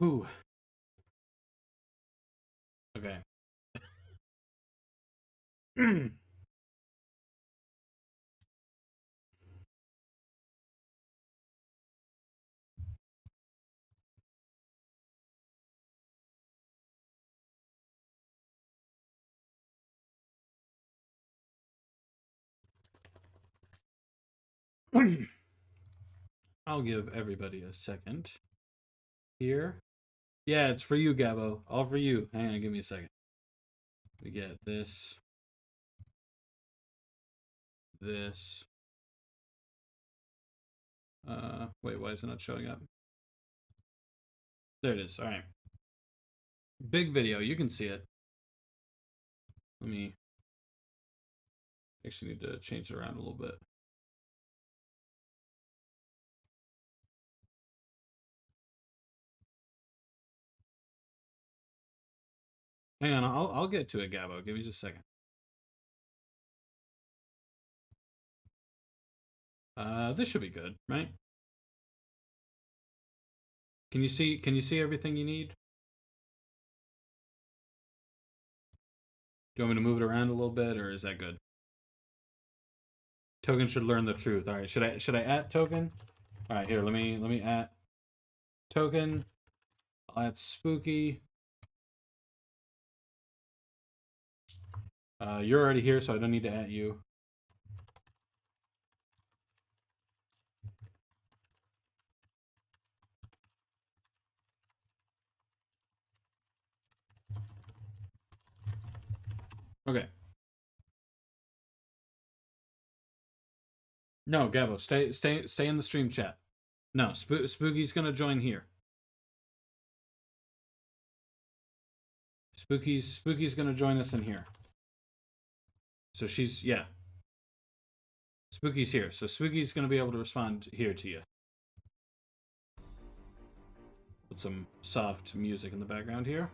Ooh. Okay. I'll give everybody a second here. Yeah, it's for you, Gabo. All for you. Hang on, give me a second. We get this. This. Wait, why is it not showing up? There it is. All right. Big video. You can see it. Let me actually need to change it around a little bit. Hang on, I'll get to it, Gabo. Give me just a second. This should be good, right? Can you see everything you need? Do you want me to move it around a little bit, or is that good? Token should learn the truth. All right, should I add Token? All right, here, let me add Token. I'll add Spooky. You're already here, so I don't need to add you. Okay. No, Gabo, stay in the stream chat. No, Spooky's gonna join here. Spooky's gonna join us in here. So yeah. Spooky's here, so Spooky's gonna be able to respond here to you. Put some soft music in the background here.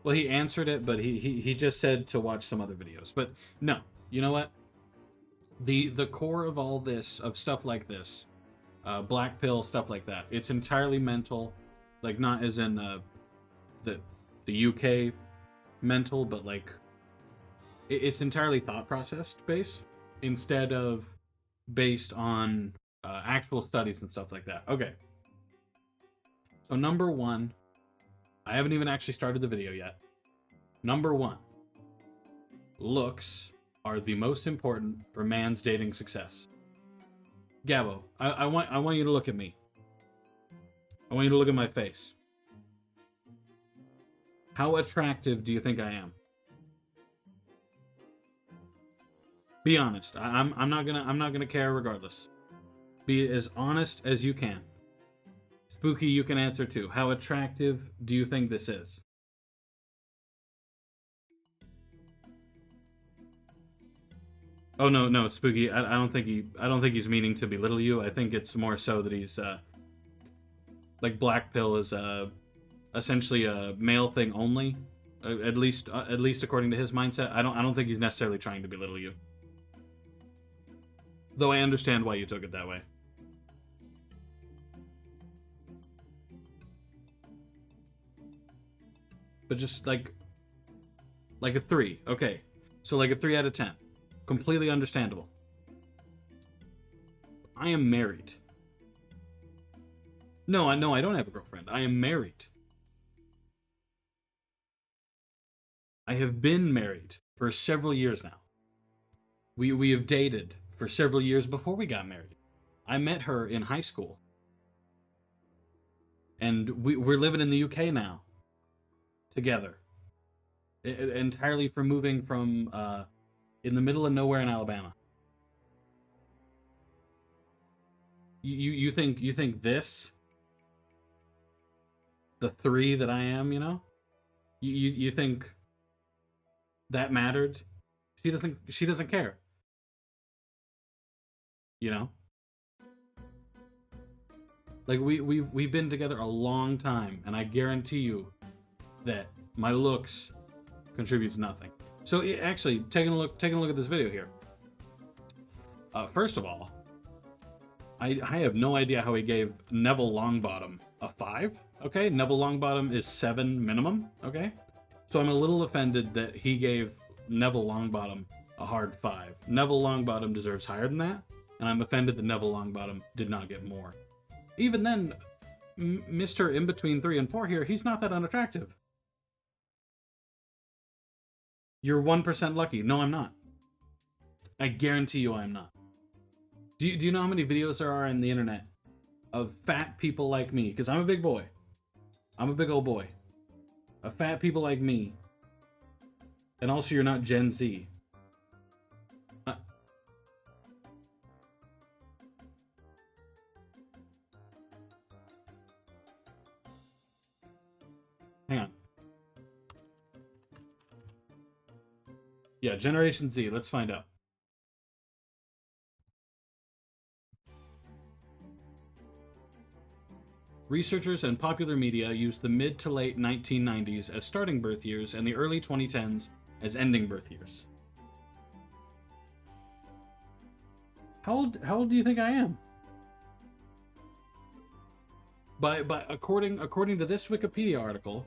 Well, he answered it, but he just said to watch some other videos. But no, you know what? The core of all this, of stuff like this, black pill, stuff like that, it's entirely mental. Like, not as in the UK mental, but like it's entirely thought process based instead of based on actual studies and stuff like that. Okay. So number one, I haven't even actually started the video yet. Number one, looks are the most important for man's dating success. Gabo, I want you to look at me. I want you to look at my face. How attractive do you think I am? Be honest. I'm not gonna care regardless. Be as honest as you can. Spooky, you can answer too. How attractive do you think this is? Oh no, Spooky. I don't think he's meaning to belittle you. I think it's more so that he's like black pill is essentially a male thing only. At least according to his mindset. I don't think he's necessarily trying to belittle you. Though I understand why you took it that way. But just like a 3. Okay. So like a 3 out of 10. Completely understandable. I am married. No, I don't have a girlfriend. I am married. I have been married for several years now. We have dated for several years before we got married. I met her in high school. And we're living in the UK now. Together. Entirely from moving from in the middle of nowhere in Alabama. You think this, the 3 that I am, you know? You think that mattered? She doesn't care. You know? Like we've been together a long time, and I guarantee you that my looks contributes nothing. So actually, taking a look at this video here. First of all, I have no idea how he gave Neville Longbottom a 5. Okay, Neville Longbottom is 7 minimum. Okay, so I'm a little offended that he gave Neville Longbottom a hard 5. Neville Longbottom deserves higher than that, and I'm offended that Neville Longbottom did not get more. Even then, Mr. In between 3 and 4 here, he's not that unattractive. You're 1% lucky. No, I'm not. I guarantee you I'm not. Do you know how many videos there are on the internet of fat people like me? Because I'm a big boy. I'm a big old boy. Of fat people like me. And also you're not Gen Z. Hang on. Yeah, Generation Z. Let's find out. Researchers and popular media used the mid to late 1990s as starting birth years and the early 2010s as ending birth years. How old do you think I am? But according to this Wikipedia article,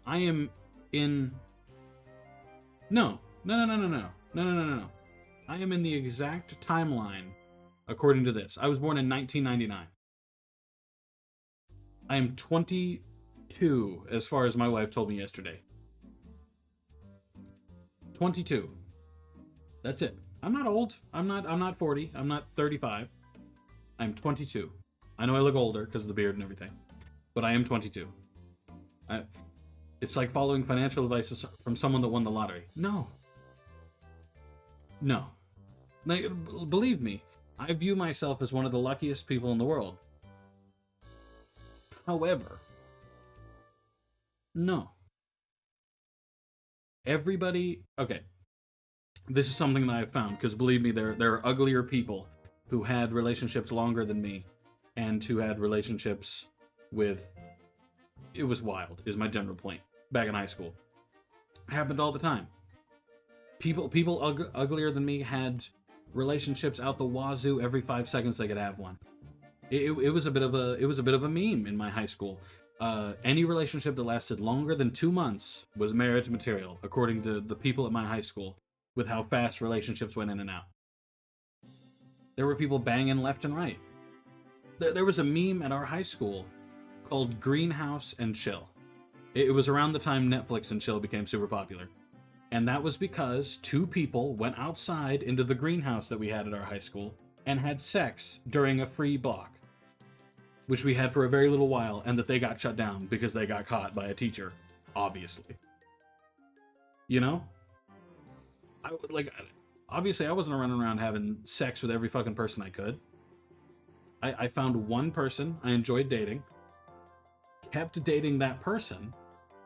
I am in No. I am in the exact timeline according to this. I was born in 1999. I am 22 as far as my wife told me yesterday. 22. That's it. I'm not old. I'm not 40. I'm not 35. I'm 22. I know I look older because of the beard and everything, but I am 22. It's like following financial advice from someone that won the lottery. No. Like, believe me, I view myself as one of the luckiest people in the world. However, no. Everybody... Okay. This is something that I've found, because believe me, there are uglier people who had relationships longer than me, and who had relationships with... It was wild, is my general point. Back in high school. It happened all the time. People uglier than me had relationships out the wazoo. Every 5 seconds they could have one. It was a bit of a meme in my high school. Any relationship that lasted longer than 2 months was marriage material, according to the people at my high school, with how fast relationships went in and out. There were people banging left and right. There was a meme at our high school called Greenhouse and Chill. It was around the time Netflix and Chill became super popular. And that was because 2 people went outside into the greenhouse that we had at our high school and had sex during a free block, which we had for a very little while, and that they got shut down because they got caught by a teacher, obviously. You know? Obviously I wasn't running around having sex with every fucking person I could. I found one person I enjoyed dating, kept dating that person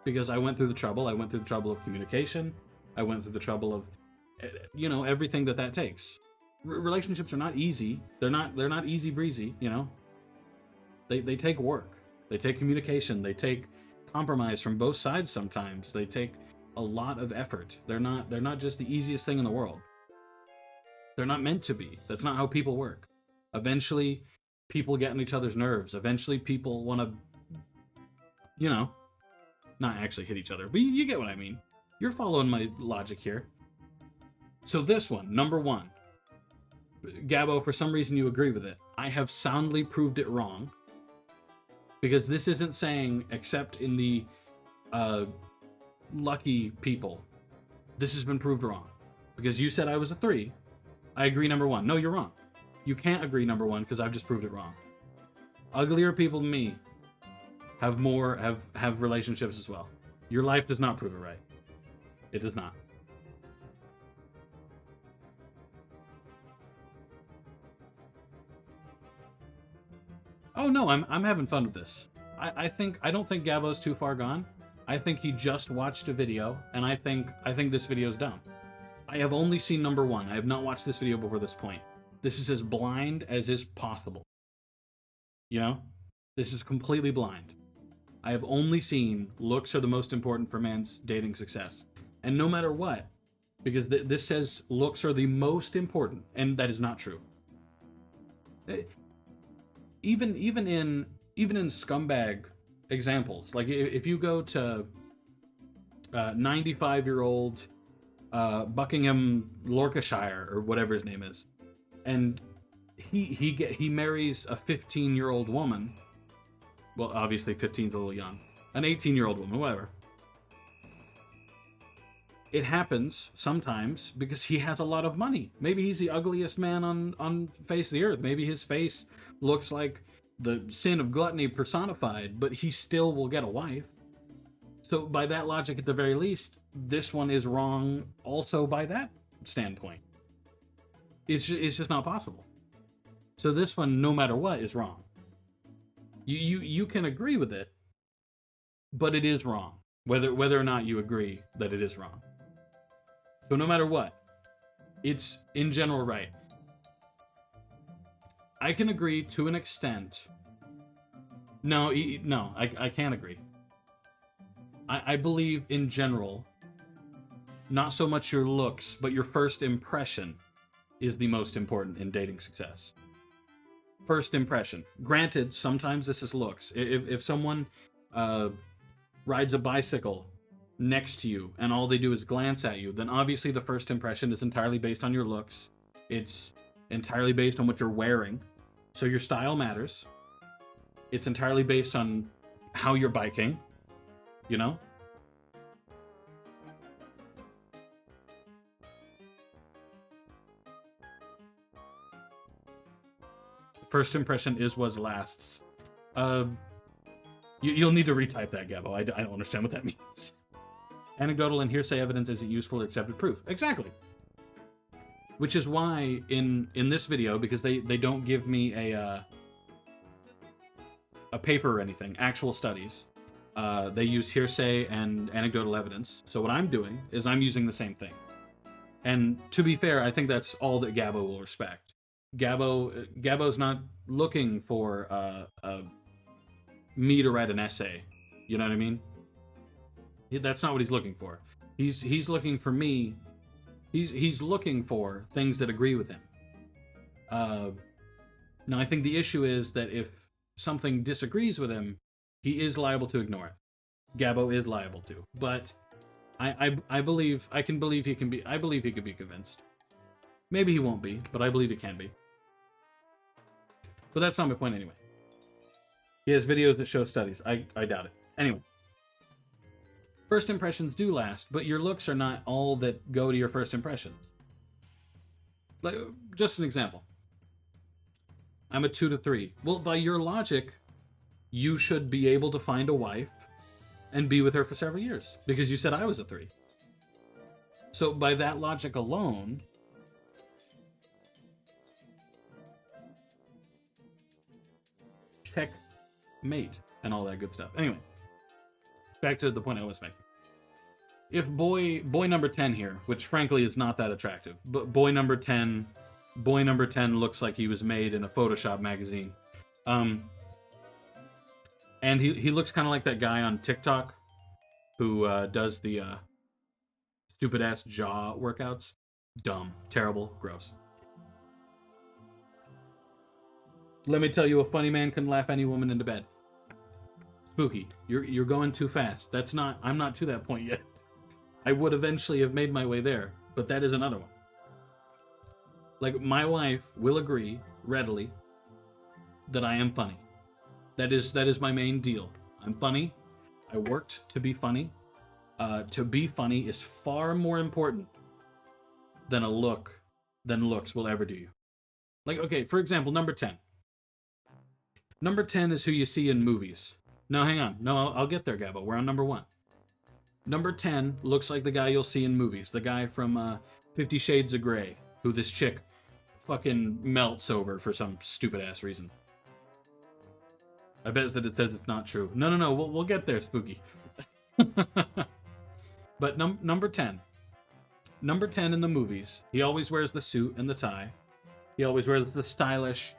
because I went through the trouble. I went through the trouble of communication. I went through the trouble of, everything that takes. Relationships are not easy. They're not easy breezy. They take work. They take communication. They take compromise from both sides. Sometimes they take a lot of effort. They're not just the easiest thing in the world. They're not meant to be. That's not how people work. Eventually, people get on each other's nerves. Eventually, people want to, not actually hit each other, but you get what I mean. You're following my logic here. So this one, number 1. Gabo, for some reason you agree with it. I have soundly proved it wrong. Because this isn't saying, except in the lucky people. This has been proved wrong. Because you said I was a 3. I agree number 1. No, you're wrong. You can't agree number 1 because I've just proved it wrong. Uglier people than me have relationships as well. Your life does not prove it right. It does not. Oh no, I'm having fun with this. I don't think Gabo's too far gone. I think he just watched a video, and I think this video's dumb. I have only seen number 1. I have not watched this video before this point. This is as blind as is possible. This is completely blind. I have only seen looks are the most important for man's dating success. And no matter what, because this says looks are the most important, and that is not true. Eh, even in scumbag examples, like if you go to 95-year-old Buckingham Lancashire or whatever his name is, and he marries a 15-year-old woman. Well, obviously 15's a little young. An 18-year-old woman, whatever. It happens sometimes because he has a lot of money. Maybe he's the ugliest man on face of the earth. Maybe his face looks like the sin of gluttony personified, but he still will get a wife. So by that logic, at the very least, this one is wrong also by that standpoint. It's just not possible. So this one, no matter what, is wrong. You can agree with it, but it is wrong. Whether or not you agree that it is wrong. So no matter what, it's in general right. I can agree to an extent. No, I can't agree. I believe in general, not so much your looks, but your first impression is the most important in dating success. First impression. Granted, sometimes this is looks. If someone rides a bicycle next to you and all they do is glance at you, then obviously the first impression is entirely based on your looks. It's entirely based on what you're wearing. So your style matters. It's entirely based on how you're biking, you know? First impression is what lasts. You'll need to retype that, Gabo. I don't understand what that means. Anecdotal and hearsay evidence isn't useful or accepted proof. Exactly. Which is why in this video, because they don't give me a paper or anything, actual studies, they use hearsay and anecdotal evidence. So what I'm doing is I'm using the same thing. And to be fair, I think that's all that Gabo will respect. Gabo's not looking for me to write an essay. You know what I mean? That's not what he's looking for. He's looking for me. He's looking for things that agree with him. Now, I think the issue is that if something disagrees with him, he is liable to ignore it. Gabo is liable to. But I believe he can be. I believe he could be convinced. Maybe he won't be, but I believe he can be. But that's not my point anyway. He has videos that show studies. I doubt it. Anyway. First impressions do last, but your looks are not all that go to your first impressions. Like, just an example. I'm a 2 to 3. Well, by your logic, you should be able to find a wife and be with her for several years, because you said I was a 3. So by that logic alone, checkmate and all that good stuff. Anyway, back to the point I was making. If boy number 10 here, which frankly is not that attractive, but boy number 10 looks like he was made in a Photoshop magazine. And he looks kind of like that guy on TikTok who does the stupid ass jaw workouts. Dumb, terrible, gross. Let me tell you, a funny man can laugh any woman into bed. Spooky, you're going too fast. I'm not to that point yet. I would eventually have made my way there, but that is another one. Like, my wife will agree readily that I am funny. That is my main deal. I'm funny. I worked to be funny. To be funny is far more important than looks will ever do you. Like, okay, for example, number 10. Number 10 is who you see in movies. No, hang on. No, I'll get there, Gabo. We're on number 1. Number 10 looks like the guy you'll see in movies. The guy from 50 Shades of Grey, who this chick fucking melts over for some stupid-ass reason. I bet that it says it's not true. No. We'll get there, Spooky. But number 10. Number 10 in the movies. He always wears the suit and the tie. He always wears the stylish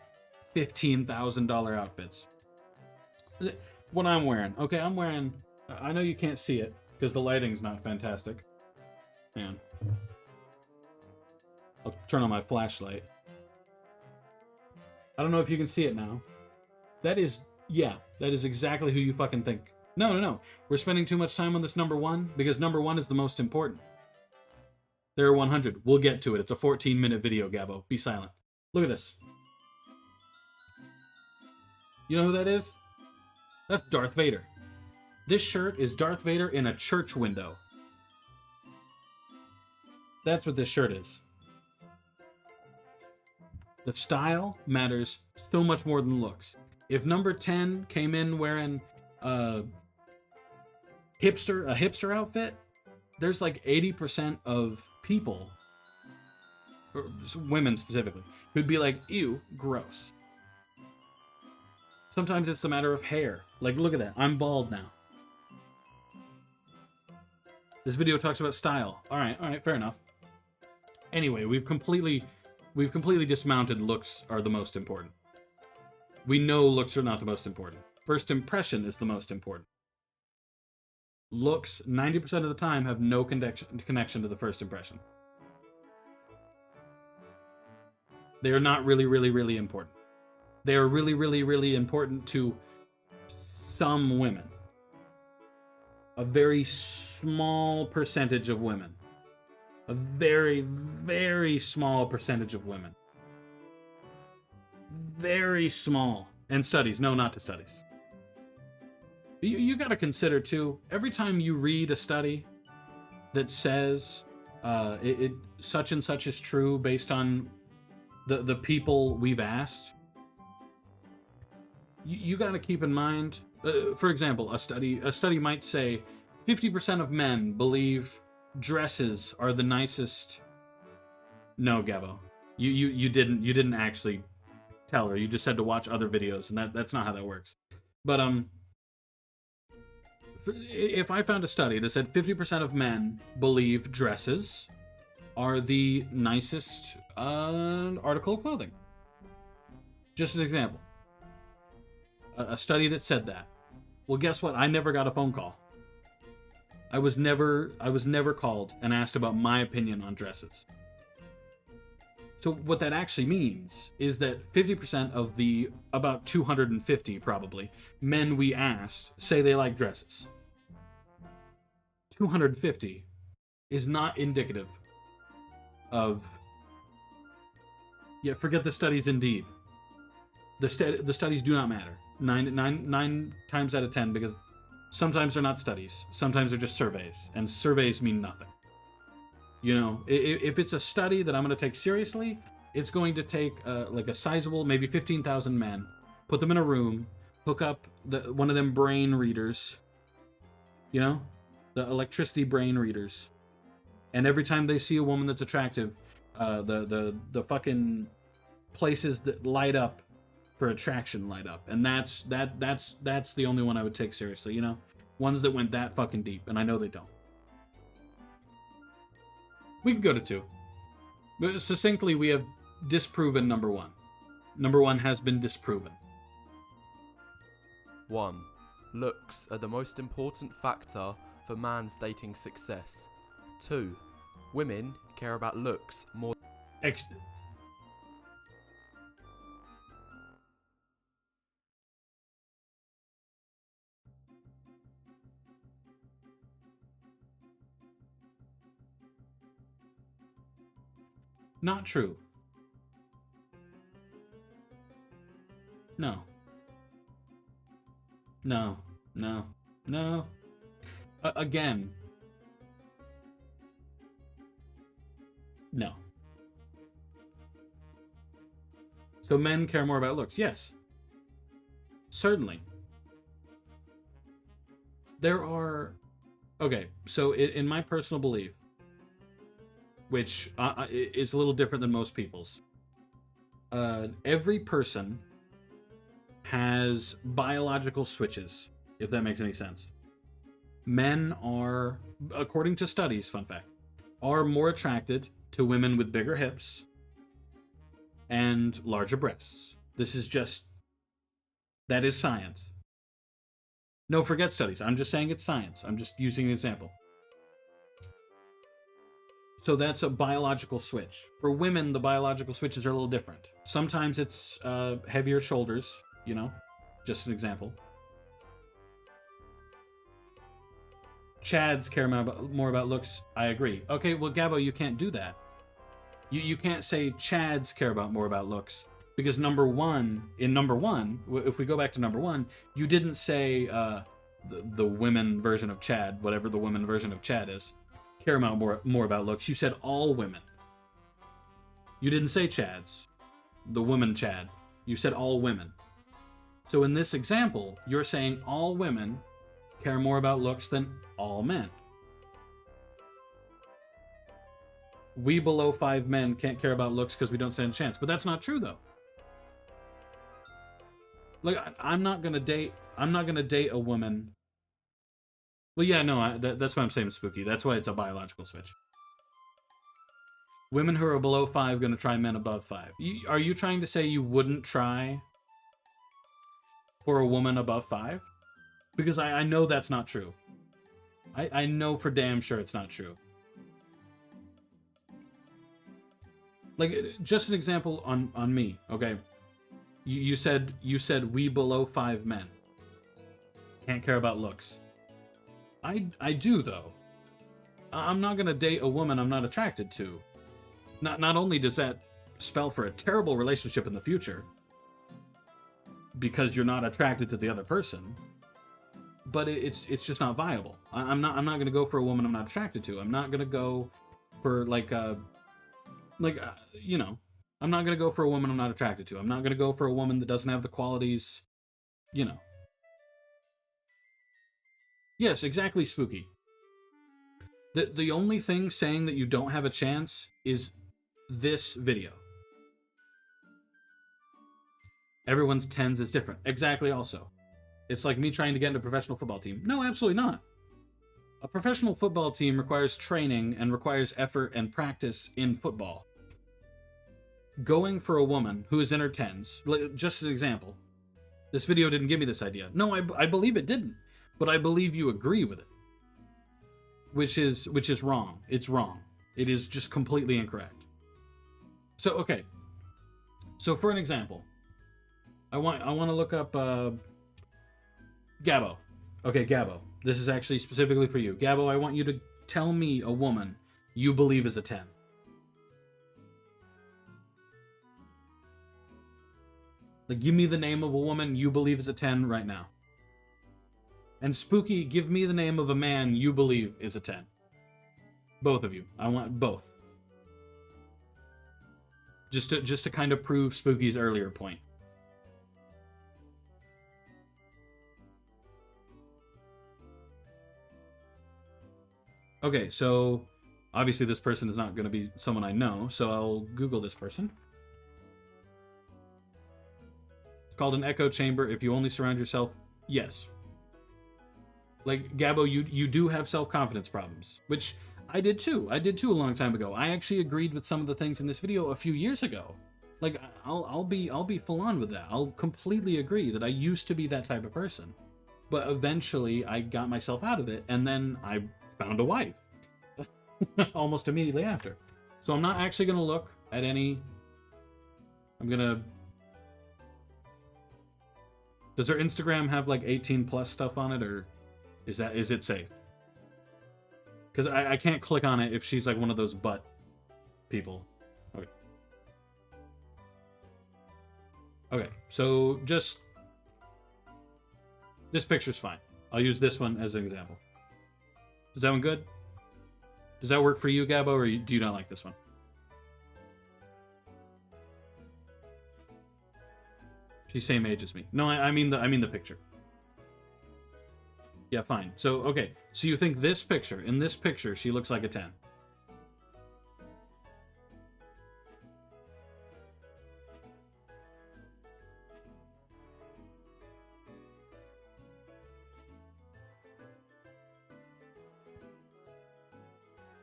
$15,000 outfits. What I'm wearing. Okay, I'm wearing... I know you can't see it, because the lighting's not fantastic. Hang on. I'll turn on my flashlight. I don't know if you can see it now. That is, yeah, that is exactly who you fucking think. No. We're spending too much time on this number one because number one is the most important. There are 100. We'll get to it. It's a 14-minute video, Gabo. Be silent. Look at this. You know who that is? That's Darth Vader. This shirt is Darth Vader in a church window. That's what this shirt is. The style matters so much more than looks. If number 10 came in wearing a hipster outfit, there's like 80% of people, or women specifically, who'd be like, ew, gross. Sometimes it's a matter of hair. Like, look at that. I'm bald now. This video talks about style. All right, fair enough. Anyway, we've completely dismounted looks are the most important. We know looks are not the most important. First impression is the most important. Looks, 90% of the time, have no connection to the first impression. They are not really important. They are really important to some women. A very small percentage of women. A very small percentage of women. Very small. And studies. No, not to studies. You gotta consider, too, every time you read a study that says such and such is true based on the people we've asked, you gotta keep in mind, for example, a study might say 50% of men believe dresses are the nicest. No, Gabo, you didn't actually tell her. You just said to watch other videos, and that's not how that works. But if I found a study that said 50% of men believe dresses are the nicest article of clothing, just an example, a study that said that, well, guess what? I never got a phone call. I was never called and asked about my opinion on dresses. So what that actually means is that 50% of the about 250 probably men we asked say they like dresses. 250 is not indicative of, yeah, forget the studies indeed. The studies do not matter. Nine times out of 10, because sometimes they're not studies. Sometimes they're just surveys, and surveys mean nothing. You know, if it's a study that I'm going to take seriously, it's going to take like a sizable, maybe 15,000 men, put them in a room, hook up one of them brain readers, you know, the electricity brain readers, and every time they see a woman that's attractive, the fucking places that light up for attraction light up, and that's the only one I would take seriously, you know, ones that went that fucking deep, and I know they don't. We can go to 2. But succinctly, we have disproven number 1. Number 1 has been disproven. 1. Looks are the most important factor for man's dating success. 2. Women care about looks more. Not true. No. Again. No. So men care more about looks? Yes. Certainly. There are... Okay, so in my personal belief, which is a little different than most people's, every person has biological switches, if that makes any sense. Men are, according to studies, fun fact, are more attracted to women with bigger hips and larger breasts. This is just, that is science. No, forget studies. I'm just saying it's science. I'm just using an example. So that's a biological switch. For women, the biological switches are a little different. Sometimes it's heavier shoulders, you know, just as an example. Chads care more about looks. I agree. Okay, well, Gabo, you can't do that. You can't say Chads care more about looks, because number one, if we go back to number one, you didn't say the women version of Chad, whatever the women version of Chad is, care more about looks. You said all women. You didn't say Chads, the woman Chad. You said all women. So in this example, you're saying all women care more about looks than all men. We below 5 men can't care about looks because we don't stand a chance. But that's not true, though. Like, I'm not gonna date a woman. Well, yeah, no, that's why I'm saying spooky. That's why it's a biological switch. Women who are below 5 gonna try men above 5. Are you trying to say you wouldn't try for a woman above 5? Because I know that's not true. I know for damn sure it's not true. Like, just an example on me, okay? You said we below 5 men can't care about looks. I do, though. I'm not gonna date a woman I'm not attracted to. Not only does that spell for a terrible relationship in the future, because you're not attracted to the other person, but it's just not viable. I'm not gonna go for a woman I'm not attracted to. I'm not gonna go for you know, I'm not gonna go for a woman I'm not attracted to. I'm not gonna go for a woman that doesn't have the qualities, you know. Yes, exactly, Spooky. The only thing saying that you don't have a chance is this video. Everyone's 10s is different. Exactly, also. It's like me trying to get into a professional football team. No, absolutely not. A professional football team requires training and requires effort and practice in football. Going for a woman who is in her 10s, just as an example, this video didn't give me this idea. No, I believe it didn't, but I believe you agree with it, which is wrong. It's wrong. It is just completely incorrect. So, okay. So for an example, I want to look up Gabo. Okay, Gabo. This is actually specifically for you. Gabo, I want you to tell me a woman you believe is a 10. Like, give me the name of a woman you believe is a 10 right now. And Spooky, give me the name of a man you believe is a 10. Both of you. I want both. Just to kind of prove Spooky's earlier point. Okay, so obviously this person is not going to be someone I know, so I'll Google this person. It's called an echo chamber. If you only surround yourself, yes. Like, Gabo, you do have self-confidence problems, which I did too. I did too a long time ago. I actually agreed with some of the things in this video a few years ago. Like, I'll be full on with that. I'll completely agree that I used to be that type of person. But eventually I got myself out of it, and then I found a wife. Almost immediately after. So I'm not actually going to look at any... I'm going to... Does her Instagram have like 18 plus stuff on it, or is it safe? Because I can't click on it if she's like one of those butt people. Okay. Okay, so just... This picture's fine. I'll use this one as an example. Is that one good? Does that work for you, Gabo, or do you not like this one? She's same age as me. No, I mean the picture. Yeah, fine. So, okay. So you think this picture, in this picture, she looks like a 10.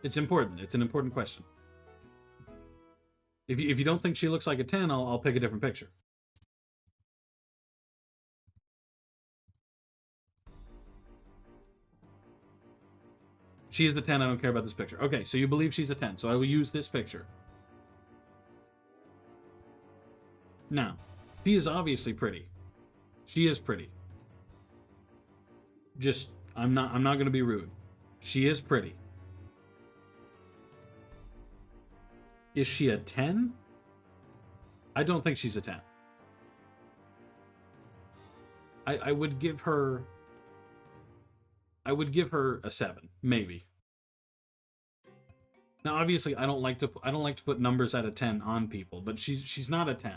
It's important. It's an important question. If you don't think she looks like a 10, I'll pick a different picture. She is the 10. I don't care about this picture. Okay, so you believe she's a 10. So I will use this picture. Now, she is obviously pretty. She is pretty. Just, I'm not going to be rude. She is pretty. Is she a 10? I don't think she's a 10. I would give her a 7, maybe. Now obviously I don't like to put numbers out of 10 on people, but she's not a 10.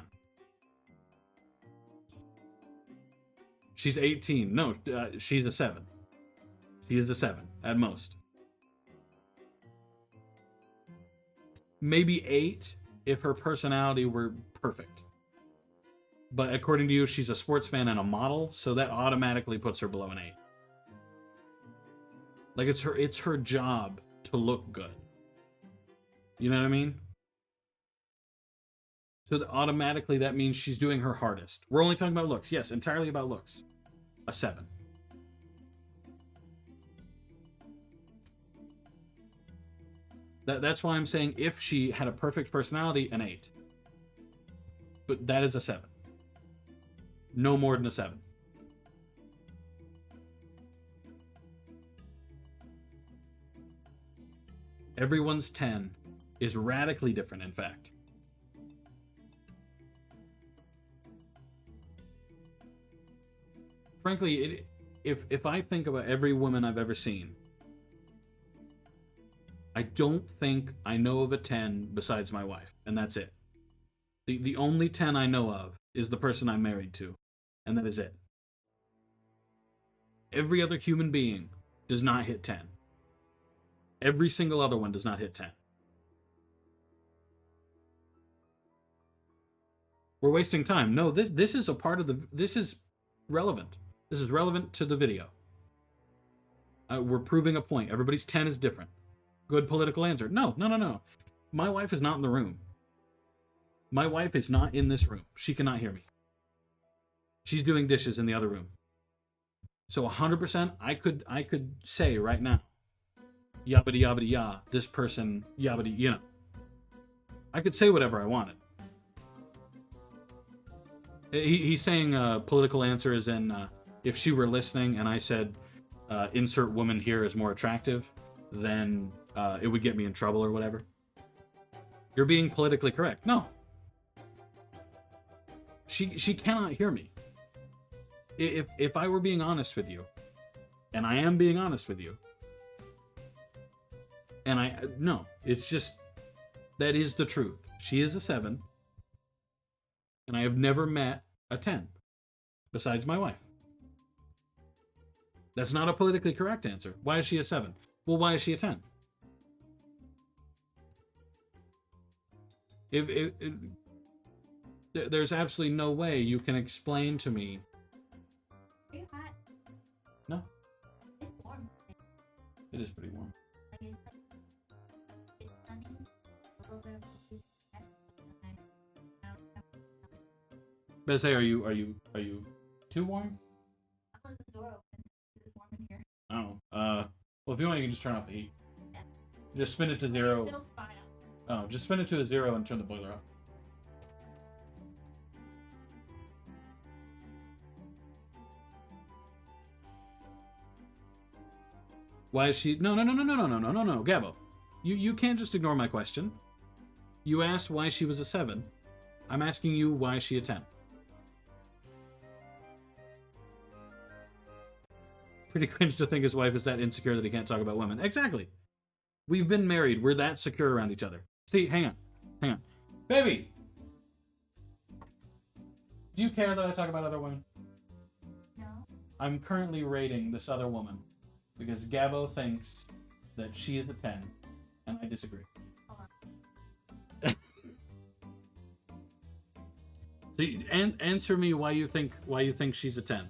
She's 18. No, she's a 7. She is a 7 at most. Maybe 8 if her personality were perfect. But according to you, she's a sports fan and a model, so that automatically puts her below an 8. Like, it's her job to look good. You know what I mean? So automatically that means she's doing her hardest. We're only talking about looks. Yes, entirely about looks. A 7. That's why I'm saying if she had a perfect personality, an 8. But that is a 7. No more than a 7. Everyone's 10 is radically different, in fact. Frankly, if I think about every woman I've ever seen, I don't think I know of a 10 besides my wife, and that's it. The only 10 I know of is the person I'm married to, and that is it. Every other human being does not hit 10. Every single other one does not hit 10. We're wasting time. No, this is a part of this is relevant. This is relevant to the video. We're proving a point. Everybody's 10 is different. Good political answer. No. My wife is not in the room. My wife is not in this room. She cannot hear me. She's doing dishes in the other room. So 100% I could say right now, yabbity yabbity ya, this person, yabbity, you know. I could say whatever I wanted. He's saying political answer is in, if she were listening and I said, insert woman here is more attractive, then it would get me in trouble or whatever. You're being politically correct. No. She cannot hear me. If I were being honest with you, and I am being honest with you, and no, it's just, that is the truth. She is a 7, and I have never met a 10, besides my wife. That's not a politically correct answer. Why is she a 7? Well, why is she a 10? There's absolutely no way you can explain to me. Are you hot? No. It's warm. It is pretty warm. Like it's sunny. A little bit of breeze. But say, are you too warm? I'll leave the door open. It's warm in here. Oh. Well, if you want, you can just turn off the heat. Yeah. Just spin it to 0. It's still fine. Oh, just spin it to a 0 and turn the boiler off. Why is she? No, Gabo. You can't just ignore my question. You asked why she was a 7. I'm asking you why is she a 10. Pretty cringe to think his wife is that insecure that he can't talk about women. Exactly. We've been married. We're that secure around each other. See, hang on. Baby! Do you care that I talk about other women? No. I'm currently rating this other woman because Gabo thinks that she is a 10, and I disagree. Hold on. So answer me why you think she's a 10.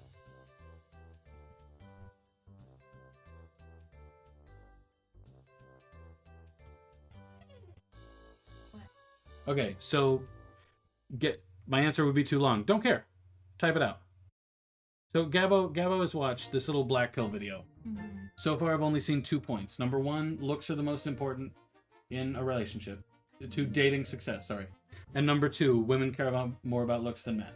Okay, so my answer would be too long. Don't care. Type it out. So Gabo has watched this little black pill video. Mhm. So far, I've only seen 2 points. Number 1, looks are the most important in a relationship. 2, dating success. Sorry. And number 2, women care more about looks than men.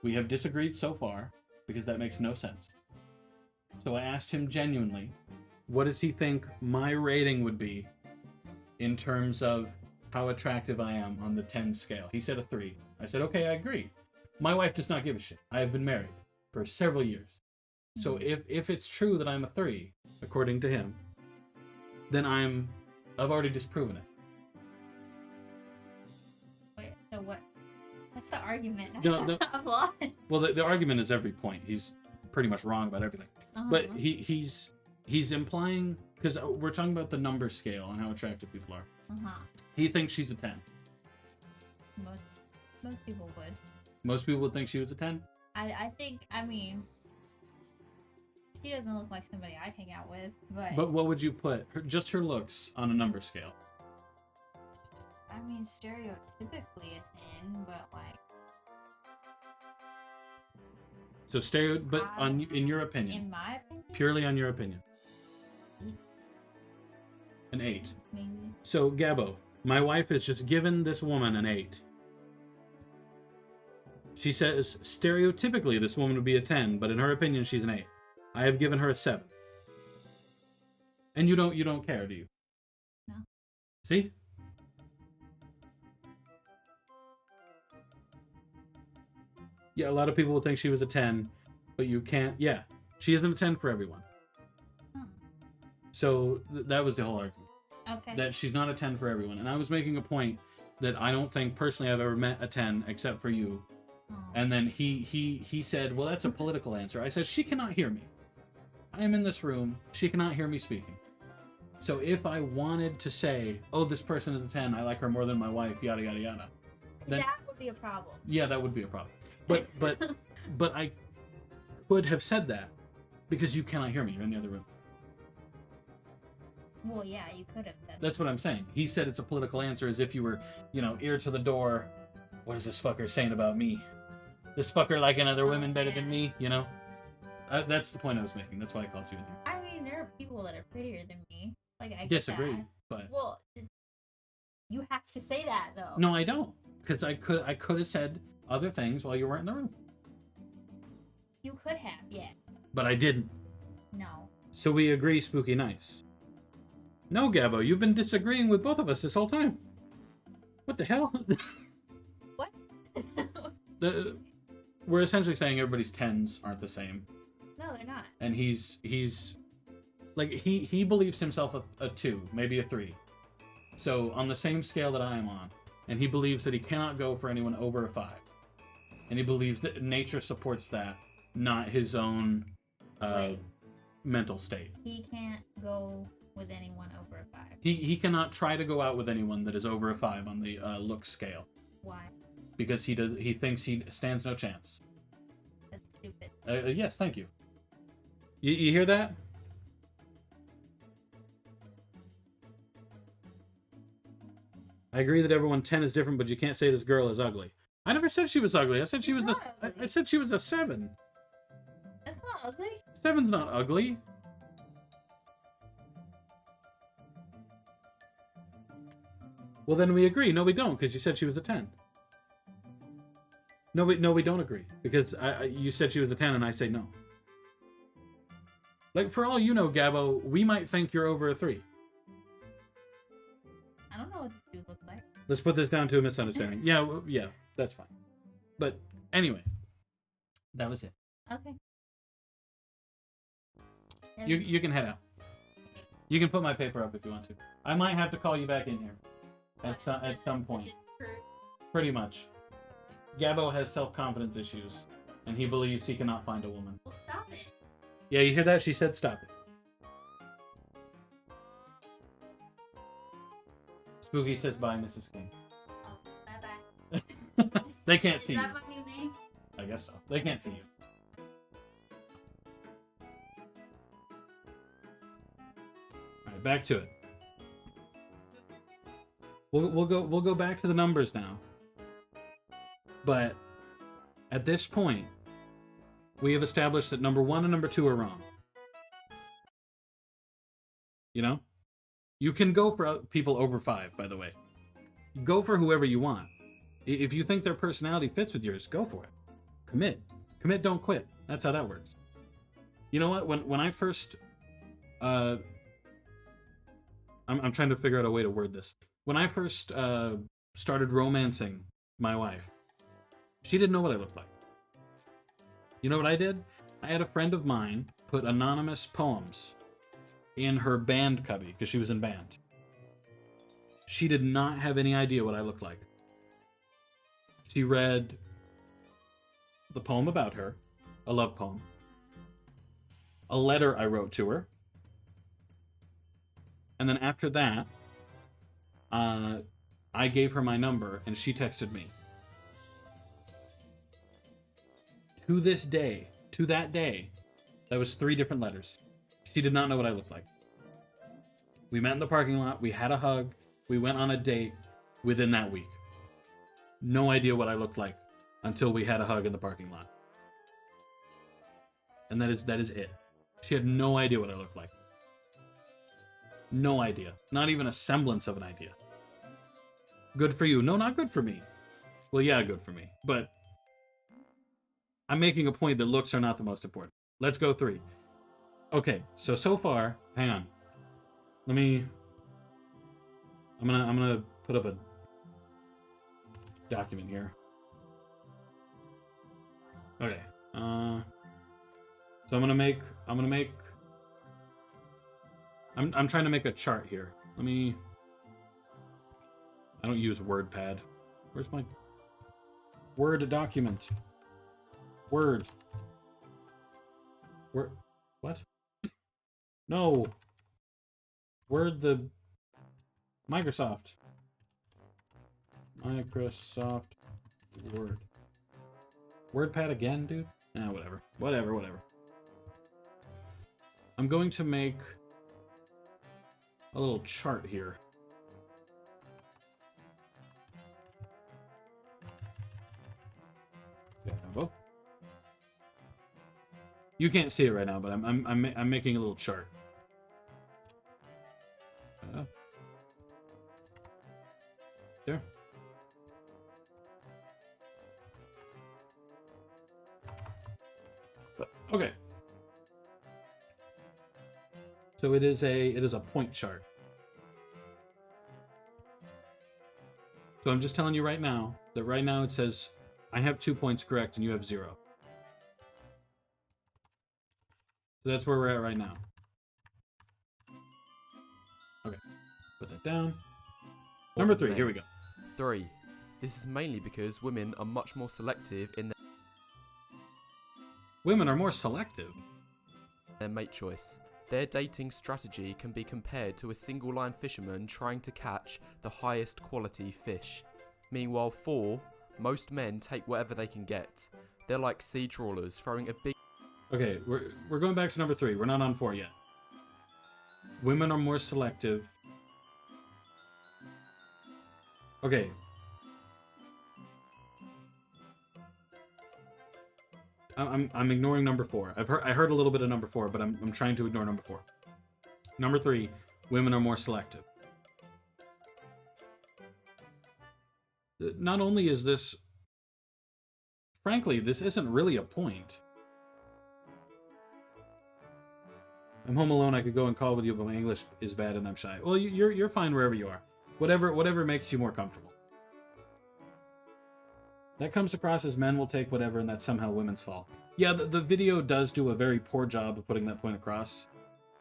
We have disagreed so far because that makes no sense. So I asked him genuinely, what does he think my rating would be in terms of how attractive I am on the 10 scale? He said a 3. I said, okay, I agree. My wife does not give a shit. I have been married for several years. So if it's true that I'm a 3, according to him, then I've already disproven it. Wait, so what? What's the argument? No. Of what? Well, the argument is every point. He's pretty much wrong about everything. But he's implying, because we're talking about the number scale and how attractive people are. He thinks she's a 10. Most people would. Most people would think she was a 10? I think, I mean, she doesn't look like somebody I'd hang out with, but... But what would you put just her looks on a number scale? I mean, stereotypically a 10, but like... So in your opinion. In my opinion? Purely on your opinion. An 8. Maybe. So, Gabo, my wife has just given this woman an 8. She says, stereotypically, this woman would be a 10, but in her opinion, she's an 8. I have given her a 7. And you don't care, do you? No. See? Yeah, a lot of people will think she was a 10, but you can't. Yeah, she isn't a 10 for everyone. So that was the whole argument. Okay. That she's not a 10 for everyone. And I was making a point that I don't think personally I've ever met a 10 except for you. And then he said, well, that's a political answer. I said, she cannot hear me. I am in this room. She cannot hear me speaking. So if I wanted to say, oh, this person is a 10, I like her more than my wife, yada, yada, yada. Then, that would be a problem. Yeah, that would be a problem. But I could have said that because you cannot hear me. You're in the other room. Well, yeah, you could have said That's what I'm saying. He said it's a political answer as if you were, ear to the door. What is this fucker saying about me? This fucker liking other women better than me, That's the point I was making. That's why I called you in here. I mean, there are people that are prettier than me. Like, I get Disagree, that. but... Well, you have to say that, though. No, I don't. Because I could have said other things while you weren't in the room. You could have, yes. But I didn't. No. So we agree, Spooky Nice. No, Gabo, you've been disagreeing with both of us this whole time. What the hell? What? We're essentially saying everybody's 10s aren't the same. No, they're not. And he's like, he believes himself a 2, maybe a 3. So on the same scale that I am on. And he believes that he cannot go for anyone over a 5. And he believes that nature supports that, not his own mental state. He can't go with anyone over a 5. He cannot try to go out with anyone that is over a 5 on the look scale. Why? Because he thinks he stands no chance. That's stupid. Yes, thank you. You hear that? I agree that everyone 10 is different, but you can't say this girl is ugly. I never said she was ugly. I said she was I said she was a 7. That's not ugly. 7's not ugly. Well, then we agree. No, we don't, because you said she was a 10. No, we don't agree, because you said she was a 10, and I say no. Like, for all you know, Gabo, we might think you're over a 3. I don't know what this dude looks like. Let's put this down to a misunderstanding. Yeah, that's fine. But anyway, that was it. Okay. You can head out. You can put my paper up if you want to. I might have to call you back in here at some point. Pretty much. Gabo has self-confidence issues, and he believes he cannot find a woman. Well, stop it. Yeah, you hear that? She said stop it. Spooky says bye, Mrs. King. Oh, bye-bye. They can't see Is you. that my new name? I guess so. They can't see you. Alright, back to it. We'll go back to the numbers now. But at this point, we have established that number 1 and number 2 are wrong. You know? You can go for people over 5, by the way. Go for whoever you want. If you think their personality fits with yours, go for it. Commit. Commit, don't quit. That's how that works. You know what? When I first... I'm trying to figure out a way to word this. When I first started romancing my wife, she didn't know what I looked like. You know what I did? I had a friend of mine put anonymous poems in her band cubby, because she was in band. She did not have any idea what I looked like. She read the poem about her, a love poem, a letter I wrote to her, and then after that, I gave her my number, and she texted me. To this day, to that day, that was 3 different letters. She did not know what I looked like. We met in the parking lot, we had a hug, we went on a date within that week. No idea what I looked like until we had a hug in the parking lot. And that is it. She had no idea what I looked like. No idea. Not even a semblance of an idea. Good for you. No, not good for me. Well, yeah, good for me. But I'm making a point that looks are not the most important. Let's go 3. Okay, so far, hang on. I'm gonna put up a document here. Okay. So I'm trying to make a chart here. I don't use WordPad. Where's my Word document? Word. What? No. Word the Microsoft Word. WordPad again, dude? Nah, whatever. I'm going to make a little chart here. You can't see it right now, but I'm making a little chart. There. Okay. So it is a point chart. So I'm just telling you right now that right now it says I have 2 points correct and you have 0. So that's where we're at right now. Okay. Put that down. Number 3, here we go. 3. This is mainly because women are much more selective in Women are more selective. their mate choice. Their dating strategy can be compared to a single-line fisherman trying to catch the highest quality fish. Meanwhile, 4, most men take whatever they can get. They're like sea trawlers throwing a big... Okay, we're going back to number 3. We're not on 4 yet. Women are more selective. Okay. I'm ignoring number 4. I heard a little bit of number 4, but I'm trying to ignore number 4. Number 3, women are more selective. Not only is this... Frankly, this isn't really a point. I'm home alone, I could go and call with you, but my English is bad and I'm shy. Well, you're fine wherever you are. Whatever makes you more comfortable. That comes across as men will take whatever and that's somehow women's fault. Yeah, the video does do a very poor job of putting that point across.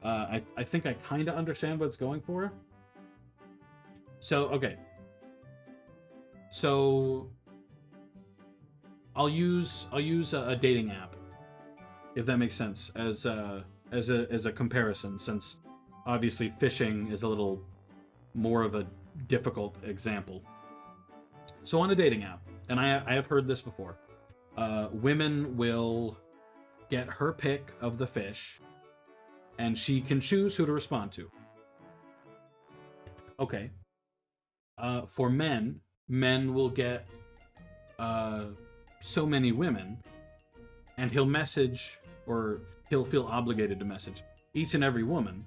I think I kind of understand what it's going for. So, okay. So, I'll use a dating app, if that makes sense, as a comparison, since obviously fishing is a little more of a difficult example. So on a dating app, and I have heard this before, women will get her pick of the fish, and she can choose who to respond to. Okay. For men will get so many women, and he'll message, or he'll feel obligated to message each and every woman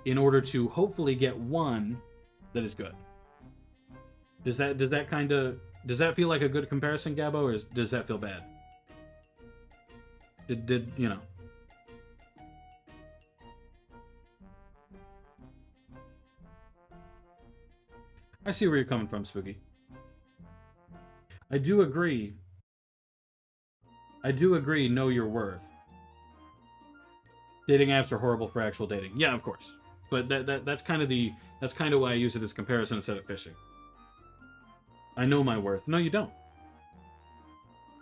in order to hopefully get one that is good. Does that feel like a good comparison, Gabo, or does that feel bad? Did you know? I see where you're coming from, Spooky. I do agree, know your worth. Dating apps are horrible for actual dating. Yeah, of course. But that's kind of why I use it as comparison instead of fishing. I know my worth. No, you don't.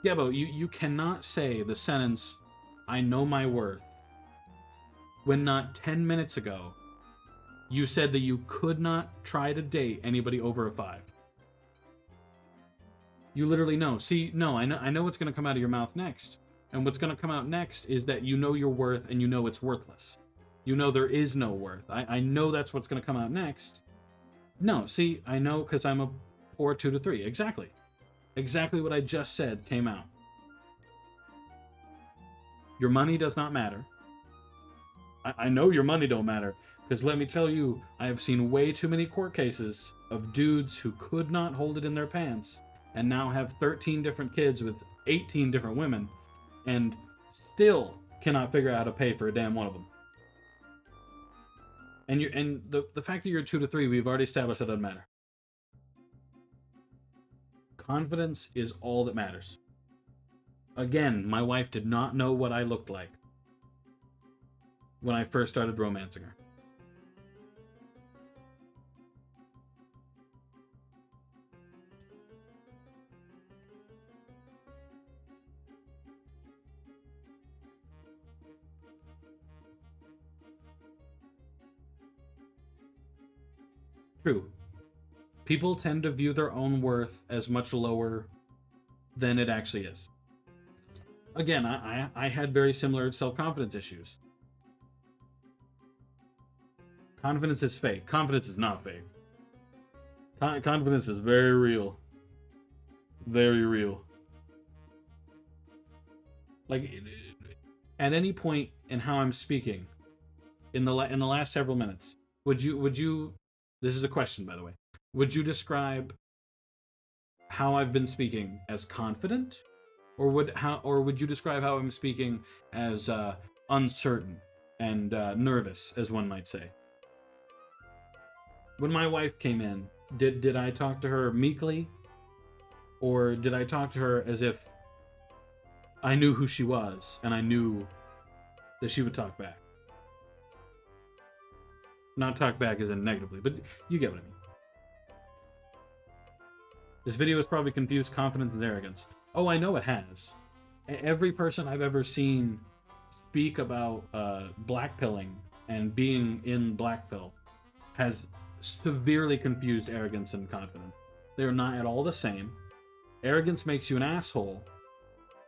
Gabo, you cannot say the sentence, I know my worth, when not 10 minutes ago you said that you could not try to date anybody over a 5. You literally know. See, no, I know what's going to come out of your mouth next. And what's going to come out next is that you know your worth and you know it's worthless. You know there is no worth. I know that's what's going to come out next. No, see, I know because I'm a poor 2 to 3. Exactly. Exactly what I just said came out. Your money does not matter. I know your money don't matter. Because let me tell you, I have seen way too many court cases of dudes who could not hold it in their pants and now have 13 different kids with 18 different women and still cannot figure out how to pay for a damn one of them. And the fact that you're 2 to 3, we've already established that doesn't matter. Confidence is all that matters. Again, my wife did not know what I looked like when I first started romancing her. True. People tend to view their own worth as much lower than it actually is. Again, I had very similar self-confidence issues. Confidence is fake. Confidence is not fake. Confidence is very real. Very real. Like, at any point in how I'm speaking, in the last several minutes, would you? This is a question, by the way. Would you describe how I've been speaking as confident, or would you describe how I'm speaking as uncertain and nervous, as one might say? When my wife came in, did I talk to her meekly, or did I talk to her as if I knew who she was and I knew that she would talk back? Not talk back as in negatively, but you get what I mean. This video has probably confused confidence and arrogance. Oh, I know it has. Every person I've ever seen speak about blackpilling and being in blackpill has severely confused arrogance and confidence. They're not at all the same. Arrogance makes you an asshole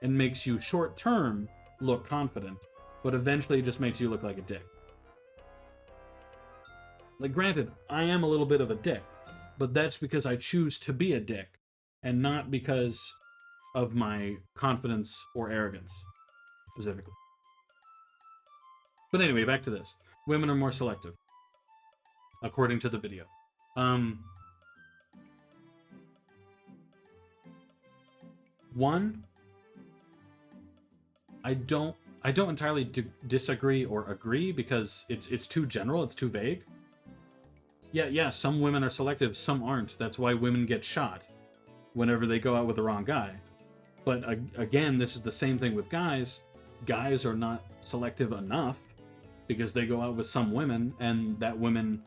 and makes you short-term look confident, but eventually just makes you look like a dick. Like, granted, I am a little bit of a dick, but that's because I choose to be a dick, and not because of my confidence or arrogance, specifically. But anyway, back to this. Women are more selective, according to the video. One, I don't entirely disagree or agree, because it's too general, it's too vague. Yeah, some women are selective, some aren't. That's why women get shot whenever they go out with the wrong guy. But again, this is the same thing with guys. Guys are not selective enough because they go out with some women, and that woman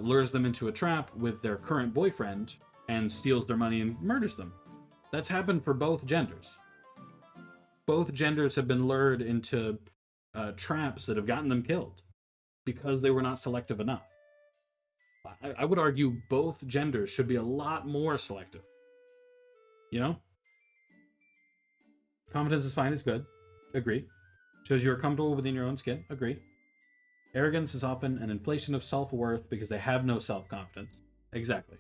lures them into a trap with their current boyfriend and steals their money and murders them. That's happened for both genders. Both genders have been lured into traps that have gotten them killed because they were not selective enough. I would argue both genders should be a lot more selective. You know? Confidence is fine, it's good. Agree. Shows you're comfortable within your own skin. Agree. Arrogance is often an inflation of self-worth because they have no self-confidence. Exactly.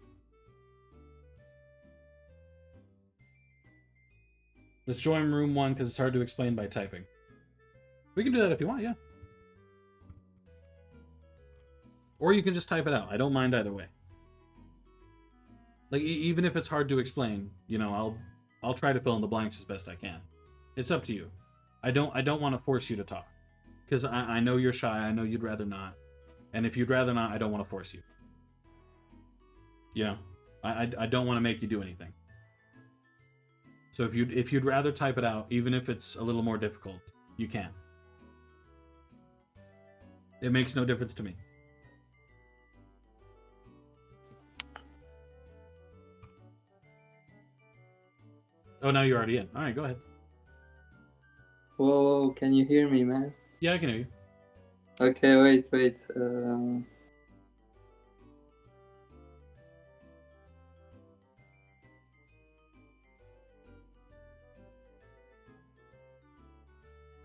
Let's join room 1 because it's hard to explain by typing. We can do that if you want, yeah. Or you can just type it out. I don't mind either way. Like, even if it's hard to explain, you know, I'll try to fill in the blanks as best I can. It's up to you. I don't want to force you to talk. Because I know you're shy, I know you'd rather not. And if you'd rather not, I don't want to force you. You know? I don't want to make you do anything. So if you'd rather type it out, even if it's a little more difficult, you can. It makes no difference to me. Oh, now you're already in. All right, go ahead. Whoa, can you hear me, man? Yeah, I can hear you. Okay, wait.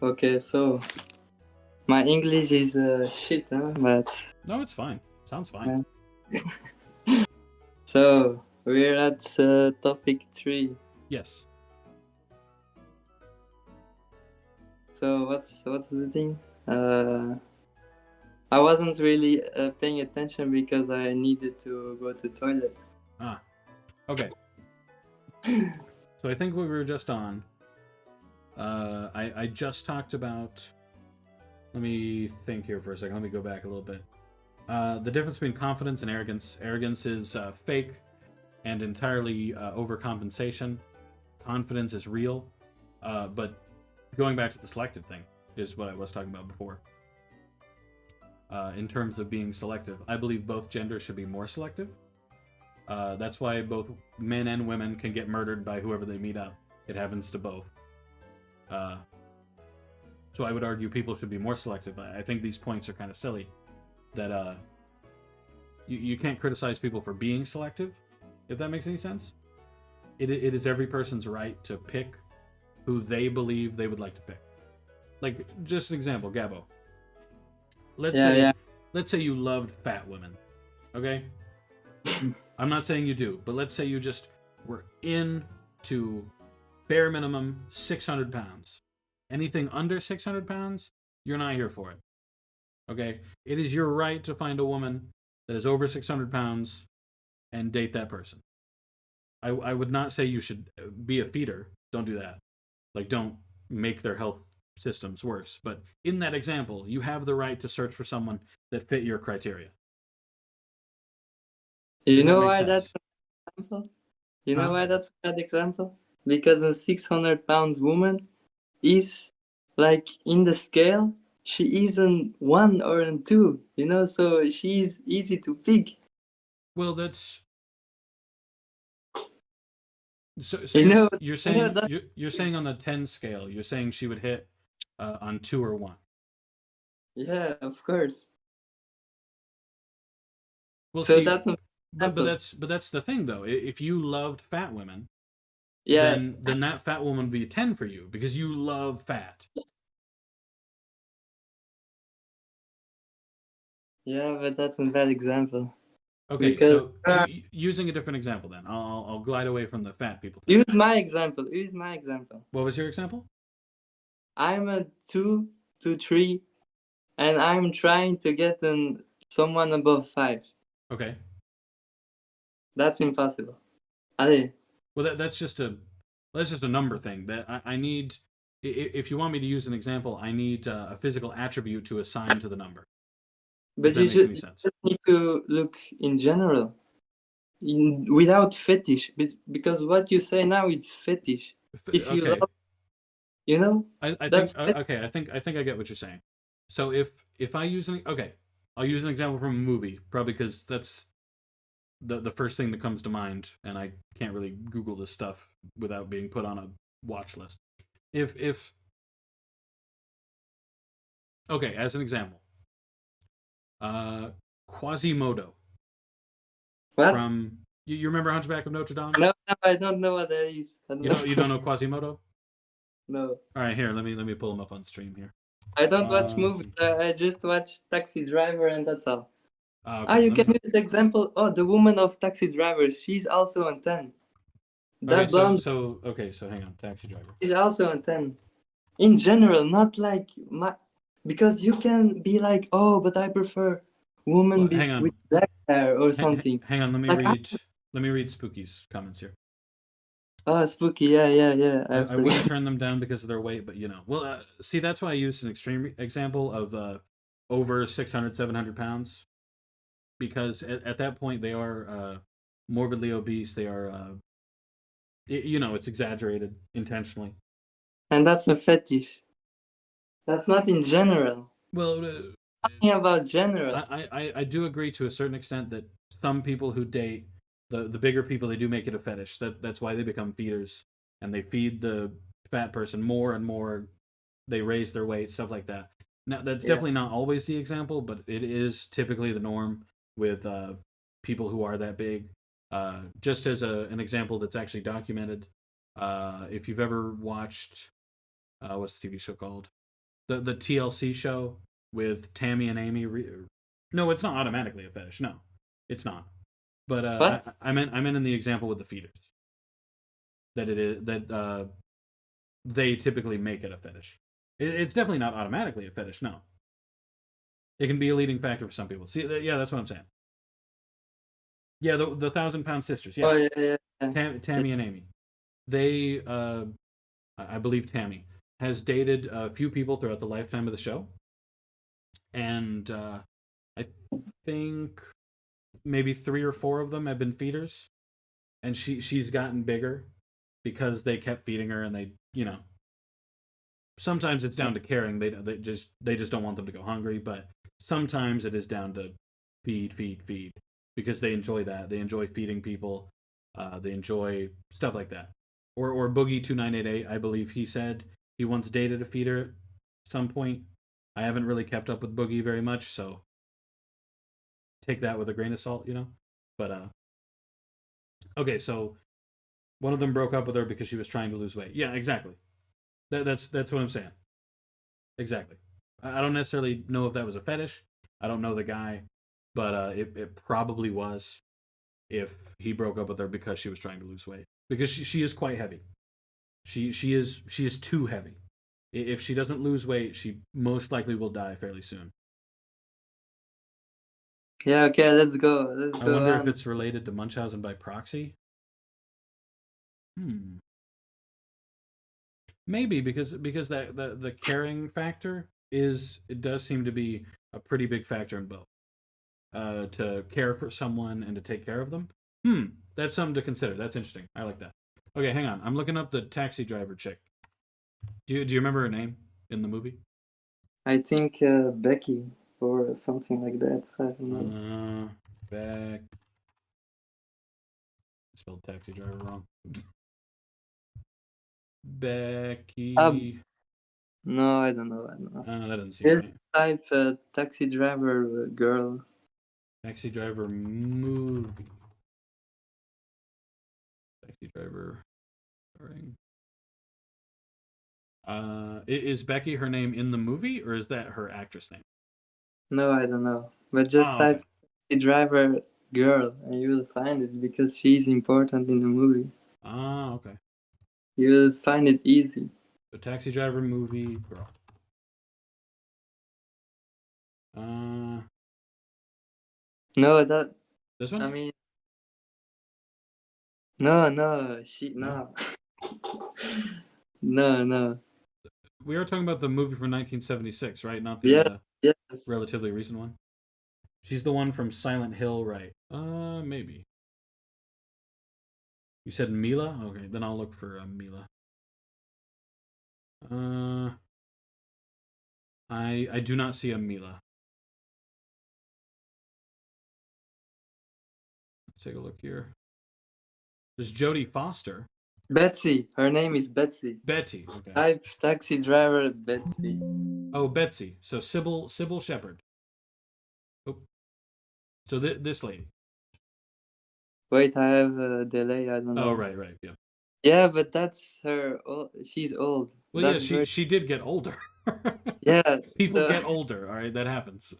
Okay, so my English is shit, huh? But No, it's fine. Sounds fine. so we're at topic 3. Yes. So what's the thing? I wasn't really paying attention because I needed to go to toilet. Ah. Okay. So I think we were just on. I just talked about. Let me think here for a second. Let me go back a little bit. The difference between confidence and arrogance. Arrogance is fake and entirely overcompensation. Confidence is real. But going back to the selective thing is what I was talking about before. In terms of being selective, I believe both genders should be more selective. That's why both men and women can get murdered by whoever they meet up. It happens to both. So I would argue people should be more selective. I think these points are kind of silly. That you can't criticize people for being selective, if that makes any sense. It is every person's right to pick who they believe they would like to pick. Like, just an example, Gabo. Let's say you loved fat women, okay? I'm not saying you do, but let's say you just were into bare minimum 600 pounds. Anything under 600 pounds, you're not here for it. Okay? It is your right to find a woman that is over 600 pounds and date that person. I would not say you should be a feeder. Don't do that. Like, don't make their health systems worse. But in that example, you have the right to search for someone that fit your criteria. You know why that's an example? You know Huh? why that's a bad example? Because a 600 pounds woman is like in the scale, she isn't 1 or a 2, you know, so she's easy to pick. Well, that's so You know, you're you saying know that- you're saying on the 10 scale, you're saying she would hit on 2 or 1. Yeah, of course. Well, So see, that's an but example. that's the thing though. If you loved fat women, Yeah, then that fat woman would be a 10 for you because you love fat. yeah, but that's a bad example. Okay, Because so using a different example then. I'll glide away from the fat people thing. use my example. What was your example? I'm a 2 to 3, and I'm trying to get someone above 5. Okay. That's impossible. Allez. Well, that's just a number thing. That I need. If you want me to use an example, I need a physical attribute to assign to the number. But that you makes any just sense. need to look in general, without fetish, because what you say now it's fetish. If you Okay. love, you know, I that's think okay. I think I get what you're saying. So if I use I'll use an example from a movie, probably because that's the first thing that comes to mind, and I can't really Google this stuff without being put on a watch list. If okay, as an example, Quasimodo what? from you remember Hunchback of Notre Dame? No, I don't know what that is. You don't know Quasimodo? No, All right, here let me pull him up on stream here. I don't watch movies. I just watch Taxi Driver, and that's all. Okay, You can use the example. Oh, the woman of Taxi Driver. She's also on 10. That right, blonde okay, so hang on, taxi driver. is also a 10. In general, not like my, because you can be like, oh, but I prefer women Hang on. with black hair or something. Hang on, let me Like, read Spooky's comments here. Oh, Spooky, yeah. I wouldn't turn them down because of their weight, but well, see, that's why I used an extreme example of over 600, 700 pounds, because at that point they are morbidly obese. They are, it's exaggerated intentionally. And that's a fetish. That's not in general. Well, Talking about general. I do agree to a certain extent that some people who date the bigger people, they do make it a fetish. That's why they become feeders, and they feed the fat person more and more. They raise their weight, stuff like that. Now that's definitely not always the example, but it is typically the norm with people who are that big. Just as an example that's actually documented, if you've ever watched what's the TV show called, the TLC show with Tammy and Amy. No, it's not automatically a fetish. No, it's not. But I meant in the example with the feeders that it is that they typically make it a fetish. It's definitely not automatically a fetish. No, it can be a leading factor for some people. See, yeah, that's what I'm saying. Yeah, the 1,000-pound sisters. Yeah, Oh yeah. Tammy and Amy. They, I believe Tammy has dated a few people throughout the lifetime of the show, and I think maybe 3 or 4 of them have been feeders, and she's gotten bigger because they kept feeding her, and they sometimes it's down to caring. They just don't want them to go hungry, but sometimes it is down to feed because they enjoy that. They enjoy feeding people. They enjoy stuff like that. Or Boogie 2988, I believe he said he once dated a feeder at some point. I haven't really kept up with Boogie very much, so take that with a grain of salt, But okay, so one of them broke up with her because she was trying to lose weight. Yeah, exactly. That's what I'm saying. Exactly. I don't necessarily know if that was a fetish. I don't know the guy, but it probably was if he broke up with her because she was trying to lose weight. Because she is quite heavy. She is too heavy. If she doesn't lose weight, she most likely will die fairly soon. Yeah, okay, let's go. I wonder if it's related to Munchausen by proxy. Maybe because that the caring factor it does seem to be a pretty big factor in both. To care for someone and to take care of them. That's something to consider. That's interesting. I like that. Okay, hang on. I'm looking up the taxi driver chick. Do you remember her name in the movie? I think Becky or something like that. I don't know. I spelled taxi driver wrong. Becky. No, I don't know. That doesn't seem right. Type taxi driver girl. Taxi driver movie. Taxi driver. Is Becky her name in the movie, or is that her actress name? No, I don't know. But just type taxi driver girl and you will find it because she's important in the movie. Okay. You will find it easy. The taxi driver movie girl. No, that. This one? I mean. No. No. We are talking about the movie from 1976, right? Not the yes. Relatively recent one. She's the one from Silent Hill, right? Maybe. You said Mila? Okay, then I'll look for Mila. I do not see a Mila. Let's take a look here. There's Jodie Foster. Betsy. Her name is Betsy. Betty. Okay. Type taxi driver Betsy. Oh, Betsy. So Sybil Shepherd. Oh. So this lady. Wait, I have a delay. I don't know. Oh, right. Yeah. Yeah, but that's her. She's old. Well, yeah, she did get older. Yeah. People get older. All right, that happens.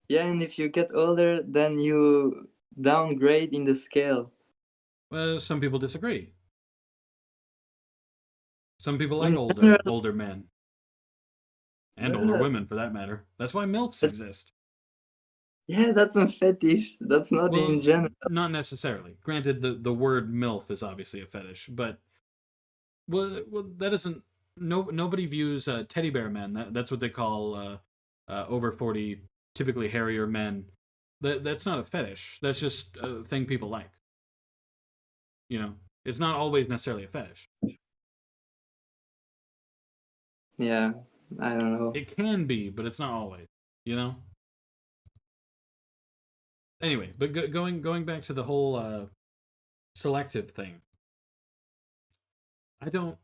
Yeah, and if you get older, then you downgrade in the scale. Well, some people disagree. Some people like In older men and older general, women, for that matter. That's why MILFs but exist. yeah, that's a fetish. That's not in Well, general. not necessarily. Granted, the word MILF is obviously a fetish, but that isn't. Nobody views teddy bear men. That's what they call over 40, typically hairier men. That's not a fetish. That's just a thing people like. You know, it's not always necessarily a fetish. Yeah, I don't know. It can be, but it's not always. You know. Anyway, but going back to the whole selective thing. I don't.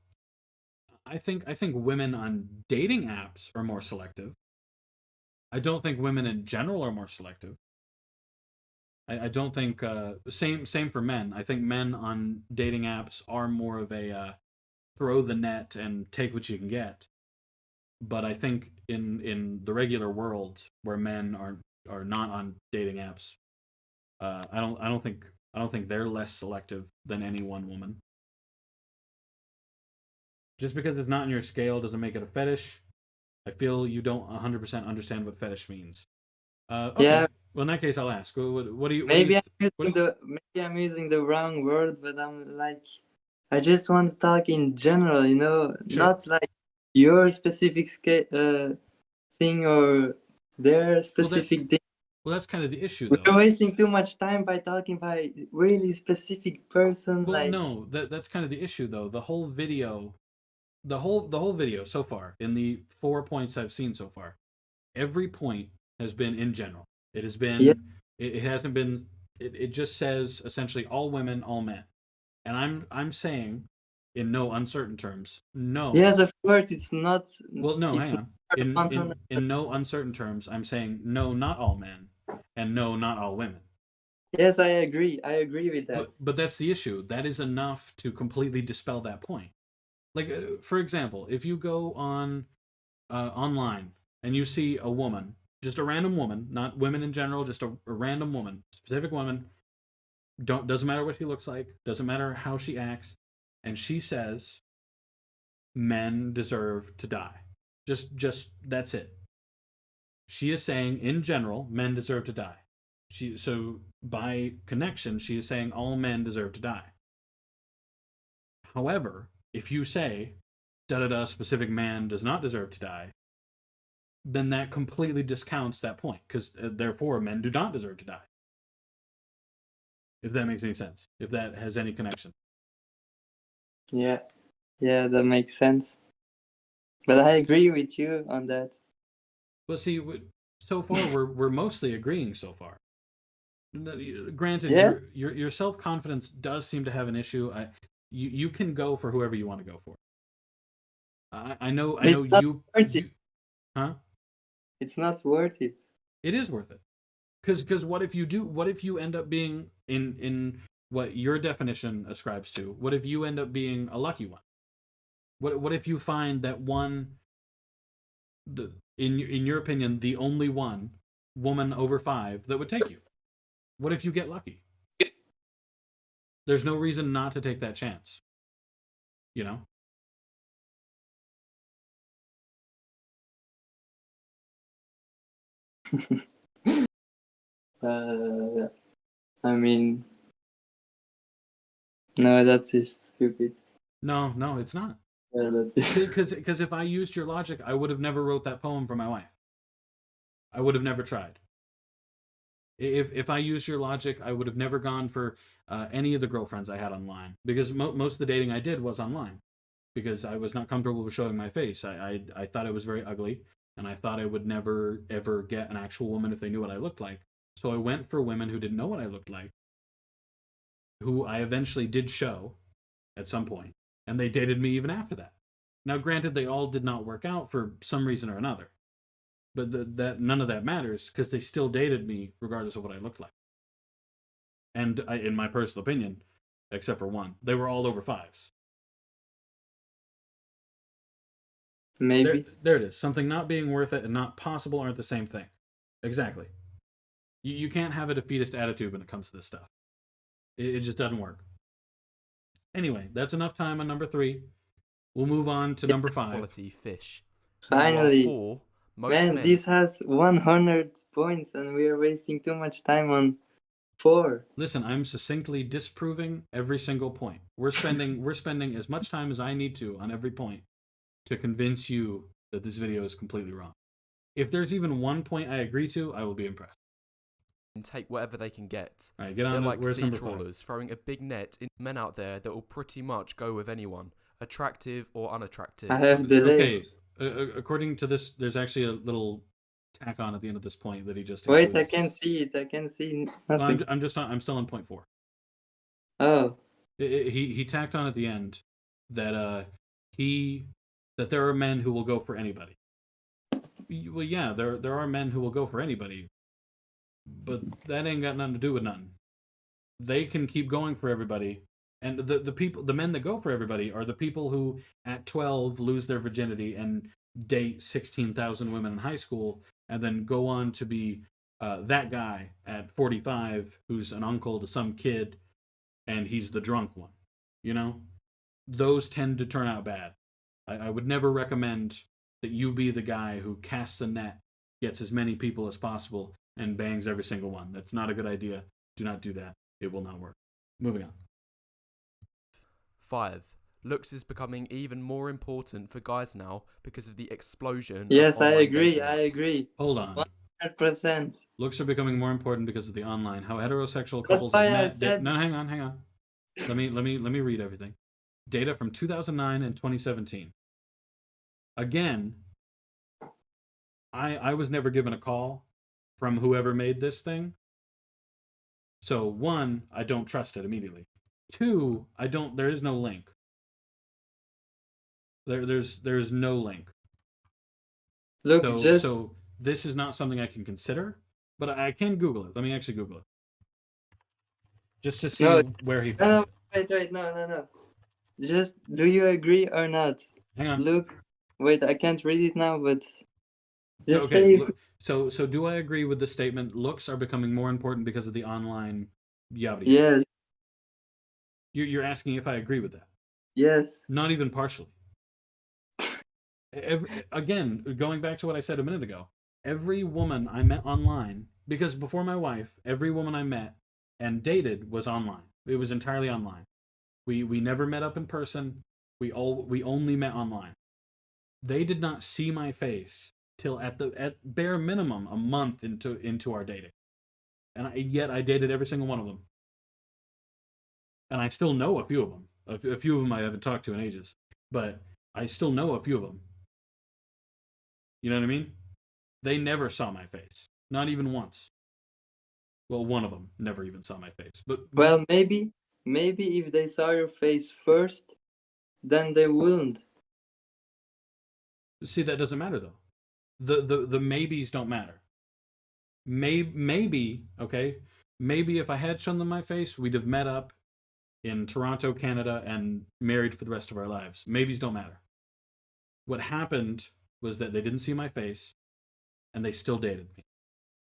I think women on dating apps are more selective. I don't think women in general are more selective. I don't think same for men. I think men on dating apps are more of a throw the net and take what you can get. But I think in the regular world where men are not on dating apps, I don't think they're less selective than any one woman. Just because it's not in your scale doesn't make it a fetish. I feel you don't 100% understand what fetish means. Okay. Yeah, Well, in that case, I'll ask. What do you? What do you? maybe I'm What? using the maybe I'm using the wrong word, but I'm like, I just want to talk in general, Sure. not like your specific thing or their Well, that. specific thing. Well, that's kind of the issue, We're though. wasting too much time by talking by really specific person. Well, Like, no, that's kind of the issue, though. The whole video so far, in the 4 points I've seen so far, every point has been in general. It has yeah, been. It hasn't been. It just says essentially all women, all men, and I'm saying, in no uncertain terms, no. yes, of course, it's not. Well, no, It's hang not on. 100. In no uncertain terms, I'm saying no, not all men, and no, not all women. Yes, I agree. I agree with that. But that's the issue. That is enough to completely dispel that point. Like for example, if you go on online and you see a woman, just a random woman, not women in general, just a random woman, specific woman, doesn't matter what she looks like, doesn't matter how she acts, and she says men deserve to die. Just that's it. She is saying in general men deserve to die. So by connection she is saying all men deserve to die. However, if you say da da da specific man does not deserve to die, then that completely discounts that point because therefore men do not deserve to die. If that makes any sense, if that has any connection. Yeah, yeah, that makes sense. But I agree with you on that. Well, see, so far we're mostly agreeing so far. Granted, Yes, your self confidence does seem to have an issue. You can go for whoever you want to go for. I know it's not worth it. you huh? It's not worth it. It is worth it. Because what if you do? What if you end up being in what your definition ascribes to? What if you end up being a lucky one? What if you find that one, in your opinion, the only one woman over 5 that would take you? What if you get lucky? There's no reason not to take that chance. You know? I mean, no, that's just stupid. No, it's not. Yeah, that's Because if I used your logic, I would have never wrote that poem for my wife. I would have never tried. If I used your logic, I would have never gone for any of the girlfriends I had online because most of the dating I did was online because I was not comfortable with showing my face. I thought I was very ugly and I thought I would never ever get an actual woman if they knew what I looked like. So I went for women who didn't know what I looked like, who I eventually did show at some point, and they dated me even after that. Now, granted, they all did not work out for some reason or another, but that none of that matters because they still dated me regardless of what I looked like. And in my personal opinion, except for one, they were all over 5s. maybe. There it is. Something not being worth it and not possible aren't the same thing. Exactly. You can't have a defeatist attitude when it comes to this stuff. It just doesn't work. Anyway, that's enough time on number 3. We'll move on to number 5. quality fish. Meanwhile, Finally. 4, most Man, men this has 100 points and we are wasting too much time on 4. Listen, I'm succinctly disproving every single point. We're spending as much time as I need to on every point to convince you that this video is completely wrong. If there's even one point I agree to, I will be impressed. take whatever they can get. All right, get They're on to like where's sea number 5. trawlers, throwing a big net in men out there that will pretty much go with anyone, attractive or unattractive. I have delay. Okay, according to this, there's actually a little tack on at the end of this point that he just Wait, included. I can't see it. I can't see Well, nothing. I'm still on point 4. Oh, He tacked on at the end that that there are men who will go for anybody. Well, yeah, there are men who will go for anybody, but that ain't got nothing to do with nothing. They can keep going for everybody, and the men that go for everybody are the people who at 12 lose their virginity and date 16,000 women in high school, and then go on to be that guy at 45 who's an uncle to some kid, and he's the drunk one. You know, those tend to turn out bad. I would never recommend that you be the guy who casts a net, gets as many people as possible, and bangs every single one. That's not a good idea. Do not do that. It will not work. Moving on. 5. Looks is becoming even more important for guys now because of the explosion. yes, of I online agree. dating I apps. agree. Hold on. 100%. Looks are becoming more important because of the online. How heterosexual That's couples why have I met. said- No, hang on. Let me read everything. Data from 2009 and 2017. Again, I was never given a call from whoever made this thing. So 1, I don't trust it immediately. 2, there is no link. There's no link. Look, So this is not something I can consider, but I can Google it. Let me actually Google it. Just to see where he found it. wait, no. Just, do you agree or not? Hang on. Looks, wait, I can't read it now, but just Okay, say so do I agree with the statement? Looks are becoming more important because of the online yabba. yes, You're asking if I agree with that? yes. Not even partially. Again, going back to what I said a minute ago, every woman I met online, because before my wife, every woman I met and dated was online. It was entirely online. We never met up in person. We only met online. They did not see my face till at bare minimum a month into our dating, and yet I dated every single one of them, and I still know a few of them. A few of them I haven't talked to in ages, but I still know a few of them. You know what I mean? They never saw my face, not even once. Well, one of them never even saw my face, but Well, maybe if they saw your face first, then they wouldn't. see, that doesn't matter though. The maybes don't matter. Maybe, okay? Maybe if I had shown them my face, we'd have met up in Toronto, Canada, and married for the rest of our lives. Maybes don't matter. What happened was that they didn't see my face, and they still dated me.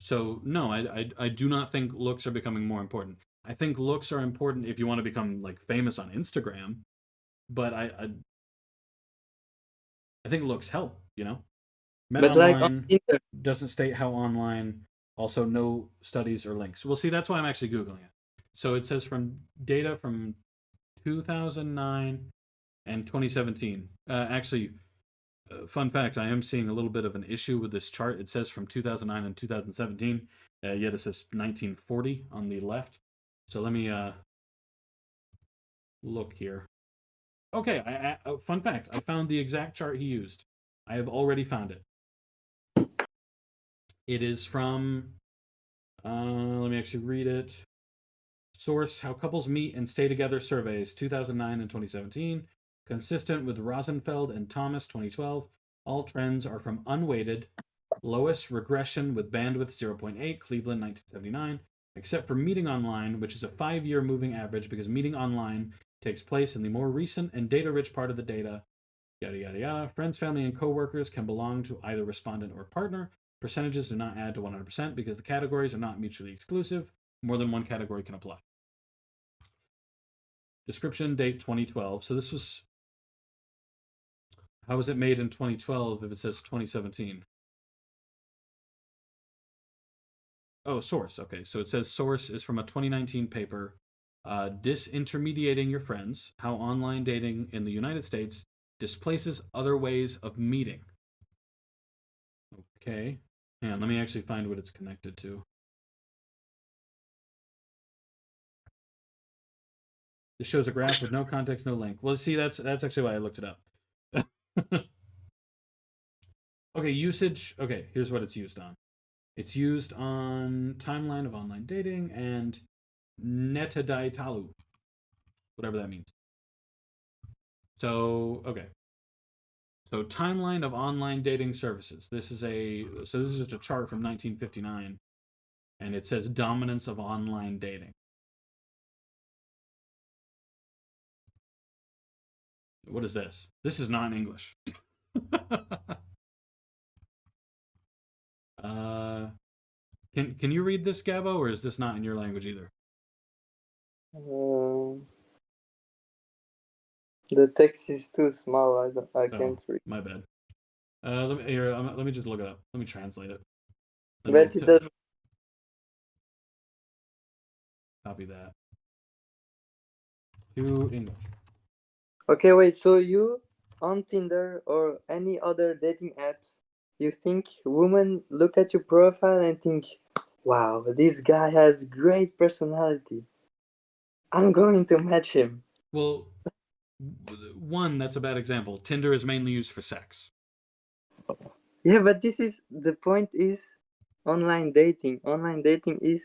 So no, I do not think looks are becoming more important. I think looks are important if you want to become like famous on Instagram, but I think looks help. You know, Met But like Online on Tinder, doesn't state how online. Also, no studies or links. Well, see, that's why I'm actually googling it. So it says from data from 2009 and 2017. Actually, fun fact: I am seeing a little bit of an issue with this chart. It says from 2009 and 2017. Yet it says 1940 on the left. So let me look here. Okay, fun fact: I found the exact chart he used. I have already found it. It is from. Let me actually read it. Source: How Couples Meet and Stay Together Surveys, 2009 and 2017. Consistent with Rosenfeld and Thomas, 2012. All trends are from unweighted. Lowest regression with bandwidth 0.8, Cleveland, 1979. Except for meeting online, which is a 5-year moving average because meeting online takes place in the more recent and data-rich part of the data. Yada, yada, yada. Friends, family, and coworkers can belong to either respondent or partner. Percentages do not add to 100% because the categories are not mutually exclusive. More than one category can apply. Description date 2012. So this was. How was it made in 2012 if it says 2017? Oh, source. Okay, so it says source is from a 2019 paper, Disintermediating Your Friends, How Online Dating in the United States Displaces Other Ways of Meeting. Okay, hang on, let me actually find what it's connected to. This shows a graph with no context, no link. Well, see, that's actually why I looked it up. Okay, usage. Okay, here's what it's used on. It's used on timeline of online dating and metadatalu, whatever that means. So, okay. So timeline of online dating services. This is just a chart from 1959, and it says dominance of online dating. What is this? This is not in English. Can you read this, Gabo, or is this not in your language either? The text is too small. I can't read. My bad. Let me just look it up. Let me translate it. But it doesn't. Copy that to English. Okay, wait. So you on Tinder or any other dating apps, you think women look at your profile and think, "Wow, this guy has great personality. I'm going to match him." Well, one, that's a bad example. Tinder is mainly used for sex. Yeah, but this is the point. Is online dating. Online dating is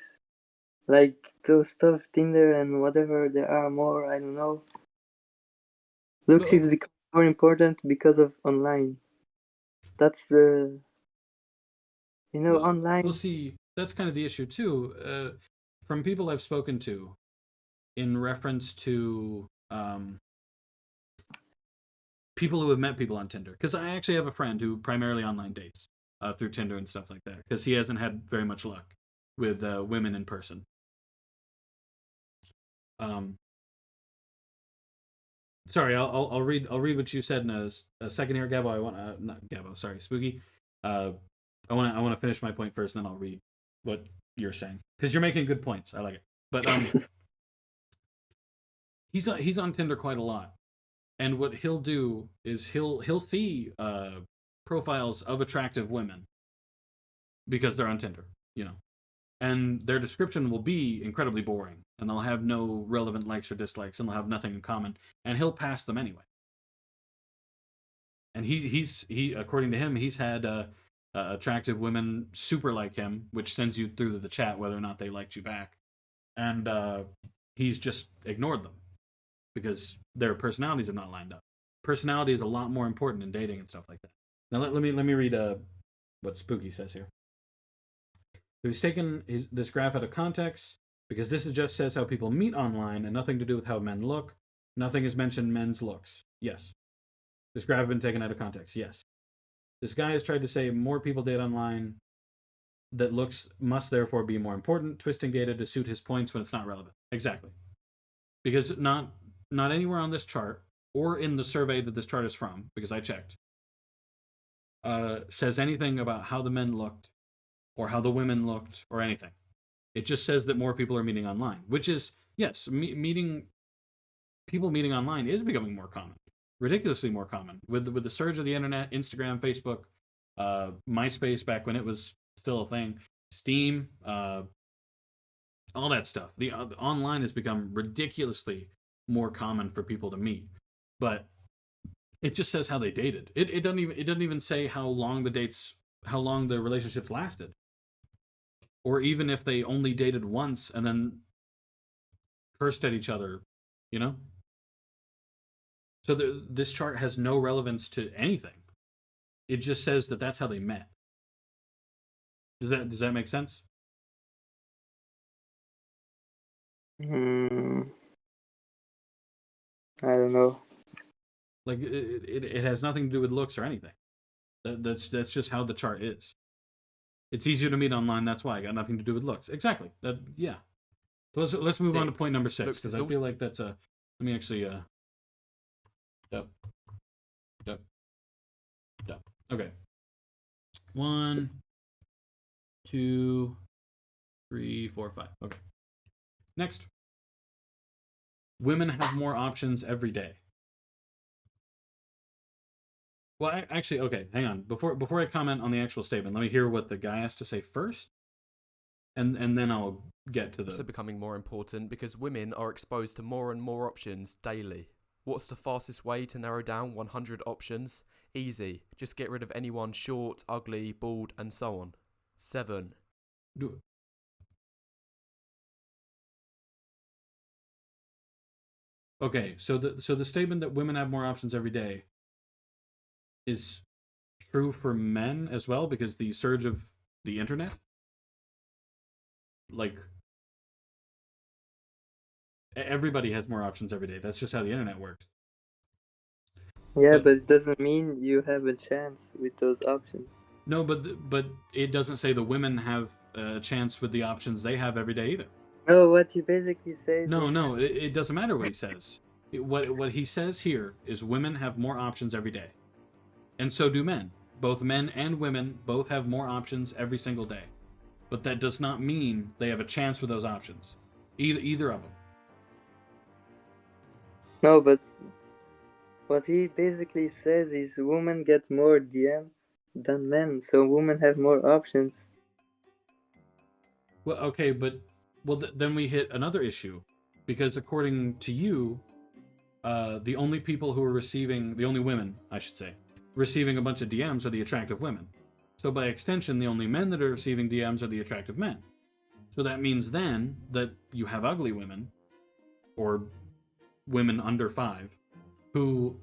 like those stuff, Tinder and whatever there are more. I don't know. Looks is becoming more important because of online. That's the, online. We'll see. That's kind of the issue too. From people I've spoken to, in reference to people who have met people on Tinder, because I actually have a friend who primarily online dates through Tinder and stuff like that, because he hasn't had very much luck with women in person. Sorry, I'll read what you said in a second here, Gabo. I want not Gabo. Sorry, Spooky. I want to finish my point first, and then I'll read what you're saying, because you're making good points. I like it. But he's on Tinder quite a lot, and what he'll do is he'll see profiles of attractive women because they're on Tinder, and their description will be incredibly boring, and they'll have no relevant likes or dislikes, and they'll have nothing in common, and he'll pass them anyway. And he according to him, he's had attractive women super like him, which sends you through to the chat whether or not they liked you back, and he's just ignored them because their personalities have not lined up. Personality is a lot more important in dating and stuff like that. Now let me read what Spooky says here. So he's taken this graph out of context because this just says how people meet online and nothing to do with how men look. Nothing has mentioned men's looks. Yes. This graph has been taken out of context. Yes. This guy has tried to say more people date online, that looks must therefore be more important, twisting data to suit his points when it's not relevant. Exactly. Because not anywhere on this chart or in the survey that this chart is from, because I checked, says anything about how the men looked or how the women looked or anything. It just says that more people are meeting online, which is, yes, people meeting online is becoming more common, ridiculously more common with the surge of the internet, Instagram, Facebook, MySpace back when it was still a thing, Steam, all that stuff. The online has become ridiculously more common for people to meet, but it just says how they dated. It doesn't even say how long the relationships lasted, or even if they only dated once and then cursed at each other, So this chart has no relevance to anything. It just says that that's how they met. Does that make sense? I don't know. Like it has nothing to do with looks or anything. That's just how the chart is. It's easier to meet online. That's why. I got nothing to do with looks. Exactly. Yeah. So let's move on to point number 6, because I feel like that's a Let me actually Yep. Okay. 1, 2, 3, 4, 5. Okay. Next. Women have more options every day. Well, actually, okay, hang on. Before I comment on the actual statement, let me hear what the guy has to say first, and then I'll get to Also the. becoming more important because women are exposed to more and more options daily. What's the fastest way to narrow down 100 options? Easy. Just get rid of anyone short, ugly, bald, and so on. 7. Do- Okay, so the statement that women have more options every day is true for men as well, because the surge of the internet, like, everybody has more options every day. That's just how the internet works. Yeah, But- but it doesn't mean you have a chance with those options. No, but it doesn't say the women have a chance with the options they have every day either. No, what he basically says No, is... no, it doesn't matter what he says. What he says here is women have more options every day, and so do men. Both men and women both have more options every single day, but that does not mean they have a chance with those options. Either of them. No, but what he basically says is women get more DM than men, so women have more options. Well, okay, but then we hit another issue, because according to you, the only women, I should say, receiving a bunch of DMs are the attractive women. So by extension, the only men that are receiving DMs are the attractive men. So that means then that you have ugly women, or women under 5, who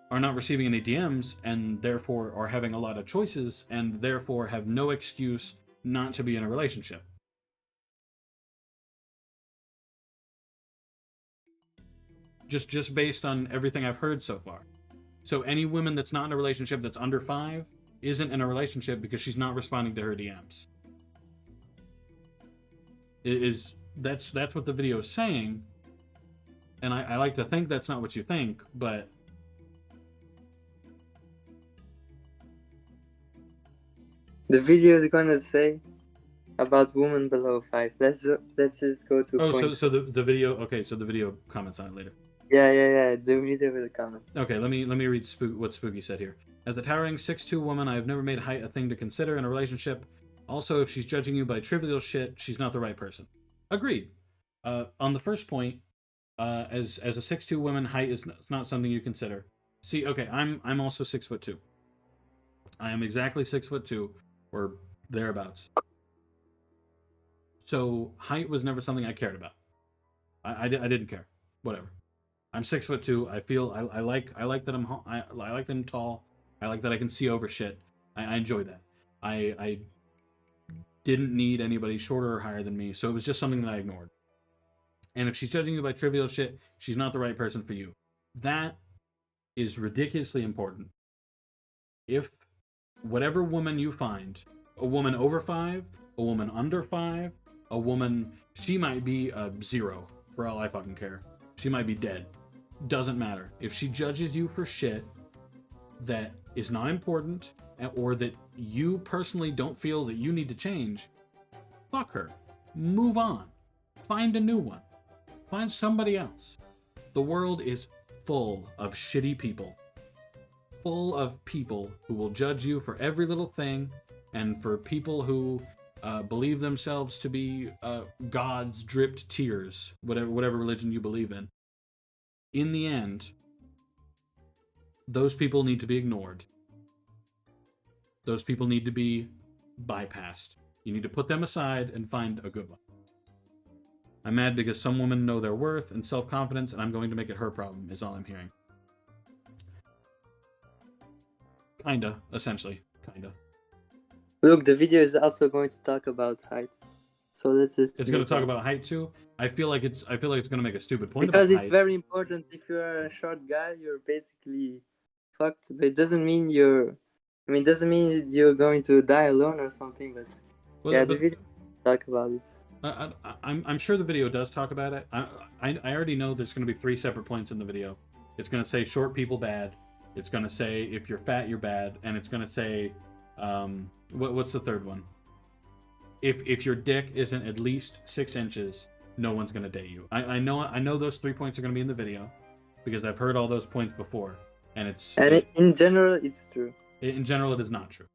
are not receiving any DMs and therefore are having a lot of choices and therefore have no excuse not to be in a relationship. Just based on everything I've heard so far. So any woman that's not in a relationship that's under 5 isn't in a relationship because she's not responding to her DMs. That's what the video is saying, and I like to think that's not what you think, but The video is gonna say about women below 5. Let's just go to point. so the video, okay, so the video comments on it later. Yeah. The video will comment. Okay, let me read what Spooky said here. As a towering 6'2" woman, I have never made height a thing to consider in a relationship. Also, if she's judging you by trivial shit, she's not the right person. Agreed. On the first point, as a 6'2" woman, height is not something you consider. See, okay, I'm also 6'2". I am exactly 6'2", or thereabouts. So height was never something I cared about. I didn't care. Whatever. I'm 6'2". I feel I like that I like that I'm tall. I like that I can see over shit. I enjoy that. I didn't need anybody shorter or higher than me, so it was just something that I ignored. And if she's judging you by trivial shit, she's not the right person for you. That is ridiculously important. If whatever woman you find, a woman over 5, a woman under 5, a woman, she might be a 0 for all I fucking care. She might be dead. Doesn't matter. If she judges you for shit that is not important, or that you personally don't feel that you need to change, fuck her. Move on. Find a new one. Find somebody else. The world is full of shitty people. Full of people who will judge you for every little thing, and for people who believe themselves to be gods dripped tears, whatever religion you believe in. In the end, those people need to be ignored. Those people need to be bypassed. You need to put them aside and find a good one. I'm mad because some women know their worth and self-confidence, and I'm going to make it her problem, is all I'm hearing. Kinda, essentially. Kinda. Look, the video is also going to talk about height. So let's just... It's going to talk about height too. I feel like it's going to make a stupid point because about it's height. very important. If you're a short guy, you're basically fucked. But it doesn't mean you're... I mean, it doesn't mean you're going to die alone or something, but... Well, yeah, but the video talk about it. I'm sure the video does talk about it. I already know there's going to be 3 separate points in the video. It's going to say short people bad. It's going to say if you're fat you're bad, and it's going to say what's the third one? If your dick isn't at least 6 inches, no one's going to date you. I know those 3 points are going to be in the video because I've heard all those points before, and in general, it's true. in general it is not true.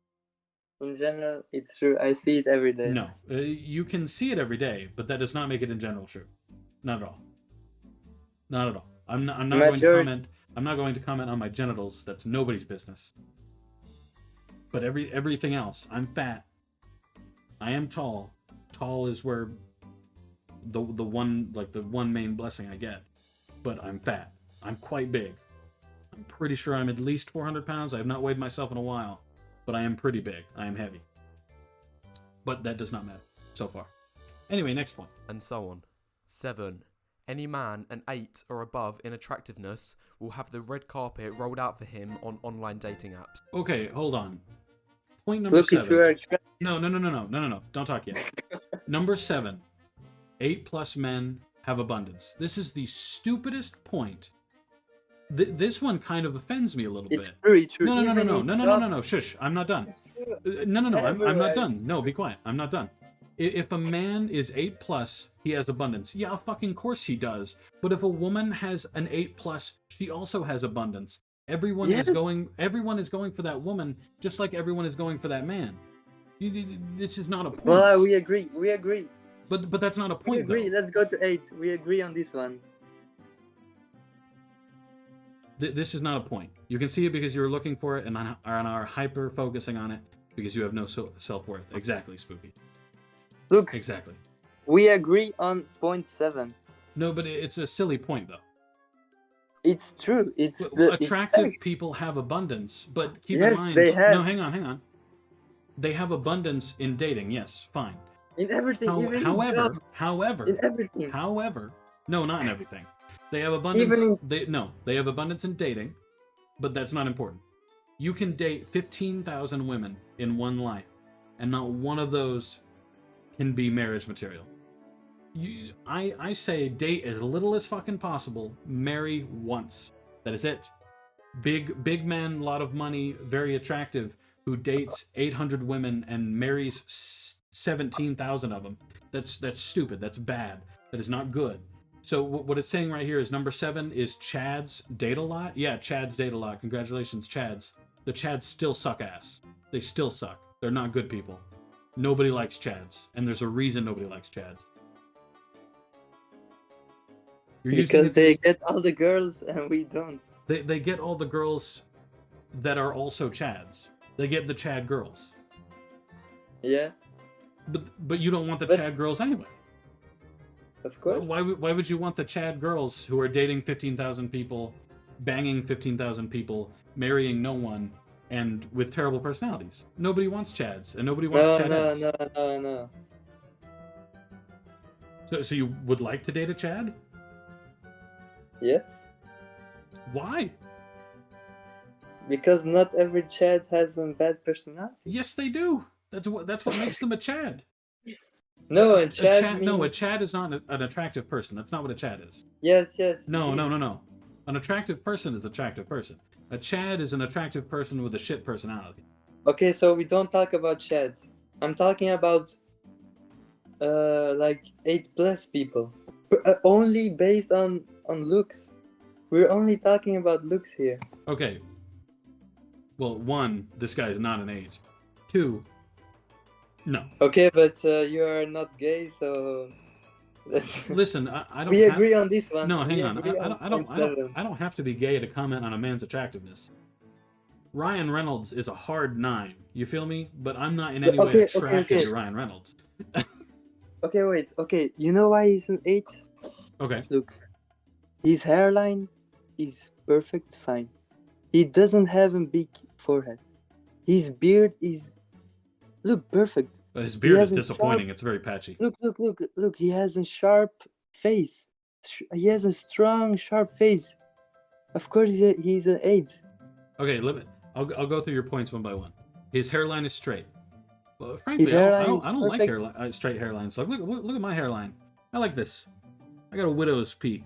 In general, it's true. I see it every day. No, you can see it every day, but that does not make it in general true. Not at all. Not at all. I'm not going to comment. I'm not going to comment on my genitals. That's nobody's business. But everything else, I'm fat. I am tall. Tall is where the one main blessing I get. But I'm fat. I'm quite big. I'm pretty sure I'm at least 400 pounds. I have not weighed myself in a while. But I am pretty big. I am heavy. But that does not matter so far. Anyway, next point. And so on. 7. Any man an 8 or above in attractiveness will have the red carpet rolled out for him on online dating apps. Okay, hold on. Point number Look, 7. if you are No. Don't talk yet. Number 7. 8+ men have abundance. This is the stupidest point. This one kind of offends me a little it's bit. true, it's true. No. Shush. I'm not done. No. I'm not done. No, be quiet. I'm not done. If a man is 8+, he has abundance. Yeah, fucking course he does. But if a woman has an 8+, she also has abundance. Everyone is going for that woman, just like everyone is going for that man. This is not a point. Well, we agree. But that's not a point. We agree. Though. Let's go to 8. We agree on this one. This is not a point. You can see it because you're looking for it and are hyper focusing on it because you have no self-worth. Exactly, Spooky. Look. Exactly. We agree on point 7. No, but it's a silly point though. It's true. Attractive people have abundance, but keep in mind. They have. No, hang on. They have abundance in dating. Yes, fine. In everything. However, in everything. However, no, not in everything. They have abundance. They have abundance in dating, but that's not important. You can date 15,000 women in one life, and not one of those can be marriage material. I say date as little as fucking possible. Marry once. That is it. Big man, lot of money, very attractive, who dates 800 women and marries 17,000 of them. That's stupid. That's bad. That is not good. So what it's saying right here is number 7 is Chads date a lot. Yeah, Chads date a lot. Congratulations, Chads. The Chads still suck ass. They still suck. They're not good people. Nobody likes Chads, and there's a reason nobody likes Chads. Because they get all the girls and we don't. They get all the girls that are also Chads. They get the Chad girls. Yeah. But you don't want the Chad girls anyway. Of course. Why would you want the Chad girls who are dating 15,000 people, banging 15,000 people, marrying no one, and with terrible personalities? Nobody wants Chads, and nobody wants Chadettes. No. So you would like to date a Chad? Yes. Why? Because not every Chad has a bad personality. Yes, they do. That's what makes them a Chad. No, a Chad means... No, a Chad is not an attractive person. That's not what a Chad is. Yes. No. An attractive person is an attractive person. A Chad is an attractive person with a shit personality. Okay, so we don't talk about Chads. I'm talking about like 8+ people. Only based on looks. We're only talking about looks here. Okay. Well, 1, this guy is not an 8. 2, no. Okay, but you are not gay, so let's... Listen, I don't. We agree on this one. No, hang on. I don't have to be gay to comment on a man's attractiveness. Ryan Reynolds is a hard 9. You feel me? But I'm not in any way attracted to Ryan Reynolds. Okay, wait. Okay, you know why he's an 8? Okay. Look, his hairline is perfect, fine. He doesn't have a big forehead. His beard is... Look, perfect. His beard is disappointing. It's very patchy. Look. He has a sharp face. He has a strong, sharp face. Of course, he's an 8. Okay, I'll go through your points one by one. His hairline is straight. Well, frankly, hairline is I don't like perfect. straight hairlines. Look at my hairline. I like this. I got a widow's peak.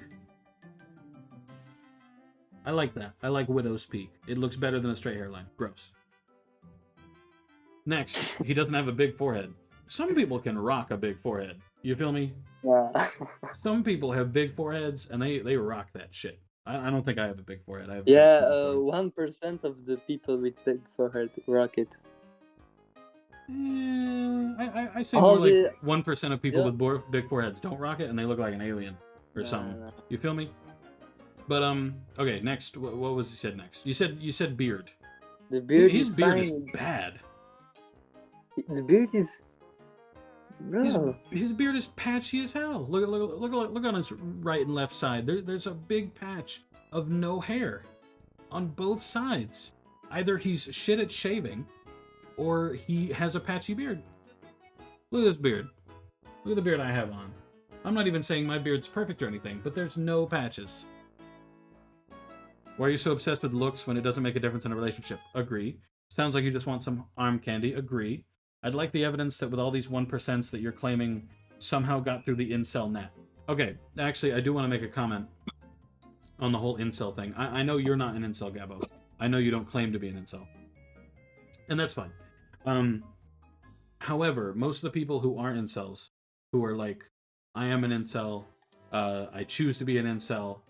I like that. I like widow's peak. It looks better than a straight hairline. Gross. Next, he doesn't have a big forehead. Some people can rock a big forehead. You feel me? Yeah. Some people have big foreheads and they rock that shit. I don't think I have a big forehead. I have a very Yeah, small forehead. 1% of the people with big forehead rock it. I say All more like the 1% of people yeah. with big foreheads don't rock it and they look like an alien or something. Nah. You feel me? But okay, next. What was you said next? You said beard. The beard His is beard is fine. bad. The beard is, bro. His beard is patchy as hell. Look on his right and left side. There's a big patch of no hair on both sides. Either he's shit at shaving, or he has a patchy beard. Look at this beard. Look at the beard I have on. I'm not even saying my beard's perfect or anything, but there's no patches. Why are you so obsessed with looks when it doesn't make a difference in a relationship? Agree. Sounds like you just want some arm candy. Agree. I'd like the evidence that with all these 1% that you're claiming somehow got through the incel net. Okay, actually, I do want to make a comment on the whole incel thing. I know you're not an incel, Gabo. I know you don't claim to be an incel. And that's fine. However, most of the people who are incels, who are like, I am an incel, I choose to be an incel,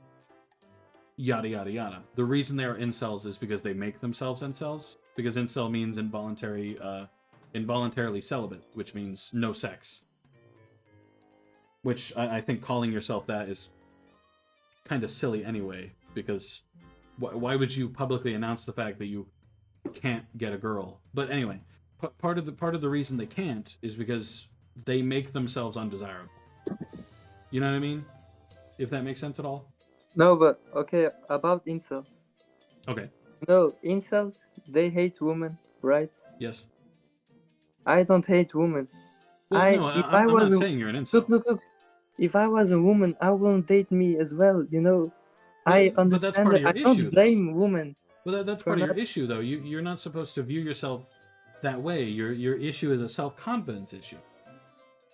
yada yada yada. The reason they are incels is because they make themselves incels. Because incel means involuntarily celibate, which means no sex. Which I think calling yourself that is kind of silly anyway. Because why would you publicly announce the fact that you can't get a girl? But anyway, part of the reason they can't is because they make themselves undesirable. You know what I mean? If that makes sense at all. No, but okay, about incels. Okay. No, incels, they hate women, right? Yes. I don't hate women. Well, no, If I I'm was not a, saying you're an incel. look. If I was a woman, I wouldn't date me as well. You know, I But that's understand part of that. your I don't issue, though. blame women Well, that's for part of your not. issue, though. You're not supposed to view yourself that way. Your issue is a self-confidence issue.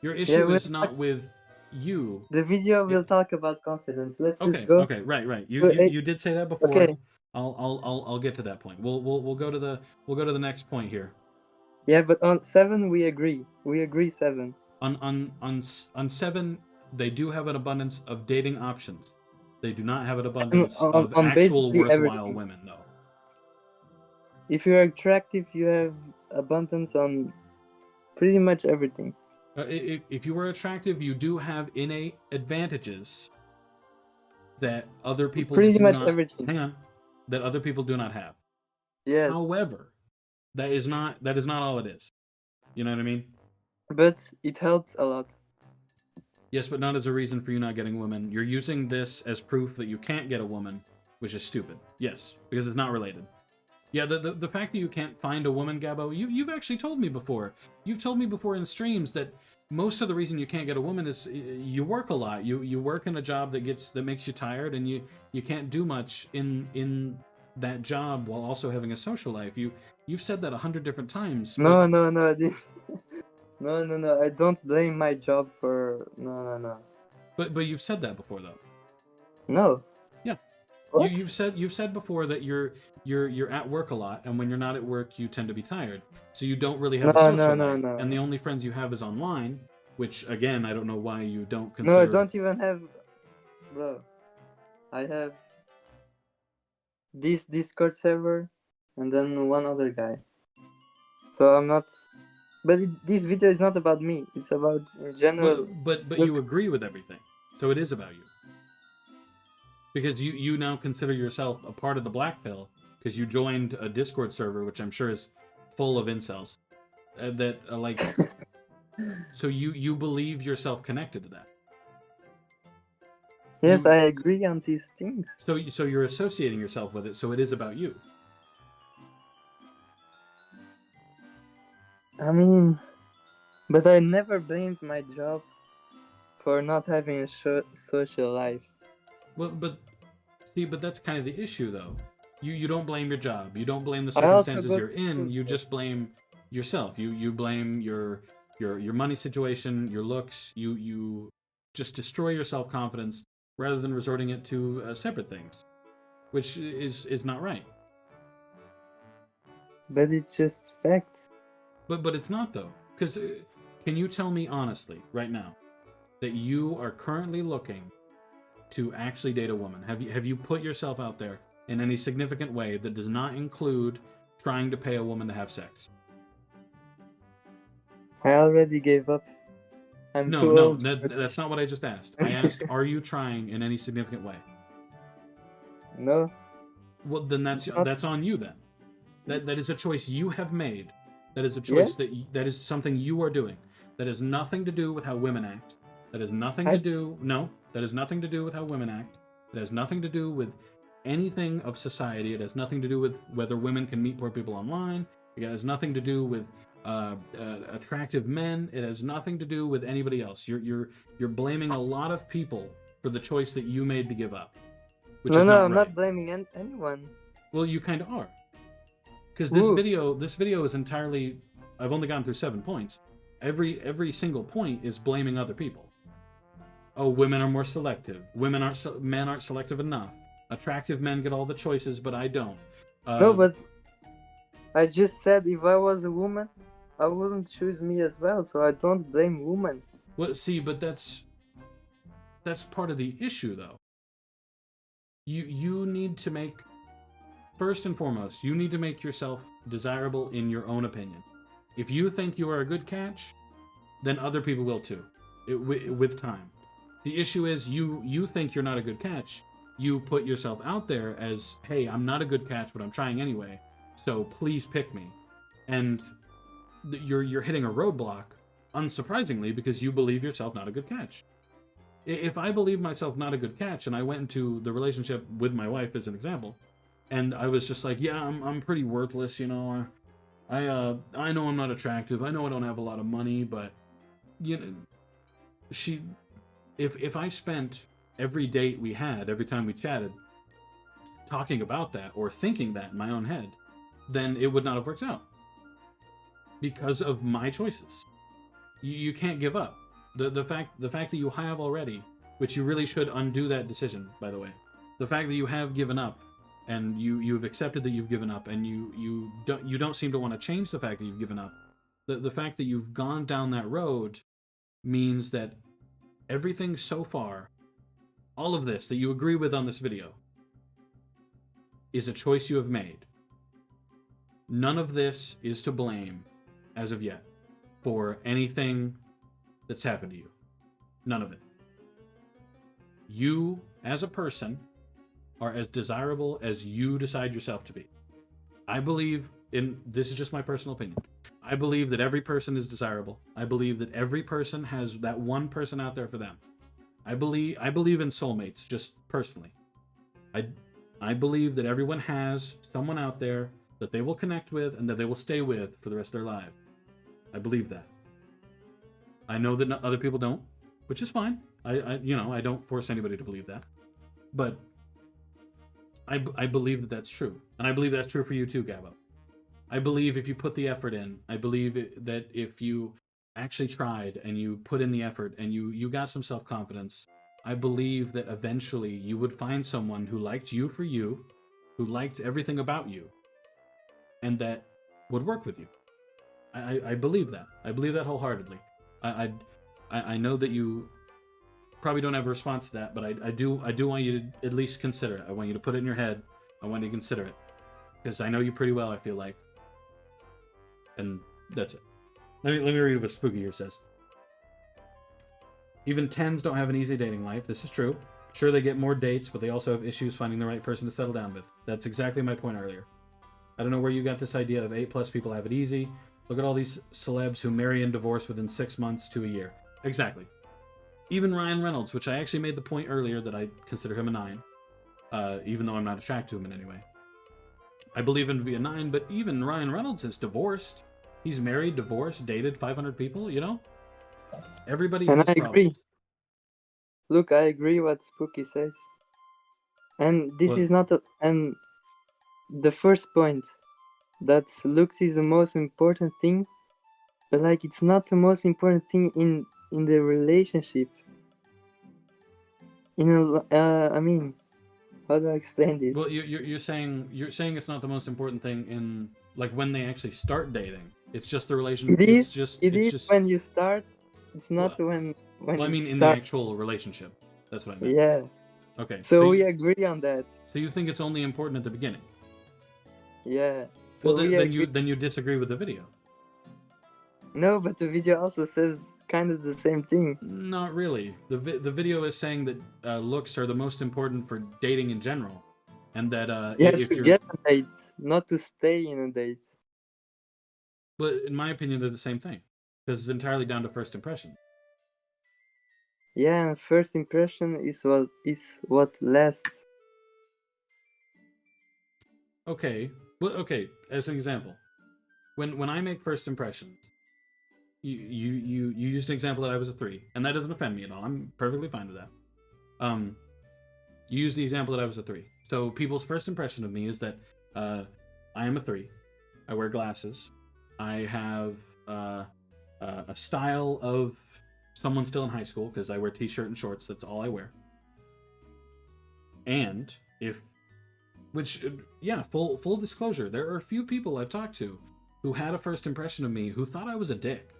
Your Yeah, issue is not with you. the video It, will talk about confidence. Let's just okay, go. okay, right. Well, You did say that before. Okay. I'll get to that point. We'll go to the next point here. Yeah, but on 7 we agree. We agree 7. On 7, they do have an abundance of dating options. They do not have an And abundance of on actual basically worthwhile everything. women, though. If you're attractive, you have abundance on pretty much everything. If you were attractive, you do have innate advantages that other people Pretty do much not. everything. Hang on, that other people do not have. Yes. However, that is not all it is. You know what I mean? But it helps a lot. Yes, but not as a reason for you not getting women. You're using this as proof that you can't get a woman, which is stupid. Yes, because it's not related. Yeah, the fact that you can't find a woman, Gabo, you've actually told me before. You've told me before in streams that most of the reason you can't get a woman is you work a lot. You work in a job that makes you tired, and you can't do much in that job while also having a social life. You've said that 100 different times. No. No. I don't blame my job for no. But you've said that before though. No. Yeah. What? You've said before that you're at work a lot, and when you're not at work, you tend to be tired. So you don't really have a social life. No. And the only friends you have is online, which again, I don't know why you don't consider. No, I don't even have, bro. I have this Discord server, and then one other guy. So I'm not. But this video is not about me. It's about in general. But you agree with everything, so it is about you. Because you now consider yourself a part of the black pill because you joined a Discord server, which I'm sure is full of incels. Like, so you believe yourself connected to that. Yes, I agree on these things. So you're associating yourself with it. So it is about you. I mean, but I never blamed my job for not having a social life. Well, but that's kind of the issue, though. You don't blame your job. You don't blame the I also circumstances go you're to in. school, You just blame yourself. You blame your money situation, your looks. You just destroy your self confidence rather than resorting it to separate things, which is not right. But it's just facts. But it's not though, because can you tell me honestly right now that you are currently looking to actually date a woman? Have you put yourself out there in any significant way that does not include trying to pay a woman to have sex? I already gave up. I'm No, too no, old. that's not what I just asked. I asked, are you trying in any significant way? No. Well, then that's on you then. That is a choice you have made. That is a choice Yes. that is something you are doing. That has nothing to do with how women act. That has nothing to do. No, that has nothing to do with how women act. It has nothing to do with anything of society. It has nothing to do with whether women can meet poor people online. It has nothing to do with attractive men. It has nothing to do with anybody else. You're blaming a lot of people for the choice that you made to give up. Which No, is no, not I'm right. not blaming anyone. Well, you kind of are. Because Ooh. this video is entirely. I've only gone through 7 points. Every single point is blaming other people. Oh, women are more selective. Men aren't selective enough. Attractive men get all the choices, but I don't. No, but I just said if I was a woman, I wouldn't choose me as well. So I don't blame women. Well, see, but that's part of the issue, though. You need to make, first and foremost, you need to make yourself desirable in your own opinion. If you think you are a good catch, then other people will too, with time. The issue is you think you're not a good catch. You put yourself out there as, hey, I'm not a good catch, but I'm trying anyway, so please pick me. And you're hitting a roadblock, unsurprisingly, because you believe yourself not a good catch. If I believe myself not a good catch, and I went into the relationship with my wife as an example, and I was just like, yeah, I'm pretty worthless, you know. I know I'm not attractive. I know I don't have a lot of money, but you know, if I spent every date we had, every time we chatted, talking about that or thinking that in my own head, then it would not have worked out because of my choices. You can't give up. The fact that you have already, which you really should undo that decision, by the way. The fact that you have given up, and you've accepted that you've given up, and you don't seem to want to change the fact that you've given up. The fact that you've gone down that road means that everything so far, all of this that you agree with on this video, is a choice you have made. None of this is to blame, as of yet, for anything that's happened to you. None of it. You, as a person, are as desirable as you decide yourself to be. I believe in, this is just my personal opinion, I believe that every person is desirable. I believe that every person has that one person out there for them. I believe in soulmates, just personally. I believe that everyone has someone out there that they will connect with and that they will stay with for the rest of their lives. I believe that. I know that other people don't, which is fine. I don't force anybody to believe that. But I believe that that's true. And I believe that's true for you too, Gabo. I believe if you put the effort in, I believe that if you actually tried and you put in the effort and you got some self-confidence, I believe that eventually you would find someone who liked you for you, who liked everything about you, and that would work with you. I believe that. I believe that wholeheartedly. I know that you probably don't have a response to that, but I do want you to at least consider it. I want you to put it in your head. I want you to consider it. Because I know you pretty well, I feel like. And that's it. Let me read what Spooky here says. Even 10s don't have an easy dating life. This is true. Sure, they get more dates, but they also have issues finding the right person to settle down with. That's exactly my point earlier. I don't know where you got this idea of 8+ people have it easy. Look at all these celebs who marry and divorce within 6 months to a year. Exactly. Even Ryan Reynolds, which I actually made the point earlier that I consider him a 9, even though I'm not attracted to him in any way. I believe him to be a 9, but even Ryan Reynolds is divorced. He's married, divorced, dated 500 people, you know? Everybody And has I agree. problems. Look, I agree what Spooky says. And this Well- is not and the first point. that looks is the most important thing, but like it's not the most important thing in the relationship. I mean, how do I explain this? Well, you're saying it's not the most important thing in like when they actually start dating. It's just the relation. It is. It It's is just. when you start. It's not Well, when I it mean, in the starts. actual relationship. That's what I meant. Yeah. Okay. So we agree on that. So you think it's only important at the beginning? Yeah. Well, So we agree. then you disagree with the video. No, but the video also says kind of the same thing. Not really. The video is saying that looks are the most important for dating in general, and that Yeah, if to you're, get a date, not to stay in a date. but in my opinion, they're the same thing because it's entirely down to first impression. Yeah, and first impression is what lasts. Okay. Well, okay. As an example, when I make first impressions, you used an example that I was a 3, and that doesn't offend me at all. I'm perfectly fine with that. You used the example that I was a 3. So people's first impression of me is that I am a 3. I wear glasses. I have a style of someone still in high school because I wear t-shirt and shorts. That's all I wear. And full disclosure, there are a few people I've talked to who had a first impression of me who thought I was a dick.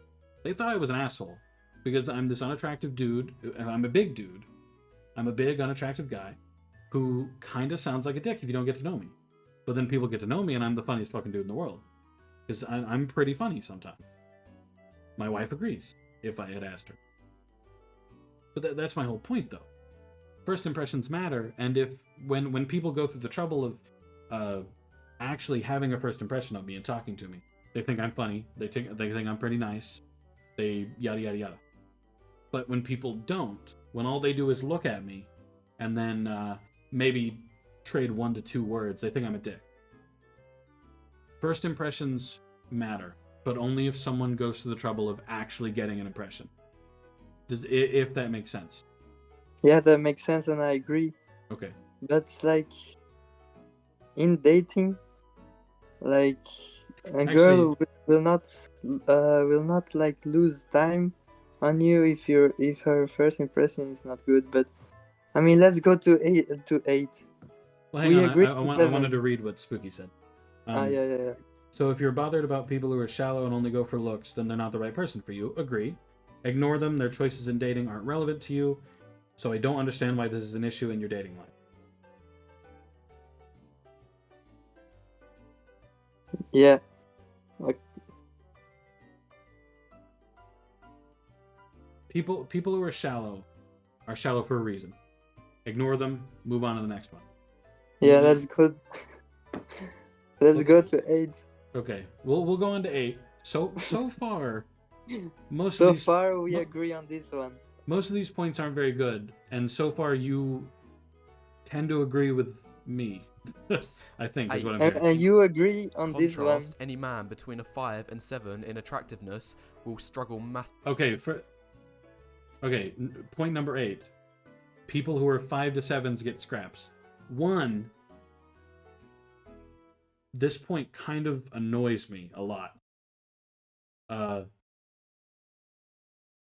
They thought I was an asshole because I'm this unattractive dude. I'm a big dude. I'm a big unattractive guy who kind of sounds like a dick if you don't get to know me. But then people get to know me and I'm the funniest fucking dude in the world. Because I'm pretty funny sometimes. My wife agrees, if I had asked her. But that's my whole point, though. First impressions matter, and if when people go through the trouble of actually having a first impression of me and talking to me, they think I'm funny, they think I'm pretty nice, they yada yada yada. But when people don't, when all they do is look at me, and then maybe trade 1 to 2 words, they think I'm a dick. First impressions matter, but only if someone goes to the trouble of actually getting an impression. If that makes sense. Yeah, that makes sense, and I agree. Okay. But like in dating, like a girl will not like lose time on you if her first impression is not good. But I mean, let's go to 8. Well, hang We on. agree I to 7. wanted to read what Spooky said. Yeah. So if you're bothered about people who are shallow and only go for looks, then they're not the right person for you. Agree. Ignore them. Their choices in dating aren't relevant to you. So I don't understand why this is an issue in your dating life. Yeah. People who are shallow for a reason. Ignore them. Move on to the next one. Yeah, that's good. Let's go to 8. Okay, we'll go on to 8. So far, We agree on this one. Most of these points aren't very good, and so far you tend to agree with me. I think is what I'm saying. And you agree on this one. Any man between a 5 and 7 in attractiveness will struggle massively. Okay, point number 8. People who are 5 to 7s get scraps. 1. This point kind of annoys me a lot.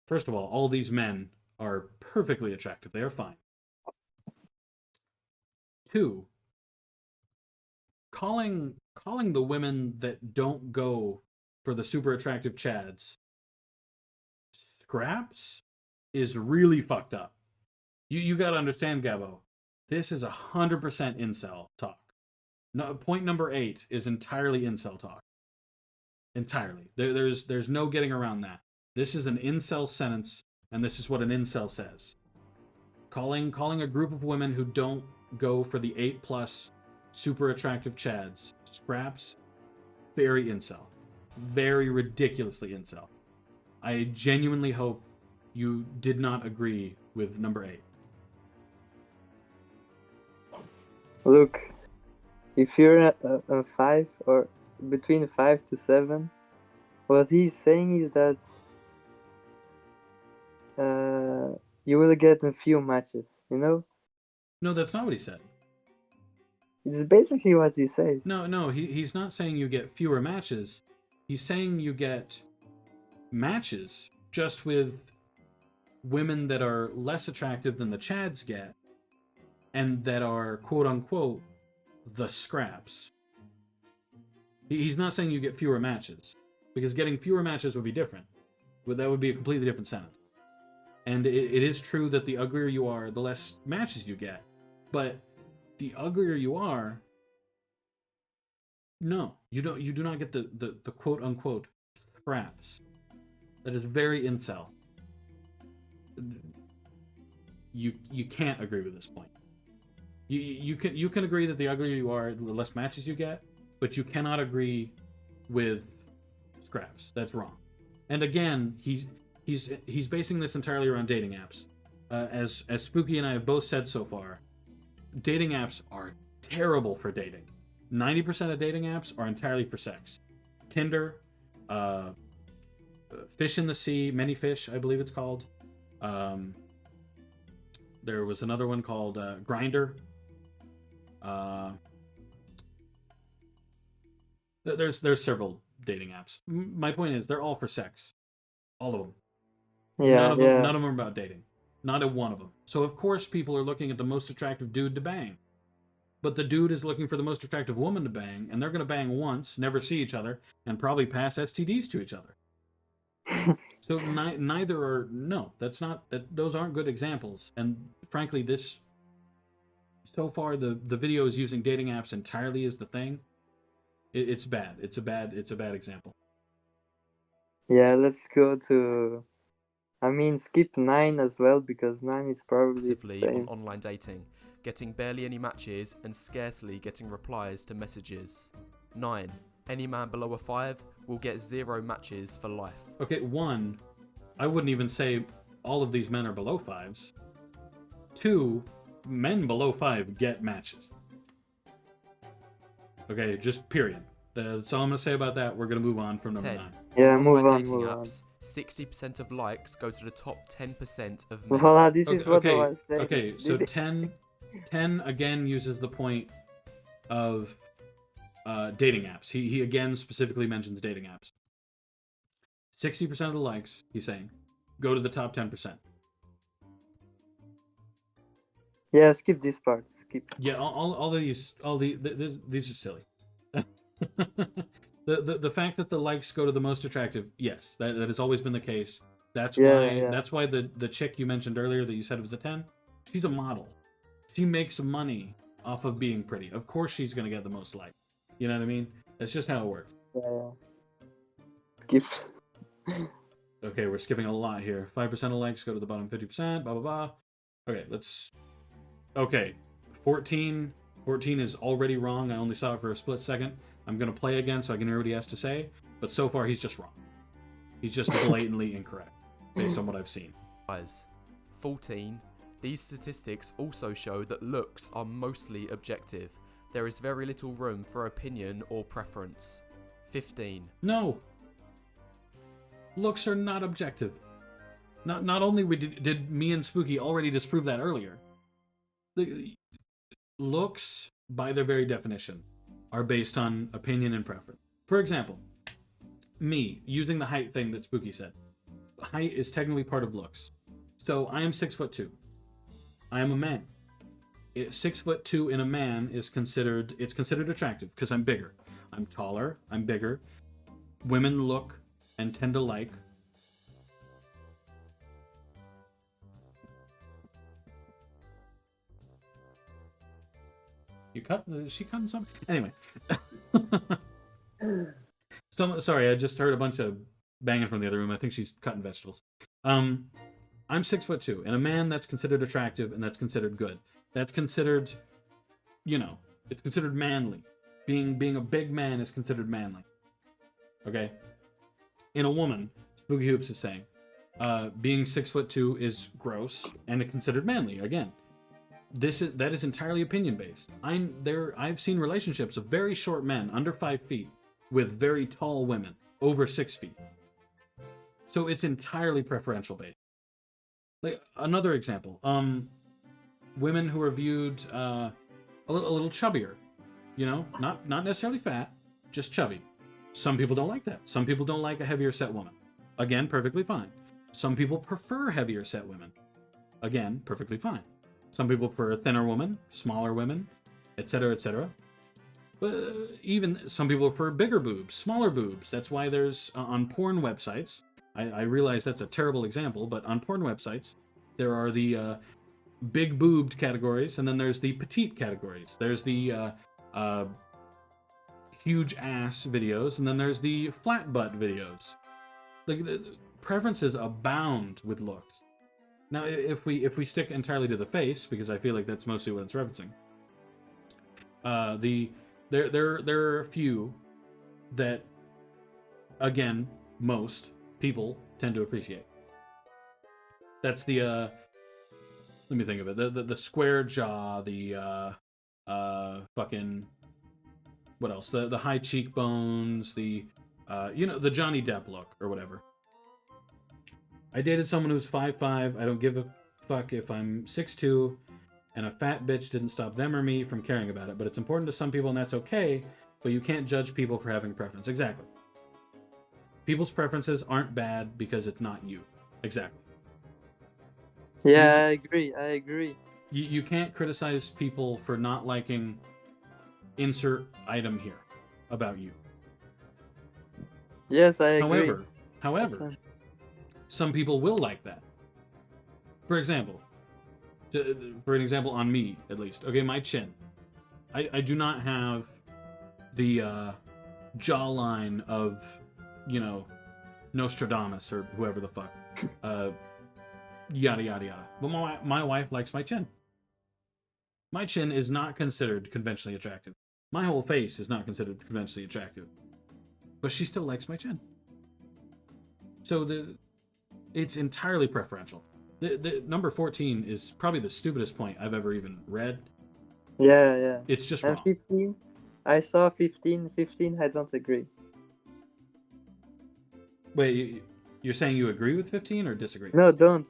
First of all these men are perfectly attractive. They are fine. 2. Calling the women that don't go for the super attractive chads scraps is really fucked up. You gotta understand, Gabo. This is 100% incel talk. No, point number 8 is entirely incel talk. Entirely. There's no getting around that. This is an incel sentence, and this is what an incel says. Calling a group of women who don't go for the 8+ super attractive chads scraps, very incel. Very ridiculously incel. I genuinely hope you did not agree with number 8. Look, if you're a 5 or between 5 to 7, what he's saying is that you will get a few matches, you know? No, that's not what he said. It's basically what he says. No, he's not saying you get fewer matches. He's saying you get matches just with women that are less attractive than the Chads get, and that are quote unquote the scraps. He's not saying you get fewer matches, because getting fewer matches would be different. That would be a completely different sentence. And it is true that the uglier you are, the less matches you get. But the uglier you are, no, you do not get the quote unquote scraps. That is very incel. You can't agree with this point. You can agree that the uglier you are, the less matches you get, but you cannot agree with scraps. That's wrong. And again, he's basing this entirely around dating apps. As Spooky and I have both said so far, dating apps are terrible for dating. 90% of dating apps are entirely for sex. Tinder, Fish in the Sea, Many Fish, I believe it's called. There was another one called Grindr. There's several dating apps. My point is, they're all for sex. All of them. Yeah, None of them are about dating. Not a one of them. So of course people are looking at the most attractive dude to bang. But the dude is looking for the most attractive woman to bang, and they're going to bang once, never see each other, and probably pass STDs to each other. So neither are... No, that's not... Those aren't good examples. And frankly, this... So far, the video is using dating apps entirely as the thing. It's bad. It's a bad example. Yeah, let's go to... skip 9 as well, because 9 is probably the Exclusively on same. online dating, getting barely any matches and scarcely getting replies to messages. 9. Any man below a 5 will get 0 matches for life. Okay, 1, I wouldn't even say all of these men are below 5s. 2, men below 5 get matches. Okay, just period. That's all I'm going to say about that. We're going to move on from number 10. 9. Yeah, On move online on, dating move on. apps, 60% of likes go to the top 10% of men. Voila, this is what I was saying. Okay, so 10 again uses the point of dating apps. He again specifically mentions dating apps. 60% of the likes, he's saying, go to the top 10%. Yeah, skip this part. Skip. Yeah, these are silly. the fact that the likes go to the most attractive, yes, that has always been the case. That's why the chick you mentioned earlier that you said was a 10, she's a model. She makes money off of being pretty. Of course she's gonna get the most likes. You know what I mean? That's just how it works. Yeah. Skip. Okay, we're skipping a lot here. 5% of likes go to the bottom 50%, blah blah blah. Okay, okay, 14 is already wrong. I only saw it for a split second. I'm gonna play again so I can hear what he has to say, but so far he's just wrong. He's just blatantly incorrect based on what I've seen. 14. These statistics also show that looks are mostly objective. There is very little room for opinion or preference. 15. No. Looks are not objective. Not only did me and Spooky already disprove that earlier. The looks, by their very definition, are based on opinion and preference. For example, me, using the height thing that Spooky said. Height is technically part of looks. So I am 6'2". I am a man. 6'2" in a man is considered attractive because I'm bigger. I'm taller. I'm bigger. Women look and tend to like. Is she cutting something? Anyway. Sorry, I just heard a bunch of banging from the other room. I think she's cutting vegetables. I'm 6'2", and a man that's considered attractive and that's considered good. That's considered, it's considered manly. Being a big man is considered manly. Okay? In a woman, Spooky Hoops is saying, being 6'2" is gross and considered manly. Again, that is entirely opinion based. I've seen relationships of very short men under 5 feet with very tall women over 6 feet. So it's entirely preferential based. Like another example, women who are viewed a little chubbier You know, not necessarily fat, just chubby. Some people don't like that. Some people don't like a heavier set woman. Again, perfectly fine. Some people prefer heavier set women. Again, perfectly fine. Some people prefer a thinner woman, smaller women, etc., etc. But even some people prefer bigger boobs, smaller boobs. That's why there's on porn websites. I realize that's a terrible example, but on porn websites, there are the big boobed categories, and then there's the petite categories. There's the huge ass videos, and then there's the flat butt videos. The preferences abound with looks. Now, if we stick entirely to the face, because I feel like that's mostly what it's referencing, there are a few that, again, most people tend to appreciate. That's the let me think of it. The square jaw, the fucking, what else? The high cheekbones, the the Johnny Depp look or whatever. I dated someone who's 5'5". I don't give a fuck if I'm 6'2", and a fat bitch didn't stop them or me from caring about it. But it's important to some people, and that's okay. But you can't judge people for having a preference. Exactly. People's preferences aren't bad because it's not you. Exactly. Yeah, I agree. You can't criticize people for not liking insert item here about you. Yes, I agree. However, some people will like that. For an example on me, at least. Okay, my chin. I do not have the jawline of, Nostradamus or whoever the fuck. Yada, yada, yada. But my wife likes my chin. My chin is not considered conventionally attractive. My whole face is not considered conventionally attractive. But she still likes my chin. So it's entirely preferential. The number 14 is probably the stupidest point I've ever even read. Yeah. It's just And wrong. 15, I saw 15, I don't agree. Wait, you're saying you agree with 15 or disagree? No, don't.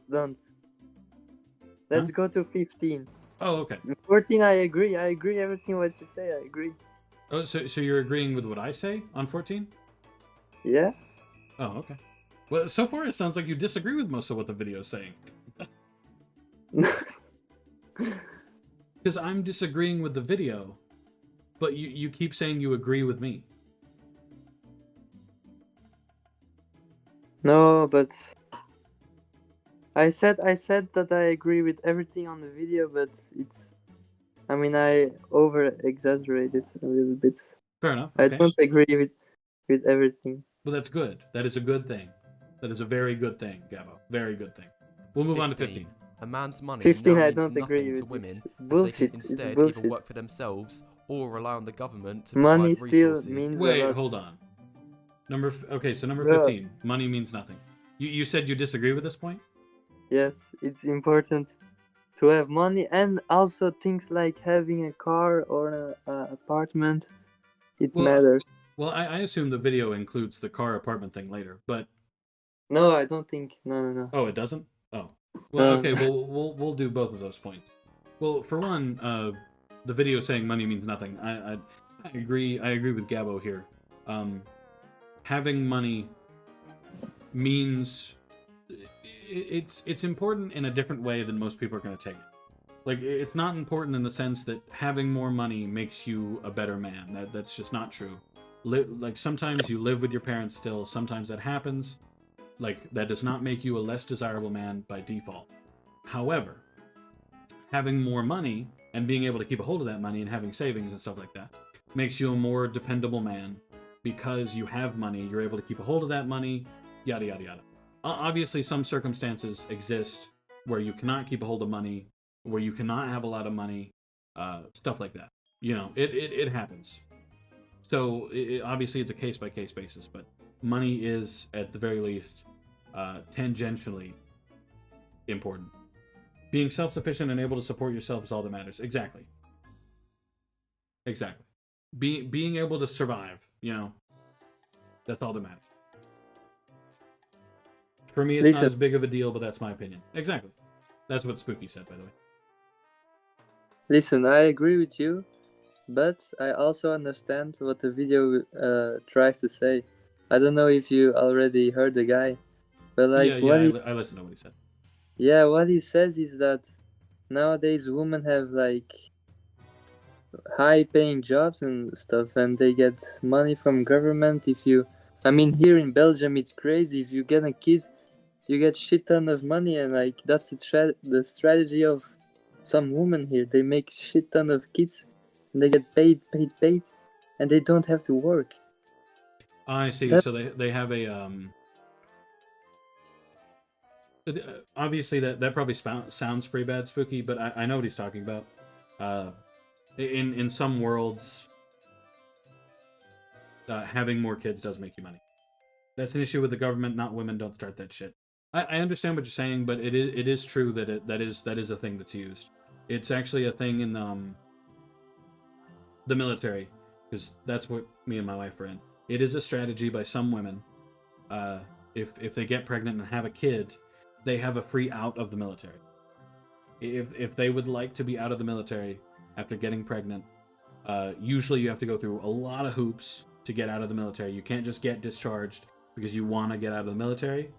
Let's go to 15. Oh, okay. 14, I agree everything what you say, I agree. Oh, so you're agreeing with what I say on 14? Yeah? Oh, okay. Well, so far it sounds like you disagree with most of what the video is saying. Because I'm disagreeing with the video, but you keep saying you agree with me. No, but I said that I agree with everything on the video, but I over exaggerated a little bit. Fair enough. Okay. I don't agree with everything. Well, that's good. That is a good thing. That is a very good thing, Gabo. Very good thing. We'll move on to 15. A man's money 15, now I means don't nothing agree to with women, this. as Bullshit. they can It's instead bullshit. either work for themselves or rely on the government to Money provide still resources. means a Wait, lot. hold on. Number 15. Yeah. 15. Money means nothing. You said you disagree with this point? Yes, it's important to have money, and also things like having a car or an apartment. It matters. Well, I assume the video includes the car apartment thing later, but No, I don't think. No. oh, it doesn't? Oh. Well, No. okay, we'll do both of those points. Well, for one, the video saying money means nothing. I agree with Gabo here. Having money means it's important in a different way than most people are going to take it. Like, it's not important in the sense that having more money makes you a better man. That's just not true. Like, sometimes you live with your parents still. Sometimes that happens. Like, that does not make you a less desirable man by default. However, having more money and being able to keep a hold of that money and having savings and stuff like that makes you a more dependable man. Because you have money, you're able to keep a hold of that money, yada, yada, yada. Obviously, some circumstances exist where you cannot keep a hold of money, where you cannot have a lot of money, stuff like that. It happens. So, obviously, it's a case-by-case basis, but money is, at the very least, tangentially important. Being self-sufficient and able to support yourself is all that matters. Exactly. Being able to survive, that's all that matters. For me, it's not as big of a deal, but that's my opinion. Exactly. That's what Spooky said, by the way. Listen, I agree with you, but I also understand what the video tries to say. I don't know if you already heard the guy, but like I listened to what he said. what he says is that nowadays women have like high paying jobs and stuff, and they get money from government. If you, I mean, here in Belgium it's crazy. If you get a kid, you get shit ton of money, and like that's the strategy of some women here. They make shit ton of kids, and they get paid, and they don't have to work. I see. That's So they have a obviously that probably sounds pretty bad, Spooky, but I know what he's talking about. In some worlds, having more kids does make you money. That's an issue with the government, not women. Don't start that shit. I understand what you're saying, but it is true that that is a thing that's used. It's actually a thing in the military, because that's what me and my wife are in. It is a strategy by some women. If they get pregnant and have a kid, they have a free out of the military. If they would like to be out of the military after getting pregnant, usually you have to go through a lot of hoops to get out of the military. You can't just get discharged because you want to get out of the military.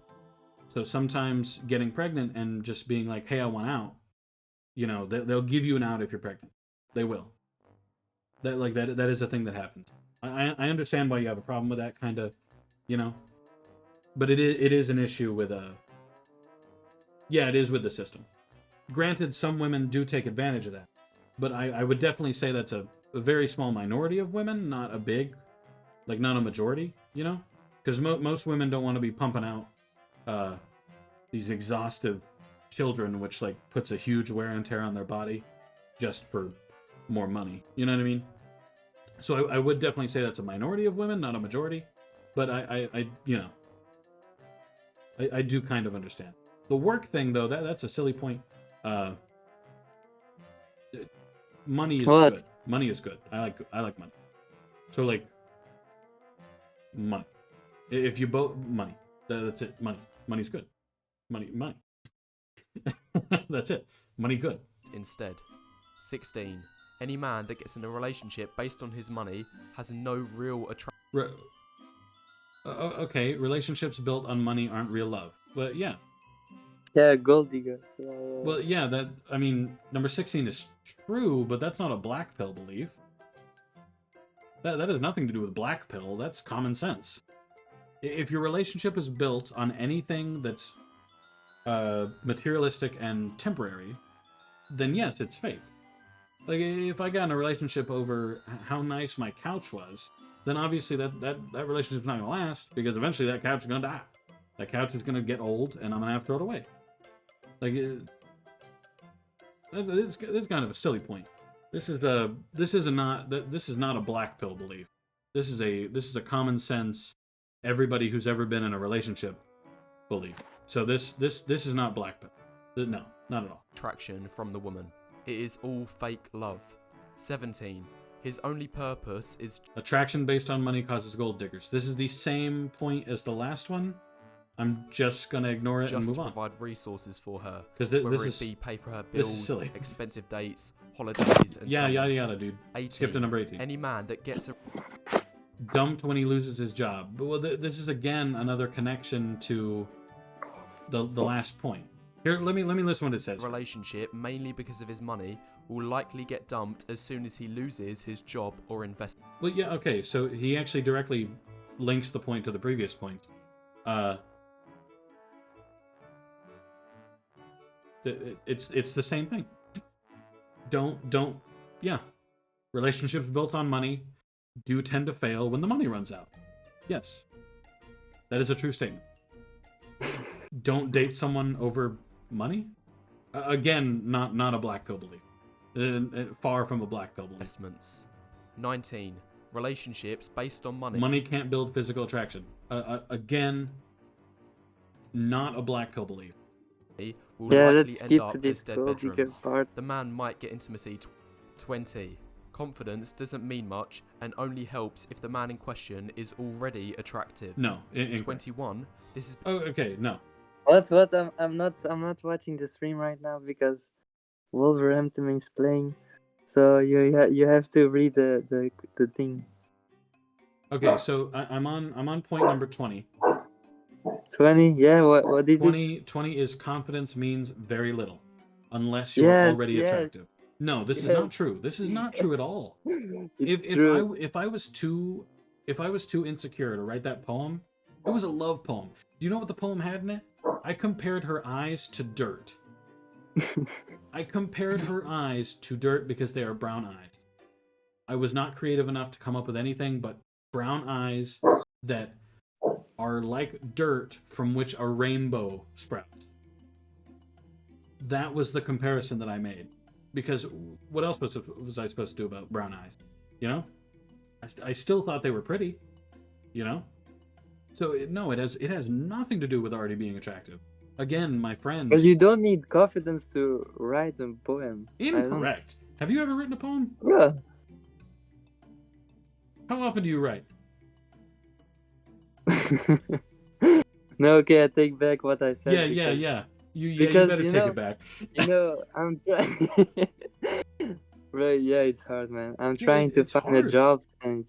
So sometimes getting pregnant and just being like, hey, I want out, they'll give you an out if you're pregnant. They will. That is a thing that happens. I understand why you have a problem with that kind of, but it is an issue with it is with the system. Granted, some women do take advantage of that, but I would definitely say that's a very small minority of women, not a big, not a majority, because most women don't want to be pumping out these exhaustive children, which puts a huge wear and tear on their body just for more money. You know what I mean? So I would definitely say that's a minority of women, not a majority, but I do kind of understand. The work thing, though, that's a silly point. Money is what? good. Money is good. I like money. So money. If you both money, that's it. Money's good. Money. That's it. Money good. Instead. 16. Any man that gets in a relationship based on his money has no real attraction. Okay, relationships built on money aren't real love. But yeah. Yeah, gold digger. Well, yeah, number 16 is true, but that's not a black pill belief. That has nothing to do with black pill. That's common sense. If your relationship is built on anything that's materialistic and temporary, then yes, it's fake. If I got in a relationship over how nice my couch was, then obviously that relationship's not gonna last, because eventually that couch is gonna die. That couch is gonna get old, and I'm gonna have to throw it away. It's kind of a silly point. This is not a black pill belief. This is a common sense, everybody who's ever been in a relationship belief. So this is not black pill. No, not at all. Attraction from the woman. It is all fake love. 17. His only purpose is attraction based on money causes gold diggers. This is the same point as the last one. I'm just gonna ignore it and move on. Just provide resources for her, because whether it be pay for her bills, expensive dates, holidays, and yada, dude. 18. Skip to number 18. Any man that gets dumped when he loses his job. Well, this is again another connection to the last point. Here, let me listen what it says. Relationship mainly because of his money will likely get dumped as soon as he loses his job or investment. Well, yeah, okay. So he actually directly links the point to the previous point. It's the same thing. Yeah. Relationships built on money do tend to fail when the money runs out. Yes. That is a true statement. Don't date someone over money? Again, not a black pill belief. Far from a black pill belief. Investments. 19. Relationships based on money. Money can't build physical attraction. Again, not a black pill belief. Will yeah, likely let's end skip up to as this dead gold digger bedrooms. part. The man might get intimacy. 20. Confidence doesn't mean much and only helps if the man in question is already attractive. No. 21. This is. Oh, okay. No. What? I'm not watching the stream right now because Wolverhampton is playing. So you have to read the thing. Okay, so I'm on point number 20. 20. Yeah. What is it? 20 is confidence means very little, unless you are Yes. already Yes. attractive. No, this is Yes. not true. This is not true at all. It's true. If I was too insecure to write that poem, it was a love poem. Do you know what the poem had in it? I compared her eyes to dirt. I compared her eyes to dirt because they are brown eyes. I was not creative enough to come up with anything but brown eyes that are like dirt from which a rainbow sprouts. That was the comparison that I made. Because what else was I supposed to do about brown eyes? You know? I still thought they were pretty. You know? So it has nothing to do with already being attractive. Again, my friends. But you don't need confidence to write a poem. Incorrect. Have you ever written a poem? Yeah. How often do you write? No, okay, I take back what I said. Yeah. You Because, better you take know- it back. I'm trying. Right, yeah, it's hard, man. I'm Yeah, trying to it's find a hard. job, and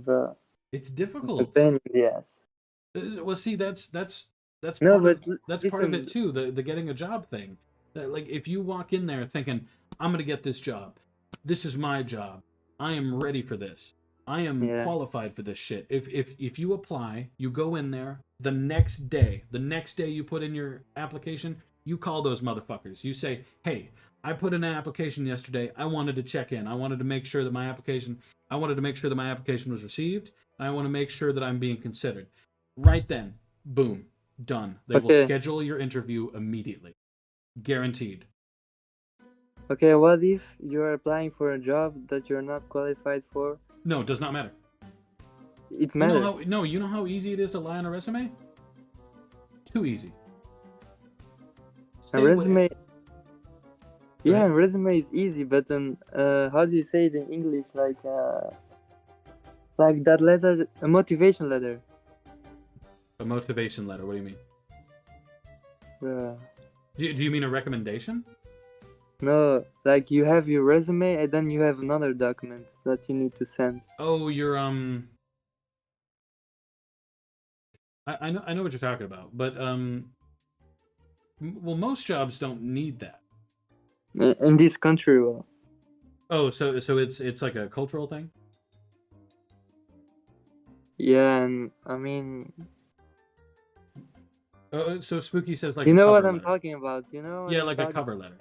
bro, It's it's a difficult. pain in the ass. Well, see, that's No, part but that's part of listen, it too. The getting a job thing. Like if you walk in there thinking, "I'm gonna get this job. This is my job. I am ready for this. I am Yeah. qualified for this shit." If you apply, you go in there the next day you put in your application, you call those motherfuckers. You say, "Hey, I put in an application yesterday. I wanted to check in. I wanted to make sure that my application was received. And I want to make sure that I'm being considered." Right then, boom, done. They will Okay. schedule your interview immediately. Guaranteed. okay, what if you're applying for a job that you're not qualified for? No, it does not matter. It You know matters. you know how easy it is to lie on a resume? Too easy. A Stay away- resume. Yeah, ahead. a resume is easy, but then how do you say it in English? Like that letter, a motivation letter. A motivation letter. What do you mean? Uh, Do you mean a recommendation? no, like you have your resume and then you have another document that you need to send. Oh, you're I know what you're talking about, but well, most jobs don't need that. In this country, well, Oh, so it's like a cultural thing. yeah, and I mean, So Spooky says like you a know cover what I'm letter. talking about, you know? what Yeah, I'm like a talking- cover letter.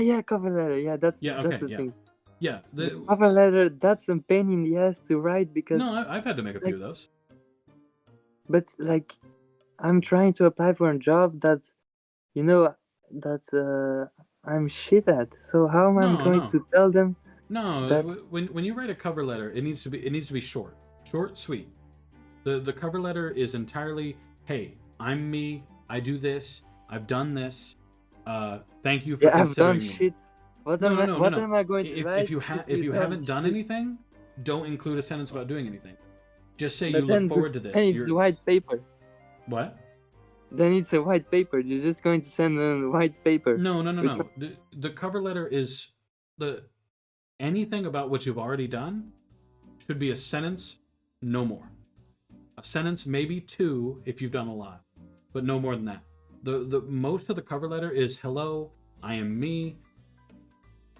yeah, cover letter. Yeah, that's Yeah, that's okay, the yeah. thing. Yeah. The cover letter, that's a pain in the ass to write because, No, I've had to make a few of those. but like, I'm trying to apply for a job that, you know, that I'm shit at. So how am I No, going no. to tell them? No, That's- when you write a cover letter, it needs to be short, sweet. The cover letter is entirely, hey, I'm me. I do this. I've done this. Thank you for Yeah, I've considering done me. shit. What No, am no, I? no, What no, no. am I going to If write? you haven't done shit? anything, don't include a sentence about doing anything. Just say But you then look forward to this. And it's white paper. What? Then it's a white paper. You're just going to send a white paper. No. The cover letter is anything about what you've already done should be a sentence, no more. A sentence, maybe two if you've done a lot, but no more than that. The most of the cover letter is, hello, I am me.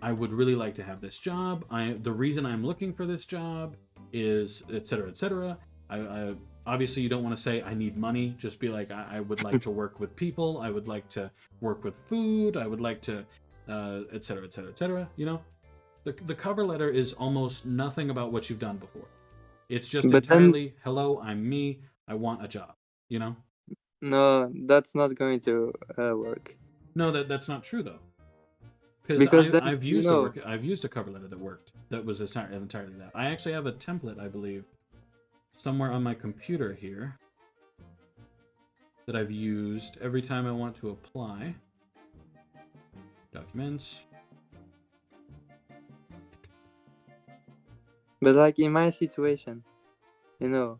I would really like to have this job. The reason I'm looking for this job is etc. etc. I obviously you don't want to say I need money. Just be like I would like to work with people. I would like to work with food. I would like to etc. etc. etc. You know, the cover letter is almost nothing about what you've done before. It's just But then- entirely hello, I'm me. I want a job. You know. No, that's not going to work. No, that's not true though. Because then, I've you used know- I've used a cover letter that worked. That was entirely that. I actually have a template, I believe, somewhere on my computer here that I've used every time I want to apply. Documents. But like in my situation, you know,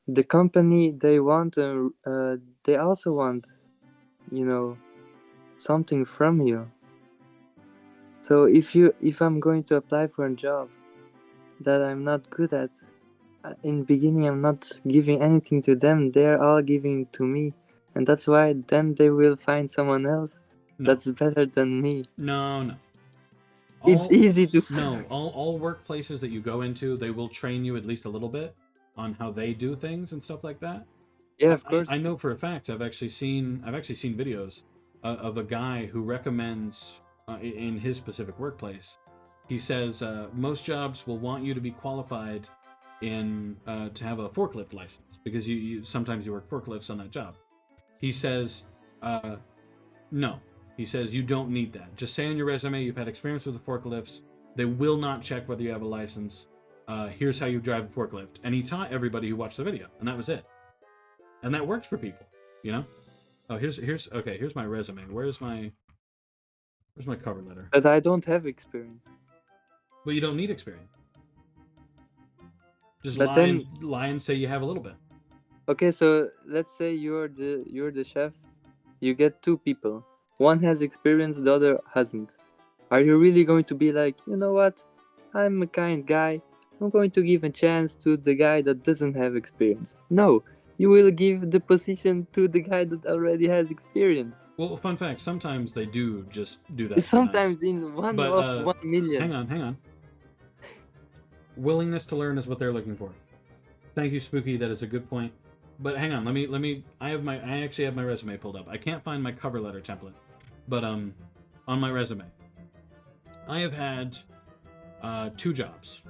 the company they want, they also want, you know, something from you. So if I'm going to apply for a job that I'm not good at, in beginning I'm not giving anything to them. They're all giving to me, and that's why then they will find someone else No. that's better than me. No. It's easy to. No, all workplaces that you go into, they will train you at least a little bit on how they do things and stuff like that. Yeah, of course. I know for a fact. I've actually seen videos of a guy who recommends in his specific workplace. He says most jobs will want you to be qualified in to have a forklift license because you sometimes you work forklifts on that job. He says no. He says you don't need that. Just say on your resume you've had experience with the forklifts. They will not check whether you have a license. Here's how you drive a forklift. And he taught everybody who watched the video, and that was it. And that worked for people, you know? Oh, here's my resume. Where's my cover letter? But I don't have experience. Well, you don't need experience. Just But lie and say you have a little bit. Okay, so let's say you're the chef. You get two people. One has experience, the other hasn't. Are you really going to be like, you know what? I'm a kind guy. I'm going to give a chance to the guy that doesn't have experience. No, you will give the position to the guy that already has experience. Well, fun fact, sometimes they do just do that. Sometimes in one of 1 million. Hang on. Willingness to learn is what they're looking for. Thank you, Spooky. That is a good point. But hang on, let me. I actually have my resume pulled up. I can't find my cover letter template, but on my resume, I have had 2 jobs.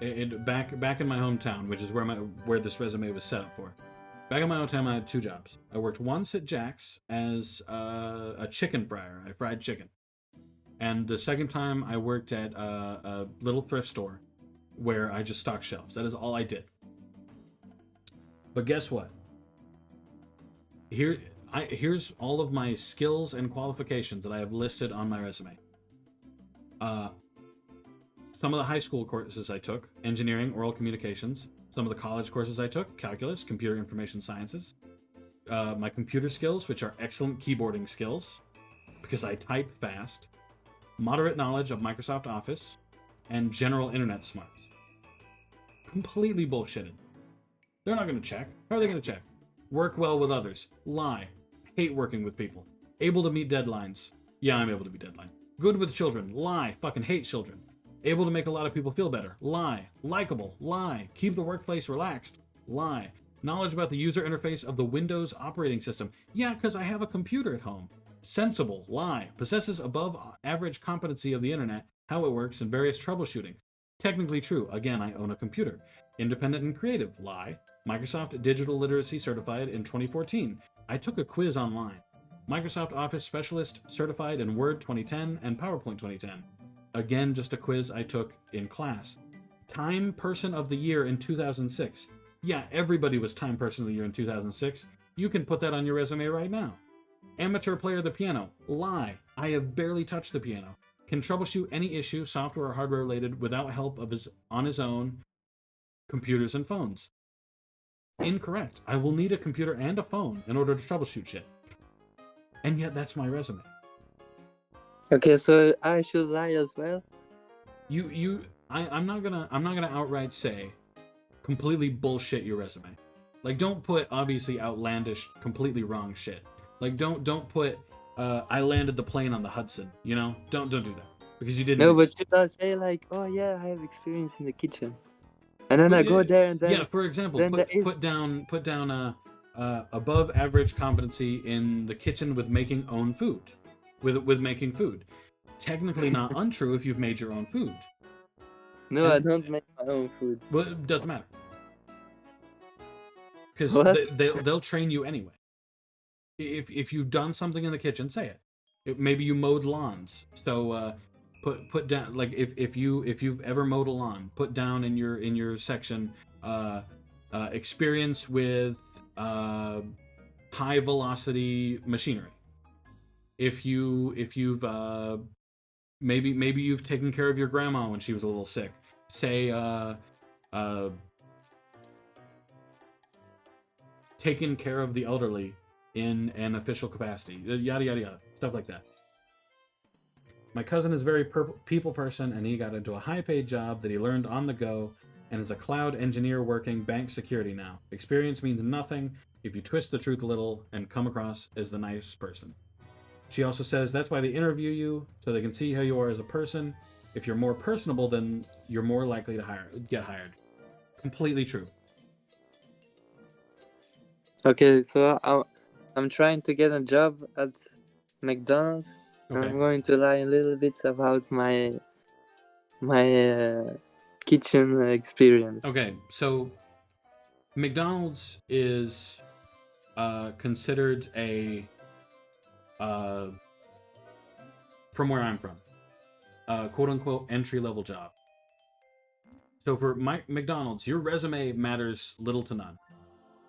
Back in my hometown, which is where this resume was set up for. Back in my hometown, I had 2 jobs. I worked once at Jack's as a chicken fryer. I fried chicken. And the second time I worked at a little thrift store where I just stocked shelves. That is all I did. But guess what? Here's all of my skills and qualifications that I have listed on my resume. Some of the high school courses I took: engineering, oral communications. Some of the college courses I took: calculus, computer information sciences. My computer skills, which are excellent keyboarding skills, because I type fast. Moderate knowledge of Microsoft Office, and general internet smarts. Completely bullshitted. They're not going to check. How are they going to check? Work well with others. Lie. Hate working with people. Able to meet deadlines. Yeah, I'm able to meet deadlines. Good with children. Lie. Fucking hate children. Able to make a lot of people feel better. Lie. Likeable. Lie. Keep the workplace relaxed. Lie. Knowledge about the user interface of the Windows operating system. Yeah, because I have a computer at home. Sensible. Lie. Possesses above average competency of the internet, how it works, and various troubleshooting. Technically true. Again, I own a computer. Independent and creative. Lie. Microsoft Digital Literacy certified in 2014. I took a quiz online. Microsoft Office Specialist certified in Word 2010 and PowerPoint 2010. Again, just a quiz I took in class. Time Person of the Year in 2006. Yeah, everybody was Time Person of the Year in 2006. You can put that on your resume right now. Amateur player of the piano. Lie. I have barely touched the piano. Can troubleshoot any issue, software or hardware related, without help on his own computers and phones. Incorrect. I will need a computer and a phone in order to troubleshoot shit. And yet that's my resume. Okay, so I should lie as well? I'm not gonna outright say completely bullshit your resume. Like, don't put obviously outlandish, completely wrong shit. Like, don't put I landed the plane on the Hudson, you know? Don't do that. Because you didn't. No, but should I say like, oh yeah, I have experience in the kitchen. And then I go there and then... Yeah, for example, put down above average competency in the kitchen with making own food. With making food. Technically not untrue if you've made your own food. No, I don't make my own food. Well, it doesn't matter. Because they'll train you anyway. If you've done something in the kitchen, say it. Maybe you mowed lawns. So put down, like, if you've ever mowed a lawn, put down in your section experience with high velocity machinery. If you've maybe you've taken care of your grandma when she was a little sick. Say taking care of the elderly in an official capacity. Yada yada yada, stuff like that. My cousin is a very people person, and he got into a high-paid job that he learned on the go, and is a cloud engineer working bank security now. Experience means nothing if you twist the truth a little and come across as the nice person. She also says that's why they interview you, so they can see how you are as a person. If you're more personable, then you're more likely to get hired. Completely true. Okay, so I'm trying to get a job at McDonald's. Okay. I'm going to lie a little bit about my kitchen experience. Okay, so McDonald's is considered a from where I'm from, quote unquote entry level job. So for McDonald's, your resume matters little to none.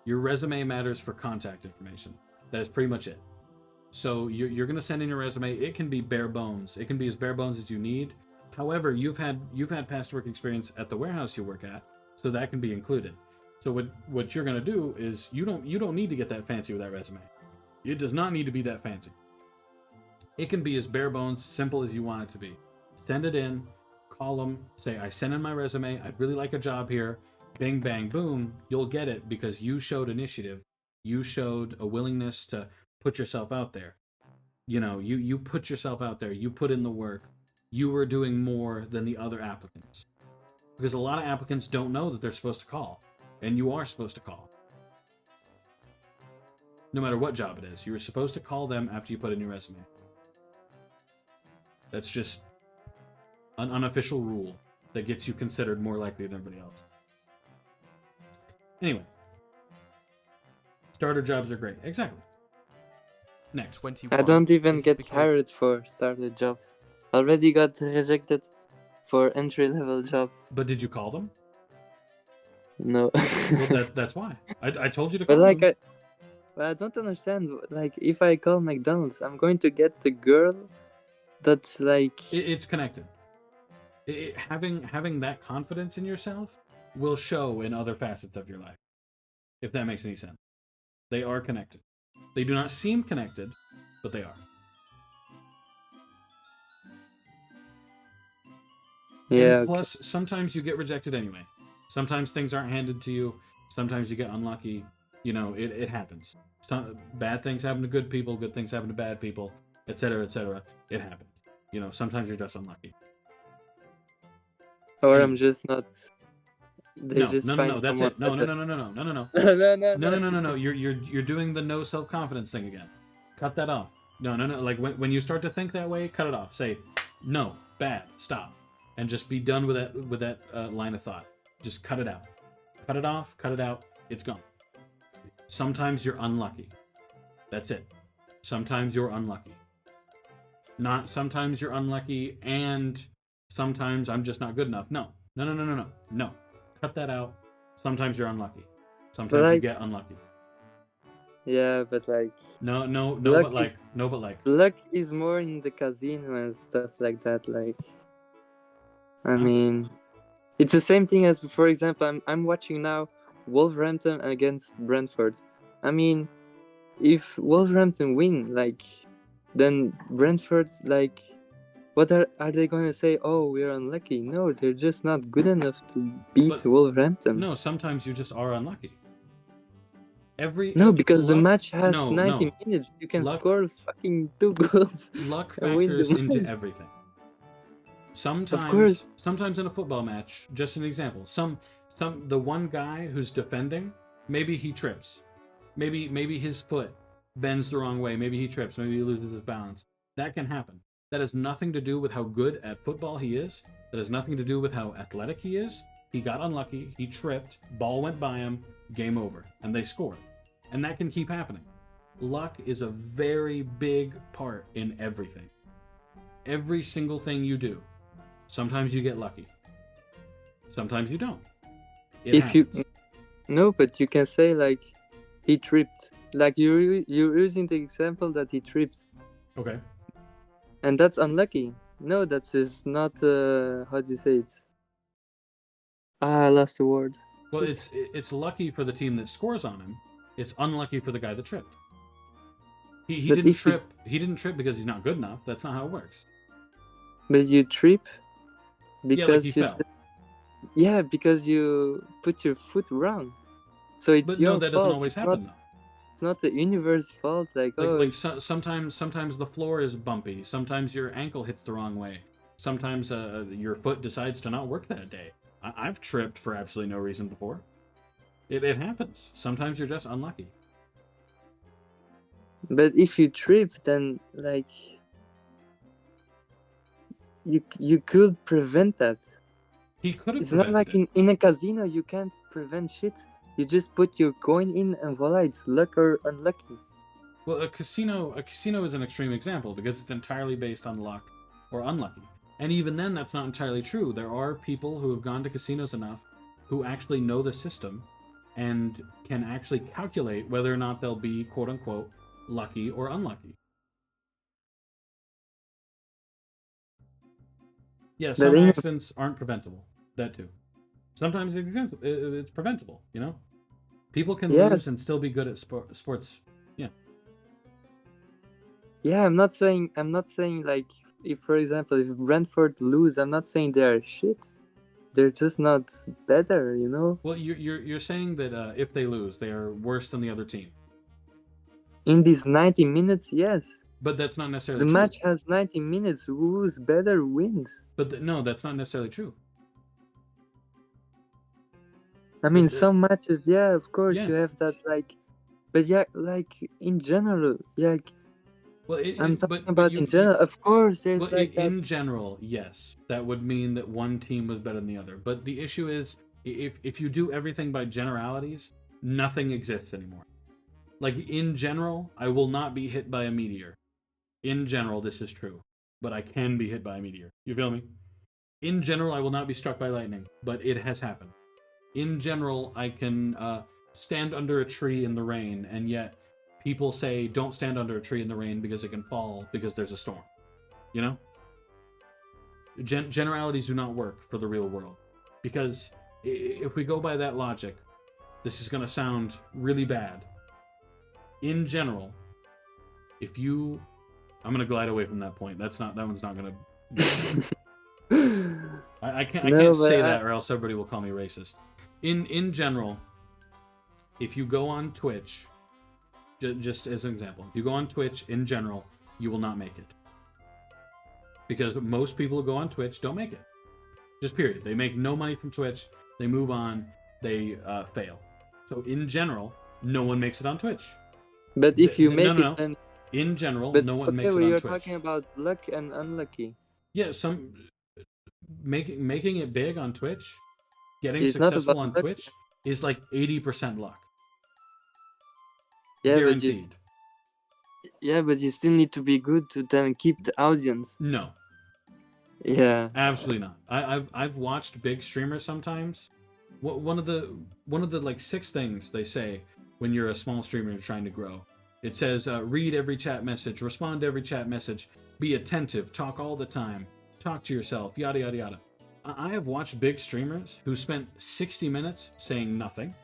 Your resume matters for contact information. That is pretty much it. So you're going to send in your resume. It can be bare bones. It can be as bare bones as you need. However, you've had past work experience at the warehouse you work at, so that can be included. So what you're going to do is you don't need to get that fancy with that resume. It does not need to be that fancy. It can be as bare bones, simple as you want it to be. Send it in, call them, say, I sent in my resume, I'd really like a job here. Bing, bang, boom, you'll get it because you showed initiative. You showed a willingness to put yourself out there. You know, you put yourself out there. You put in the work. You were doing more than the other applicants. Because a lot of applicants don't know that they're supposed to call. And you are supposed to call. No matter what job it is, you're supposed to call them after you put in your resume. That's just an unofficial rule that gets you considered more likely than everybody else. Anyway. Starter jobs are great. Exactly. Next. 21. I don't even This is get because- hired for starter jobs. Already got rejected for entry level jobs. But did you call them? No. Well, that's why. I told you to call But like them. I don't understand. Like if I call McDonald's, I'm going to get the girl that's like. It's connected. Having that confidence in yourself will show in other facets of your life. If that makes any sense. They are connected. They do not seem connected, but they are. Yeah. And plus, sometimes you get rejected anyway. Sometimes things aren't handed to you. Sometimes you get unlucky. You know, it happens. Some bad things happen to good people. Good things happen to bad people, etc., etc. It happens. You know, sometimes you're just unlucky. Or Anyway. I'm just not. They No, just no, find no, that's someone it. No. better. No. You're doing the no self-confidence thing again. Cut that off. No. Like when you start to think that way, cut it off. Say, no, bad, stop, and just be done with that line of thought. Just cut it out. Cut it off. Cut it out. It's gone. Sometimes you're unlucky. That's it. Sometimes you're unlucky. Not sometimes you're unlucky and sometimes I'm just not good enough. No. Cut that out. Sometimes you're unlucky. Sometimes you Like- get unlucky. Yeah, but like No, Luck but like. luck is more in the casino and stuff like that. Like, I Huh? mean, it's the same thing as, for example, I'm watching now Wolverhampton against Brentford. I mean, if Wolverhampton win, like, then Brentford, like, what are they going to say? Oh, we're unlucky. No, they're just not good enough to beat But- Wolverhampton. No, sometimes you just are unlucky. No, because the luck- match has no, 90 no. minutes. You can Luck- score fucking 2 goals. Luck and win the factors into match. everything. course. Sometimes in a football match, just an example. The one guy who's defending, maybe he trips. Maybe his foot bends the wrong way. Maybe he trips. Maybe he loses his balance. That can happen. That has nothing to do with how good at football he is. That has nothing to do with how athletic he is. He got unlucky. He tripped. Ball went by him. Game over. And they scored. And that can keep happening. Luck is a very big part in everything. Every single thing you do. Sometimes you get lucky. Sometimes you don't. It If you happens. no, but you can say like he tripped. Like you're using the example that he trips, Okay. and that's unlucky. No, that's just not. How do you say it? I lost the word. Well, it's lucky for the team that scores on him. It's unlucky for the guy that tripped. He But didn't if you, trip. He didn't trip because he's not good enough. That's not how it works. but you trip Yeah, like he because you, fell. yeah, because you put your foot wrong. So it's But no, your that doesn't fault. always happen though. It's not the universe fault. Like, oh, it's Sometimes the floor is bumpy. Sometimes your ankle hits the wrong way. Sometimes your foot decides to not work that day. I've tripped for absolutely no reason before. It happens. Sometimes you're just unlucky. but if you trip, then like you could prevent that. He could have It's not prevented like it. in a casino you can't prevent shit. You just put your coin in and voila, it's luck or unlucky. Well, a casino is an extreme example because it's entirely based on luck or unlucky. And even then, that's not entirely true. There are people who have gone to casinos enough who actually know the system and can actually calculate whether or not they'll be quote unquote lucky or unlucky. Yeah, But some in accidents aren't preventable. That too. Sometimes it's preventable. You know, people can yeah, lose and still be good at sports. Yeah. yeah, I'm not saying like if for example if Brentford lose, I'm not saying they're shit. They're just not better, you know? Well, you're saying that if they lose, they are worse than the other team, In these 90 minutes, yes. but that's not The necessarily true. match has 90 minutes. Who's better wins. But no, that's not necessarily true. I mean, But some matches, yeah, of course, yeah. you have that, like, but yeah, like in general, yeah, Well, I'm talking but about in general. Of course, there's well, like that. in general, yes, that would mean that one team was better than the other. But the issue is, if you do everything by generalities, nothing exists anymore. Like in general, I will not be hit by a meteor. In general, this is true, but I can be hit by a meteor. You feel me? In general, I will not be struck by lightning, but it has happened. In general, I can stand under a tree in the rain, and yet people say don't stand under a tree in the rain because it can fall because there's a storm. You know? Generalities do not work for the real world. Because if we go by that logic, this is going to sound really bad. In general, if you... I'm going to glide away from that point. That one's not going to... I can't say that or else everybody will call me racist. In general, if you go on Twitch, just as an example, if you go on Twitch in general, you will not make it. Because most people who go on Twitch don't make it. Just period. They make no money from Twitch. They move on. They fail. So in general, no one makes it on Twitch. But if you make no. it, then In general, but no one okay, makes well, it on you're Twitch. talking about luck and unlucky. Yeah, making it big on Twitch, getting It's not successful about on luck. Twitch is like 80% luck. Yeah, Guaranteed. but you still need to be good to then keep the audience. No, Yeah. absolutely not. I've watched big streamers sometimes. One of the like 6 things they say when you're a small streamer and trying to grow. It says read every chat message, respond to every chat message, be attentive, talk all the time, talk to yourself, yada yada yada. I have watched big streamers who spent 60 minutes saying nothing,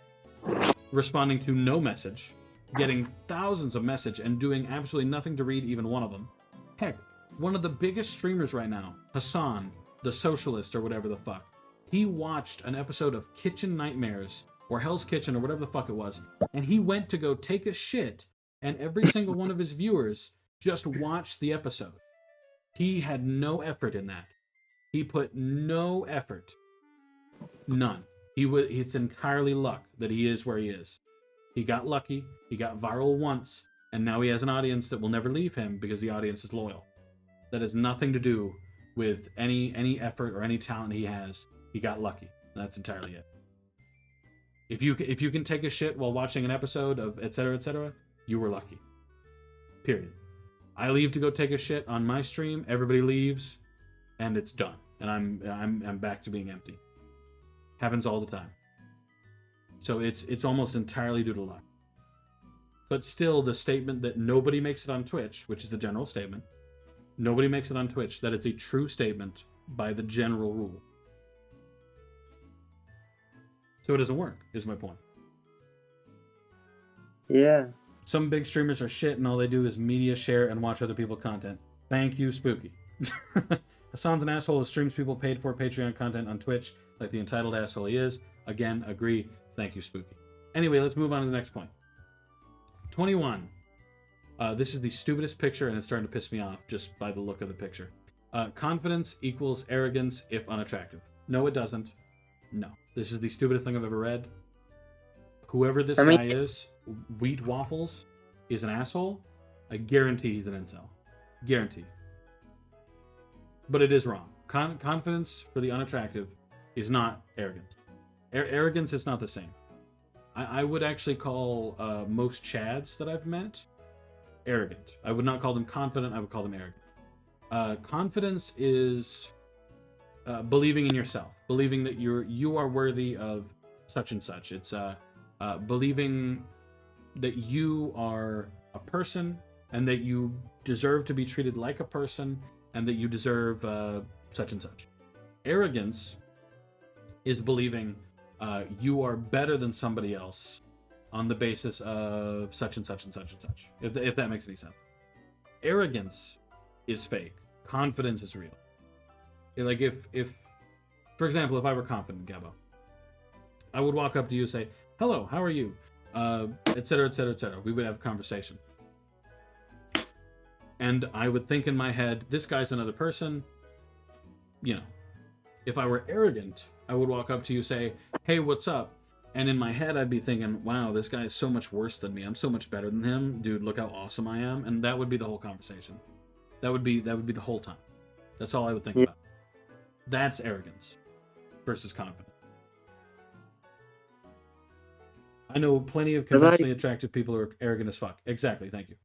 responding to no message, getting thousands of message and doing absolutely nothing to read even one of them. Heck, one of the biggest streamers right now, Hassan, the socialist or whatever the fuck, he watched an episode of Kitchen Nightmares or Hell's Kitchen or whatever the fuck it was, and he went to go take a shit, and every single one of his viewers just watched the episode. He had no effort in that. He put no effort. None. It's entirely luck that he is where he is. He got lucky, he got viral once, and now he has an audience that will never leave him because the audience is loyal. That has nothing to do with any effort or any talent he has. He got lucky. That's entirely it. If you can take a shit while watching an episode of etc., you were lucky. Period. I leave to go take a shit on my stream, everybody leaves, and it's done. And I'm back to being empty. Happens all the time. So it's almost entirely due to luck. But still, the statement that nobody makes it on Twitch, which is the general statement, nobody makes it on Twitch, that is a true statement by the general rule. So it doesn't work, is my point. Yeah. Some big streamers are shit and all they do is media share and watch other people's content. Thank you, Spooky. Hassan's an asshole who streams people paid for Patreon content on Twitch like the entitled asshole he is. Again, agree. Thank you, Spooky. Anyway, let's move on to the next point. 21. This is the stupidest picture, and it's starting to piss me off just by the look of the picture. Confidence equals arrogance if unattractive. No, it doesn't. No. This is the stupidest thing I've ever read. Whoever this guy is, Wheat Waffles, is an asshole. I guarantee he's an incel. Guarantee. But it is wrong. Confidence for the unattractive is not arrogance. Arrogance is not the same. I would actually call most Chads that I've met arrogant. I would not call them confident. I would call them arrogant. Confidence is believing in yourself, believing that you are worthy of such and such. It's believing that you are a person and that you deserve to be treated like a person and that you deserve such and such. Arrogance is believing you are better than somebody else on the basis of such and such and such and such, if that makes any sense. Arrogance is fake. Confidence is real. Like if for example, if I were confident, Gabo, I would walk up to you and say, hello, how are you? Etc., etc., etc. We would have a conversation. And I would think in my head, this guy's another person. You know, if I were arrogant, I would walk up to you and say, hey, what's up? And in my head, I'd be thinking, wow, this guy is so much worse than me. I'm so much better than him. Dude, look how awesome I am. And that would be the whole conversation. That would be the whole time. That's all I would think about. That's arrogance versus confidence. I know plenty of conventionally attractive people who are arrogant as fuck. Exactly, thank you.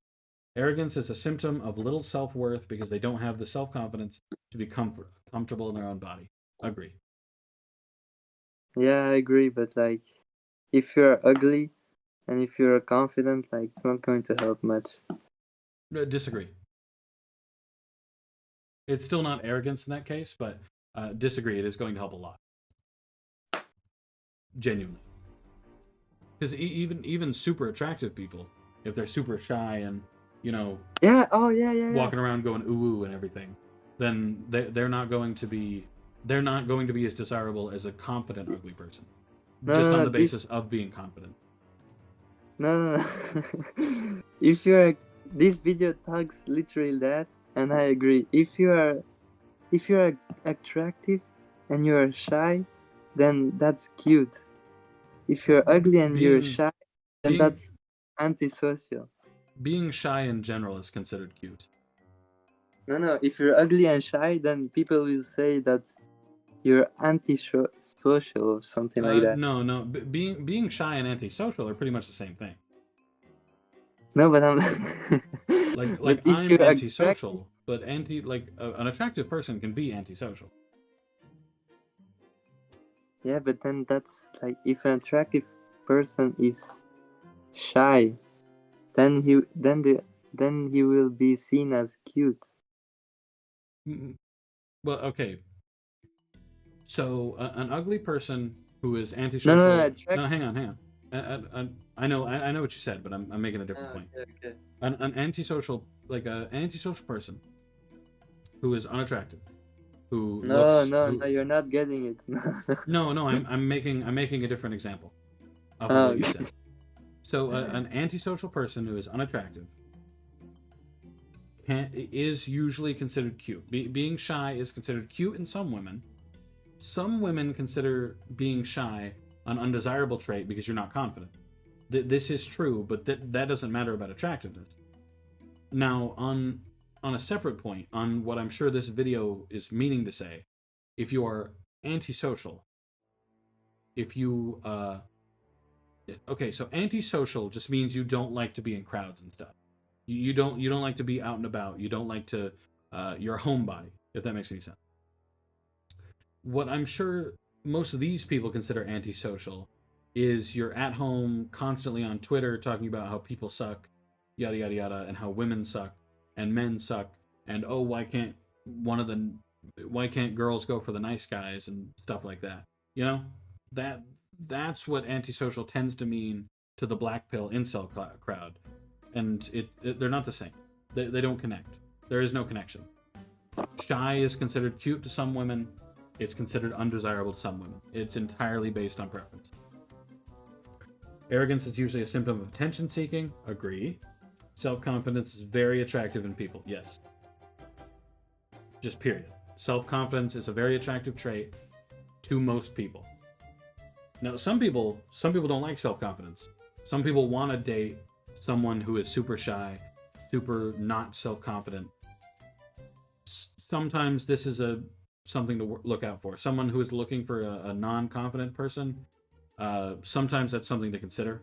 Arrogance is a symptom of little self-worth because they don't have the self-confidence to be comfortable in their own body. Agree. Yeah, I agree, but like, if you're ugly and if you're confident, like, it's not going to help much. Disagree. It's still not arrogance in that case, but disagree. It is going to help a lot. Genuinely. Because even super attractive people, if they're super shy and, you know, walking around going ooh and everything, then they're not going to be as desirable as a confident ugly person. Just on the basis of being confident. No. If you're this video talks literally that, and I agree. If you're attractive and you're shy, then that's cute. If you're ugly and you're shy, then that's antisocial. Being shy in general is considered cute. No. If you're ugly and shy, then people will say that you're antisocial or something like that. No. Being shy and antisocial are pretty much the same thing. No, but I'm like I'm antisocial, but an attractive person can be antisocial. Yeah, but then that's like, if an attractive person is shy, then he will be seen as cute. Well, okay. So an ugly person who is antisocial. No, hang on. I know what you said, but I'm making a different point. Okay. An antisocial person who is unattractive. No, you're not getting it. No, I'm making a different example of what you said. So an antisocial person who is unattractive is usually considered cute. Being shy is considered cute in some women. Some women consider being shy an undesirable trait because you're not confident. This is true, but that doesn't matter about attractiveness. Now, on a separate point, on what I'm sure this video is meaning to say, if you are antisocial, okay, so antisocial just means you don't like to be in crowds and stuff. You don't like to be out and about. You don't like to you're a homebody, if that makes any sense. What I'm sure most of these people consider antisocial is you're at home constantly on Twitter talking about how people suck, yada yada yada, and how women suck and men suck, and why can't girls go for the nice guys and stuff like that. You know, that's what antisocial tends to mean to the blackpill incel crowd. and they're not the same. They don't connect. There is no connection. Shy is considered cute to some women. It's considered undesirable to some women. It's entirely based on preference. Arrogance is usually a symptom of attention seeking. Agree. Self-confidence is very attractive in people. Yes. Just period. Self-confidence is a very attractive trait to most people. Now, some people don't like self-confidence. Some people want to date someone who is super shy, super not self-confident. Sometimes this is something to look out for. Someone who is looking for a non-confident person, sometimes that's something to consider,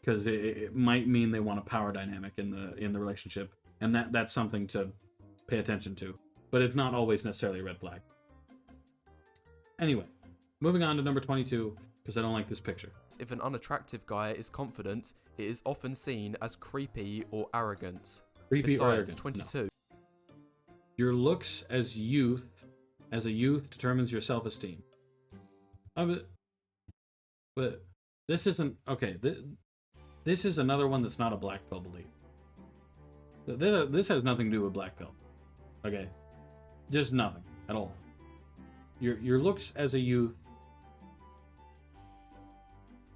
because it might mean they want a power dynamic in the relationship, and that's something to pay attention to. But it's not always necessarily a red flag. Anyway, moving on to number 22, because I don't like this picture. If an unattractive guy is confident, it is often seen as creepy or arrogant. Creepy or Besides, arrogant. 22. No. Your looks as a youth determines your self-esteem. But this isn't okay. This is another one that's not a black pill belief. This has nothing to do with black pill. Okay, just nothing at all. Your looks as a youth.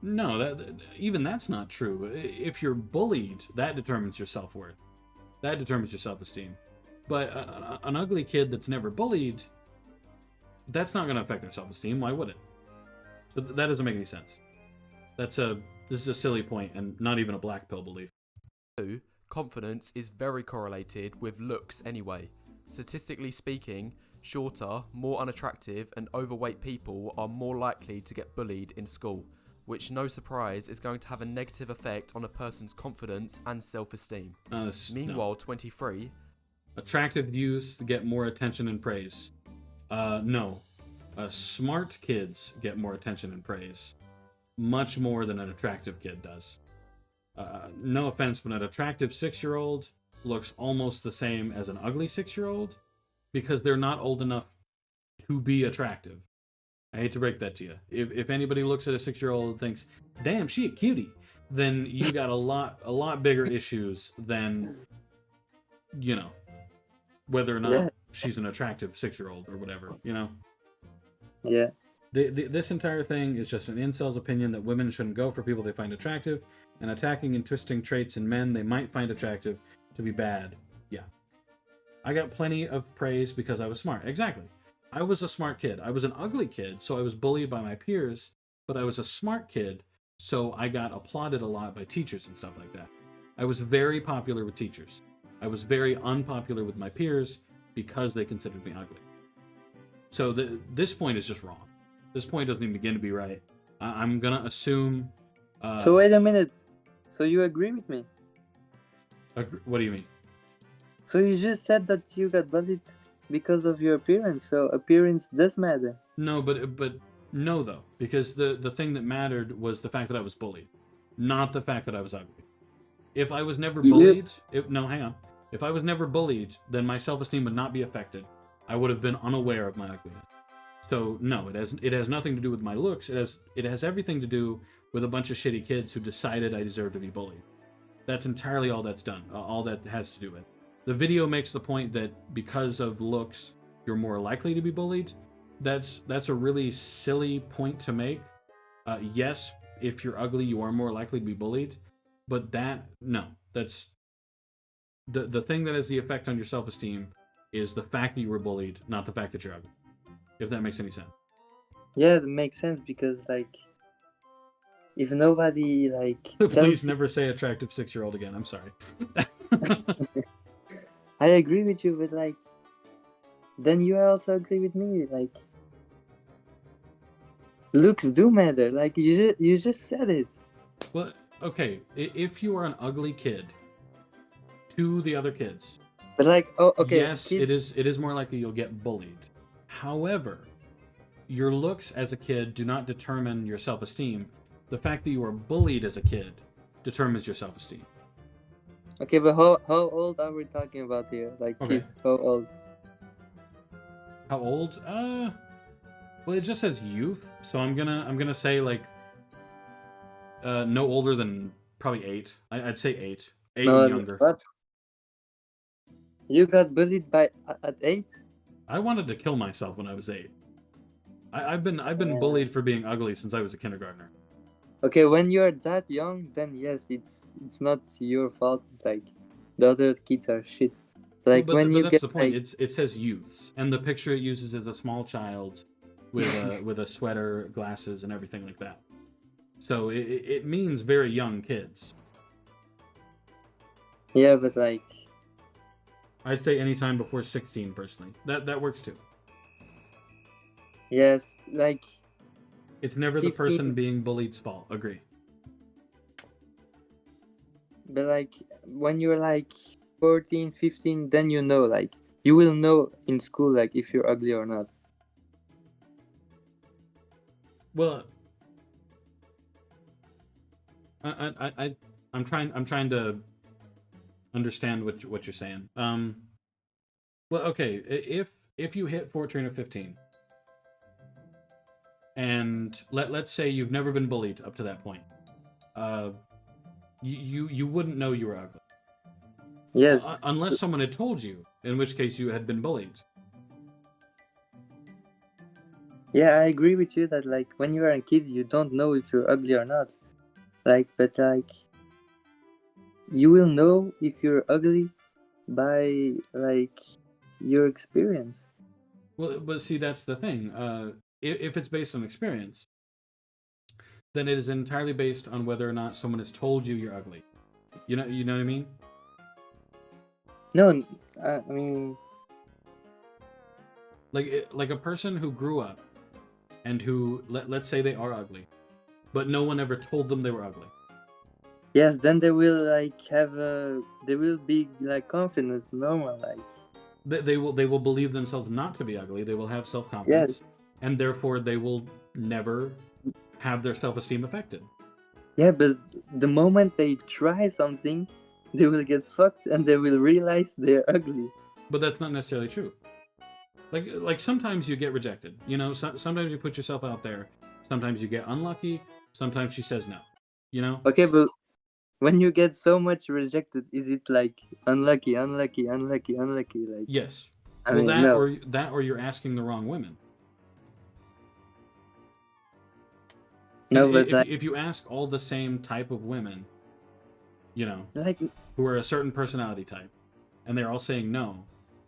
No, even that's not true. If you're bullied, that determines your self-worth. That determines your self-esteem. But an ugly kid that's never bullied, that's not going to affect their self-esteem. Why would it? So that doesn't make any sense. This is a silly point and not even a black pill belief. Confidence is very correlated with looks anyway. Statistically speaking, shorter, more unattractive, and overweight people are more likely to get bullied in school, which, no surprise, is going to have a negative effect on a person's confidence and self-esteem. Meanwhile, no. 23. Attractive youths get more attention and praise. No. Smart kids get more attention and praise. Much more than an attractive kid does. No offense, but an attractive 6-year-old looks almost the same as an ugly 6-year-old because they're not old enough to be attractive. I hate to break that to you. If anybody looks at a 6-year-old and thinks, damn, she a cutie, then you got a lot bigger issues than, whether or not she's an attractive 6-year-old or whatever, Yeah. This entire thing is just an incel's opinion that women shouldn't go for people they find attractive, and attacking and twisting traits in men they might find attractive to be bad. Yeah. I got plenty of praise because I was smart. Exactly. I was a smart kid. I was an ugly kid, so I was bullied by my peers, but I was a smart kid, so I got applauded a lot by teachers and stuff like that. I was very popular with teachers. I was very unpopular with my peers because they considered me ugly. So this point is just wrong. This point doesn't even begin to be right. I'm going to assume... So wait a minute. So you agree with me? What do you mean? So you just said that you got bullied because of your appearance, so appearance does matter. No, but no though, because the thing that mattered was the fact that I was bullied, not the fact that I was ugly. If I was never bullied, hang on. If I was never bullied, then my self-esteem would not be affected. I would have been unaware of my ugliness. So no, it has nothing to do with my looks. It has everything to do with a bunch of shitty kids who decided I deserve to be bullied. That's entirely all that's done. All that has to do with. The video makes the point that because of looks, you're more likely to be bullied. That's a really silly point to make. Yes, if you're ugly, you are more likely to be bullied. But that's the thing that has the effect on your self-esteem is the fact that you were bullied, not the fact that you're ugly. If that makes any sense. Yeah, that makes sense because, if nobody, Please never say attractive 6-year-old again. I'm sorry. I agree with you, but, then you also agree with me. Looks do matter. You just said it. Well, okay. If you are an ugly kid to the other kids... But, okay. Yes, kids... it is more likely you'll get bullied. However, your looks as a kid do not determine your self-esteem. The fact that you were bullied as a kid determines your self-esteem. Okay, but how old are we talking about here? Kids, how old? How old? Well, it just says youth, so I'm gonna say no older than probably 8. I'd say 8. 8 No, and younger. what? You got bullied at 8? I wanted to kill myself when I was 8. I've been Yeah. bullied for being ugly since I was a kindergartner. Okay, when you're that young, then yes, it's not your fault. It's like the other kids are shit. Well, Like when but you that's get the point. like, It says youths, and the picture it uses is a small child with a sweater, glasses, and everything like that. So it means very young kids. yeah, but like, I'd say anytime before 16, personally. That works too. yes, like It's never the 15, person being bullied's fault. Agree. but like when you're like 14, 15, then you know, like you will know in school like if you're ugly or not. Well, I'm trying to understand what you're saying. Well, okay, if you hit 14 or 15, and let's say you've never been bullied up to that point, you wouldn't know you were ugly. Yes, Unless someone had told you, in which case you had been bullied. yeah, I agree with you that like when you are a kid, you don't know if you're ugly or not. Like, but like you will know if you're ugly by like your experience. Well, but see, that's the thing. If it's based on experience, then it is entirely based on whether or not someone has told you you're ugly. You know what I mean? No, I mean, Like a person who grew up and who let's say they are ugly, but no one ever told them they were ugly. yes, then they will like they will be like confidence, normal, like They will believe themselves not to be ugly. They will have self yes, confidence, and therefore they will never have their self esteem affected. yeah. But the moment they try something, they will get fucked and they will realize they're ugly. But that's not necessarily true. Like sometimes you get rejected. You know, sometimes you put yourself out there. Sometimes you get unlucky. Sometimes she says no. You know. Okay, but when you get so much rejected, is it like unlucky, unlucky, unlucky, unlucky? Like, Yes. I Well, mean, no, that or you're asking the wrong women. Because no, but like, if you ask all the same type of women, you know, like, who are a certain personality type, and they're all saying no,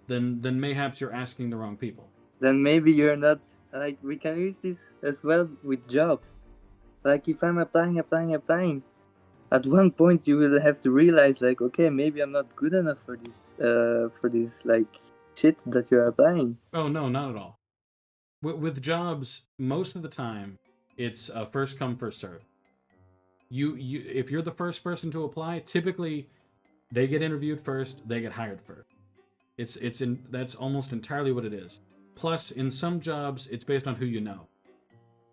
then mayhaps you're asking the wrong people. then maybe you're not like we can use this as well with jobs. Like, if I'm applying, at one point you will have to realize like, okay, maybe I'm not good enough for this like shit that you're applying. Oh no, not at all. With jobs, most of the time, it's first come first serve. You if you're the first person to apply, typically they get interviewed first, they get hired first. That's almost entirely what it is. Plus, in some jobs, it's based on who you know.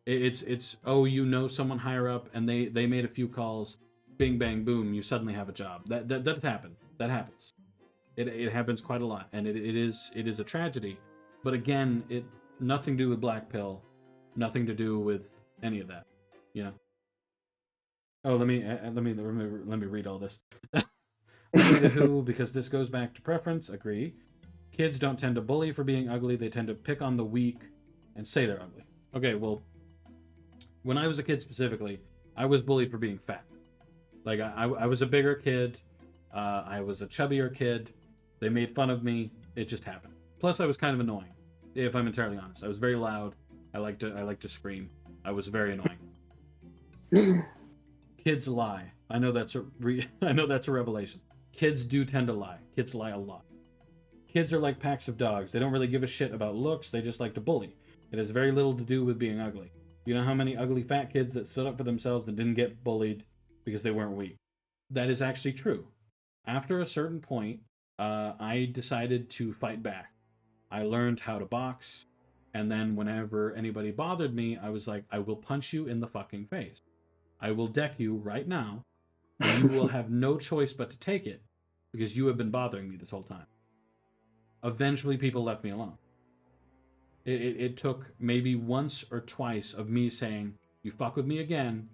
It's oh, you know someone higher up, and they made a few calls, bing bang boom, you suddenly have a job. That happened. That happens. It happens quite a lot, and it is a tragedy. But again, it nothing to do with blackpill, nothing to do with any of that. You know. Oh, let me read all this. Agree to who, because this goes back to preference. Agree. Kids don't tend to bully for being ugly. They tend to pick on the weak and say they're ugly. Okay, well, when I was a kid specifically, I was bullied for being fat. Like, I was a bigger kid. I was a chubbier kid. They made fun of me. It just happened. Plus, I was kind of annoying, if I'm entirely honest. I was very loud. I like to scream. I was very annoying. Kids lie. I know that's a revelation. Kids do tend to lie. Kids lie a lot. Kids are like packs of dogs. They don't really give a shit about looks. They just like to bully. It has very little to do with being ugly. You know how many ugly fat kids that stood up for themselves and didn't get bullied because they weren't weak? That is actually true. After a certain point, I decided to fight back. I learned how to box, and then whenever anybody bothered me, I was like, I will punch you in the fucking face. I will deck you right now, and you will have no choice but to take it, because you have been bothering me this whole time. Eventually, people left me alone. It took maybe once or twice of me saying, you fuck with me again,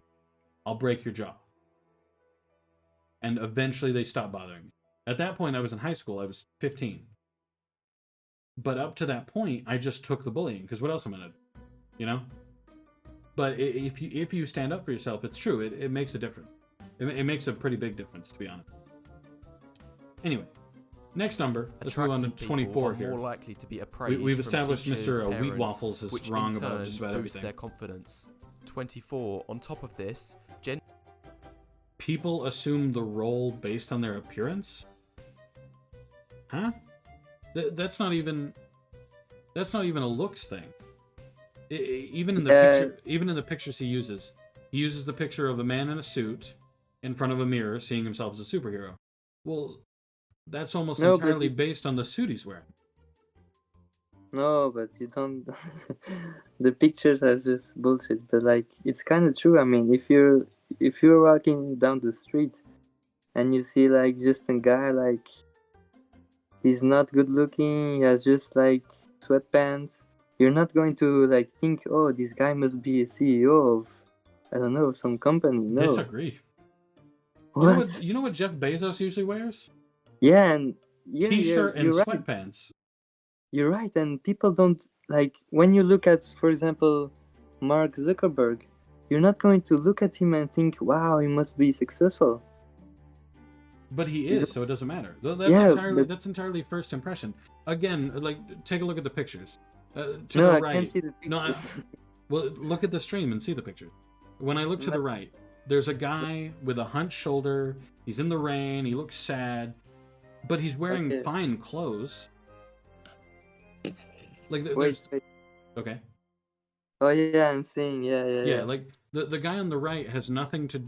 I'll break your jaw. and eventually they stopped bothering me. At that point, I was in high school. I was 15. But up to that point, I just took the bullying, because what else am I gonna do? You know? But if you stand up for yourself, it's true. It makes a difference. It makes a pretty big difference, to be honest. Anyway, next number. Let's move on to 24 here. More likely to be appraised We've from established teachers, Mr. parents, Wheat Waffles is which wrong in about turn just about boosts everything. their confidence. 24. On top of this, People assume the role based on their appearance? Huh? That's not even a looks thing. Even in the pictures he uses the picture of a man in a suit in front of a mirror seeing himself as a superhero. Well, that's almost entirely based on the suit he's wearing. No, but you don't. The pictures are just bullshit. But like, it's kind of true. I mean, if you're walking down the street and you see like just a guy like he's not good looking, he has just like sweatpants, you're not going to like think, oh, this guy must be a CEO of, I don't know, some company. No. Disagree. What? You know what Jeff Bezos usually wears? Yeah, and T-shirt and you're sweatpants. Right. You're right, and people don't like when you look at, for example, Mark Zuckerberg. You're not going to look at him and think, "Wow, he must be successful." But he is, so it doesn't matter. That's entirely first impression. Again, like take a look at the pictures. I can't see the pictures. Well, look at the stream and see the pictures. When I look to the right, there's a guy with a hunched shoulder. He's in the rain. He looks sad, but he's wearing fine clothes. Like wait. Okay. Oh yeah, I'm seeing. Yeah. Like the guy on the right has nothing to.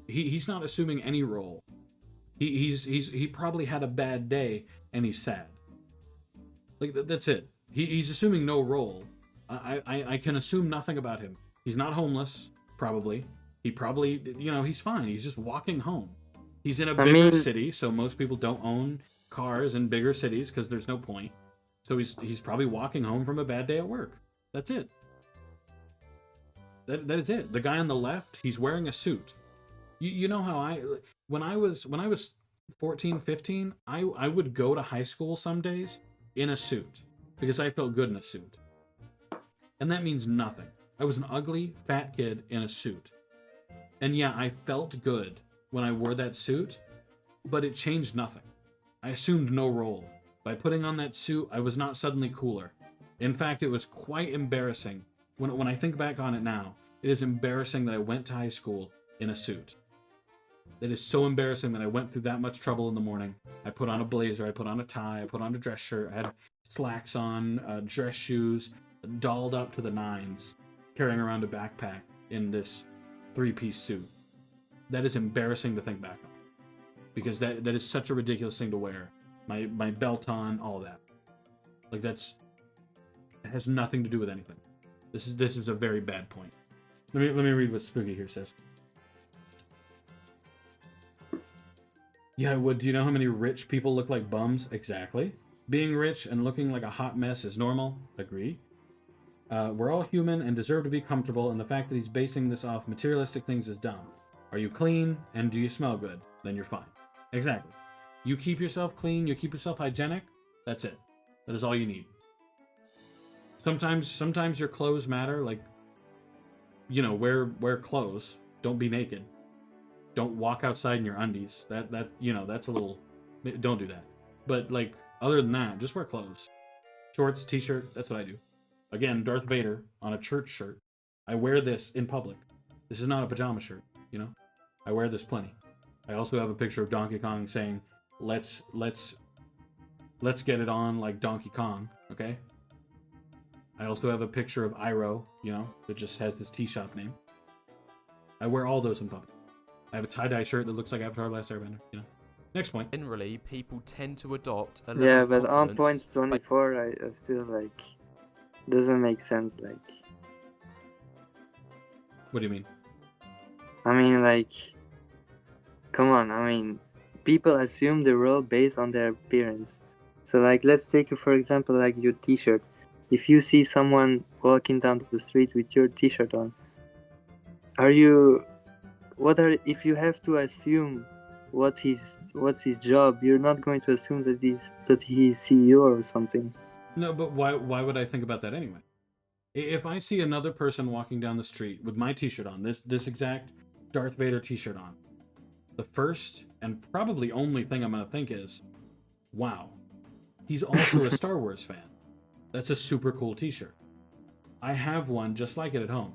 He's not assuming any role. He probably had a bad day and he's sad. Like that's it. He's assuming no role. I can assume nothing about him. He's not homeless. Probably. He probably he's fine. He's just walking home. He's in a bigger city, so most people don't own cars in bigger cities because there's no point. So he's probably walking home from a bad day at work. That's it. That is it. The guy on the left, he's wearing a suit. You know how when I was 14, 15, I would go to high school some days in a suit because I felt good in a suit. And that means nothing. I was an ugly, fat kid in a suit. And yeah, I felt good when I wore that suit, but it changed nothing. I assumed no role. By putting on that suit, I was not suddenly cooler. In fact, it was quite embarrassing. When I think back on it now, it is embarrassing that I went to high school in a suit. It is so embarrassing that I went through that much trouble in the morning. I put on a blazer, I put on a tie, I put on a dress shirt, I had slacks on, dress shoes, dolled up to the nines, carrying around a backpack in this 3-piece suit. That is embarrassing to think back on. Because that is such a ridiculous thing to wear. My belt on, all that. Like it has nothing to do with anything. This is a very bad point. Let me read what Spooky here says. Yeah, I would. Do you know how many rich people look like bums? Exactly. Being rich and looking like a hot mess is normal. Agree. We're all human and deserve to be comfortable, and the fact that he's basing this off materialistic things is dumb. Are you clean and do you smell good? Then you're fine. Exactly. You keep yourself clean, you keep yourself hygienic, that's it. That is all you need. Sometimes your clothes matter, like, wear clothes. Don't be naked. Don't walk outside in your undies. That's a little, don't do that. But like, other than that, just wear clothes. Shorts, t-shirt, that's what I do. Again, Darth Vader on a church shirt. I wear this in public. This is not a pajama shirt, I wear this plenty. I also have a picture of Donkey Kong saying, let's get it on like Donkey Kong, okay? I also have a picture of Iroh, that just has this tea shop name. I wear all those in public. I have a tie-dye shirt that looks like Avatar: Last Airbender, Next point. Generally, people tend to adopt a level of but on confidence point 24, I still like doesn't make sense. Like, What do you mean? I mean, like, come on. I mean, people assume the role based on their appearance. So, like, let's take for example, like your T-shirt. If you see someone walking down the street with your T-shirt on, if you have to assume what's his job. You're not going to assume that he's CEO or something. No, but why would I think about that anyway? If I see another person walking down the street with my t-shirt on, this exact Darth Vader t-shirt on, the first and probably only thing I'm going to think is, wow, he's also a Star Wars fan. That's a super cool t-shirt. I have one just like it at home.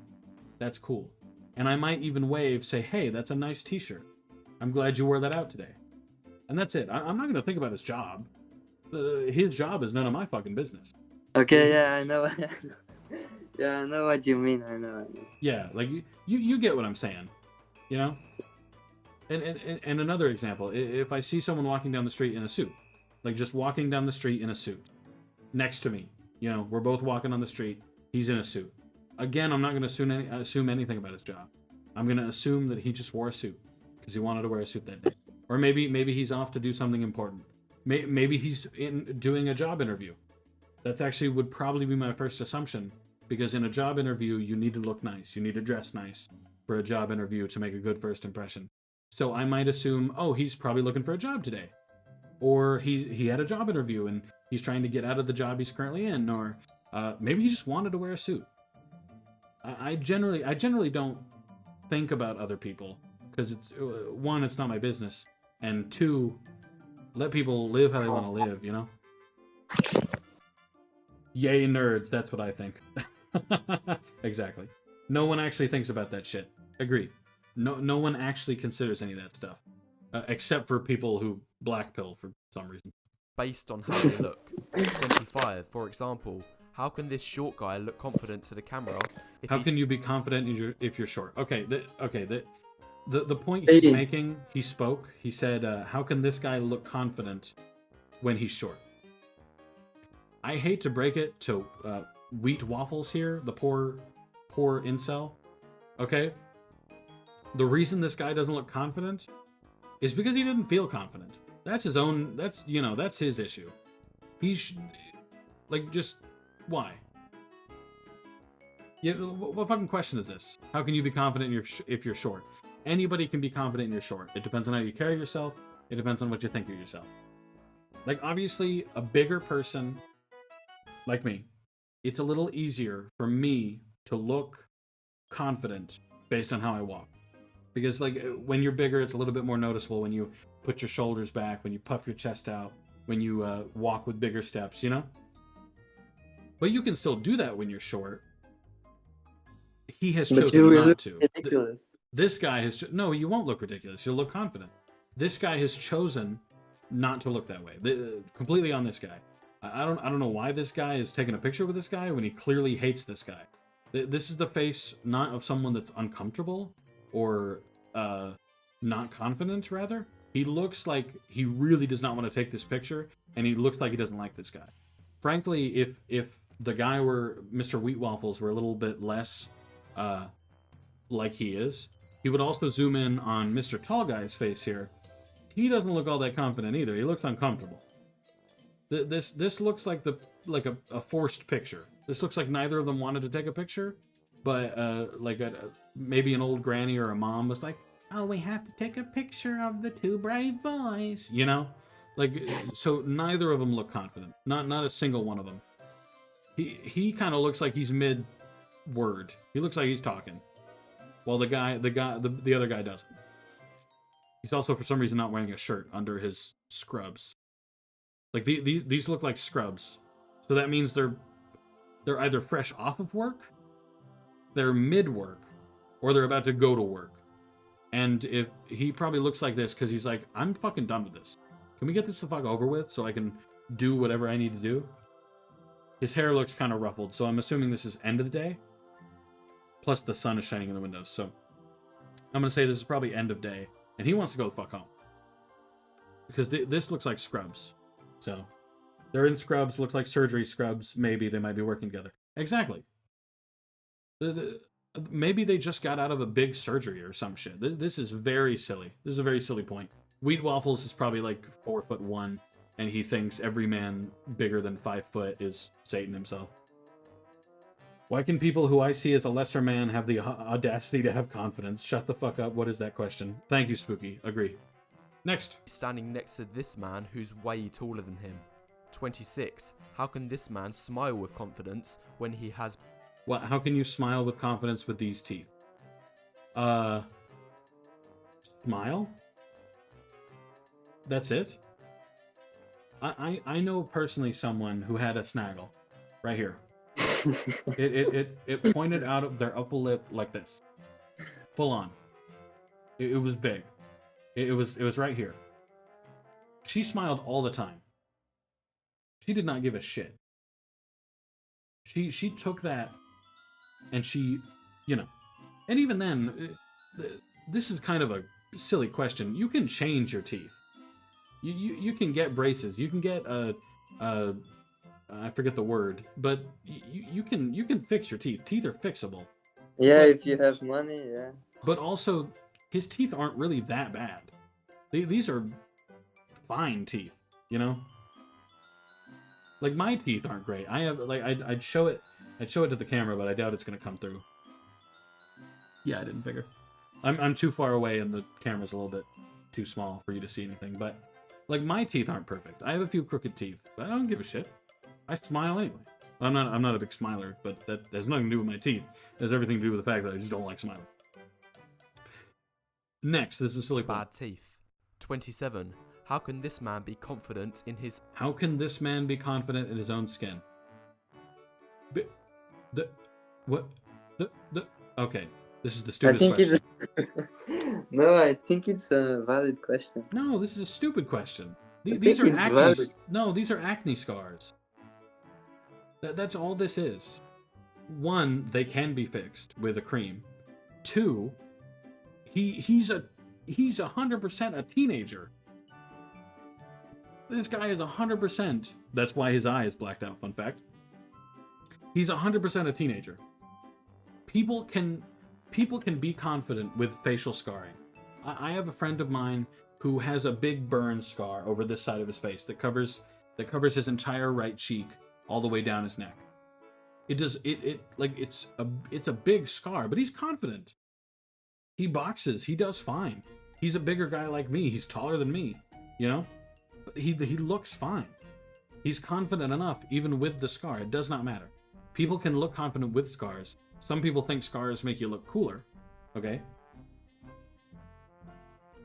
That's cool. And I might even wave, say, hey, that's a nice t-shirt. I'm glad you wore that out today. And that's it. I'm not going to think about his job. His job is none of my fucking business. Okay, yeah, I know. Yeah, I know what you mean. I know. Yeah, like you get what I'm saying, you know. And another example, if I see someone walking down the street in a suit, like just walking down the street in a suit, next to me, you know, we're both walking on the street, he's in a suit. Again, I'm not going to assume anything about his job. I'm going to assume that he just wore a suit because he wanted to wear a suit that day, or maybe he's off to do something important. Maybe he's doing a job interview. That's actually would probably be my first assumption, because in a job interview, you need to look nice. You need to dress nice for a job interview to make a good first impression. So I might assume, oh, he's probably looking for a job today. Or he had a job interview and he's trying to get out of the job he's currently in. Or maybe he just wanted to wear a suit. I generally don't think about other people because it's one, it's not my business. And two, let people live how they want to live, you know? Yay, nerds, that's what I think. Exactly. No one actually thinks about that shit. Agreed. No one actually considers any of that stuff. Except for people who blackpill for some reason. Based on how they look. 25, for example. How can this short guy look confident to the camera? How can you be confident if you're short? Okay, the point he's making, he spoke. He said, how can this guy look confident when he's short? I hate to break it to wheat waffles here, the poor incel. Okay? The reason this guy doesn't look confident is because he didn't feel confident. That's his own, that's his issue. Just, why? Yeah, what fucking question is this? How can you be confident if you're short? Anybody can be confident in you're short. It depends on how you carry yourself. It depends on what you think of yourself. Like, obviously, a bigger person like me, it's a little easier for me to look confident based on how I walk. Because, like, when you're bigger, it's a little bit more noticeable when you put your shoulders back, when you puff your chest out, when you walk with bigger steps, you know? But you can still do that when you're short. He has chosen not to. Ridiculous. This guy has... No, you won't look ridiculous. You'll look confident. This guy has chosen not to look that way. Completely on this guy. I don't know why this guy is taking a picture with this guy when he clearly hates this guy. This is the face not of someone that's uncomfortable or not confident, rather. He looks like he really does not want to take this picture, and he looks like he doesn't like this guy. Frankly, if the guy were Mr. Wheat Waffles were a little bit less like he is, he would also zoom in on Mr. Tall Guy's face here. He doesn't look all that confident either. He looks uncomfortable. This looks like a forced picture. This looks like neither of them wanted to take a picture, but maybe an old granny or a mom was like, "Oh, we have to take a picture of the two brave boys," you know? Like, so neither of them look confident. Not a single one of them. He kind of looks like he's mid-word. He looks like he's talking, while the other guy doesn't. He's also for some reason not wearing a shirt under his scrubs. Like these look like scrubs, so that means they're either fresh off of work, they're mid-work, or they're about to go to work. And if he probably looks like this because he's like, I'm fucking done with this. Can we get this the fuck over with so I can do whatever I need to do? His hair looks kind of ruffled, so I'm assuming this is end of the day. Plus the sun is shining in the windows, so I'm gonna say this is probably end of day, and he wants to go the fuck home because this looks like scrubs. So they're in scrubs, looks like surgery scrubs. Maybe they might be working together. Exactly. Maybe they just got out of a big surgery or some shit. This is very silly. This is a very silly point. Wheat Waffles is probably like 4'1", and he thinks every man bigger than 5 foot is Satan himself. Why can people who I see as a lesser man have the audacity to have confidence? Shut the fuck up. What is that question? Thank you, Spooky. Agree. Next. Standing next to this man who's way taller than him. 26. How can this man smile with confidence when he has... What? How can you smile with confidence with these teeth? Smile? That's it? I know personally someone who had a snaggle. Right here. It pointed out of their upper lip like this. Full on. It was big. It was right here. She smiled all the time. She did not give a shit. She took that and she, you know, and even then, this is kind of a silly question. You can change your teeth. You can get braces. You can get I forget the word, but you can fix your teeth. Teeth are fixable. Yeah, But- if you have money, yeah. But also, his teeth aren't really that bad. These are fine teeth, you know? Like, my teeth aren't great. I have, like, I'd show it to the camera, but I doubt it's gonna come through. Yeah, I didn't figure. I'm too far away and the camera's a little bit too small for you to see anything, but, like, my teeth aren't perfect. I have a few crooked teeth, but I don't give a shit. I smile anyway. I'm not a big smiler, but that has nothing to do with my teeth. It has everything to do with the fact that I just don't like smiling. Next, this is a silly one. bad teeth. 27. How can this man be confident in his... How can this man be confident in his own skin? Okay, this is the I stupidest think question. it's no, I think it's a valid question. No, this is a stupid question. I These think are it's acne. valid. No, these are acne scars. That's all this is. One, they can be fixed with a cream. Two, he's 100% a teenager. This guy is 100%. That's why his eye is blacked out. Fun fact. He's 100% a teenager. People can be confident with facial scarring. I have a friend of mine who has a big burn scar over this side of his face that covers his entire right cheek all the way down his neck. It's a big scar, but he's confident. He boxes. He does fine. He's a bigger guy like me. He's taller than me, you know? But he looks fine. He's confident enough, even with the scar. It does not matter. People can look confident with scars. Some people think scars make you look cooler. Okay?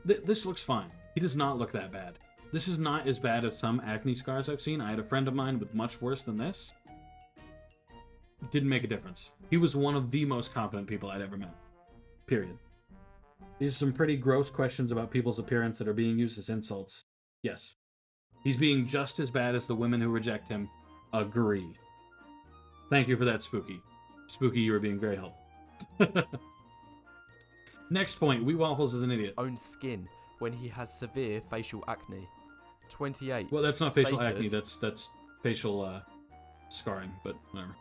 This looks fine. He does not look that bad. This is not as bad as some acne scars I've seen. I had a friend of mine with much worse than this. Didn't make a difference. He was one of the most confident people I'd ever met. Period. These are some pretty gross questions about people's appearance that are being used as insults. Yes. He's being just as bad as the women who reject him. Agree. Thank you for that, Spooky. Spooky, you were being very helpful. Next point. Wee Waffles is an idiot. his own skin when he has severe facial acne. 28. Well, that's not facial acne. Status- That's facial scarring, but whatever.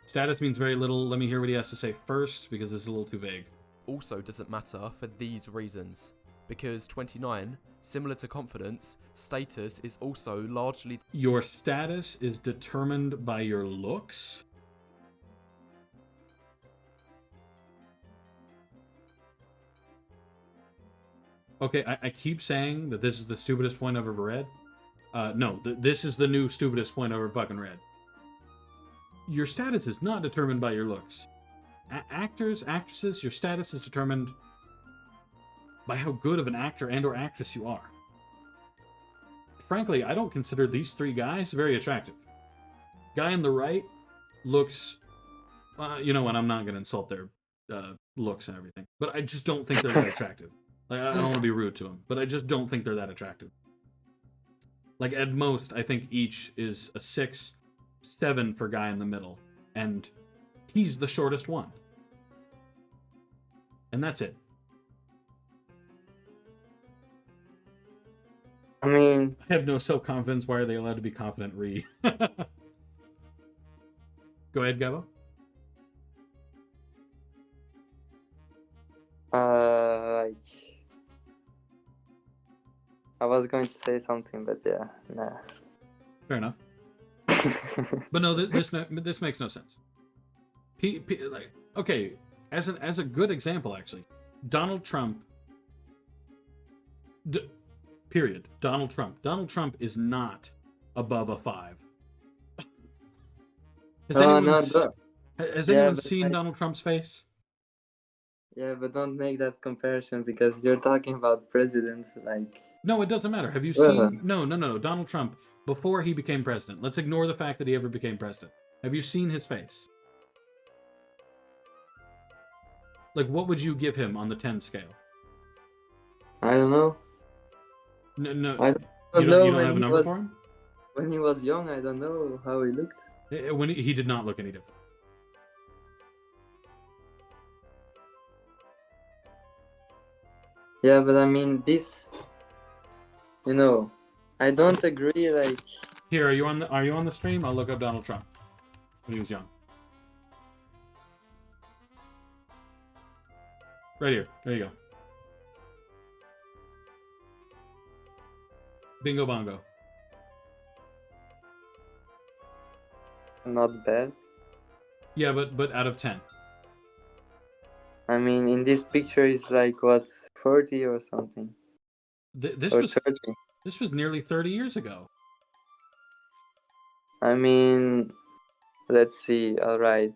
Status means very little. Let me hear what he has to say first, because it's a little too vague. also doesn't matter for these reasons. Because 29, similar to confidence, status is also largely Your status is determined by your looks? Okay, I keep saying that this is the stupidest point I've ever read. No, this is the new stupidest point I've ever fucking read. Your status is not determined by your looks. Actors, actresses, your status is determined by how good of an actor and or actress you are. Frankly, I don't consider these three guys very attractive. Guy on the right looks... you know what, I'm not going to insult their looks and everything. But I just don't think they're that attractive. Like, I don't want to be rude to them, but I just don't think they're that attractive. Like, at most, I think each is a 6, 7 for guy in the middle. And he's the shortest one. And that's it. I mean, I have no self-confidence. Why are they allowed to be confident? Go ahead, Gabo. like, I was going to say something, but yeah, nah. Fair enough. But no, this makes no sense. Like, okay, as a good example, actually, Donald Trump. Period. Donald Trump. Donald Trump is not above a 5. Has Oh anyone, no, has yeah, anyone but seen Donald Trump's face? yeah, but don't make that comparison because you're talking about presidents like. No, it doesn't matter. Have you Uh, seen? No. Donald Trump, before he became president. Let's ignore the fact that he ever became president. Have you seen his face? Like, what would you give him on the 10 scale? I don't know. No, I you don't know don't when have a he number was for him? when he was young. I don't know how he looked. When he did not look any different. Yeah, but I mean this. You know, I don't agree. Like, Here, are you on the stream? I'll look up Donald Trump when he was young. Right here. There you go. Bingo bongo. not bad. Yeah, but out of 10. I mean, in this picture, it's like what 40 or something, This or was 30. nearly 30 years ago. I mean, let's see. All right.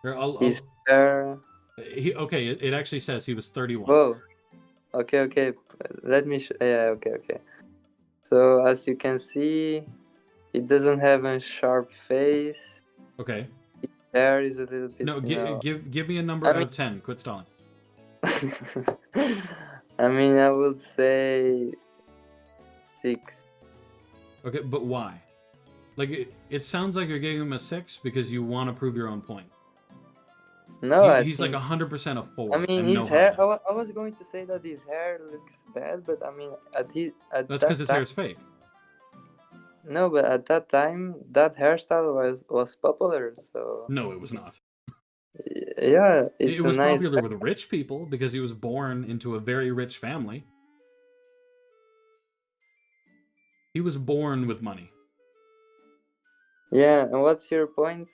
Here, His hair. okay, it actually says he was 31. Whoa. Okay. Let me. Yeah. Okay. So as you can see, it doesn't have a sharp face. Okay. Hair is a little bit. No, give me a number I out mean- of 10. Quit stalling. I mean, I would say 6. Okay, but why? Like, it sounds like you're giving him a 6 because you want to prove your own point. No, He's think, like 100% a 4. I mean, and his no hair. highlight. I was going to say that his hair looks bad, but I mean, at That's that because his time, hair is fake. no, but at that time, that hairstyle was popular. So No, it was not. yeah, it's It a was nice. popular with rich people because he was born into a very rich family. He was born with money. Yeah, and what's your point?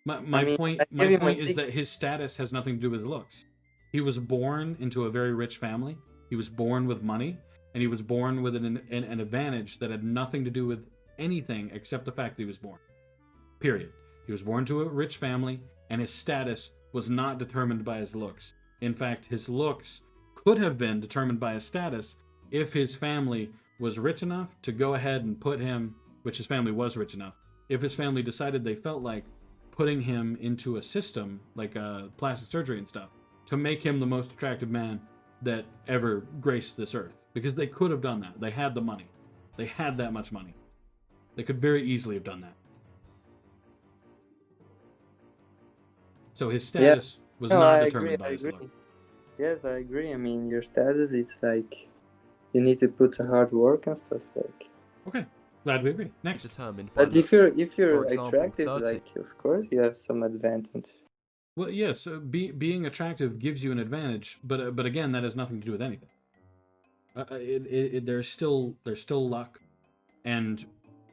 My mean, point I give him a is 6. that his status has nothing to do with his looks. He was born into a very rich family. He was born with money, and he was born with an advantage that had nothing to do with anything except the fact that he was born. Period. He was born to a rich family, and his status was not determined by his looks. In fact, his looks could have been determined by his status if his family was rich enough to go ahead and put him, which his family was rich enough, if his family decided they felt like putting him into a system like plastic surgery and stuff to make him the most attractive man that ever graced this earth. Because they could have done that. They had the money. They had that much money. They could very easily have done that. So his status was No, not I determined agree. by his look. Yes, I agree. I mean, your status, it's like you need to put a hard work and stuff like. Okay, glad we agree. Next. Determined by But if you're looks. you're For example, attractive, 30. like of course you have some advantage. Well, yes, being attractive gives you an advantage, but again, that has nothing to do with anything. There's still luck, and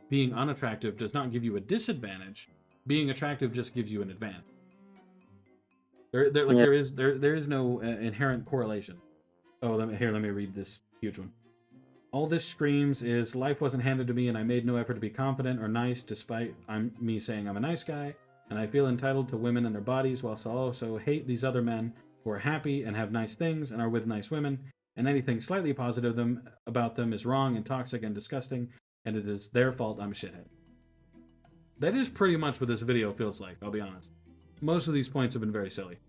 being unattractive does not give you a disadvantage. Being attractive just gives you an advantage. Yeah. There is no inherent correlation. Oh, let me read this huge one. All this screams is life wasn't handed to me, and I made no effort to be confident or nice, despite me saying I'm a nice guy, and I feel entitled to women and their bodies, whilst I also hate these other men who are happy and have nice things and are with nice women, and anything slightly positive about them is wrong and toxic and disgusting, and it is their fault I'm a shithead. That is pretty much what this video feels like, I'll be honest. Most of these points have been very silly.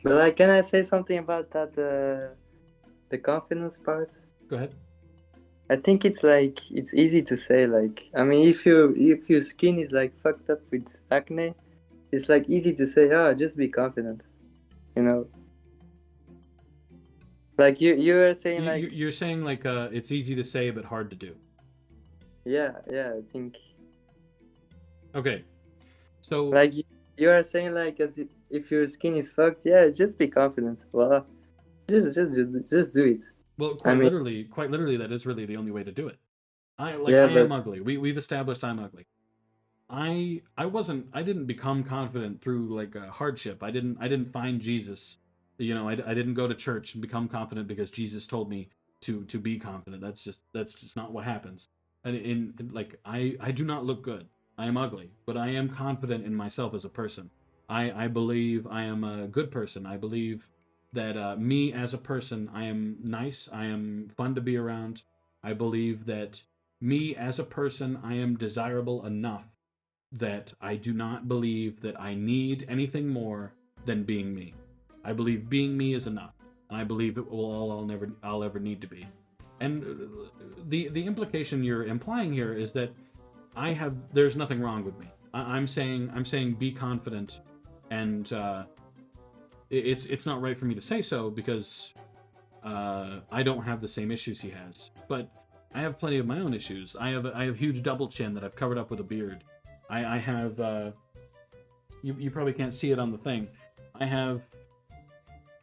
But like, can I say something about that? The confidence part. Go ahead. I think it's like it's easy to say. Like, I mean, if your skin is like fucked up with acne, it's like easy to say, oh, just be confident, you know. Like you are saying like You're saying like it's easy to say but hard to do. yeah, I think Okay, so like you are saying like if your skin is fucked, yeah, just be confident. Well, just do it. well, I mean- quite literally, that is really the only way to do it. I Yeah, am but- ugly. We've established I'm ugly. I didn't become confident through like hardship. I didn't find Jesus You know, I didn't go to church and become confident because Jesus told me to be confident. That's just not what happens. And like I do not look good. I am ugly, but I am confident in myself as a person. I believe I am a good person. I believe that me as a person, I am nice. I am fun to be around. I believe that me as a person, I am desirable enough that I do not believe that I need anything more than being me. I believe being me is enough, and I believe it will all I'll ever need to be. And the implication you're implying here is that there's nothing wrong with me. I'm saying be confident, and it's not right for me to say so because I don't have the same issues he has, but I have plenty of my own issues. I have huge double chin that I've covered up with a beard. I have you probably can't see it on the thing. I have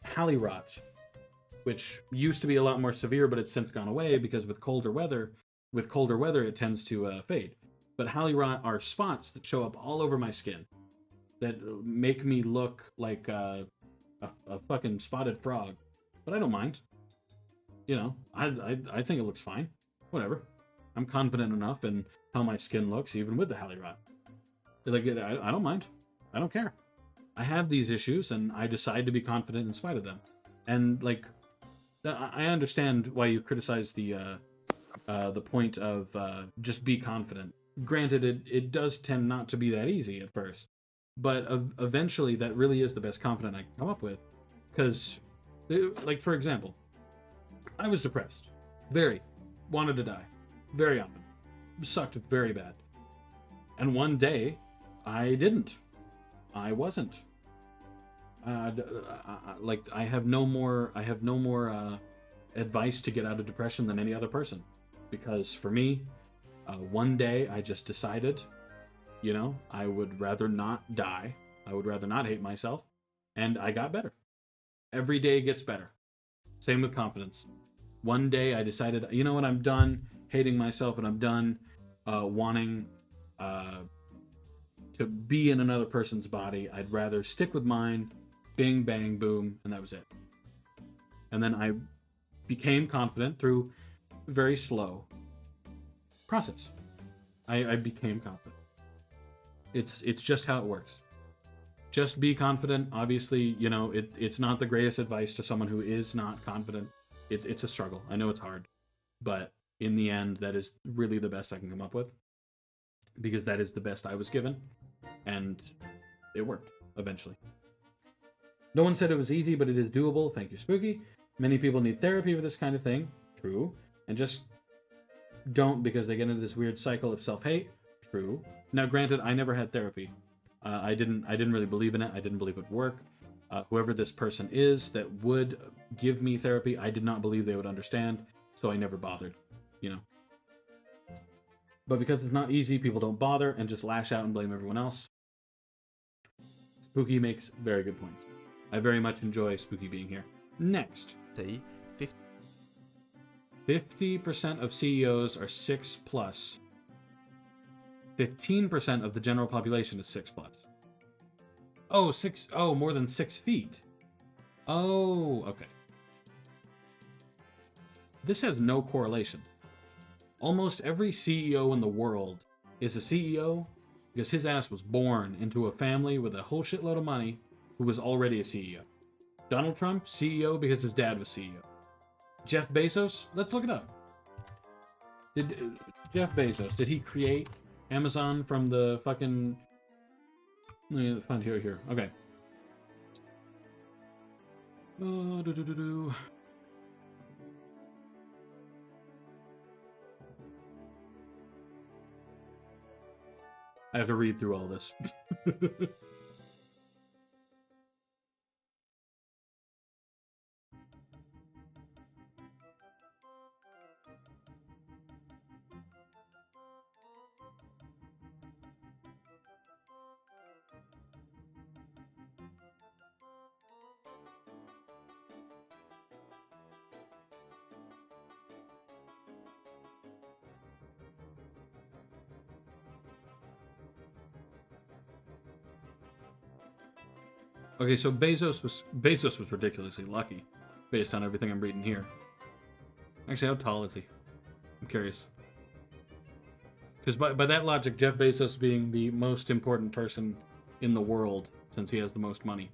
Halley rot, which used to be a lot more severe, but it's since gone away because with colder weather it tends to fade. But Halley rot are spots that show up all over my skin that make me look like a fucking spotted frog. But I don't mind. You know, I think it looks fine. Whatever. I'm confident enough in how my skin looks, even with the Halley rot. Like, I don't mind. I don't care. I have these issues, and I decide to be confident in spite of them. And like, I understand why you criticize the point of just be confident. Granted, it does tend not to be that easy at first, but eventually that really is the best confident I can come up with. Because, like, for example, I was depressed, very, wanted to die, very often, sucked very bad, and one day I didn't. I wasn't. Like I have no more advice to get out of depression than any other person, because for me, one day I just decided, you know, I would rather not die. I would rather not hate myself, and I got better. Every day gets better. Same with confidence. One day I decided, you know what, I'm done hating myself, and I'm done wanting to be in another person's body. I'd rather stick with mine. Bing, bang, boom, and that was it. And then I became confident through a very slow process. I became confident. It's just how it works. Just be confident. Obviously, you know, it's not the greatest advice to someone who is not confident. It's a struggle. I know it's hard. But in the end, that is really the best I can come up with. Because that is the best I was given. And it worked, eventually. No one said it was easy, but it is doable. Thank you, Spooky. Many people need therapy for this kind of thing. True. And just don't because they get into this weird cycle of self-hate. True. Now, granted, I never had therapy. I didn't really believe in it. I didn't believe it would work. Whoever this person is that would give me therapy, I did not believe they would understand, so I never bothered, you know. But because it's not easy, people don't bother and just lash out and blame everyone else. Spooky makes very good points. I very much enjoy Spooky being here. Next. 50% of CEOs are 6+. 15% of the general population is 6+. Oh, more than 6 feet. Oh, okay. This has no correlation. Almost every CEO in the world is a CEO because his ass was born into a family with a whole shitload of money who was already a CEO. Donald Trump, CEO because his dad was CEO. Jeff Bezos, let's look it up. Jeff Bezos, did he create Amazon from the fucking... Let me find here. Okay. I have to read through all this. Okay, so Bezos was ridiculously lucky, based on everything I'm reading here. Actually, how tall is he? I'm curious. Because by that logic, Jeff Bezos being the most important person in the world, since he has the most money.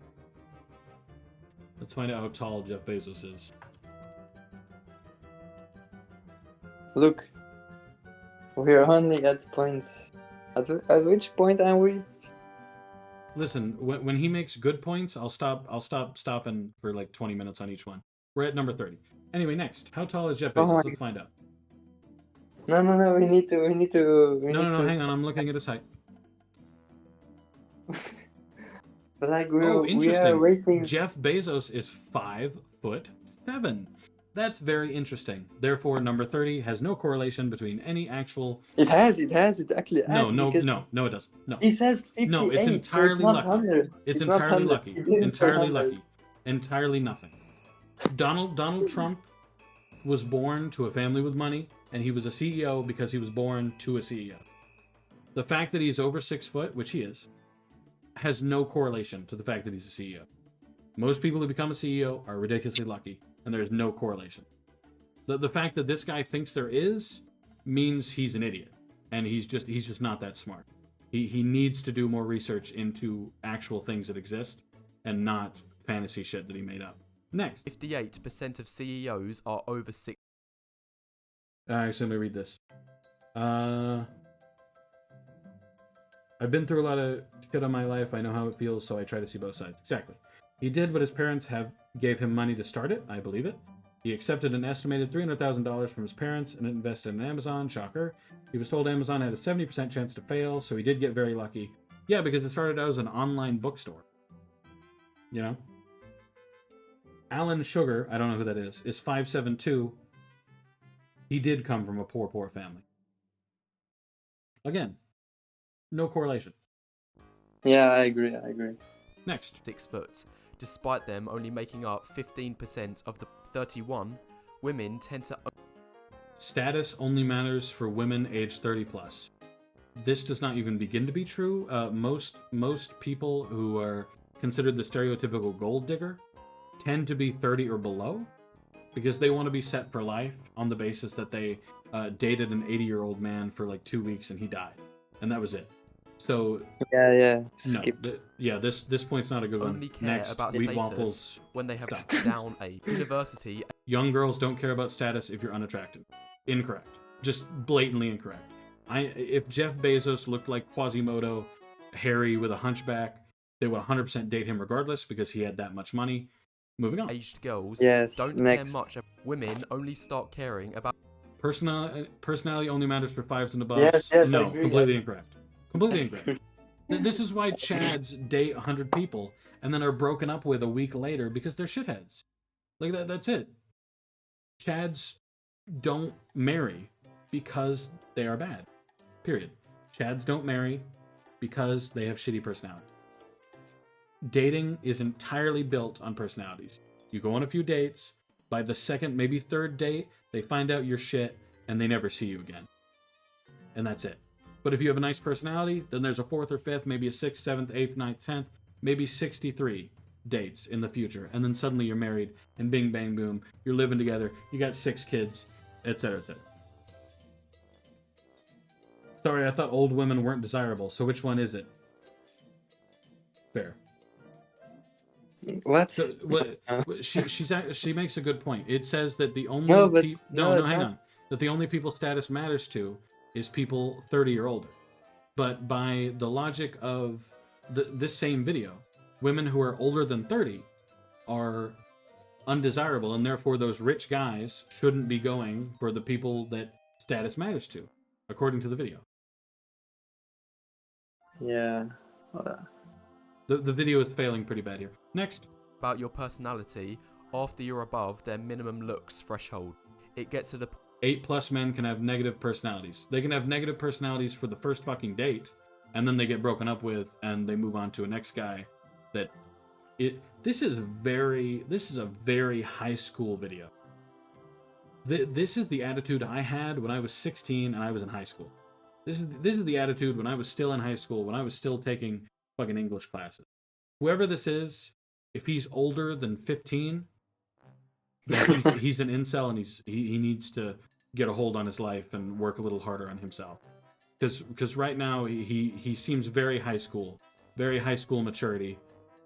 Let's find out how tall Jeff Bezos is. Look, we are only at points. At which point are we? Listen, when he makes good points, I'll stop stopping for like 20 minutes on each one. We're at number 30. Anyway, next, how tall is Jeff Oh Bezos? my- Let's find out. No, we need to. No, hang on. I'm looking at his height. But like Oh, we are interesting. racing. Jeff Bezos is 5'7". That's very interesting. Therefore, number 30 has no correlation between any actual. It actually has. No, because no, it doesn't. No, It says 58. no, it's so entirely not lucky. 100. It's not entirely 100. lucky. It didn't say Entirely 100. lucky. Entirely nothing. Donald Trump was born to a family with money, and he was a CEO because he was born to a CEO. The fact that he's over 6 foot, which he is, has no correlation to the fact that he's a CEO. Most people who become a CEO are ridiculously lucky, and there's no correlation. The fact that this guy thinks there is means he's an idiot, and he's just not that smart. He needs to do more research into actual things that exist, and not fantasy shit that he made up. Next. 58% of CEOs are over 6. Actually, let me read this. I've been through a lot of shit in my life. I know how it feels, so I try to see both sides. Exactly. He did what his parents gave him money to start it. I believe it. He accepted an estimated $300,000 from his parents and invested in Amazon. Shocker. He was told Amazon had a 70% chance to fail, so he did get very lucky. Yeah, because it started out as an online bookstore. You know? Alan Sugar, I don't know who that is 5'7" He did come from a poor family. Again, no correlation. Yeah, I agree. Next. 6 foot. Despite them only making up 15% of the 31, women tend to. Status only matters for women age 30 plus. This does not even begin to be true. Most people who are considered the stereotypical gold digger tend to be 30 or below because they want to be set for life on the basis that they dated an 80-year-old man for like 2 weeks and he died. And that was it. So Yeah. no, Skip. this point's not a good Only one. care Next, about Wheat status Waffles. when they have Stop. down a university. Young girls don't care about status if you're unattractive. Incorrect. Just blatantly incorrect. If Jeff Bezos looked like Quasimodo, hairy with a hunchback, they would 100% date him regardless because he had that much money. Moving on. Aged girls Yes, don't next. care much. Women only start caring about. Personality only matters for 5s and above. Yes, I No, agree. completely incorrect. Completely incorrect. This is why Chads date 100 people and then are broken up with a week later because they're shitheads. Like that's it. Chads don't marry because they are bad. Period. Chads don't marry because they have shitty personalities. Dating is entirely built on personalities. You go on a few dates, by the second, maybe third date, they find out you're shit and they never see you again. And that's it. But if you have a nice personality, then there's a 4th or 5th, maybe a 6th, 7th, 8th, 9th, 10th, maybe 63 dates in the future. And then suddenly you're married and bing, bang, boom, you're living together, you got 6 kids, etc., etc. Sorry, I thought old women weren't desirable, so which one is it? Fair. What? So, she makes a good point. It says that the only No, but- hang no, on. That the only people status matters to is people 30 or older. But by the logic of this same video, women who are older than 30 are undesirable, and therefore those rich guys shouldn't be going for the people that status matters to, according to the video. Yeah. The video is failing pretty bad here. Next. About your personality after you're above their minimum looks threshold. It gets to the 8+ men can have negative personalities. They can have negative personalities for the first fucking date, and then they get broken up with, and they move on to a next guy. This is a very high school video. This is the attitude I had when I was 16 and I was in high school. This is the attitude when I was still in high school, when I was still taking fucking English classes. Whoever this is, if he's older than 15, then he's an incel, and he needs to get a hold on his life and work a little harder on himself. Because right now he seems very high school maturity,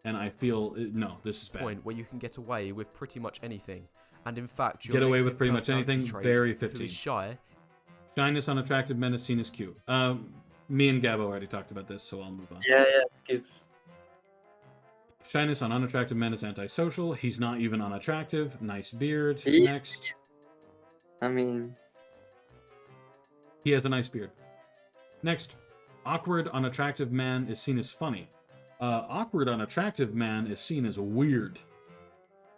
and I feel no, this is bad. Point where you can get away with pretty much anything, and in fact, your Get away negative with pretty much personality anything. traits, Very who 15. is shy. Shyness on attractive men is seen as cute. Me and Gabo already talked about this, so I'll move on. Yeah, skip. Shyness on unattractive men is antisocial. He's not even unattractive. Nice beard. He- Next. I mean, He has a nice beard. Next. Awkward unattractive man is seen as funny. Awkward unattractive man is seen as weird.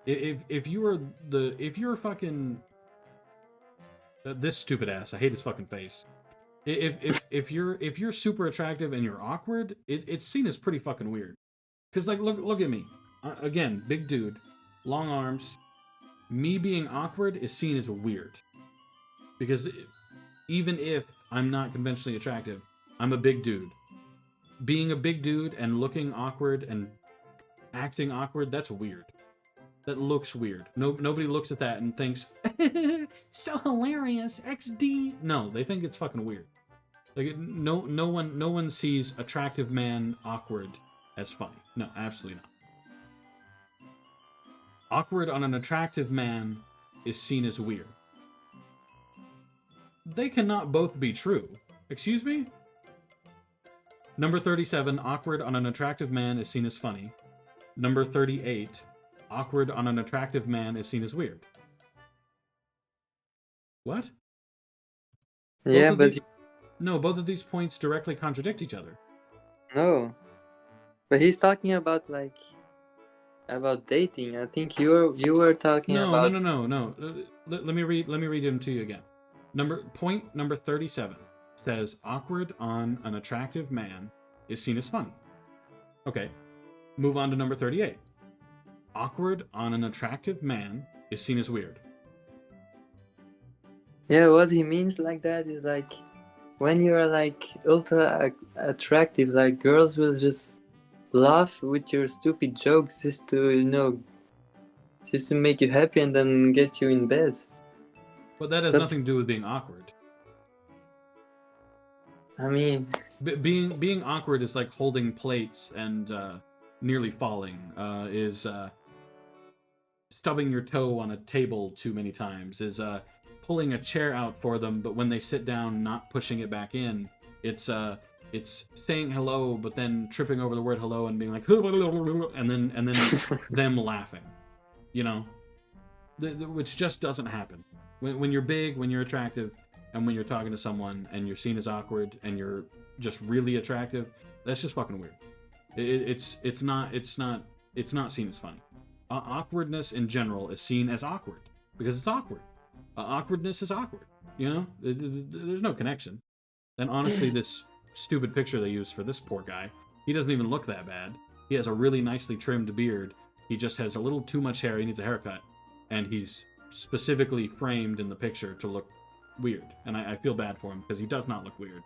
If you're fucking this stupid ass, I hate his fucking face. If you're super attractive and you're awkward, it's seen as pretty fucking weird. Cause like look at me, again, big dude, long arms. Me being awkward is seen as weird, because even if I'm not conventionally attractive, I'm a big dude. Being a big dude and looking awkward and acting awkward, that's weird. That looks weird. Nobody looks at that and thinks, so hilarious, XD. No, they think it's fucking weird. Like no one sees attractive man awkward as funny. No, absolutely not. Awkward on an attractive man is seen as weird. They cannot both be true. Excuse me? Number 37, awkward on an attractive man is seen as funny. Number 38, awkward on an attractive man is seen as weird. What? yeah, but No, both of these points directly contradict each other. no. But he's talking about about dating. I think you were talking about. No. Let me read them to you again. Point number 37 says awkward on an attractive man is seen as funny. Okay. Move on to number 38. Awkward on an attractive man is seen as weird. Yeah, what he means like that is like when you're like ultra attractive, like girls will just laugh with your stupid jokes just to just to make you happy and then get you in bed. But that has nothing to do with being awkward. I mean, Being awkward is like holding plates and nearly falling. Is stubbing your toe on a table too many times. Is pulling a chair out for them, but when they sit down, not pushing it back in. It's saying hello, but then tripping over the word hello and being like, and then them laughing. You know, which just doesn't happen. When you're big, when you're attractive, and when you're talking to someone and you're seen as awkward and you're just really attractive, that's just fucking weird. It's not seen as funny. Awkwardness in general is seen as awkward because it's awkward. Awkwardness is awkward. You know, there's no connection. And honestly, this stupid picture they used for this poor guy, he doesn't even look that bad. He has a really nicely trimmed beard. He just has a little too much hair. He needs a haircut, and he's specifically framed in the picture to look weird. And I feel bad for him because he does not look weird.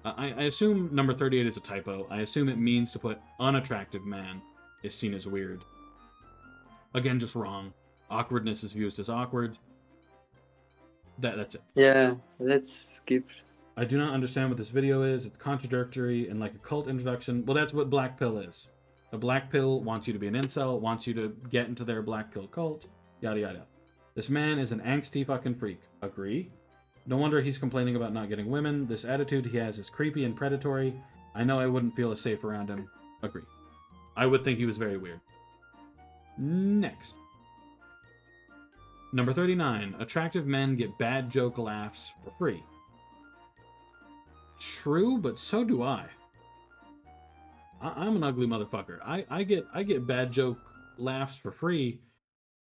I assume number 38 is a typo. I assume it means to put unattractive man is seen as weird. Again, just wrong. Awkwardness is viewed as awkward. That's it. yeah, let's skip. I do not understand what this video is. It's contradictory and like a cult introduction. Well, that's what blackpill is. A blackpill wants you to be an incel, wants you to get into their blackpill cult, yada yada. This man is an angsty fucking freak. Agree? No wonder he's complaining about not getting women. This attitude he has is creepy and predatory. I know I wouldn't feel as safe around him. Agree. I would think he was very weird. Next. Number 39. Attractive men get bad joke laughs for free. True, but so do I. I'm an ugly motherfucker. I get bad joke laughs for free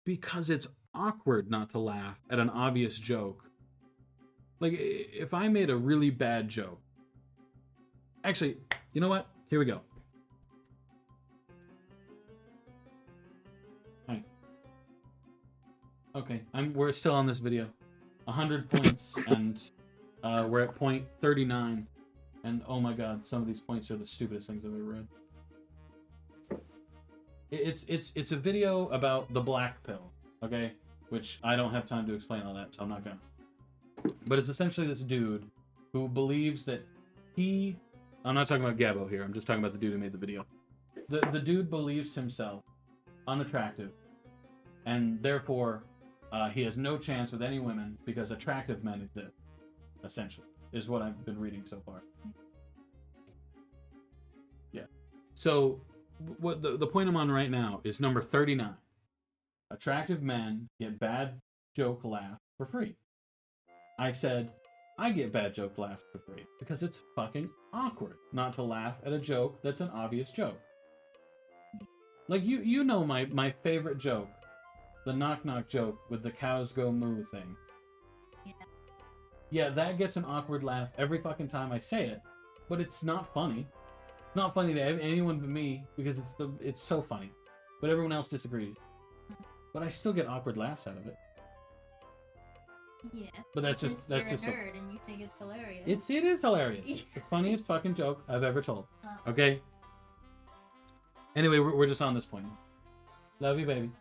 because it's awkward not to laugh at an obvious joke. Like, if I made a really bad joke... Actually, you know what? Here we go. Hi. Okay, we're still on this video. 100 points, and we're at point 39. And oh my god, some of these points are the stupidest things I've ever read. It's a video about the black pill, okay? Which I don't have time to explain all that, so I'm not gonna. But it's essentially this dude who believes that I'm not talking about Gabo here. I'm just talking about the dude who made the video. The dude believes himself unattractive, and therefore he has no chance with any women because attractive men exist. Essentially, is what I've been reading so far. Yeah. So, what the point I'm on right now is number 39. Attractive men get bad joke laugh for free. I said, I get bad joke laughs for free because it's fucking awkward not to laugh at a joke that's an obvious joke. Like, you know my favorite joke, the knock-knock joke with the cows go moo thing. Yeah, that gets an awkward laugh every fucking time I say it, but it's not funny. It's not funny to anyone but me because it's so funny, but everyone else disagrees. But I still get awkward laughs out of it. Yeah. But that's you're just a nerd and you think it's hilarious. It is hilarious. The funniest fucking joke I've ever told. Okay. Anyway, we're just on this point. Love you, baby.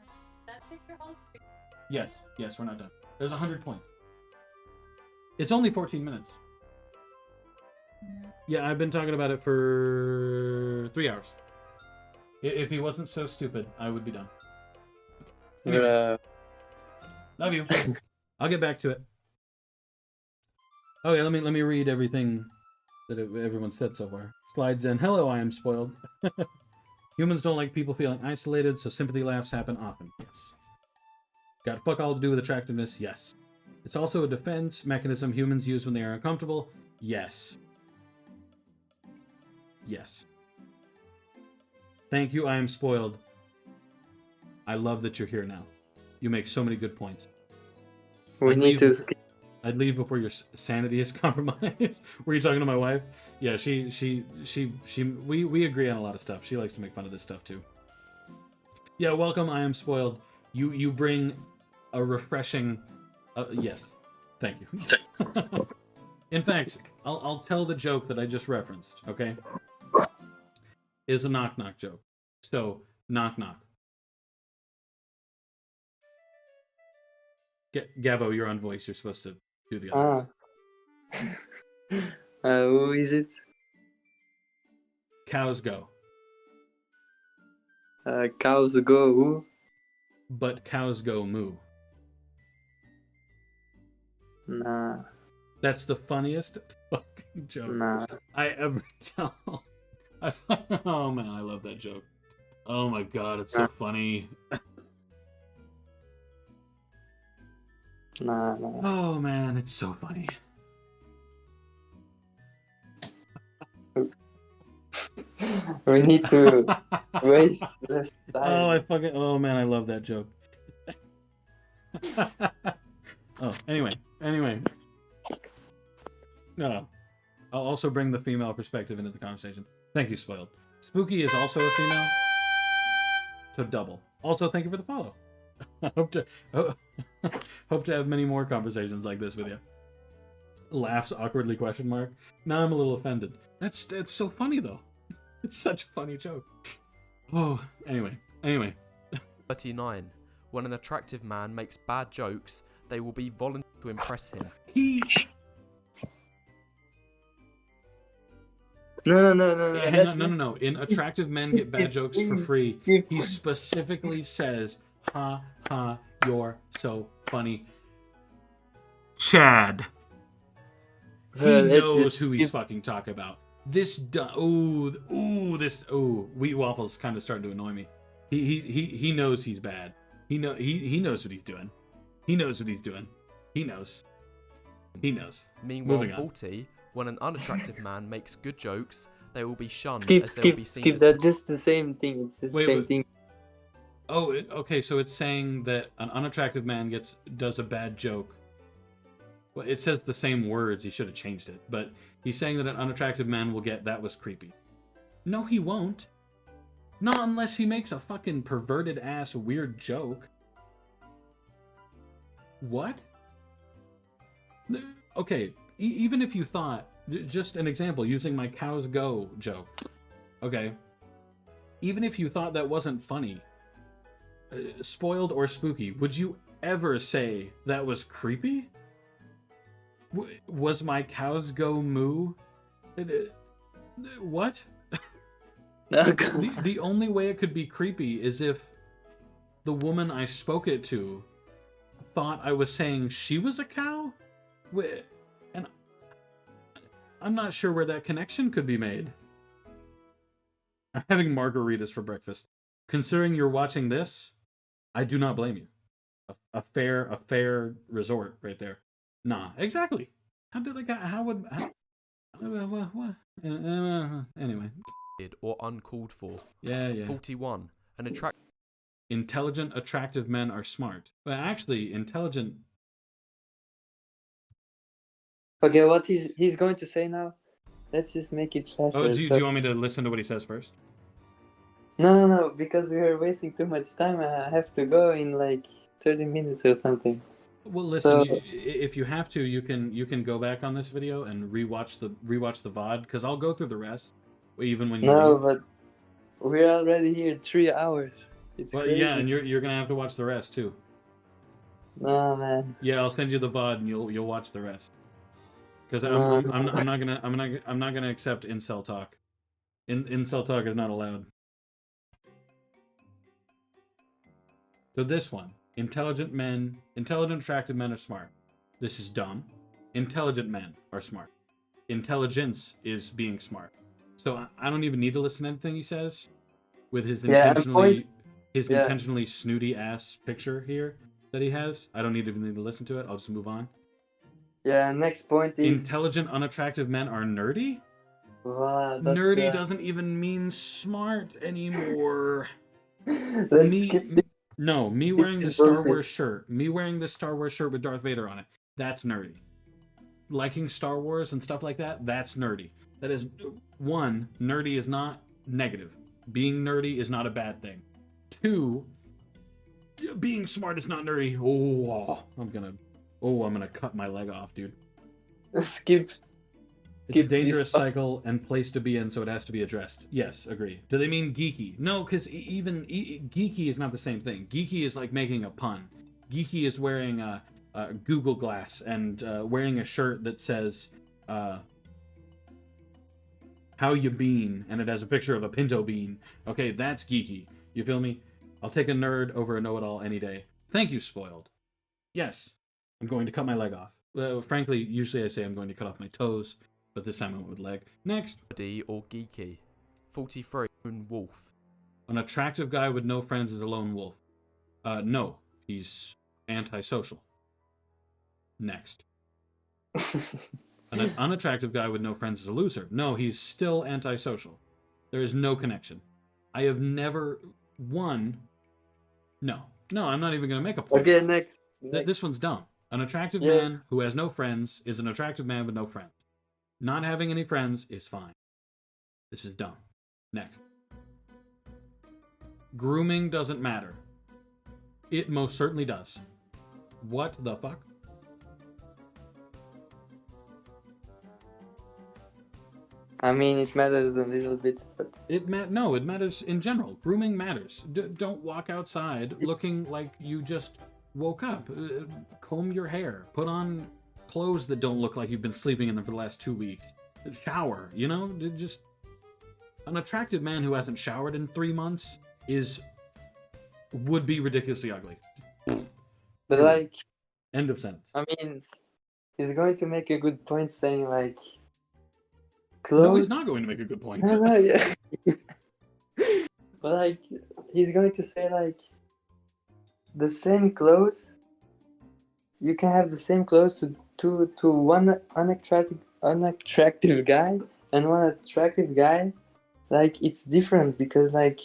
That's your whole stream. Yes, we're not done. There's 100 points. It's only 14 minutes. Yeah, I've been talking about it for 3 hours. If he wasn't so stupid, I would be done. Anyway, love you. I'll get back to it. Okay, let me read everything that everyone said so far. Slides in. Hello, I am spoiled. Humans don't like people feeling isolated, so sympathy laughs happen often. Yes. Got fuck all to do with attractiveness? Yes. It's also a defense mechanism humans use when they are uncomfortable? Yes. Yes. Thank you, I am spoiled. I love that you're here now. You make so many good points. We need to skip. I'd leave before your sanity is compromised. Were you talking to my wife? Yeah, we agree on a lot of stuff. She likes to make fun of this stuff too. Yeah, welcome. I am spoiled. You bring a refreshing. Yes, thank you. In fact, I'll tell the joke that I just referenced. Okay, is a knock knock joke. So knock knock. Gabo, you're on voice. You're supposed to do the other. Who is it? Cows go. Cows go who? But cows go moo. Nah. That's the funniest fucking joke I ever tell. Oh man, I love that joke. Oh my god, it's so funny. Nah. Oh man, it's so funny. We need to waste less time. Oh man, I love that joke. Anyway. No. I'll also bring the female perspective into the conversation. Thank you, Spoiled. Spooky is also a female. So double. Also, thank you for the follow. I hope to have many more conversations like this with you. Laughs awkwardly ? Now I'm a little offended. That's so funny though. It's such a funny joke. Oh, anyway. 39. When an attractive man makes bad jokes, they will be volunteered to impress him. No. No. In attractive men get bad jokes for free, he specifically says, ha, you're so funny. Chad. He knows who he's fucking talking about. Wheat Waffle's kind of starting to annoy me. He knows he's bad. He knows what he's doing. He knows. Meanwhile, 40, when an unattractive man makes good jokes, they will be shunned Skip. as That's just the same thing. It's just the same thing. Oh, okay. So it's saying that an unattractive man does a bad joke. Well, it says the same words. He should have changed it. But he's saying that an unattractive man will get, that was creepy. No, he won't. Not unless he makes a fucking perverted ass weird joke. What? Okay, even if you thought, just an example, using my cows go joke. Okay. even if you thought that wasn't funny, spoiled or spooky, would you ever say that was creepy? Was my cows go moo? What? The only way it could be creepy is if the woman I spoke it to thought I was saying she was a cow? And I'm not sure where that connection could be made. I'm having margaritas for breakfast. Considering you're watching this, I do not blame you. A fair resort right there. Nah, exactly. How did like how would what? Anyway. Or uncalled for. Yeah. 41. Intelligent, attractive men are smart. But actually, intelligent. Okay, what he's going to say now? Let's just make it faster. Oh, do you want me to listen to what he says first? No, because we are wasting too much time. I have to go in like 30 minutes or something. Well, listen. So, if you have to, you can go back on this video and rewatch the VOD because I'll go through the rest, even when you. No, leave. but we're already here 3 hours. It's well, crazy. yeah, and you're gonna have to watch the rest too. No, man. Yeah, I'll send you the VOD and you'll watch the rest. Because No. I'm not gonna accept incel talk. Incel talk is not allowed. So this one, intelligent, attractive men are smart. This is dumb. Intelligent men are smart. Intelligence is being smart. So I don't even need to listen to anything he says. With his intentionally snooty ass picture here that he has, I don't need to listen to it. I'll just move on. Yeah, next point is... Intelligent, unattractive men are nerdy? Wow, Nerdy doesn't even mean smart anymore. Let's skip this. No, me wearing the Star Wars shirt. Me wearing the Star Wars shirt with Darth Vader on it. That's nerdy. Liking Star Wars and stuff like that, that's nerdy. That is, one, nerdy is not negative. Being nerdy is not a bad thing. Two, being smart is not nerdy. I'm gonna cut my leg off, dude. Skip. It's a dangerous cycle and place to be in, so it has to be addressed. Yes, agree. Do they mean geeky? No, because even geeky is not the same thing. Geeky is like making a pun. Geeky is wearing a Google Glass and wearing a shirt that says "How you been?" and it has a picture of a pinto bean. Okay, that's geeky. You feel me? I'll take a nerd over a know-it-all any day. Thank you, spoiled. Yes, I'm going to cut my leg off. Frankly, usually I say I'm going to cut off my toes. But this time I went with leg. Next. Or geeky. 43. Lone wolf. An attractive guy with no friends is a lone wolf. No, he's antisocial. Next. An unattractive guy with no friends is a loser. No, he's still antisocial. There is no connection. I have never won. No, I'm not even going to make a point. Okay, next. This one's dumb. An attractive man who has no friends is an attractive man with no friends. Not having any friends is fine. This is dumb. Next. Grooming doesn't matter. It most certainly does. What the fuck? I mean, it matters a little bit, but... No, it matters in general. Grooming matters. Don't walk outside looking like you just woke up. Comb your hair. Put on clothes that don't look like you've been sleeping in them for the last 2 weeks. Shower, you know? Just an attractive man who hasn't showered in 3 months would be ridiculously ugly. But like... End of sentence. I mean, he's going to make a good point saying like... Clothes... No, he's not going to make a good point. No, yeah. But like, he's going to say like... The same clothes... You can have the same clothes to one unattractive guy and one attractive guy. Like, it's different because like...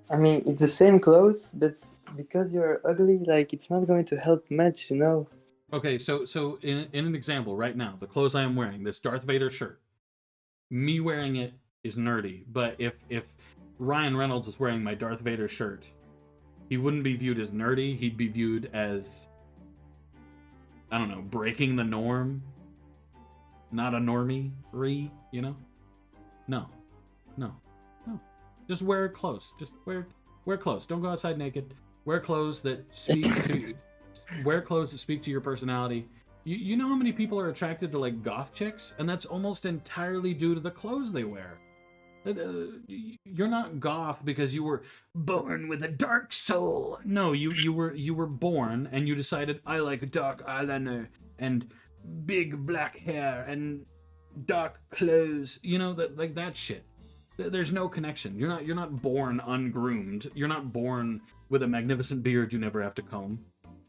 I mean, it's the same clothes, but because you're ugly, like, it's not going to help much, you know? Okay, so in an example right now, the clothes I am wearing, this Darth Vader shirt, me wearing it is nerdy, but if Ryan Reynolds was wearing my Darth Vader shirt, he wouldn't be viewed as nerdy, he'd be viewed as, I don't know, breaking the norm, not a normie, you know? No. Just wear clothes. Just wear clothes. Don't go outside naked. Wear clothes that speak to wear clothes that speak to your personality. You know how many people are attracted to like goth chicks, and that's almost entirely due to the clothes they wear. You're not goth because you were born with a dark soul. No, you were born and you decided I like dark eyeliner and big black hair and dark clothes. You know that like that shit. There's no connection. You're not born ungroomed. You're not born with a magnificent beard you never have to comb.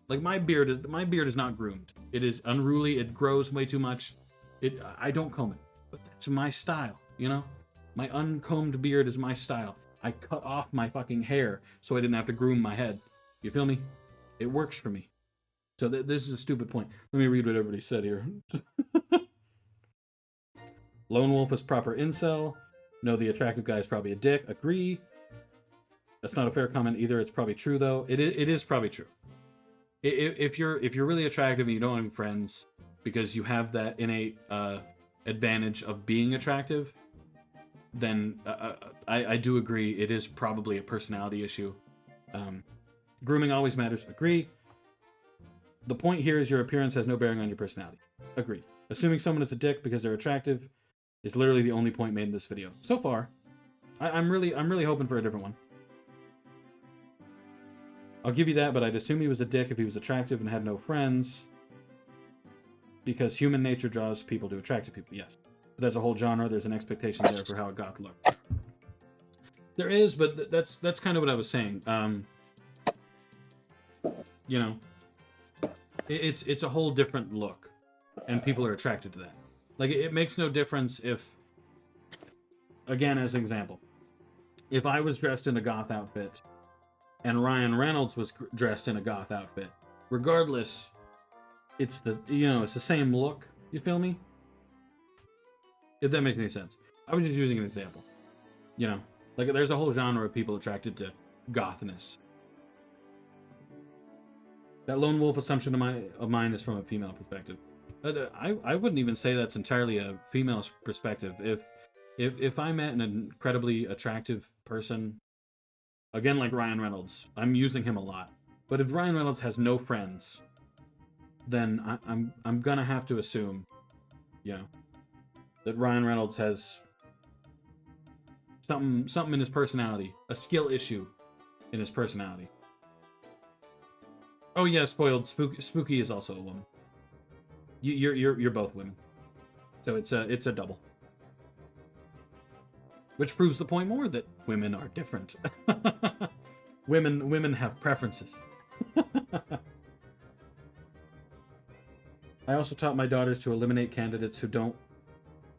Like my beard is not groomed. It is unruly. It grows way too much. I don't comb it, but that's my style. You know. My uncombed beard is my style. I cut off my fucking hair so I didn't have to groom my head. You feel me? It works for me. So this is a stupid point. Let me read what everybody said here. Lone Wolf is proper incel. No, the attractive guy is probably a dick. Agree. That's not a fair comment either. It's probably true though. It is probably true. If you're really attractive and you don't have any friends because you have that innate advantage of being attractive, then I do agree it is probably a personality issue. Grooming always matters. Agree. The point here is your appearance has no bearing on your personality. Agree. Assuming someone is a dick because they're attractive is literally the only point made in this video. So far, I'm really hoping for a different one. I'll give you that, but I'd assume he was a dick if he was attractive and had no friends. Because human nature draws people to attractive people, yes. But there's a whole genre, there's an expectation there for how a goth looks. There is, but that's kind of what I was saying. You know, it's a whole different look, and people are attracted to that. Like, it makes no difference if, again, as an example, if I was dressed in a goth outfit, and Ryan Reynolds was dressed in a goth outfit, regardless, it's the same look, you feel me? If that makes any sense. I was just using an example. You know, like there's a whole genre of people attracted to gothness. That lone wolf assumption of mine is from a female perspective. But I wouldn't even say that's entirely a female perspective. If I met an incredibly attractive person, again like Ryan Reynolds, I'm using him a lot. But if Ryan Reynolds has no friends, then I'm gonna have to assume, you know, that Ryan Reynolds has something in his personality, a skill issue in his personality. Oh yeah, spoiled. Spooky is also a woman. You're both women, so it's a double, which proves the point more that women are different. women have preferences. I also taught my daughters to eliminate candidates who don't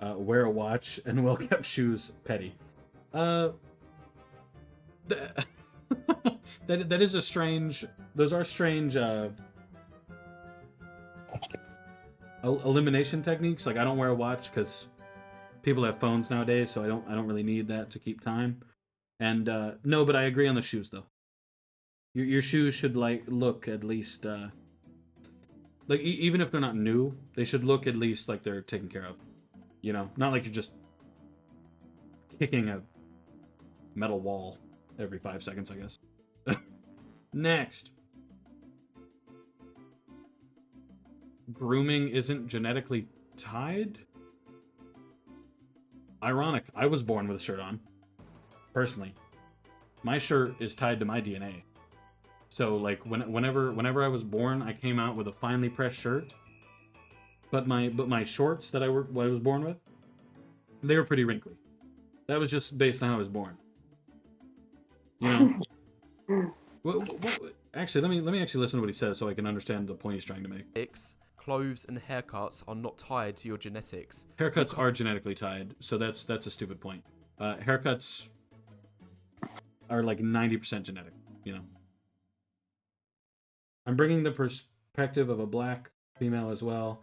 wear a watch and well-kept shoes. Petty. That is a strange. Those are strange elimination techniques. Like I don't wear a watch because people have phones nowadays, so I don't really need that to keep time. And no, but I agree on the shoes though. Your shoes should like look at least like even if they're not new, they should look at least like they're taken care of. You know, not like you're just kicking a metal wall every 5 seconds, I guess. Next. Grooming isn't genetically tied? Ironic. I was born with a shirt on. Personally. My shirt is tied to my DNA. So, like, whenever I was born, I came out with a finely pressed shirt. But my shorts that I was born with, they were pretty wrinkly. That was just based on how I was born. You know? Actually, let me actually listen to what he says so I can understand the point he's trying to make. Clothes and haircuts are not tied to your genetics. Haircuts are genetically tied, so that's a stupid point. Haircuts are like 90% genetic, you know. I'm bringing the perspective of a black female as well.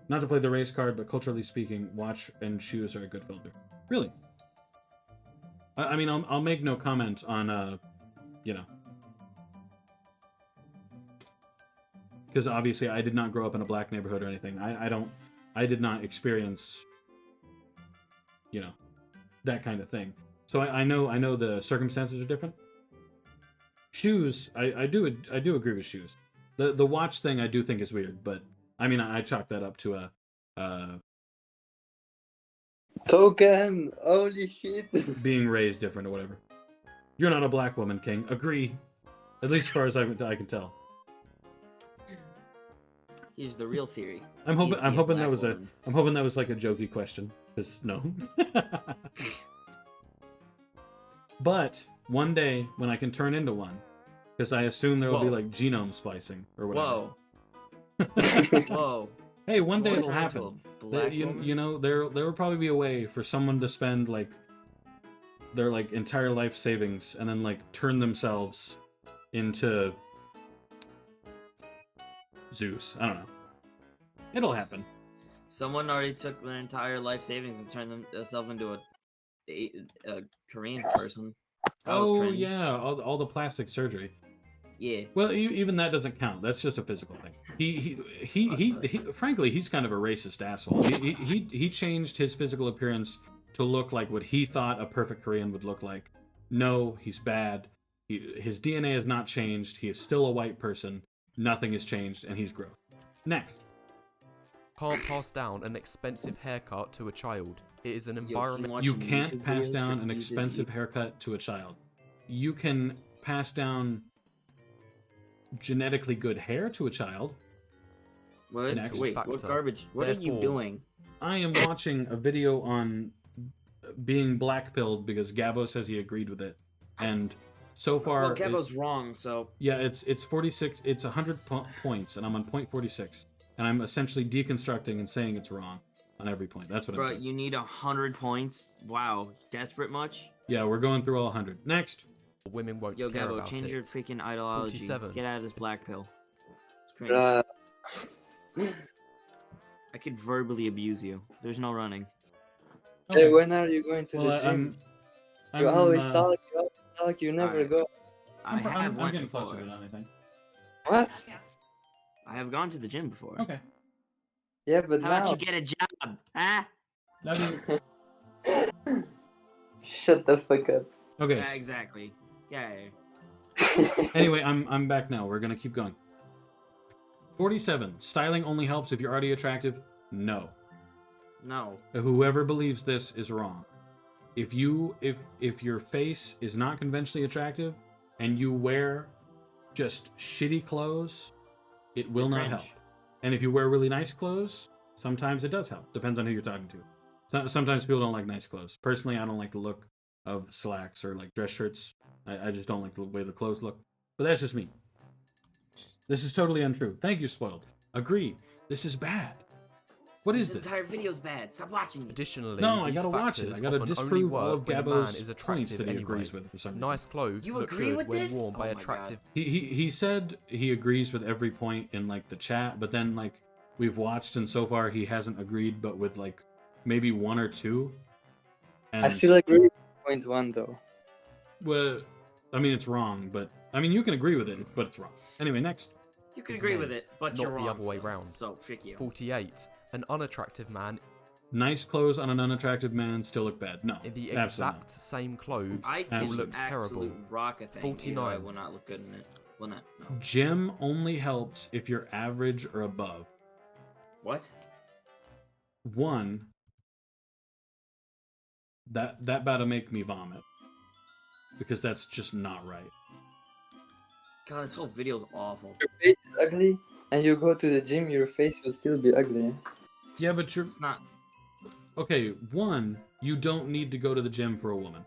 Not to play the race card, but culturally speaking, watch and shoes are a good filter. Really? I mean, I'll make no comment on, you know. Because obviously I did not grow up in a black neighborhood or anything. I did not experience, you know, that kind of thing. So I know the circumstances are different. Shoes, I do agree with shoes. The watch thing I do think is weird, but I mean I chalk that up to a Token. Holy shit. being raised different or whatever. You're not a black woman, King. Agree. At least as far as I can tell. Here's the real theory. I'm You see a hoping that black was woman. I'm hoping that was like a jokey question. Cause no. But one day when I can turn into one, because I assume there will be Whoa. like genome splicing or whatever. Whoa. Whoa. Hey, one day Wanna it'll turn into happen. a black You woman? know, there will probably be a way for someone to spend like their like entire life savings and then like turn themselves into Zeus. I don't know. It'll happen. Someone already took their entire life savings and turned themselves into a Korean person. That was Oh cringe. yeah, all the plastic surgery. Yeah. Well, even that doesn't count. That's just a physical thing. He frankly, he's kind of a racist asshole. He changed his physical appearance to look like what he thought a perfect Korean would look like. No, he's bad. His DNA has not changed. He is still a white person. Nothing has changed, and he's gross. Next. Can't pass down an expensive haircut to a child. It is an Yo, keep environment. watching You can't YouTube pass videos down for an music. expensive haircut to a child. You can pass down genetically good hair to a child. What? Next Wait, what factor. garbage? What are you Therefore- doing? I am watching a video on being blackpilled because Gabo says he agreed with it, and so far, Well, Gabo's wrong, so yeah, it's 46, it's 100 points, and I'm on point 46, and I'm essentially deconstructing and saying it's wrong on every point. That's what I'm bro, doing. you need 100 points. Wow, desperate much? Yeah, we're going through all 100. Next. Women won't Yo, care Gabo, about change it. your freaking ideology. 47. Get out of this black pill. It's cringe. Bruh. I could verbally abuse you. There's no running. Hey, Okay. when are you going to Well, the gym? I'm You always uh, talk, you never Alright. go. I have I'm went getting before. closer to that, I think. What? Yeah. I have gone to the gym before. Okay. Yeah, but How now. about you get a job? Huh? That'd Shut the fuck up. be- okay. Yeah, exactly. Yeah. Anyway, I'm back now. We're gonna keep going. 47. Styling only helps if you're already attractive. No. No. Whoever believes this is wrong. If your face is not conventionally attractive and you wear just shitty clothes, it will You're not cringe. help. And if you wear really nice clothes, sometimes it does help. Depends on who you're talking to. Sometimes people don't like nice clothes. Personally, I don't like the look of slacks or like dress shirts. I just don't like the way the clothes look. But that's just me. This is totally untrue. Thank you, Spoiled. Agree. This is bad. What is This this? entire video's bad. Stop watching it. Additionally, No, I these gotta watch it. factors I gotta often only disprove all work of when a man Gabo's is points attractive that he anyway. agrees with for some reason. Nice clothes You look agree good with when this? worn by Oh my God. attractive. He said he agrees with every point in like the chat, but then like we've watched and so far he hasn't agreed, but with like maybe one or two. And I still agree with point one though. well, I mean it's wrong, but I mean you can agree with it, but it's wrong. Anyway, next. You can agree No, with it, but not you're the wrong. other way so- round. So, frick you. 48. An unattractive man Nice clothes on an unattractive man still look bad. No, in the absolutely exact same clothes I will can Absolutely. look terrible. absolute rock a thing. 49. I will not look good in it. Will not. No. not. Gym only helps if you're average or above. What? One, that about to make me vomit because that's just not right. God, this whole video's awful. Your face is ugly, and you go to the gym, your face will still be ugly. Yeah, but you're It's not. okay. One, you don't need to go to the gym for a woman.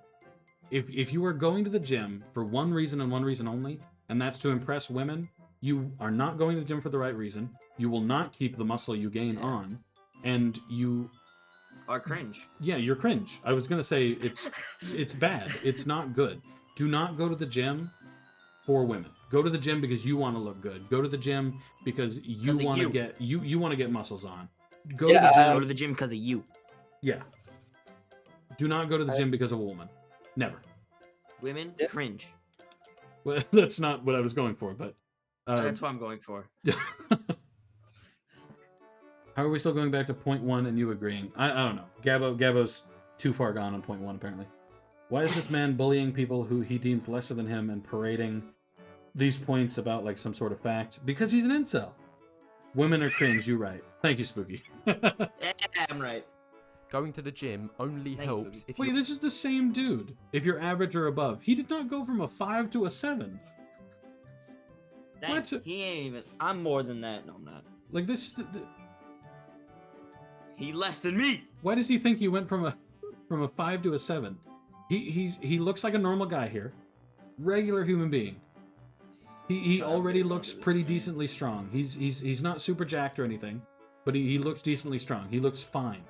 If you are going to the gym for one reason and one reason only, and that's to impress women, you are not going to the gym for the right reason. You will not keep the muscle you gain on, and you, Are cringe. yeah, you're cringe. I was gonna say it's bad. It's not good. Do not go to the gym for women. Go to the gym because you want to look good. Go to the gym because you 'Cause of want to you. get you want to get muscles on. Go Yeah, to the gym. Go to the gym because of you. Yeah. Do not go to the gym because of a woman. Never. Women, Yeah. cringe. Well, that's not what I was going for, but. That's what I'm going for. How are we still going back to point one and you agreeing? I don't know. Gabo's too far gone on point one apparently. Why is this man bullying people who he deems lesser than him and parading these points about like some sort of fact? Because he's an incel. Women are cringe, you right. Thank you, Spooky. Yeah, I'm right. Going to the gym only Thanks, helps if Wait, you this is the same dude. If you're average or above. He did not go from a 5 to a 7. Thanks. What? He ain't even. I'm more than that. No, I'm not. Like this. He less than me. Why does he think he went from a 5 to a 7? He looks like a normal guy here, regular human being. He already looks pretty decently strong. He's not super jacked or anything, but he looks decently strong. He looks fine.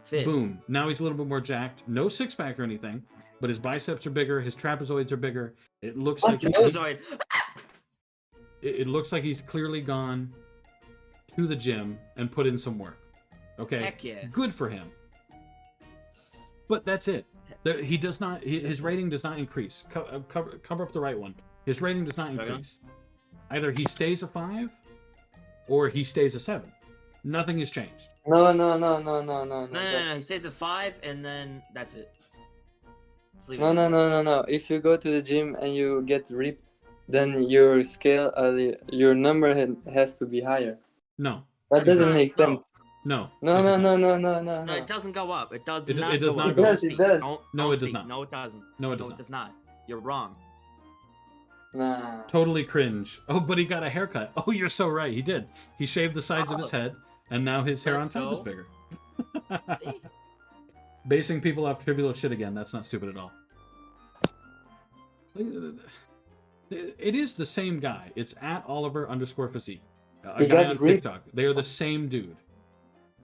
Fit. Boom. Now he's a little bit more jacked. No six pack or anything, but his biceps are bigger. His trapezoids are bigger. It looks like Trapezoid. it looks like he's clearly gone to the gym and put in some work. Okay. Heck yeah. Good for him. But that's it. He does not. His rating does not increase. Cover up the right one. His rating does not increase. Either he stays a 5, or he stays a 7. Nothing has changed. No. No. He says a 5, and then that's it. Just leave it. No. If you go to the gym and you get ripped, then your scale, your number has to be higher. No. That doesn't make No. sense. No. No. No, it doesn't go up. It does not it does go not up. go Don't up. It speak. does. Don't No, it does speak. not. No, it doesn't. No, it does No, not. it does not. You're wrong. Nah. Totally cringe. Oh, but he got a haircut. Oh, you're so right. He did. He shaved the sides of his head, and now his hair Let's on top is go. bigger. See? Basing people off trivial shit again. That's not stupid at all. It is the same guy. It's at Oliver_physique. A He guy got on ripped. TikTok. They are the same dude.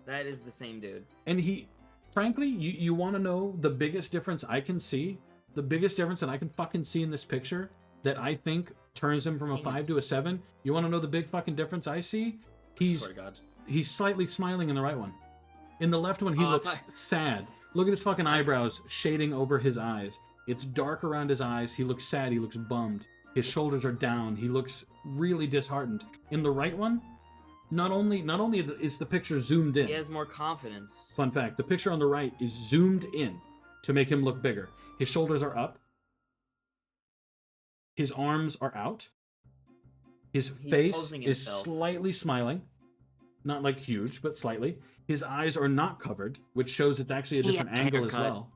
That is the same dude. And he, frankly, you want to know the biggest difference I can see? The biggest difference that I can fucking see in this picture that I think turns him from a 5 to a 7? You want to know the big fucking difference I see? Swear to God. He's slightly smiling in the right one. In the left one, he Oh, looks sad. Look at his fucking eyebrows shading over his eyes. It's dark around his eyes. He looks sad. He looks bummed. His shoulders are down. He looks really disheartened. In the right one, not only is the picture zoomed in. He has more confidence. Fun fact, the picture on the right is zoomed in to make him look bigger. His shoulders are up. His arms are out. His He's face posing is himself. slightly smiling. Not like huge, but slightly. His eyes are not covered, which shows it's actually a He different had a angle as haircut. well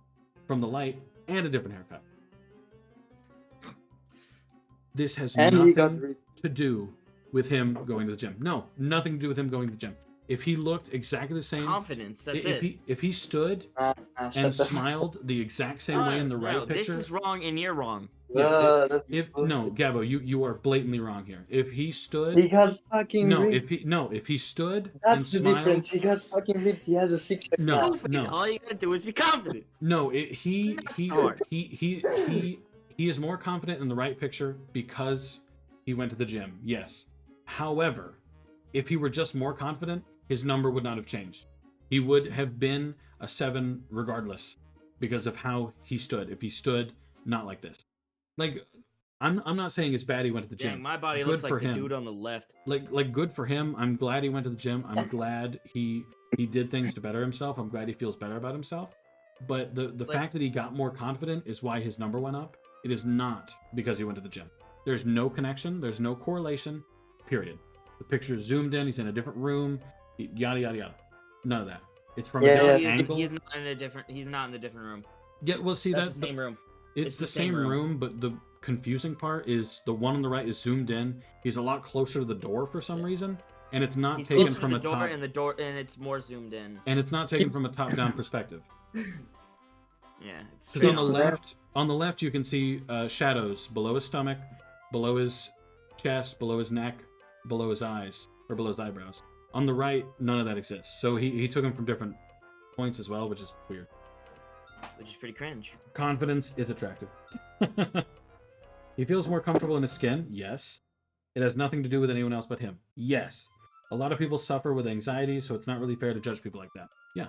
from the light, and a different haircut. This has And he got nothing ripped. to do with him going to the gym. No, nothing to do with him going to the gym. If he looked exactly the same, Confidence. That's if it. he stood Nah, and shut the smiled the exact same way in the right no, picture, this is wrong and you're wrong. yeah, that's if bullshit. no, Gabo, you are blatantly wrong here. If he stood, He got fucking no, ripped. if he stood That's and the smiled, difference. He got fucking ripped. He has a six-pack No. now. Confident. All you gotta do is be confident. no, It's not hard. he is more confident in the right picture because he went to the gym. Yes. However, if he were just more confident, his number would not have changed. He would have been a 7 regardless because of how he stood. If he stood not like this. Like I'm not saying it's bad he went to the gym. Dang, my body Good looks for like the him. dude on the left. Like good for him. I'm glad he went to the gym. I'm glad he did things to better himself. I'm glad he feels better about himself. But the Like- fact that he got more confident is why his number went up. It is not because he went to the gym. There's no connection. There's no correlation. Period. The picture is zoomed in. He's in a different room. Yada yada yada. None of that. It's from Yeah, a yeah, different yeah. angle. He's not in a different. He's not in the different room. Yeah, well, see That's that the same room. it's the same room, but the confusing part is the one on the right is zoomed in. He's a lot closer to the door for some reason, and it's not He's taken closer to from the a door, top. and the door, and it's more zoomed in. And it's not taken from a top-down perspective. Yeah, it's Because straight on the left, you can see shadows below his stomach, below his chest, below his neck, below his eyes, or below his eyebrows. On the right, none of that exists. So he took him from different points as well, which is weird. which is pretty cringe. Confidence is attractive. He feels more comfortable in his skin. Yes. It has nothing to do with anyone else but him. Yes. A lot of people suffer with anxiety, so it's not really fair to judge people like that. Yeah.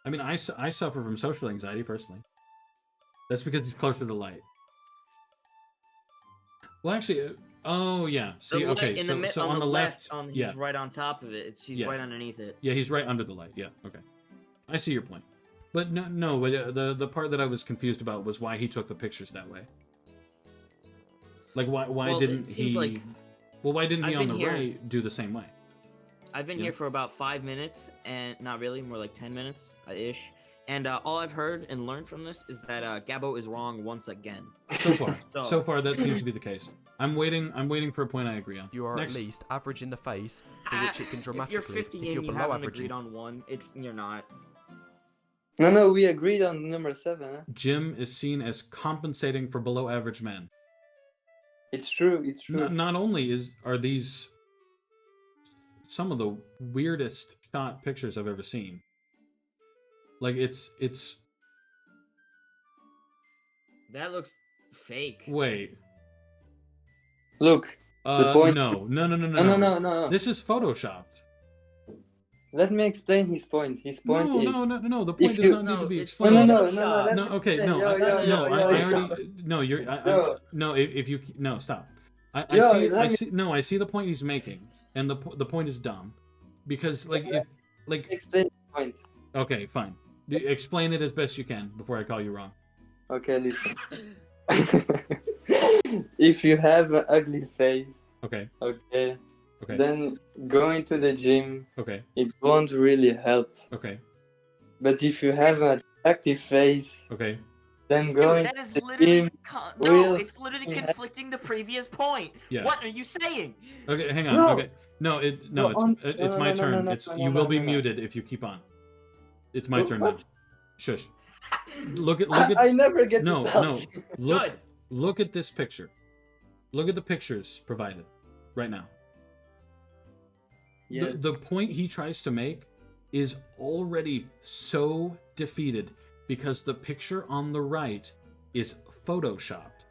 I mean, I suffer from social anxiety personally. That's because he's closer to light. Well, actually, oh yeah. See, The okay, light so, so on the left, he's yeah, right on top of it. He's Yeah. right underneath it. yeah, he's right under the light. Yeah, okay. I see your point. But no. But the part that I was confused about was why he took the pictures that way. Like why Well, it didn't seems he? like Well, why didn't he I've on the been here. right do the same way? I've been Yeah. here for about 5 minutes, and not really, more like 10 minutes ish. And all I've heard and learned from this is that Gabo is wrong once again. So far, So- so far that seems to be the case. I'm waiting for a point I agree on. You are Next. at least average in the face, for which it can If dramatically. you're 50 if in, you're you below haven't average, agreed on one. You're not. No, we agreed on number 7. Huh? Jim is seen as compensating for below average men. It's true. It's true. Not only are these some of the weirdest shot pictures I've ever seen. Like it's That looks fake. wait. Look. The point- No. No. This is photoshopped. Let me explain his point. His point No, is. The point does you- not need to be No, it's explained. No. Photoshop. No, okay, no, Yo, I yo, already. No, you're. Yo. No, if you no, stop. I Yo, see. let me- See. No, I see the point he's making, and the point is dumb, because like Explain his point. okay, fine. Explain it as best you can before I call you wrong. Okay, listen. If you have an ugly face, Okay, okay, okay, then going to the gym, okay, it won't really help. okay, But if you have an attractive face, okay. then Dude, going that is to the literally gym, no. will It's literally fucking conflicting the previous point. Yeah. What are you saying? Okay, hang on. No. Okay, no, No, on- it's no, my no, turn. no, It's no, you no, will be no. muted if you keep on. It's my turn now. What? Shush. Look at I never get no to talk. no look Good. look at this picture. Look at the pictures provided right now. Yes. The point he tries to make is already so defeated because the picture on the right is photoshopped.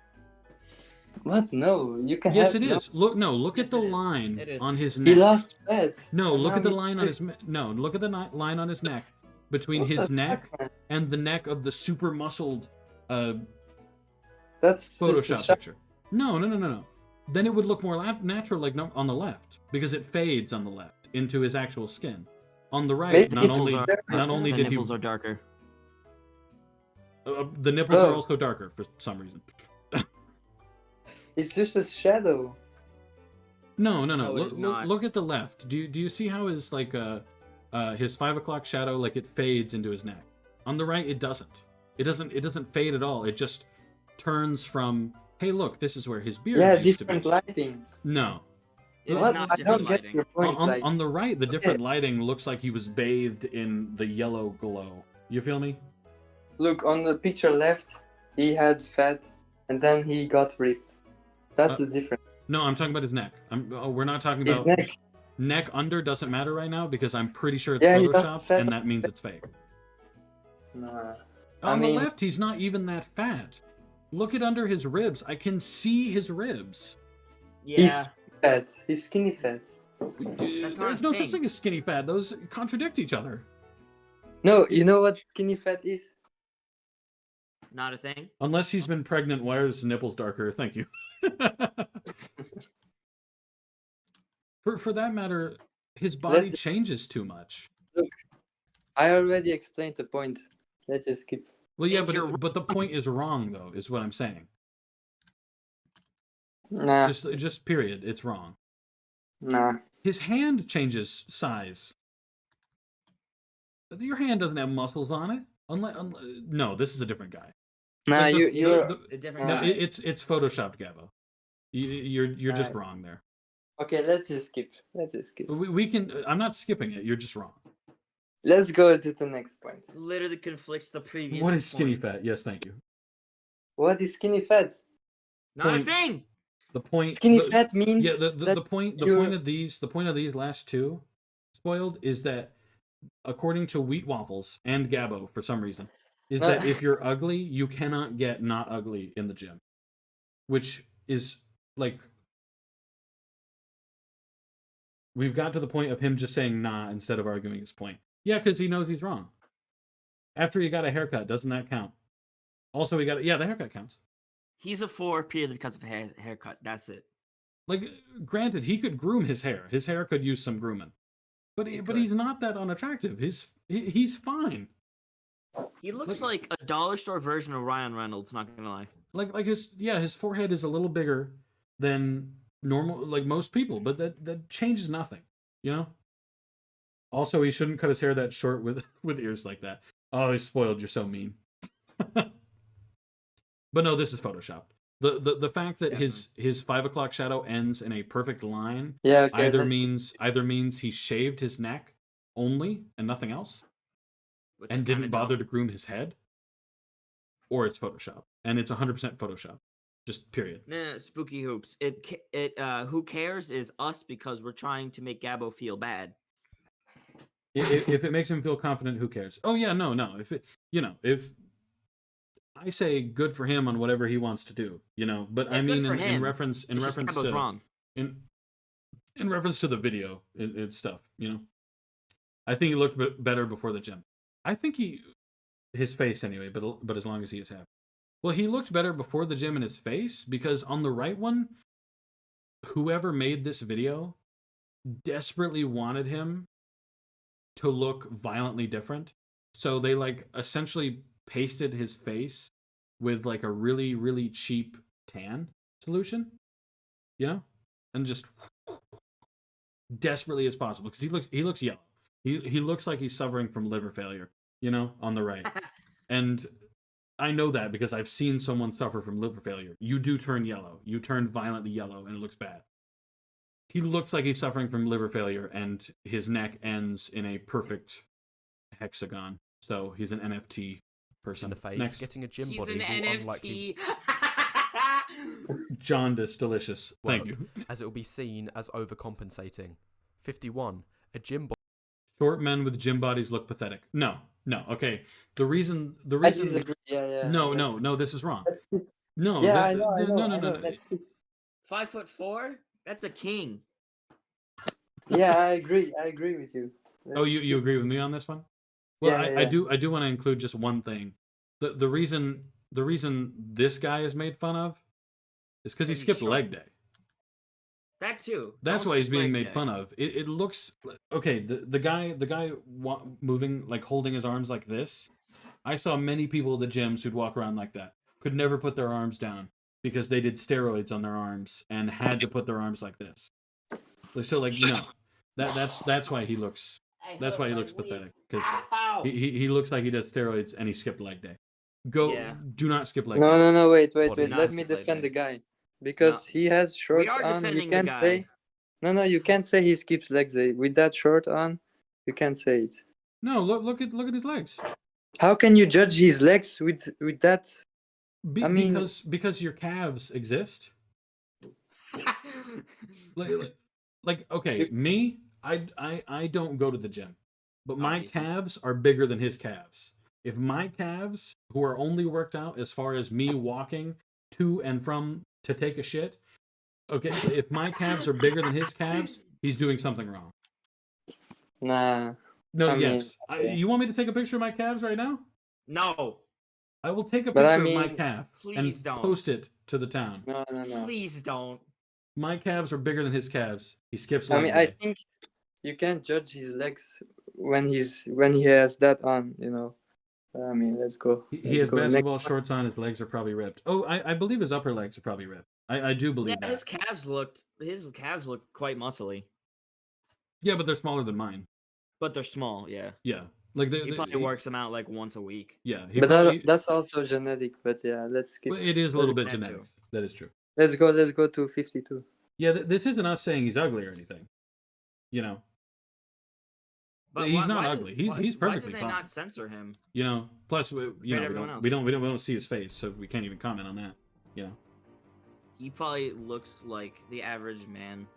What? No, you can Yes, have. it is. Look at Yes, the it is. line It is. on his He neck. lost fat. No, and look now at the he's line on rich. his look at the line on his neck between What his the neck fuck, man? and the neck of the super muscled That's just a Photoshop shot. picture. No. Then it would look more natural, like on the left, because it fades on the left into his actual skin. On the right, Maybe not it's only darker. not only The did he nipples are darker. the nipples are Oh. also darker for some reason. It's just a shadow. No. No, it is not. Look at the left. Do you see how his his 5 o'clock shadow it fades into his neck? On the right, it doesn't. It doesn't fade at all. It just turns from hey, look, this is where his beard Yeah, used to be. different lighting. No. It is What? not I different don't get lighting. your point. like, On the right, the different Okay. lighting looks like he was bathed in the yellow glow. You feel me? look on the picture left, he had fat, and then he got ripped. That's the difference. No, I'm talking about his neck. We're not talking His about neck. neck under doesn't matter right now because I'm pretty sure it's Yeah, he lost photoshopped fat and on that means it's fake. Nah. On I mean- the left, he's not even that fat. Look at under his ribs. I can see his ribs. Yeah. He's fat. He's skinny fat. That's not There's a no thing. such thing as skinny fat. Those contradict each other. No, you know what skinny fat is? Not a thing. Unless he's been pregnant, why are his nipples darker? Thank you. For that matter, his body Let's- changes too much. I already explained the point. Let's just skip. Well, yeah, And you're but the point is wrong, though, is what I'm saying. Nah, Just period. It's wrong. nah. His hand changes size. Your hand doesn't have muscles on it. No, this is a different guy. Nah, Like the- you're the- A different No, guy. it's photoshopped, Gabo. You're just wrong there. okay. Let's just skip. Let's just skip. We can. I'm not skipping it. You're just wrong. Let's go to the next point. Literally conflicts the previous. What is skinny point. fat? Yes, thank you. What is skinny fat? Not a Point. thing. The point. Skinny the- fat means Yeah, the that point you're- of these last two spoiled is that according to Wheat Waffles and Gabo for some reason is that if you're ugly, you cannot get not ugly in the gym, which is like we've got to the point of him just saying nah instead of arguing his point. Yeah, because he knows he's wrong. After he got a haircut, doesn't that count? Also, the haircut counts. He's a 4 purely because of haircut. That's it. Like, granted, he could groom his hair. His hair could use some grooming, but He but could. he's not that unattractive. He's fine. He looks Look- like a dollar store version of Ryan Reynolds. Not gonna lie. Like his forehead is a little bigger than normal, like most people, but that changes nothing, you know. Also, he shouldn't cut his hair that short with with ears like that. Oh, he's spoiled. You're so mean. But no, this is photoshopped. The fact that his 5 o'clock shadow ends in a perfect line Yeah, okay. either let's- means he shaved his neck only and nothing else, Which and is kinda didn't bother dumb. to groom his head, or it's Photoshop, and it's 100% Photoshop. Just period. Nah, spooky hoops. Who cares is us because we're trying to make Gabo feel bad. If it makes him feel confident, who cares? Oh yeah, no. If it, if I say good for him on whatever he wants to do, but Yeah, I good mean for in him. reference It's just Gabo's to wrong. in reference to the video and stuff, I think he looked better before the gym. I think his face anyway, but as long as he is happy. Well, he looked better before the gym in his face because on the right one, whoever made this video desperately wanted him to look violently different. So they essentially pasted his face with like a really, really cheap tan solution, and just desperately as possible because he looks yellow. He looks like he's suffering from liver failure, on the right. And I know that because I've seen someone suffer from liver failure. You do turn yellow. You turn violently yellow and it looks bad. He looks like he's suffering from liver failure and his neck ends in a perfect hexagon. So he's an NFT person. In the face, Next. getting a gym He's body an will unlikely NFT. Jaundice, delicious. Thank work, you. as it will be seen as overcompensating. 51. A gym body. Short men with gym bodies look pathetic. No. Okay. The reason. I disagree. Yeah. No. This is wrong. Let's skip. No. Yeah, that- I know. No. Let's skip. 5'4"? That's a king. Yeah, I agree with you. Oh, you agree with me on this one? Well, Yeah, I do want to include just one thing. The reason this guy is made fun of is because he He's skipped short. leg day. That too. That's Don't why he's skip being leg made day. fun of. It looks okay. The guy moving like holding his arms like this. I saw many people at the gyms who'd walk around like that. Could never put their arms down because they did steroids on their arms and had to put their arms like this. So that's why he looks. That's why he looks pathetic because Ow! he looks like he does steroids and he skipped leg day. Do not skip leg day. No. Wait. Body Let not me skip leg defend day. the guy because he has shorts are on. defending You the can't guy. say. No. You can't say he skips legs day with that short on. You can't say it. No, look at his legs. How can you judge his legs with that? I mean- Because your calves exist. Like okay, me, I don't go to the gym, but my Obviously. calves are bigger than his calves. If my calves, who are only worked out as far as me walking to and from to take a shit, okay, if my calves are bigger than his calves, he's doing something wrong. Nah. No, I mean, yes. okay. You want me to take a picture of my calves right now? No, I will take a But I picture of my mean, calf and please don't. post it to the town. No. please don't. My calves are bigger than his calves. He skips I leg mean, I day. think you can't judge his legs when he has that on. I mean, let's go. He has Let's go. Next- basketball shorts on. His legs are probably ripped. Oh, I believe his upper legs are probably ripped. I do believe Yeah, that. his calves look quite muscly, Yeah, but they're smaller than mine. but they're small. Yeah, Yeah, like he probably works them out like once a week. Yeah, But that's also genetic. But yeah, let's skip. Well, it is a little bit that too. genetic. That is true. Let's go to 52. Yeah, this isn't us saying he's ugly or anything. But He's why- not why does- ugly. He's why perfectly did they fine. not censor him? Plus we everyone else. don't see his face, so we can't even comment on that. He probably looks like the average man.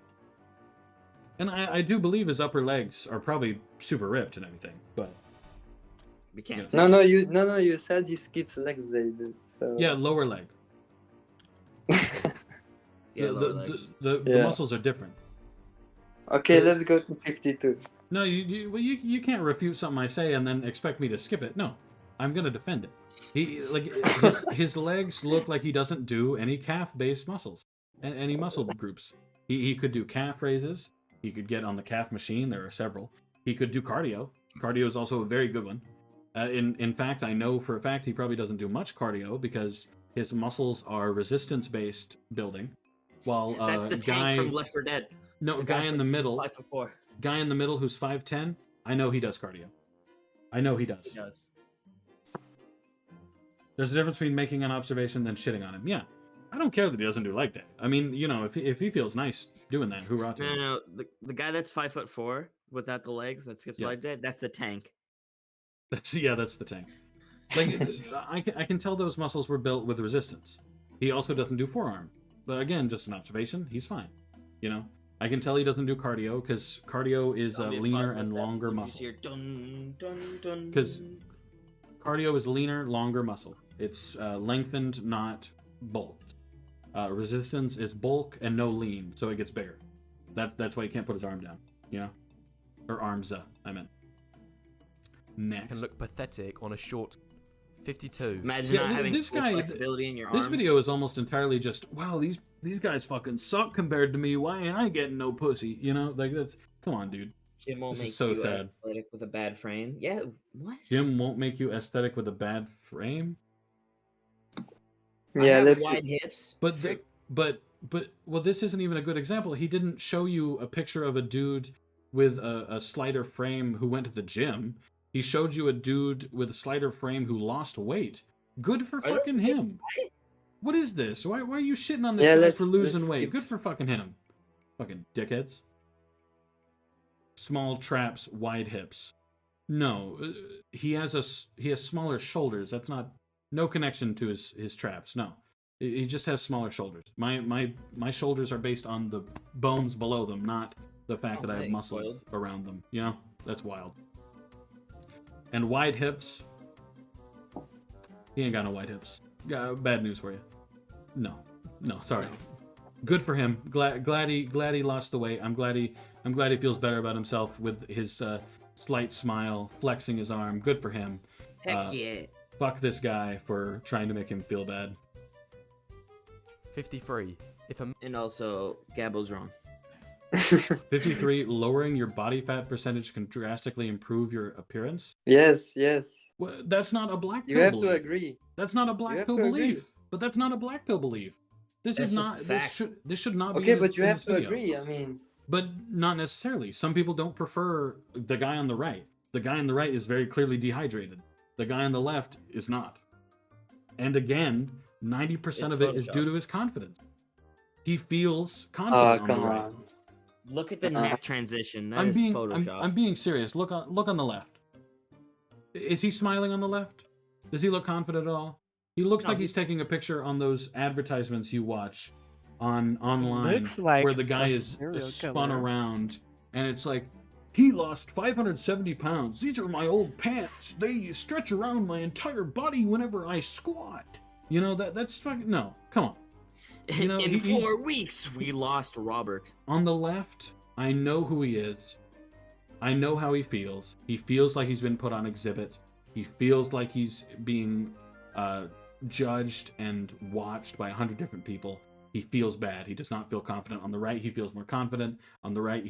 And I do believe his upper legs are probably super ripped and everything, but We can't Yeah. say. No. You said he skips legs day, dude. So yeah, lower leg. Yeah, the, lower the, legs. the Yeah. muscles are different. Okay, let's go to 52. No, you can't refute something I say and then expect me to skip it. No, I'm gonna defend it. His legs look like he doesn't do any calf-based muscles and any muscle groups. He could do calf raises. He could get on the calf machine. There are several. He could do cardio. Cardio is also a very good one. In fact, I know for a fact he probably doesn't do much cardio because his muscles are resistance-based building, while That's the tank from Left 4 Dead. no The guy in the middle, 5'4". guy in the middle who's 5'10", I know he does cardio. I know he does. He does. There's a difference between making an observation than shitting on him. Yeah, I don't care that he doesn't do leg day. I mean, you know, if he feels nice doing that, hoorah to him. No. The guy that's 5'4" without the legs that skips Yeah. life day. That's the tank. That's the tank. Like I can tell those muscles were built with resistance. He also doesn't do forearm, but again, just an observation. He's fine. You know, I can tell he doesn't do cardio because cardio is a leaner and longer muscle. Because cardio is leaner, longer muscle. It's lengthened, not bulked. Resistance is bulk and no lean, so it gets bigger. That's why he can't put his arm down. You know, or arms up. I meant. Next. Can look pathetic on a short 52. Imagine not having this full guy, flexibility in your this arms. video is almost entirely just, wow, these guys fucking suck compared to me. Why ain't I getting no pussy? You know, like that's, come on, dude. Jim won't This make is so you sad. athletic with a bad frame. Yeah, what? Jim won't make you aesthetic with a bad frame. I Yeah, have let's. wide hips. But Frick. well, this isn't even a good example. He didn't show you a picture of a dude with a slider frame who went to the gym. He showed you a dude with a slider frame who lost weight. Good for Are those fucking same him. guy? What is this? Why are you shitting on this Yeah, guy let's- for losing let's weight? skip. Good for fucking him. Fucking dickheads. Small traps, wide hips. No, he has smaller shoulders. That's not no connection to his traps. No, he just has smaller shoulders. My shoulders are based on the bones below them, not the fact that I have thanks, muscle Will. around them. You know, that's wild. And wide hips. He ain't got no wide hips. Bad news for you. No, sorry. Good for him. Glad he lost the weight. I'm glad he feels better about himself with his slight smile, flexing his arm. Good for him. Heck yeah. Fuck this guy for trying to make him feel bad. 53. If a And also, Gabo's wrong. 53. Lowering your body fat percentage can drastically improve your appearance. Yes. Well, that's not a black pill You have belief. to agree. That's not a You black have pill to agree. belief. But that's not a black pill belief. This That's is just not. a This fact. should not be. Okay, in but this- you in have this to video. agree. I mean, But not necessarily. Some people don't prefer the guy on the right. The guy on the right is very clearly dehydrated. The guy on the left is not. And again, 90% It's of it is Photoshop. due to his confidence. He feels oh confident on come the right. on. Look at the neck transition. That I'm is being Photoshop. I'm being serious. Look on the left. Is he smiling on the left? Does he look confident at all? He looks No, like he's taking a picture on those advertisements you watch online Looks like where the guy a is serial spun killer. around and it's like, he lost 570 pounds. These are my old pants. They stretch around my entire body whenever I squat. You know, that's fucking, no, come on. You know, In he's- 4 weeks, we lost Robert. On the left, I know who he is. I know how he feels. He feels like he's been put on exhibit. He feels like he's being judged and watched by 100 different people. He feels bad. He does not feel confident. On the right, he feels more confident. On the right,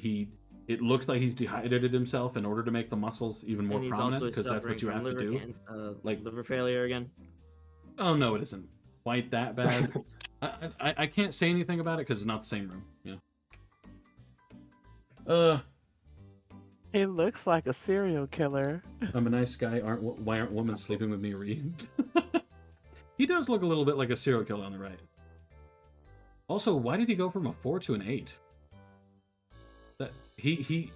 it looks like he's dehydrated himself in order to make the muscles even more And he's prominent, also because that's suffering what you from have to liver do. Like- liver failure again. Oh no, it isn't quite that bad. I can't say anything about it because it's not the same room. Yeah. He looks like a serial killer. I'm a nice guy. Why aren't women sleeping with me? Read. He does look a little bit like a serial killer on the right. Also, why did he go from a 4 to an 8? That he.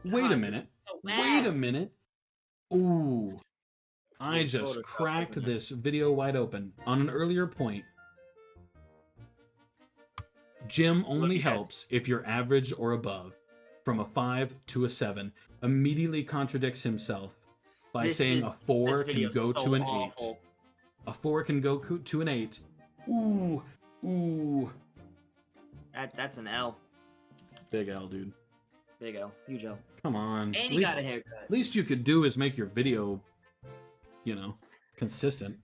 Wait God, a this minute. is so Wait bad. a minute. Ooh. I It's just Photoshop, cracked isn't it? this video wide open. On an earlier point, Gym only Yes. helps if you're average or above. From a 5 to a 7. Immediately contradicts himself by saying a 4 can video's go so to an awful. 8. A 4 can go to an 8. Ooh. That's an L. Big L, dude. Big L. Huge L. Come on. And he got a haircut. Least you could do is make your video, consistent.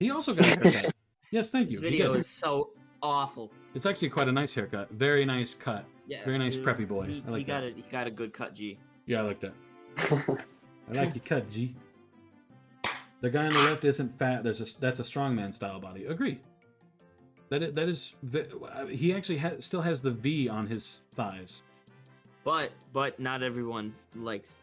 He also got a haircut. Yes, thank This you. He video did. is so awful. It's actually quite a nice haircut. Very nice cut. Yeah, Very nice he- preppy boy. He, I like he got that. He got a good cut, G. Yeah, I like that. I like your cut, G. The guy on the left isn't fat. That's a strongman style body. Agree. He actually still has the V on his thighs. But not everyone likes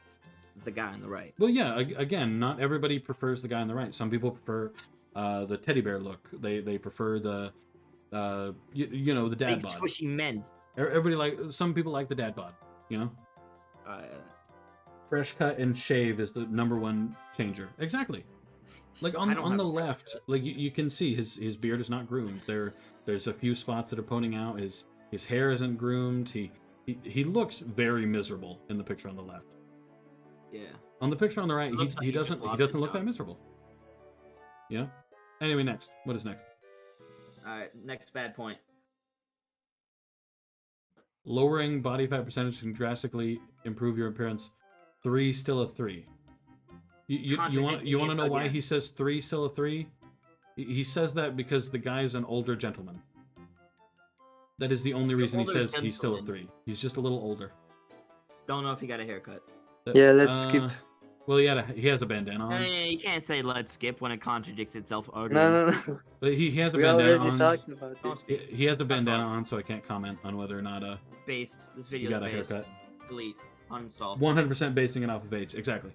the guy on the right. Well, yeah. Again, not everybody prefers the guy on the right. Some people prefer the teddy bear look. They prefer the the dad Big bod. squishy men. Some people like the dad bod. Uh, Fresh cut and shave is the #1 changer. Exactly. Like I don't on have the a fresh left, cut. like you can see his beard is not groomed. There's a few spots that are pointing out. His hair isn't groomed. He looks very miserable in the picture on the left. yeah. On the picture on the right, Looks like he he just doesn't lost look his that job. miserable. Yeah. Anyway, next. What is next? All right. Next bad point. Lowering body fat percentage can drastically improve your appearance. 3 still a 3. You want Contradicting to it know why again. he says 3 still a 3? He says that because the guy is an older gentleman. That is the only reason he older says he's still a gentleman. 3. He's just a little older. Don't know if he got a haircut. Yeah, let's skip. Well, he has a bandana on. You can't say let's skip when it contradicts itself. No. But he has a We bandana already on. talked about Don't it. speak. He has a bandana on, so I can't comment on whether or not Based. This you video got a is based. haircut. Delete. Uninstall. 100% basing it off of age. Exactly.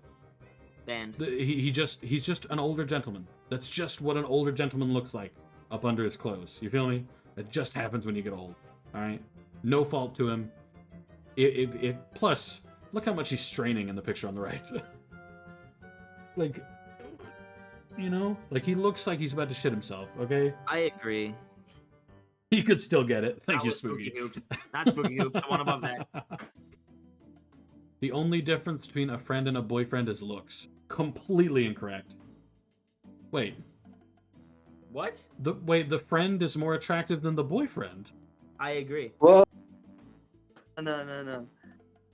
Banned. He's just an older gentleman. That's just what an older gentleman looks like up under his clothes. You feel me? It just happens when you get old. All right. No fault to him. Plus, look how much he's straining in the picture on the right. Like he looks like he's about to shit himself. Okay. I agree. He could still get it. Thank That you, was Spooky. Hoops. Not Spooky Hoops. The one above that. The only difference between a friend and a boyfriend is looks. Completely incorrect. Wait. What? The friend is more attractive than the boyfriend. I agree. Whoa. No.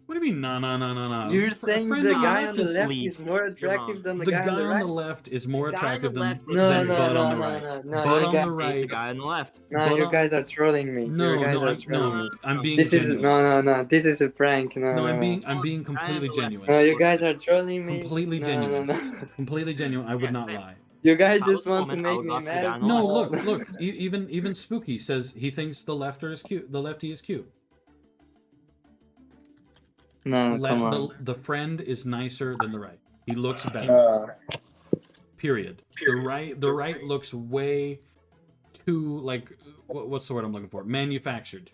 What do you mean? No. You're saying the guy on the just left leave. is more wrong. attractive than The the guy guy on the on right? the left is more The guy on the attractive than left looks No, than no, Bud no, on the no, right. no, no. Bud You on guys, the The right. guy on the left. no, you Bud- guys are trolling me. No, you guys no, are trolling me. I'm being This is genuine. no. This is a prank. No, No, no, I'm being Guy on completely the left. genuine. No, you guys are trolling me. Completely No, genuine. No, no. Completely genuine. I would Yeah, not same. lie. You guys If I was just a want to woman, I make would me go for the guy mad. on the No, left. look. Even Spooky says he thinks the lefter is cute. The lefty is cute. No, come on. The friend is nicer than the right. He looks better. Period. The right looks way too like what's the word I'm looking for? Manufactured.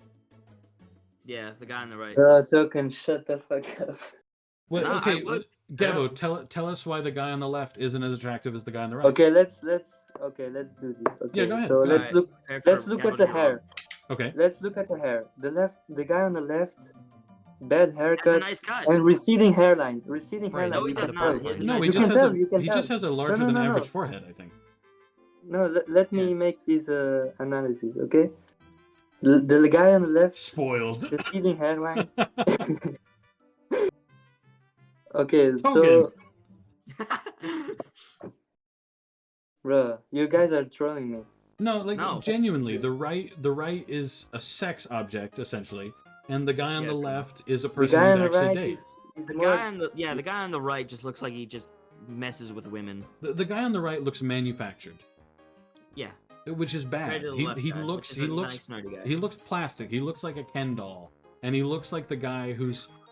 Yeah, the guy on the right. Token, shut the fuck up. Well, Nah, okay, I would- Gabo, tell us why the guy on the left isn't as attractive as the guy on the right. Okay, let's do this. Okay, Yeah, go ahead, so go let's ahead. look. Alright, Let's for look Gabo at the to go. hair. Okay. Let's look at the hair. The guy on the left, bad haircut, That's a nice cut. and receding hairline. Receding Right, hairline. no, he you does can not. tell. He has No, nice he You just can has tell, you can he tell. just has a larger No, than no, no. average forehead, I think. No, let me make this analysis, okay? The guy on the left, Spoiled. receding hairline. Okay, Token. so, bruh, you guys are trolling me. No, like No. genuinely, the right is a sex object essentially, and the guy on Yeah. the left is a The person guy on you'd the actually right date. is The more. guy on the right just looks like he just messes with women. The guy on the right looks manufactured, Yeah. which is bad. Compared to the He left he guy, looks which is he a looks nice, nerdy guy. he looks plastic. He looks like a Ken doll, and he looks like the guy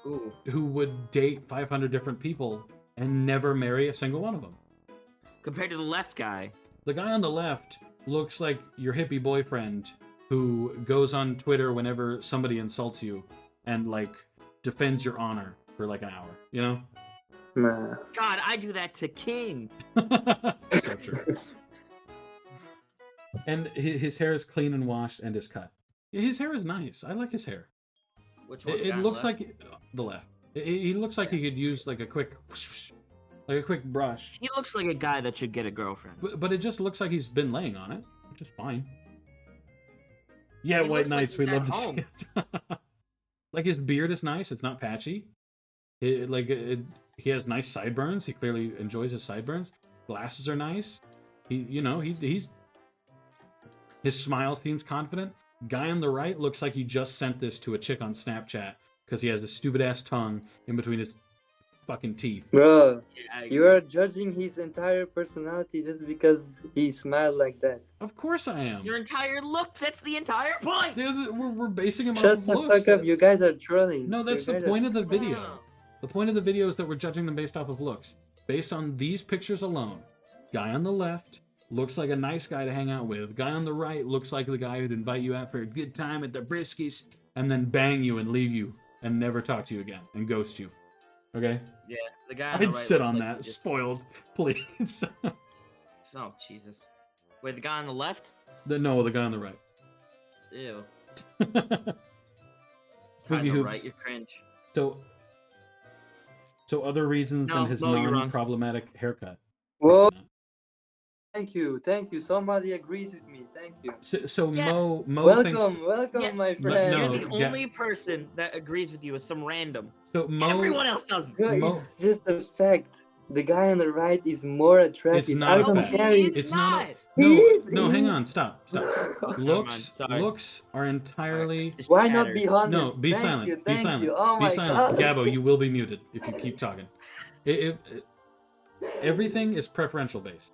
Ooh. who would date 500 different people and never marry a single one of them. Compared to the left guy. The guy on the left looks like your hippie boyfriend who goes on Twitter whenever somebody insults you and like defends your honor for like an hour, you know? Nah. God, I do that to King. So true. And his hair is clean and washed and is cut. His hair is nice. I like his hair. Which one? the It guy on looks the left? like the left. He looks like he could use like a quick, like a quick brush. He looks like a guy that should get a girlfriend. But it just looks like he's been laying on it, which is fine. Yeah, He White looks like Knights, we he's love at to see home. it. Like his beard is nice; it's not patchy. He has nice sideburns. He clearly enjoys his sideburns. Glasses are nice. His smile seems confident. Guy on the right looks like he just sent this to a chick on Snapchat because he has a stupid ass tongue in between his fucking teeth. Bro, Yeah, you are judging his entire personality just because he smiled like that. Of course I am. your entire look. That's the entire point. We're basing him off Shut of the looks. fuck up, you guys are trolling. No, that's You the guys are- point of the video. No. The point of the video is that we're judging them based off of looks. Based on these pictures alone. Guy on the left looks like a nice guy to hang out with. Guy on the right looks like the guy who'd invite you out for a good time at the Briskies and then bang you and leave you and never talk to you again and ghost you. Okay? Yeah, the guy on the I'd right sit looks on like that. he just- Spoiled, please. Oh Jesus! Wait, the guy on the left? No, the guy on the right. Ew. Hoogie Guy on the Hoops. right, you're cringe. So other reasons No, than his Mo, you're wrong. non-problematic haircut. Whoa, thank you. Somebody agrees with me. Thank you. So Yeah. Mo Welcome, thinks. welcome, Yeah, my no, friend. You're the Ga- only person that agrees with you as some random. So Mo. Everyone else doesn't. No, Mo- it's just a fact. The guy on the right is more attractive. It's not I a don't fact. care. He's It's not. not. He No, is, no, he hang is. on, stop. Never mind, Looks sorry. are entirely. Just Why not chatter. be honest? No, be Thank silent. You, be thank silent. You. Oh be my silent. God. Gabo, you will be muted if you keep talking. Everything is preferential based.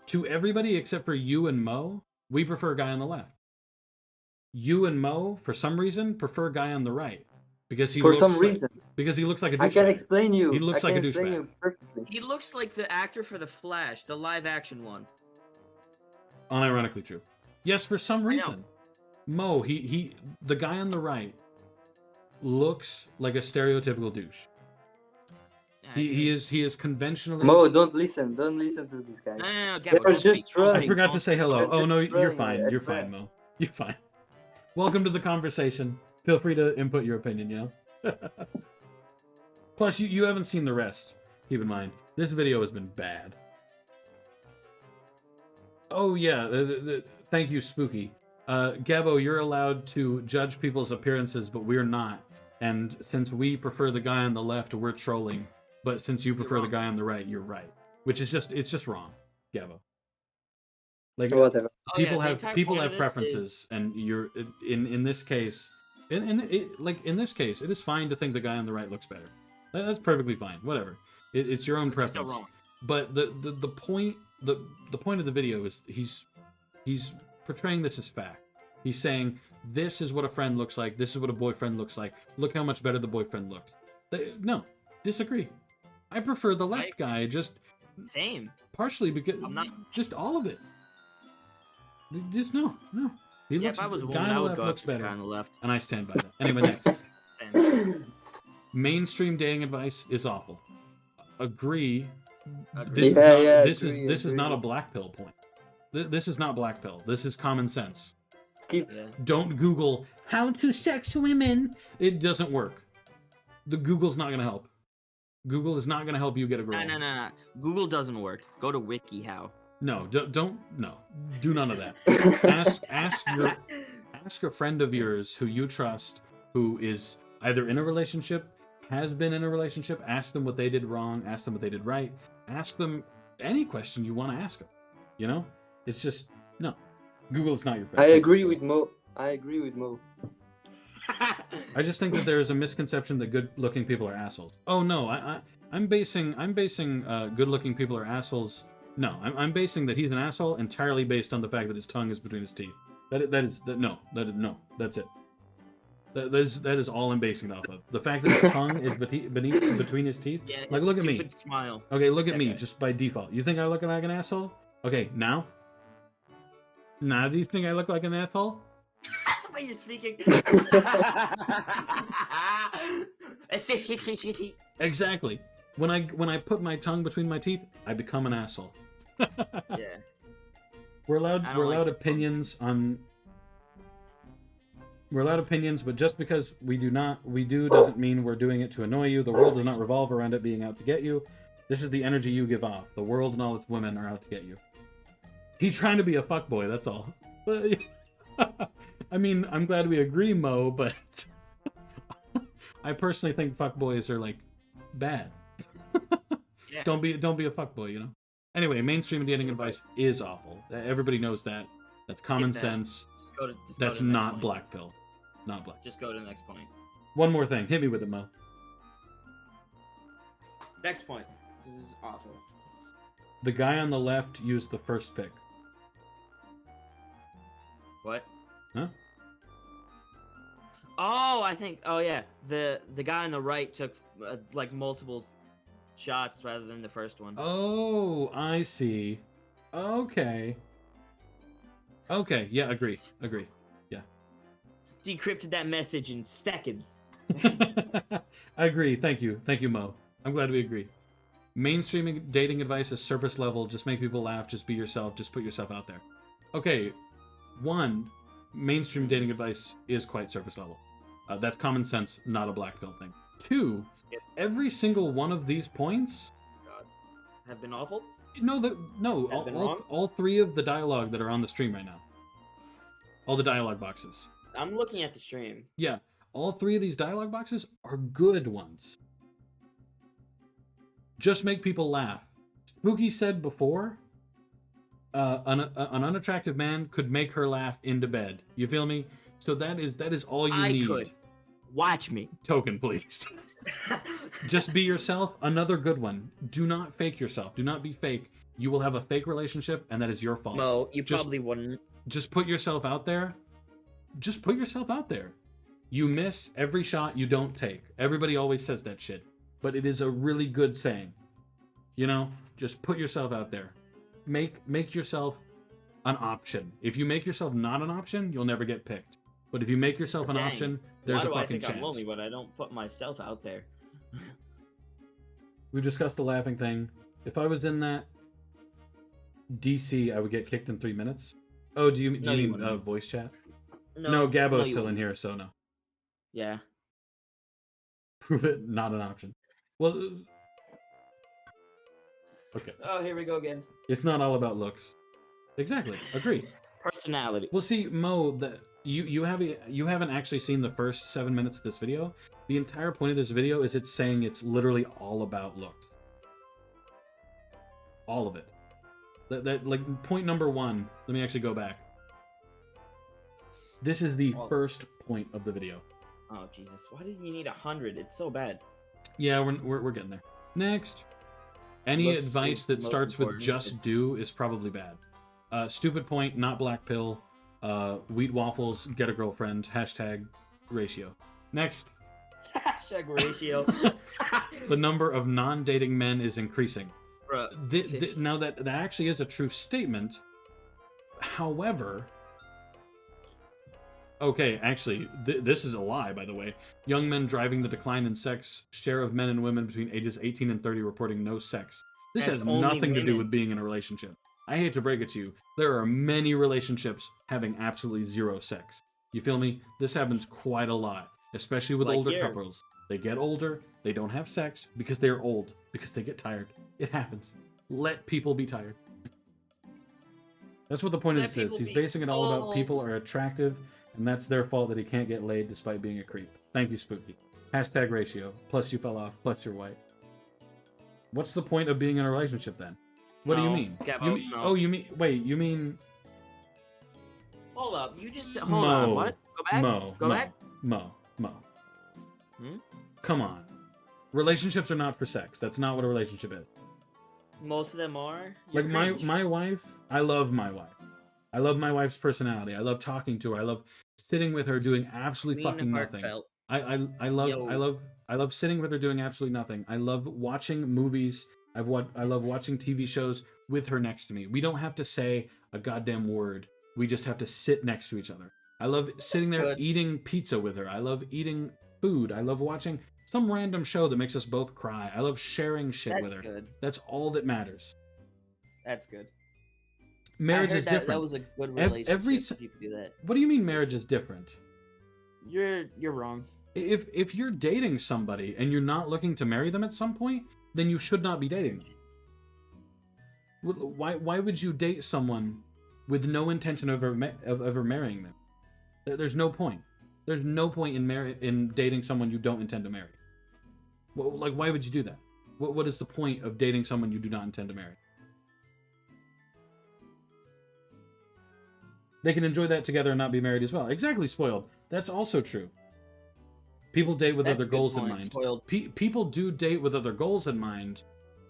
To everybody except for you and Mo, we prefer guy on the left. You and Mo, for some reason, prefer guy on the right because he For looks some like, reason, because he looks like a douchebag. I can explain you. He looks I like can a explain douchebag. you perfectly. He looks like the actor for The Flash, the live action one. Unironically true. Yes, for some know. reason. Mo, the guy on the right looks like a stereotypical douche. Yeah, He is conventionally. Mo, don't listen. Don't listen to this guy. No, Gabo, They're don't just speak. trolling. I forgot to say hello. They're Oh no, just you're trolling, fine. I You're swear. fine, Mo. You're fine. Welcome to the conversation. Feel free to input your opinion, you know? Plus, you haven't seen the rest. Keep in mind, this video has been bad. Oh, yeah. Thank you, Spooky. Gabo, you're allowed to judge people's appearances, but we're not. And since we prefer the guy on the left, we're trolling. But since you prefer the wrong. guy on the right, you're right. Which is it's just wrong, Gabo. Like, Whatever. Oh, yeah, people the have entire people point have of this preferences, is- and you're in this case, in this case, it is fine to think the guy on the right looks better. That's perfectly fine. Whatever. It's your own You're still preference. wrong. But the point the point of the video is he's portraying this as fact. He's saying this is what a friend looks like. This is what a boyfriend looks like. Look how much better the boyfriend looks. No, disagree. I prefer the left guy, just Same. partially because I'm not- just all of it. Just no. He Yeah, looks. if I was a guy woman, on I the would left go looks after the better, guy on the left. and I stand by that. Anyway, next. Same. Mainstream dating advice is awful. Agree. Agree. This agree, is not a agree. black pill point. This is not black pill. This is common sense. Keep. Yeah. Don't Google how to sex women. It doesn't work. The Google's not gonna help. Google is not gonna help you get a girl. No. Google doesn't work. Go to WikiHow. No, don't. No, do none of that. Ask a friend of yours who you trust, who is either in a relationship, has been in a relationship. Ask them what they did wrong. Ask them what they did right. Ask them any question you want to ask them. You know, it's just no. Google's not your friend. I agree with Mo. I just think that there is a misconception that good-looking people are assholes. Oh no, I'm basing good-looking people are assholes. No, I'm basing that he's an asshole entirely based on the fact that his tongue is between his teeth. No, that's it. That is all I'm basing it off of. The fact that his tongue is between his teeth. Yeah, Like, look at me. stupid Smile. Okay, look at That me, guy. just by default. You think I look like an asshole? Okay, now? Now do you think I look like an asshole? The way you're speaking. Exactly. When I put my tongue between my teeth, I become an asshole. Yeah. We're allowed I don't we're like allowed it. opinions on we're allowed opinions, but just because we do doesn't mean we're doing it to annoy you. The world does not revolve around it being out to get you. This is the energy you give off. The world and all its women are out to get you. He's trying to be a fuckboy, that's all. But, I mean, I'm glad we agree, Mo, but I personally think fuckboys are like bad. Yeah. Don't be a fuckboy, you know. Anyway, mainstream dating advice is awful. Everybody knows that. That's common that. sense. Just go to That's the next not point. black pill. Not black. Just go to the next point. One more thing. Hit me with it, Mo. Next point. This is awful. The guy on the left used the first pick. What? Huh? Oh, I think. Oh yeah, the guy on the right took like multiple shots rather than the first one. Oh, I see. Okay. Okay, yeah, agree. Yeah. Decrypted that message in seconds. I agree. Thank you, Mo. I'm glad we agree. Mainstream dating advice is surface level. Just make people laugh. Just be yourself. Just put yourself out there. Okay, one, mainstream dating advice is quite surface level. That's common sense, not a black pill thing. Two, every single one of these points Have been awful. No, Have been wrong? all three of the dialogue that are on the stream right now. All the dialogue boxes. I'm looking at the stream. Yeah, all three of these dialogue boxes are good ones. Just make people laugh. Spooky said before, an unattractive man could make her laugh into bed. You feel me? So that is all you need. Could. Watch me. Token, please. Just be yourself. Another good one. Do not fake yourself. Do not be fake. You will have a fake relationship, and that is your fault. Mo, you probably wouldn't. Just put yourself out there. Just put yourself out there. You miss every shot you don't take. Everybody always says that shit. But it is a really good saying. You know? Just put yourself out there. Make yourself an option. If you make yourself not an option, you'll never get picked. But if you make yourself an option, there's a fucking chance. I'm lonely, but I don't put myself out there. We've discussed the laughing thing. If I was in that DC, I would get kicked in 3 minutes. Oh, do you mean voice chat? No, Gabo's still in here, so no. Yeah. Prove it, not an option. Well, okay. Oh, here we go again. It's not all about looks. Exactly. Agree. Personality. Well, see, Mo, that you haven't actually seen the first 7 minutes of this video. The entire point of this video is it's saying it's literally all about looks. All of it. That like point number one. Let me actually go back. This is the first point of the video. Oh Jesus! Why did you need 100? It's so bad. Yeah, we're getting there. Next, any Looks advice is that most starts with important. "just do" is probably bad. Stupid point, not black pill. Wheat waffles, get a girlfriend. #ratio. Next, Hashtag ratio. the number of non-dating men is increasing. Bruh, Now that actually is a true statement. However, okay, actually, this is a lie, by the way. Young men driving the decline in sex. Share of men and women between ages 18 and 30 reporting no sex. This That's has only nothing to do women. with being in a relationship. I hate to break it to you. There are many relationships having absolutely zero sex. You feel me? This happens quite a lot, especially with Like older yours. couples. They get older, they don't have sex because they're old, because they get tired. It happens. Let people be tired. That's what the point of Let this is. people He's be basing it all about old. people are attractive, and that's their fault that he can't get laid despite being a creep. Thank you, Spooky. #ratio. Plus you fell off. Plus you're white. What's the point of being in a relationship then? What do you No. mean? Gabo, You mean no. Oh, you mean... Wait, you mean... Hold up. You just hold on. What? Go back. Go back. Mo. Hmm? Come on. Relationships are not for sex. That's not what a relationship is. Most of them are. Like You're my cringe. my wife, I love my wife. I love my wife's personality. I love talking to her. I love sitting with her doing absolutely fucking nothing. KingHeartFelt. I love sitting with her doing absolutely nothing. I love watching movies. I love watching TV shows with her next to me. We don't have to say a goddamn word. We just have to sit next to each other. I love sitting there good. eating pizza with her. I love eating food. I love watching some random show that makes us both cry. I love sharing shit with That's her. good. That's all that matters. That's good. Marriage I heard is that, different. That was a good Every relationship. ti- If you could do that. What do you mean marriage is different? You're wrong. If you're dating somebody and you're not looking to marry them at some point, then you should not be dating them. Why would you date someone with no intention of ever marrying them? There's no point. There's no point in dating someone you don't intend to marry. Well, like, why would you do that? What is the point of dating someone you do not intend to marry? They can enjoy that together and not be married as well. Exactly, spoiled. That's also true. People date with That's other a good goals in point, mind. spoiled. People do date with other goals in mind.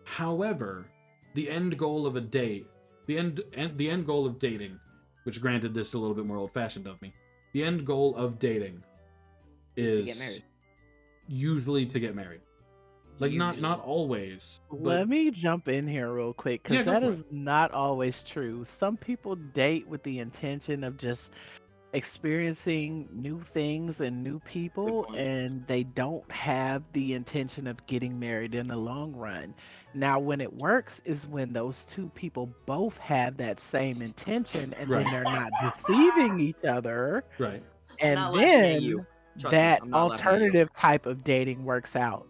However, the end goal of a date, the end goal of dating, which granted this is a little bit more old-fashioned of me, the end goal of dating is to get married. usually to get married. Like not Usually. always. But Let me jump in here real quick Yeah, because go that for is not always true. Some people date with the intention of just experiencing new things and new people, point. and they don't have the intention of getting married in the long run. Now, when it works is when those two people both have that same intention, and Right. then they're not deceiving each other, right. I'm and not laughing at then you. Trust me, that I'm not laughing at you. alternative type of dating works out.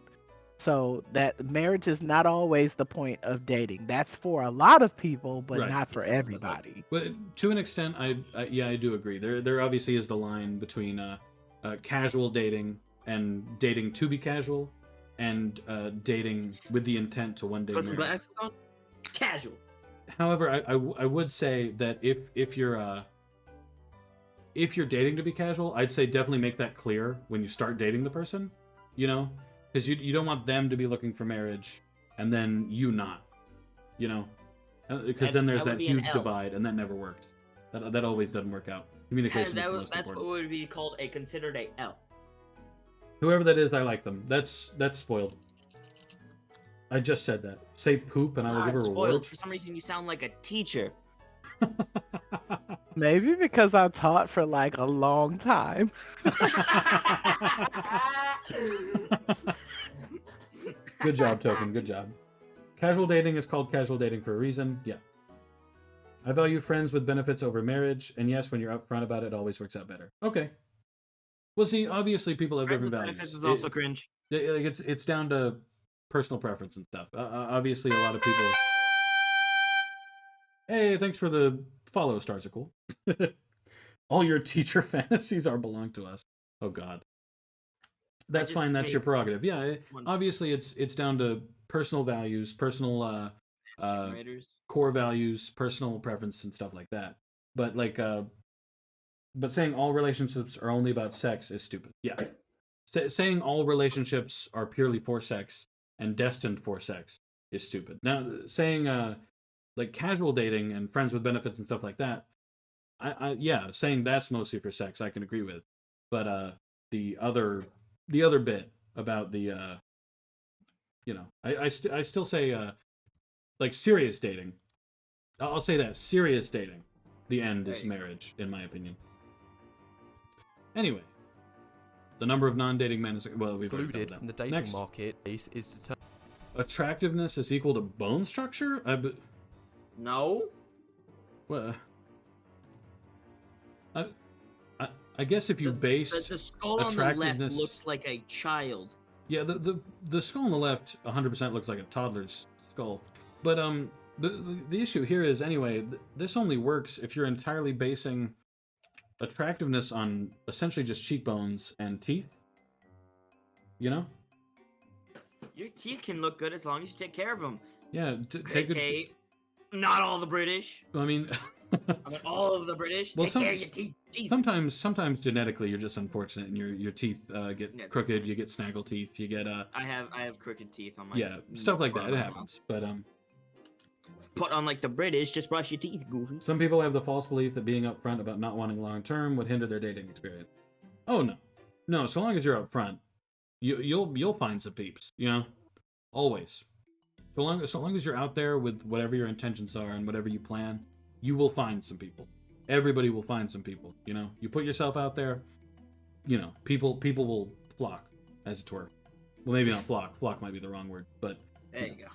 So that marriage is not always the point of dating. That's for a lot of people, but Right. not for It's not, but, everybody. But to an extent, I do agree. There obviously is the line between casual dating and dating to be casual, and dating with the intent to one day Put some marry. glasses on. Casual. However, I would say that if you're dating to be casual, I'd say definitely make that clear when you start dating the person, you know, because you don't want them to be looking for marriage and then you not, you know, because then there's that that would be an huge L. divide, and that never worked. That always doesn't work out. Communication is the most That's important. what would be called considered a L. Whoever that is, I like them. That's spoiled. I just said that. Say poop and I will give her a Spoiled. reward. For some reason, you sound like a teacher. Maybe because I taught for like a long time. Good job, Token. Good job. Casual dating is called casual dating for a reason. Yeah. I value friends with benefits over marriage, and yes, when you're upfront about it, it always works out better. Okay. Well, see, obviously people have Friends different with values. benefits is also cringe. It's down to personal preference and stuff. Obviously, a lot of people. Hey, thanks for the follow, Starsicle. All your teacher fantasies are belong to us. Oh God. That's just fine. That's your made prerogative. Yeah. one. Obviously, it's down to personal values, personal Generators. core values, personal preference, and stuff like that. But like, but saying all relationships are only about sex is stupid. Yeah. Saying all relationships are purely for sex and destined for sex is stupid. Now, saying like casual dating and friends with benefits and stuff like that, yeah, saying that's mostly for sex, I can agree with. But the other bit about the you know, I still say like serious dating. I'll say that serious dating, the end is marriage, in my opinion. Anyway, the number of non-dating men is well, we've already Excluded covered from the that. dating Next, market is determined. attractiveness is equal to bone structure. No. Well, I guess if you base the skull on the left attractiveness- looks like a child. yeah, the skull on the left 100% looks like a toddler's skull. But the issue here is anyway, this only works if you're entirely basing attractiveness on essentially just cheekbones and teeth. You know? Your teeth can look good as long as you take care of them. Yeah, take it. Okay, not all the British. I mean, I mean, all of the British. Well, take care of your teeth. sometimes genetically you're just unfortunate and your teeth get Yeah, crooked, you get snaggle teeth, you get I have crooked teeth on my yeah, stuff like that. front It of my mouth. happens. But But unlike the British, just brush your teeth, goofy. some people have the false belief that being upfront about not wanting long term would hinder their dating experience. Oh no. So long as you're upfront, you'll find some peeps. You know, always. So long as you're out there with whatever your intentions are and whatever you plan, you will find some people. Everybody will find some people. You know, you put yourself out there. You know, people will flock, as it were. Well, maybe not flock. Flock might be the wrong word, but There you go.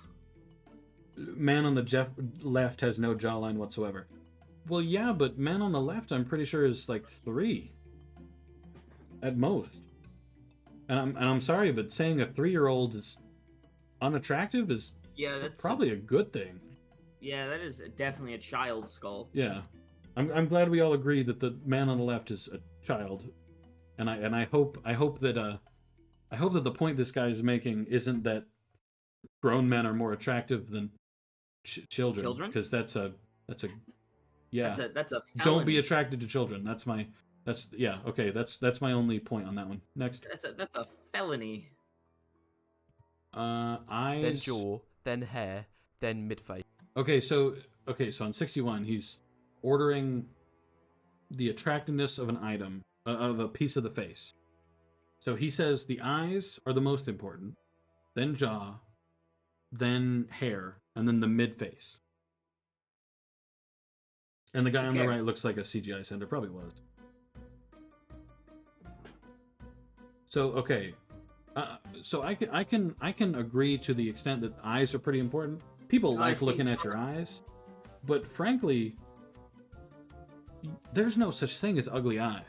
man on the left has no jawline whatsoever. Well, yeah, but man on the left, I'm pretty sure is like 3 at most. And I'm sorry, but saying a 3-year-old is unattractive is Yeah, that's probably a good thing. Yeah, that is definitely a child skull. Yeah, I'm glad we all agree that the man on the left is a child, and I hope that the point this guy is making isn't that grown men are more attractive than children, because that's a yeah. That's a Don't be felony. attracted to children. That's my That's yeah. Okay, that's my only point on that one. Next, That's a felony. Then eyes. jaw, then hair, then mid-face. Okay, so on 61, he's ordering the attractiveness of an item of a piece of the face. So he says the eyes are the most important, then jaw, then hair, and then the mid face. And the guy on the Okay. right looks like a CGI sender, probably was. So okay, so I can agree to the extent that eyes are pretty important. People like looking at your eyes, but frankly, there's no such thing as ugly eyes.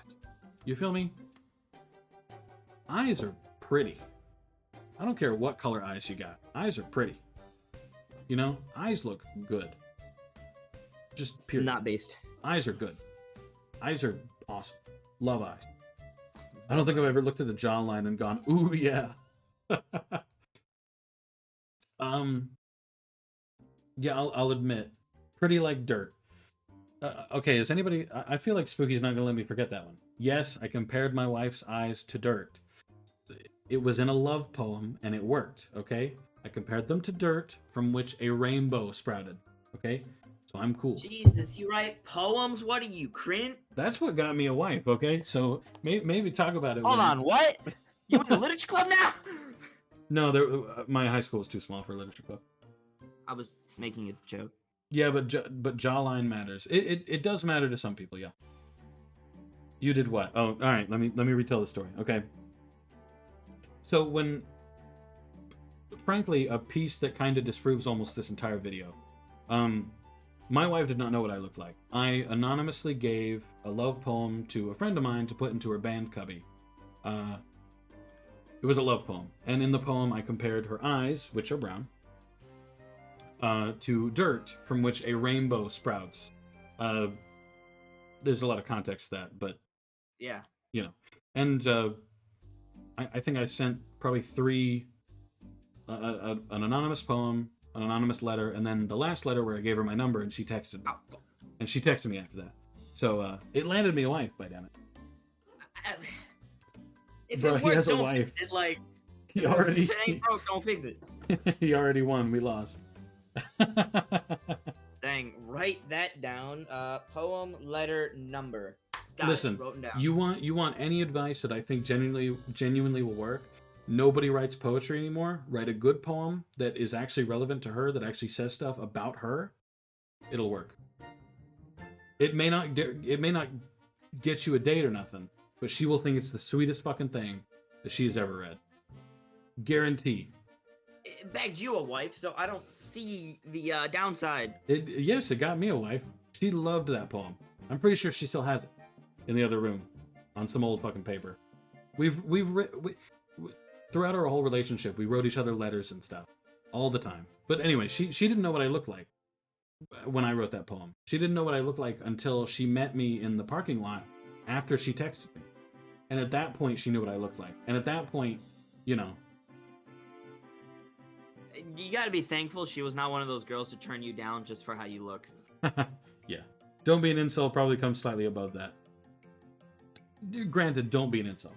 You feel me? Eyes are pretty. I don't care what color eyes you got. Eyes are pretty. You know, eyes look good. Just period. Not based. Eyes are good. Eyes are awesome. Love eyes. I don't think I've ever looked at a jawline and gone, ooh yeah. Yeah, I'll admit, pretty like dirt. Okay, is anybody? I feel like Spooky's not gonna let me forget that one. Yes, I compared my wife's eyes to dirt. It was in a love poem, and it worked. Okay, I compared them to dirt from which a rainbow sprouted. Okay, so I'm cool. Jesus, you write poems? What are you, Crint? That's what got me a wife. Okay, so maybe talk about it. Hold on, what? You in the literature club now? No, my high school was too small for a literature club. I was making a joke. Yeah, but jawline matters. It does matter to some people. Yeah. You did what? Oh, all right. Let me retell the story. Okay. So frankly, a piece that kind of disproves almost this entire video. My wife did not know what I looked like. I anonymously gave a love poem to a friend of mine to put into her band cubby. It was a love poem, and in the poem I compared her eyes, which are brown, to dirt from which a rainbow sprouts. There's a lot of context to that, but Yeah. you know. And I think I sent probably 3, an anonymous poem, an anonymous letter, and then the last letter where I gave her my number and she texted me. And she texted me after that. So it landed me a wife, by damn it. If Bro, it he works, has a don't wife. fix it. Like, He already if it ain't broke, don't fix it. he already won. We lost. Dang, write that down. Poem, letter, number. Got Listen, it, wrote 'em down. you want any advice that I think genuinely will work? Nobody writes poetry anymore. Write a good poem that is actually relevant to her, that actually says stuff about her. It'll work. It may not get you a date or nothing, but she will think it's the sweetest fucking thing that she has ever read. Guarantee. It bagged you a wife, so I don't see the downside. Yes, it got me a wife. She loved that poem. I'm pretty sure she still has it in the other room on some old fucking paper. Throughout our whole relationship, we wrote each other letters and stuff all the time. But anyway, she didn't know what I looked like when I wrote that poem. She didn't know what I looked like until she met me in the parking lot after she texted me. And at that point, she knew what I looked like. And at that point, you know. You gotta be thankful she was not one of those girls to turn you down just for how you look. Yeah. Don't be an incel probably comes slightly above that. Granted, don't be an incel.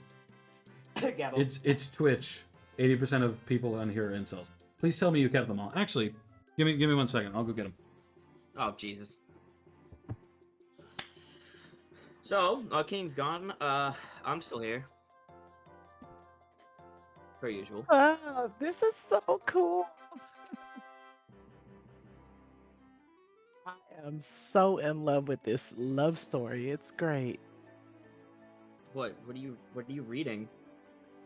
Gabble. It's Twitch. 80% of people on here are incels. Please tell me you kept them all. Actually, give me 1 second. I'll go get them. Oh, Jesus. So, King's gone. I'm still here. Per usual. Oh, this is so cool. I am so in love with this love story. It's great. What are you reading?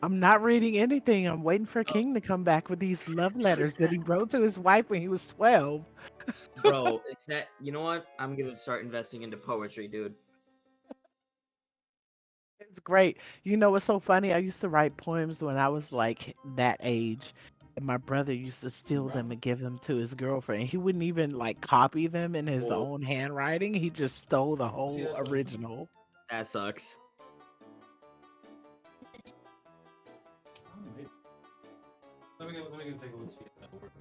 I'm not reading anything. I'm waiting for King to come back with these love letters that he wrote to his wife when he was 12. Bro, it's that, you know what? I'm gonna start investing into poetry, dude. It's great. You know what's so funny? I used to write poems when I was like that age. And my brother used to steal them and give them to his girlfriend. He wouldn't even like copy them in his Whoa. own handwriting. He just stole the whole See, that's what- original. That sucks. Let me go take a look. See if that works.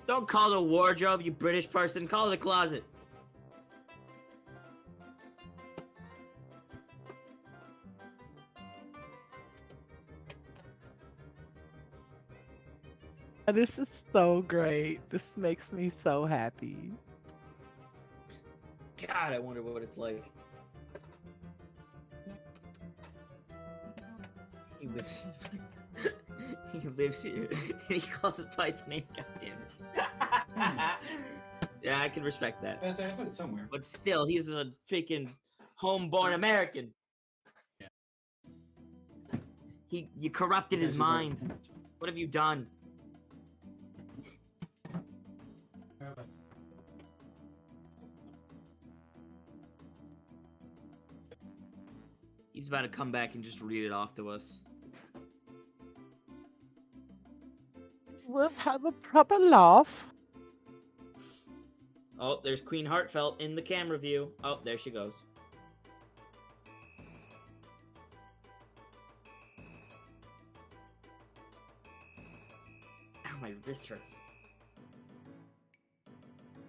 Don't call it a wardrobe, you British person. Call it a closet. This is so great. This makes me so happy. God, I wonder what it's like. He lives here. He lives here. He calls it by its name. God damn it. Yeah, I can respect that. I put it somewhere. But still, he's a freaking homeborn American. Yeah. You corrupted his mind. What have you done? He's about to come back and just read it off to us. We'll have a proper laugh. Oh, there's KingHeartFelt in the camera view. Oh, there she goes. Ow, my wrist hurts.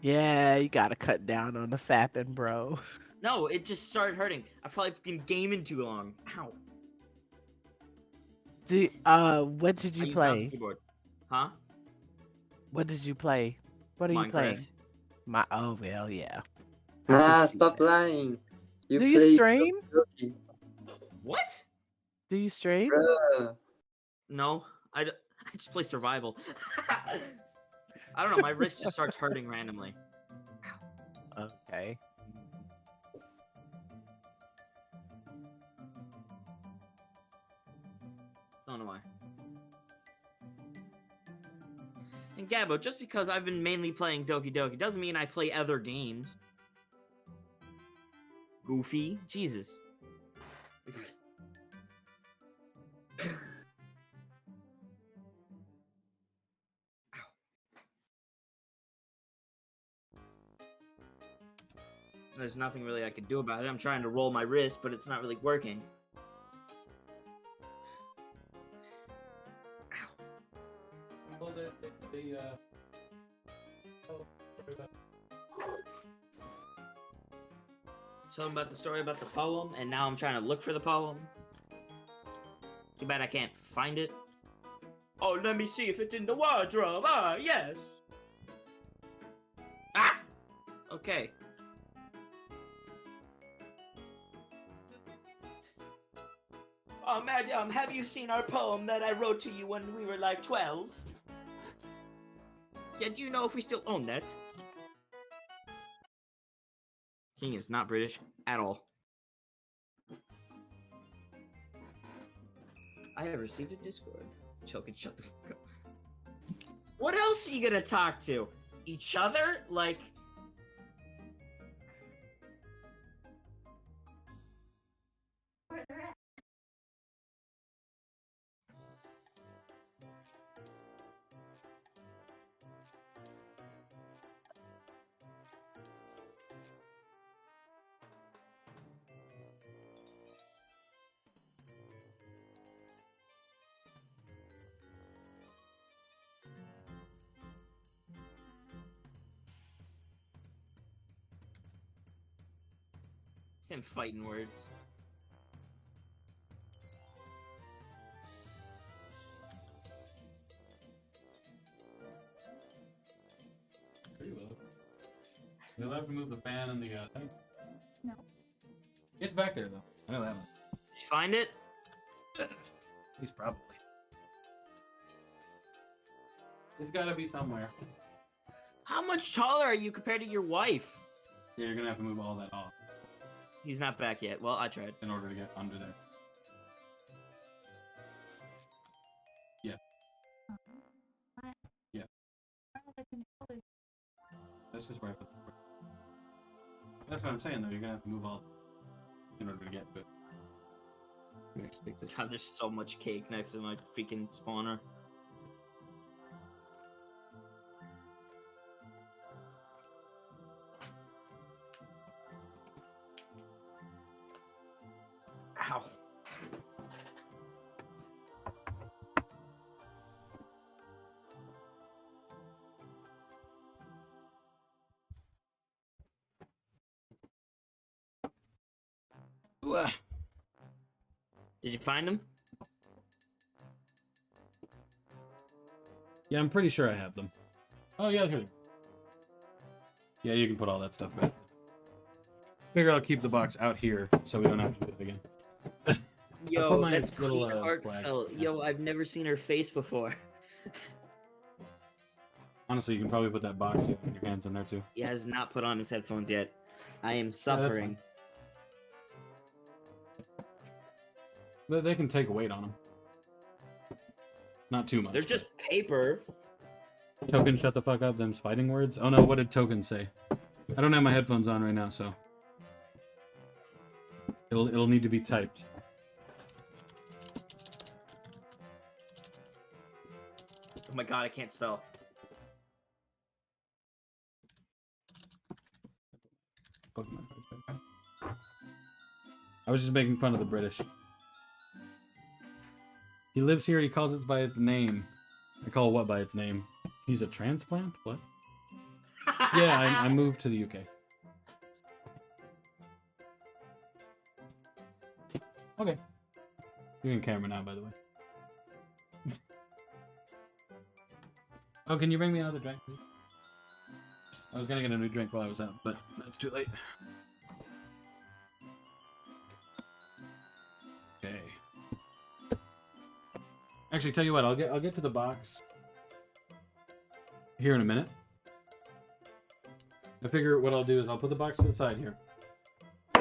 Yeah, you gotta cut down on the fapping, bro. No, it just started hurting. I've probably been gaming too long. Ow. What did I you use mouse and play? keyboard. Huh? What did you play? What are you playing? Minecraft. Oh well, yeah. Nah, see stop that. lying. Do you stream? Doki. What? Do you stream? Bruh. No, I just play survival. I don't know, my wrist just starts hurting randomly. Okay. Don't know why. And Gabo, just because I've been mainly playing Doki Doki doesn't mean I play other games. Goofy? Jesus. There's nothing really I can do about it. I'm trying to roll my wrist, but it's not really working. Well, Tell them about the story about the poem, and now I'm trying to look for the poem. Too bad I can't find it. Oh, let me see if it's in the wardrobe. Ah, yes. Ah! Okay. Oh, madam, have you seen our poem that I wrote to you when we were like 12? Yeah, do you know if we still own that? King is not British at all. I have received a Discord. Chokin, shut the fuck up. What else are you gonna talk to? Each other? Like... Where they're at. Him fighting words. pretty low. You'll have to move the fan and the thing. No. It's back there though. I know that one. Did you find it? He's probably. It's gotta be somewhere. How much taller are you compared to your wife? Yeah, you're gonna have to move all that off He's not back yet. Well, I tried. in order to get under there. What? Yeah. Where are the controllers? That's just where I put the. That's what I'm saying though. You're gonna have to move all in order to get to it. God, there's so much cake next to my freaking spawner. Ow. Did you find him? Yeah, I'm pretty sure I have them. Oh, yeah, here. Yeah, you can put all that stuff back. Figure I'll keep the box out here so we don't have to do it again. put Yo, my that's little, KingHeartFelt. flag. Yo, I've never seen her face before. Honestly, you can probably put that box with your hands in there too. He has not put on his headphones yet. I am that's suffering. They can take a weight on them. Not too much. They're just paper. Token, shut the fuck up. Them's fighting words. Oh no, what did Token say? I don't have my headphones on right now, so it'll need to be typed. Oh my god, I can't spell. I was just making fun of the British. He lives here. He calls it by its name. I call what by its name? He's a transplant? What? Yeah, I moved to the UK. Okay. You're in camera now, by the way. Oh, can you bring me another drink, please? I was gonna get a new drink while I was out, but that's too late. Okay. Actually, tell you what, I'll get to the box here in a minute. I figure what I'll do is I'll put the box to the side here,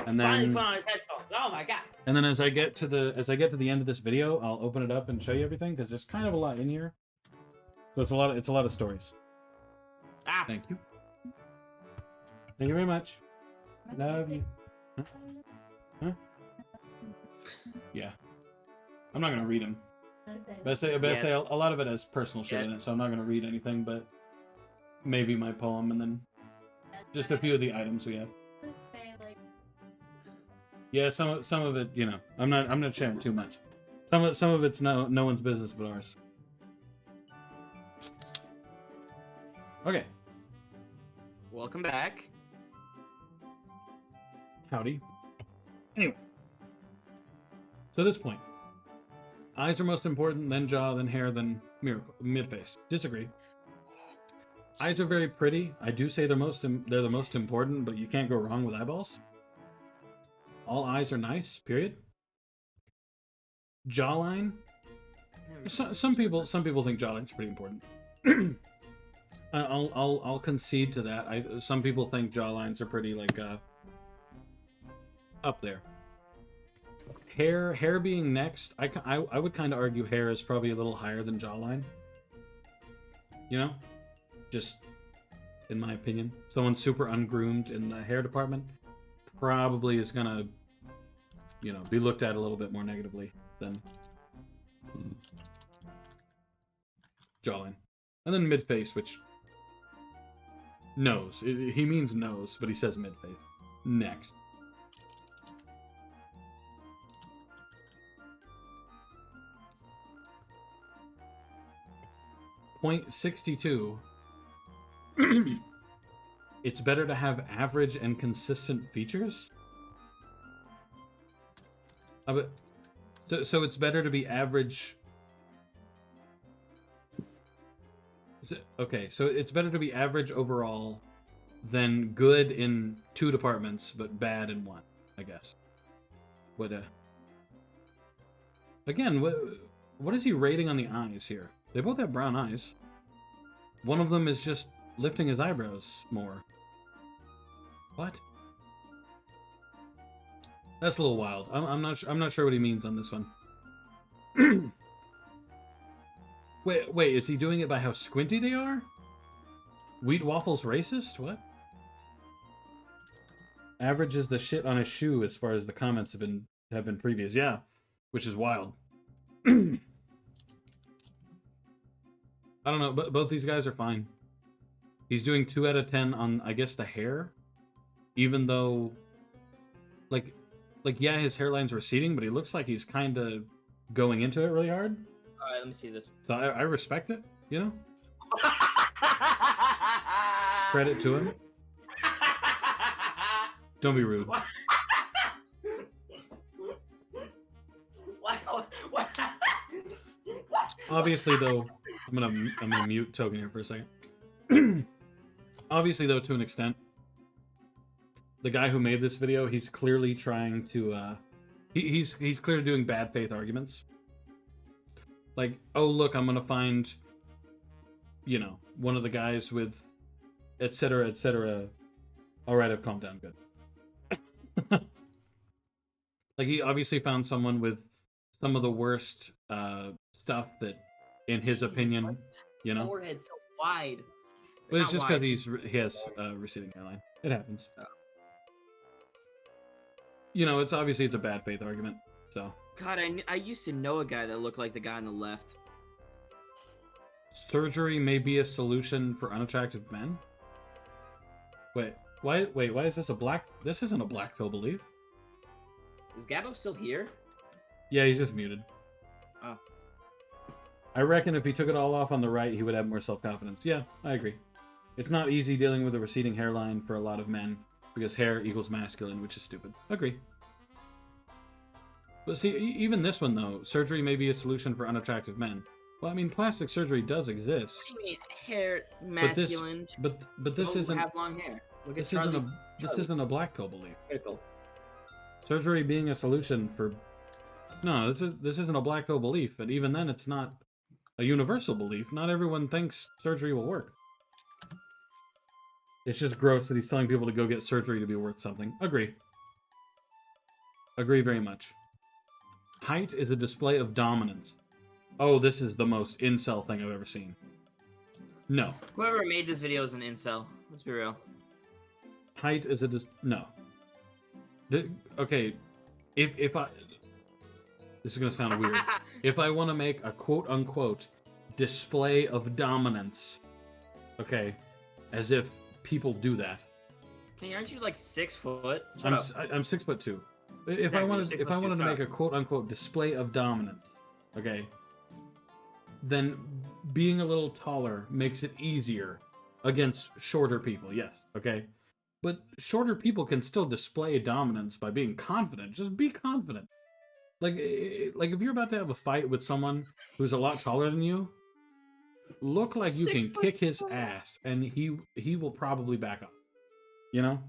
and Finally then put on his headphones. Oh my god. and then as I get to the end of this video, I'll open it up and show you everything because there's kind of a lot in here. So it's a lot of stories. Ah. Thank you. Thank you very much. Love you. Huh? Huh? Yeah. I'm not gonna read them. But I say a lot of it has personal shit in it, so I'm not gonna read anything but maybe my poem and then just a few of the items we have. Yeah, some of it, you know, I'm not sharing too much. Some of it's no one's business but ours. Okay. Welcome back. Howdy. Anyway. So at this point, eyes are most important, then jaw, then hair, then mid-face. Disagree. Eyes are very pretty. I do say they're the most important, but you can't go wrong with eyeballs. All eyes are nice. Period. Jawline. Some people think jawline's pretty important. I'll concede to that. Some people think jawlines are pretty like up there. Hair being next, I would kind of argue hair is probably a little higher than jawline. You know, just in my opinion, someone super ungroomed in the hair department probably is gonna, you know, be looked at a little bit more negatively than jawline, and then mid face, which nose. He means nose, but he says mid face. Next. Point 62. It's better to have average and consistent features. So it's better to be average. Okay, so it's better to be average overall than good in 2 departments but bad in 1, I guess. Again, what is he rating on the eyes here? They both have brown eyes. One of them is just lifting his eyebrows more. What? That's a little wild. I'm not sure what he means on this one. Wait, is he doing it by how squinty they are? Wheat waffles racist? What? Average is the shit on his shoe as far as the comments have been previous. Yeah, which is wild. I don't know, but both these guys are fine. He's doing 2 out of 10 on, I guess, the hair, even though, like yeah, his hairline's receding, but he looks like he's kind of going into it really hard. All right, let me see this. So I respect it, you know. Credit to him. Don't be rude. Obviously, though, I'm gonna mute Token here for a second. Obviously, though, to an extent, the guy who made this video, he's clearly trying to he's clearly doing bad faith arguments. Like, oh look, I'm gonna find, you know, one of the guys with, etc., etc. All right, I've calmed down. Good. Like, he obviously found someone with some of the worst stuff that, in his opinion, you know. Forehead so wide. But it's Not just because wide. he has receding hairline. It happens. You know, it's obviously it's a bad faith argument. So God, I used to know a guy that looked like the guy on the left. surgery may be a solution for unattractive men. Wait, why is this a black? This isn't a black pill belief. Is Gabo still here? Yeah, he's just muted. Oh. I reckon if he took it all off on the right, he would have more self-confidence. Yeah, I agree. It's not easy dealing with a receding hairline for a lot of men because hair equals masculine, which is stupid. Agree. But see, even this one though, surgery may be a solution for unattractive men. Well, I mean, plastic surgery does exist. What do you mean hair masculine? But this People isn't have long hair. Look at this isn't Charlie. this isn't a black pill belief. Critical. Surgery being a solution for no, this isn't a black pill belief, but even then, it's not a universal belief. Not everyone thinks surgery will work. It's just gross that he's telling people to go get surgery to be worth something. Agree. Agree very much. Height is a display of dominance. Oh, this is the most incel thing I've ever seen. No. Whoever made this video is an incel. Let's be real. Height is a no. Okay, if I this is gonna sound weird. If I want to make a quote unquote display of dominance, okay, as if people do that. Hey, aren't you like 6 foot? Shut I'm up. I'm 6'2". If Exactly, I wanted 6 if I foot wanted two, to shut make a quote unquote display of dominance, okay, then being a little taller makes it easier against shorter people. Yes, okay. But shorter people can still display dominance by being confident. Just be confident. Like if you're about to have a fight with someone who's a lot taller than you, look like you can kick his ass, and he will probably back up. You know,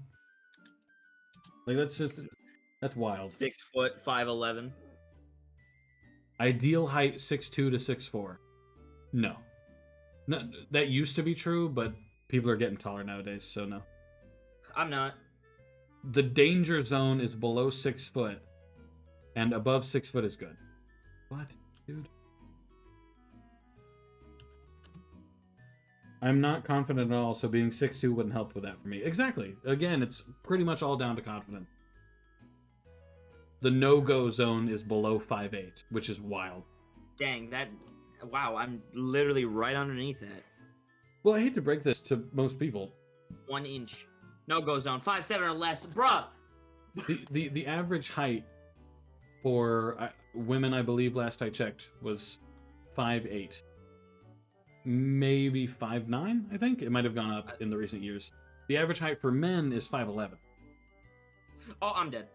like that's wild. 6 foot, 5'11". Ideal height 6'2" to 6'4". No, that used to be true, but people are getting taller nowadays, so no. I'm not. The danger zone is below 6 foot, and above 6 foot is good. What, dude? I'm not confident at all, so being 6'2" wouldn't help with that for me. Exactly. Again, it's pretty much all down to confidence. The no-go zone is below 5'8", which is wild. Dang, that... Wow, I'm literally right underneath that. Well, I hate to break this to most people. 1 inch. No-go zone. 5'7" or less. Bruh! The average height for women, I believe, last I checked, was 5'8". Maybe 5'9", I think. It might have gone up in the recent years. The average height for men is 5'11". Oh, I'm dead.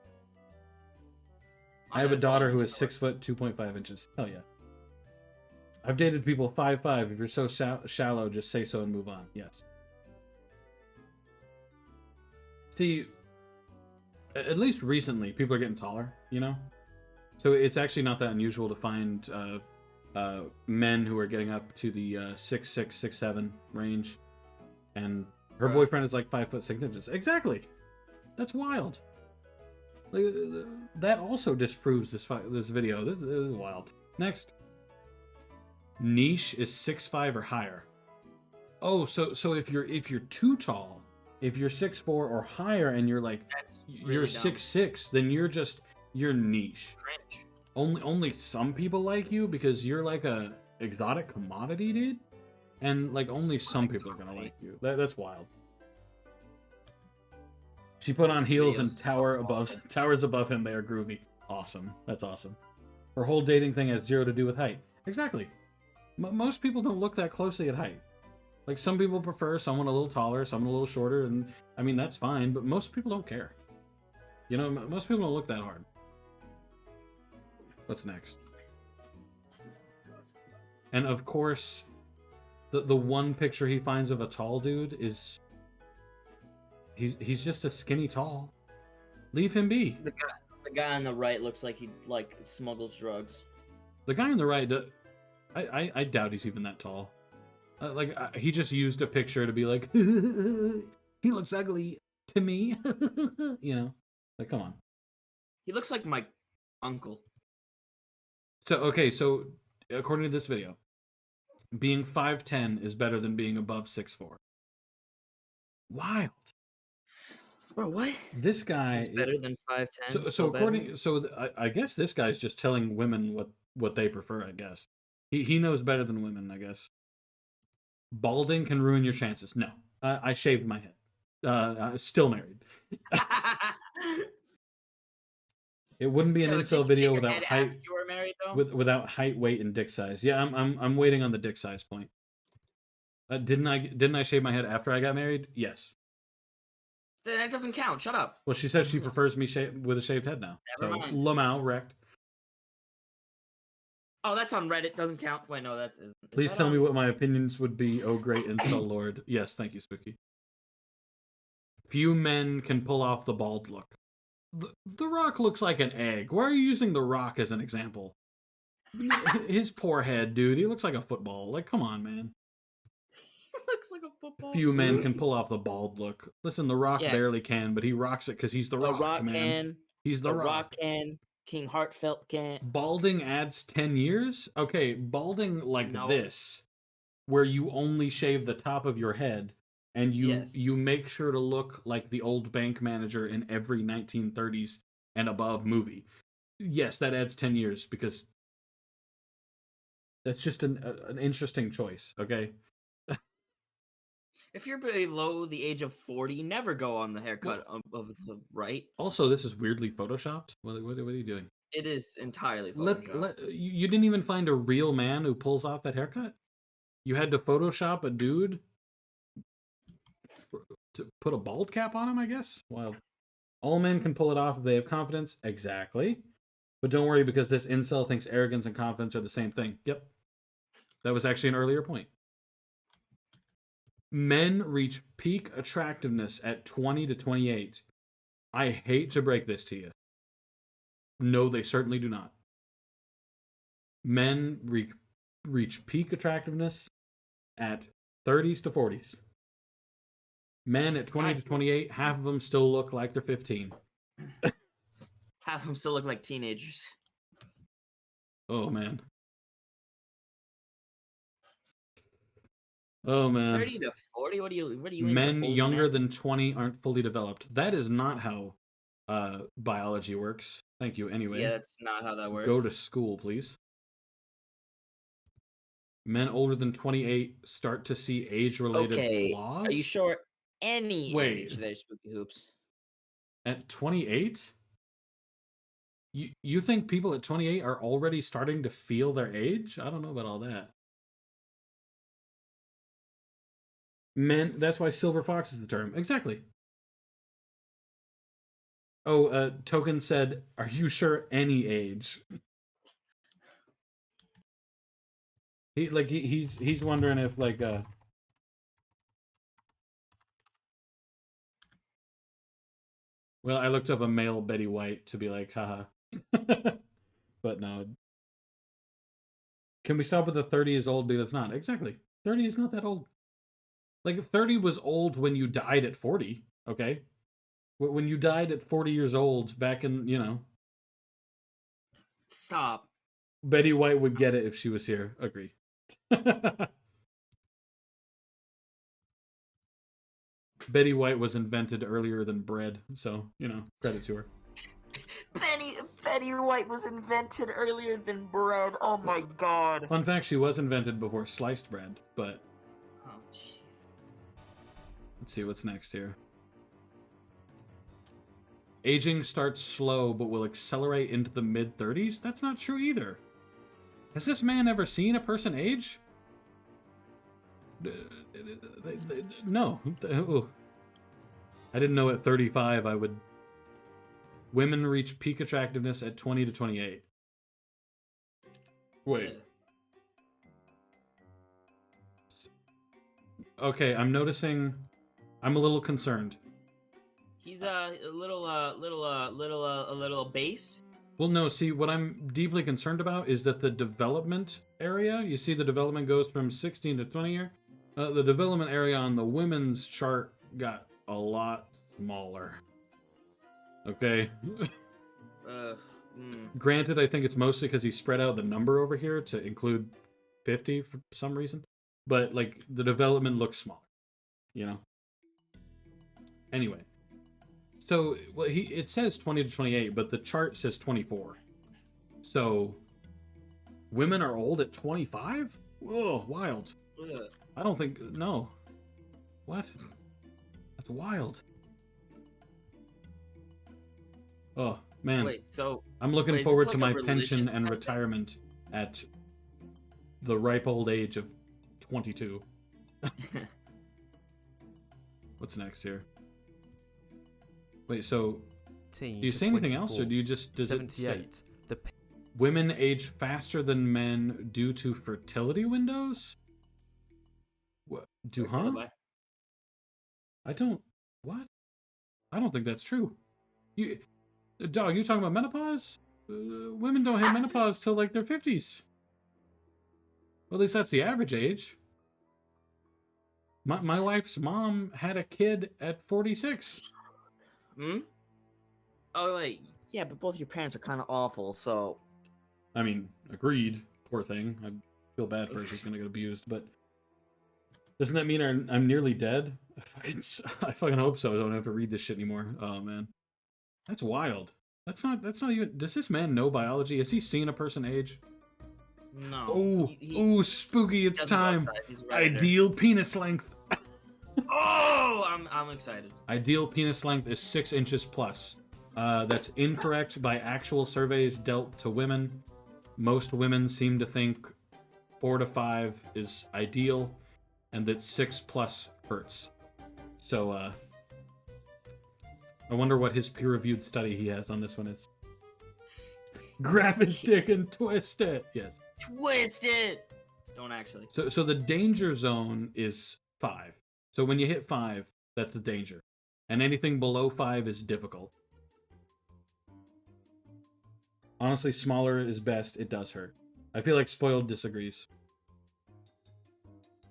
I have a daughter who is 6 foot 2.5 inches. Hell yeah. I've dated people 5'5". If you're so shallow, just say so and move on. Yes. See, at least recently, people are getting taller, you know? So it's actually not that unusual to find men who are getting up to the 6'6", 6'7" range. And her boyfriend is like 5'6" inches. Exactly. That's wild. Like, that also disproves this video. This is wild. Next. Niche is 6'5" or higher. Oh, so if you're too tall, if you're 6'4" or higher, and you're like you're 6'6", then you're niche. Cringe. Only some people like you because you're like a exotic commodity, dude. And like only some people are gonna like you. That's wild. She put on heels and towers above him. They are groovy. Awesome. That's awesome. Her whole dating thing has zero to do with height. Exactly. Most people don't look that closely at height. Like, some people prefer someone a little taller, someone a little shorter, and I mean, that's fine, but most people don't care. You know, most people don't look that hard. What's next? And of course, The one picture he finds of a tall dude is he's just a skinny tall. Leave him be. The guy on the right looks like he like smuggles drugs. The guy on the right, I doubt he's even that tall. He just used a picture to be like, he looks ugly to me. You know, like, come on. He looks like my uncle. So, okay, so according to this video, being 5'10" is better than being above 6'4". Wild. Bro, what? This guy He's better than 5'10". I guess this guy's just telling women what they prefer. I guess he knows better than women. I guess balding can ruin your chances. No, I shaved my head. I'm still married. It wouldn't be an incel video without height. You were married though. Without height, weight, and dick size. Yeah, I'm waiting on the dick size point. Didn't I shave my head after I got married? Yes. Then that doesn't count. Shut up. Well, she said she prefers me with a shaved head now. Never mind. Lamau wrecked. Oh, that's on Reddit. Doesn't count. Wait, no, that's. Please tell me what my opinions would be. Oh, great incel lord. Yes, thank you, Spooky. Few men can pull off the bald look. The Rock looks like an egg. Why are you using The Rock as an example? His poor head, dude. He looks like a football. Like, come on, man. Looks like a football. Few men can pull off the bald look. Listen, The Rock barely can, but he rocks it because he's The Rock, man. Can. He's The Rock. Can. KingHeartFelt can. Balding adds 10 years? Okay, balding like this, where you only shave the top of your head, and you make sure to look like the old bank manager in every 1930s and above movie. Yes, that adds 10 years, because that's just an interesting choice, okay? If you're below the age of 40, never go on the haircut of the right. Also, this is weirdly photoshopped. What are you doing? It is entirely photoshopped. You didn't even find a real man who pulls off that haircut? You had to Photoshop a dude to put a bald cap on him, I guess? Wild. All men can pull it off if they have confidence. Exactly. But don't worry, because this incel thinks arrogance and confidence are the same thing. Yep. That was actually an earlier point. Men reach peak attractiveness at 20 to 28. I hate to break this to you. No, they certainly do not. Men reach peak attractiveness at 30s to 40s. Men at 20 to 28, half of them still look like they're 15. Half of them still look like teenagers. Oh, man. Oh, man. 30 to 40? What do you Men younger than 20 aren't fully developed. That is not how biology works. Thank you, anyway. Yeah, that's not how that works. Go to school, please. Men older than 28 start to see age-related flaws? Are you sure any Wait. age there's Spooky Hoops? At 28? You think people at 28 are already starting to feel their age? I don't know about all that. Men, that's why silver fox is the term. Exactly. Oh, Token said, are you sure any age? He's wondering if well, I looked up a male Betty White to be like, haha. But no. Can we stop with the 30 is old, but it's not? Exactly. 30 is not that old. Like, 30 was old when you died at 40, okay? When you died at 40 years old, back in, Stop. Betty White would get it if she was here. Agree. Betty White was invented earlier than bread, so, credit to her. Betty White was invented earlier than bread. Oh my god. Fun fact, she was invented before sliced bread, but... Oh, jeez. Let's see what's next here. Aging starts slow, but will accelerate into the mid-30s? That's not true either. Has this man ever seen a person age? No. I didn't know at 35 I would... Women reach peak attractiveness at 20 to 28. Wait. Okay, I'm noticing. I'm a little concerned. He's a little based. Well, no, see, what I'm deeply concerned about is that the development area, you see the development goes from 16 to 20 year. The development area on the women's chart got a lot smaller. Okay. Granted, I think it's mostly because he spread out the number over here to include 50 for some reason. But, like, the development looks smaller. You know? Anyway. So, well, it says 20 to 28, but the chart says 24. So, women are old at 25? Oh, wild. Ugh. I don't think... No. What? That's wild. Oh, man. Wait, so I'm looking wait, is this forward like to a my religious pension and kind of thing? retirement at the ripe old age of 22. What's next here? Wait, so do you say anything else, or do you just does it say 78. The women age faster than men due to fertility windows? What? Huh? I don't. What? I don't think that's true. You, dog, you talking about menopause? Women don't hit menopause till like their 50s. Well, at least that's the average age. My wife's mom had a kid at 46. Hmm? Oh wait, yeah, but both your parents are kind of awful, so. I mean, agreed. Poor thing. I feel bad for her. She's gonna get abused, but doesn't that mean I'm nearly dead? I fucking hope so. I don't have to read this shit anymore. Oh man, that's wild. That's not even. Does this man know biology? Has he seen a person age? No. Oh, oh, spooky! It's doesn't go time. outside, he's right there. Ideal penis length. Oh, I'm excited. Ideal penis length is 6 inches plus. That's incorrect by actual surveys dealt to women. Most women seem to think 4 to 5 is ideal, and that 6 plus hurts. So, I wonder what his peer-reviewed study he has on this one is. Grab his dick and twist it. Yes. Twist it. Don't actually. So the danger zone is 5. So when you hit 5, that's the danger. And anything below 5 is difficult. Honestly, smaller is best. It does hurt. I feel like Spoiled disagrees.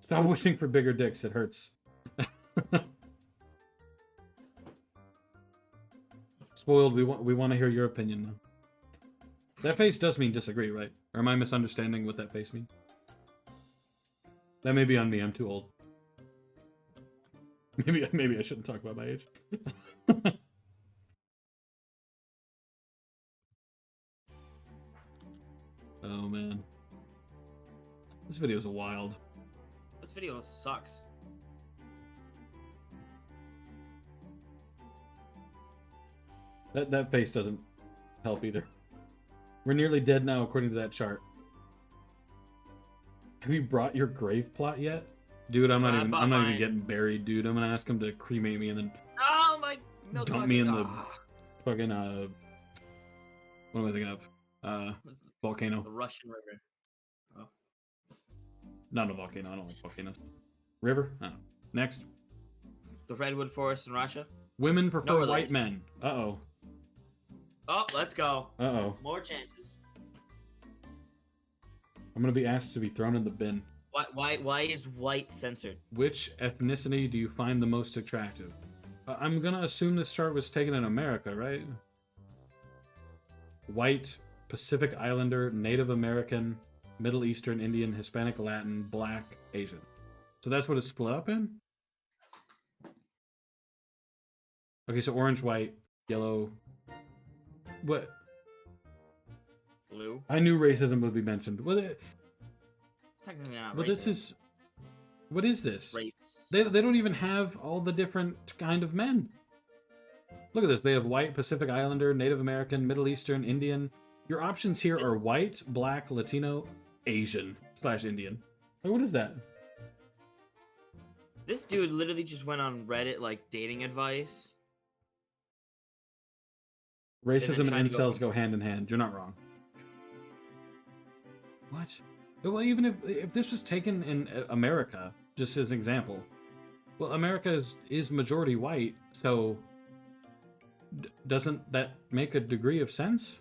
Stop wishing for bigger dicks. It hurts. Spoiled, we want to hear your opinion now. That face does mean disagree, right? Or am I misunderstanding what that face means? That may be on me. I'm too old. Maybe I shouldn't talk about my age. Oh man, this video is wild. This video sucks. That face doesn't help either. We're nearly dead now, according to that chart. Have you brought your grave plot yet? Dude, I'm not even getting buried, dude. I'm gonna ask him to cremate me and then Oh my milk dump bucket. me in the Ah, fucking what am I thinking of? Volcano. the Russian River. Oh. Not a volcano. I don't like volcanoes. River? I don't know. Next. The redwood forest in Russia. Women prefer white relation. men. Uh-oh. Oh, let's go. Uh-oh. More chances. I'm gonna be asked to be thrown in the bin. Why is white censored? Which ethnicity do you find the most attractive? I'm gonna assume this chart was taken in America, right? White, Pacific Islander, Native American, Middle Eastern, Indian, Hispanic, Latin, Black, Asian. So that's what it's split up in? Okay, so orange, white, yellow. What? Blue. I knew racism would be mentioned. It's technically not But racist. this is... What is this? Race. They don't even have all the different kind of men. Look at this. They have white, Pacific Islander, Native American, Middle Eastern, Indian. Your options here are white, black, Latino, Asian / Indian. Like, what is that? This dude literally just went on Reddit like dating advice. Racism trying and to go incels go hand in hand. You're not wrong. What? Well, even if this was taken in America, just as an example. Well, America is majority white, so doesn't that make a degree of sense?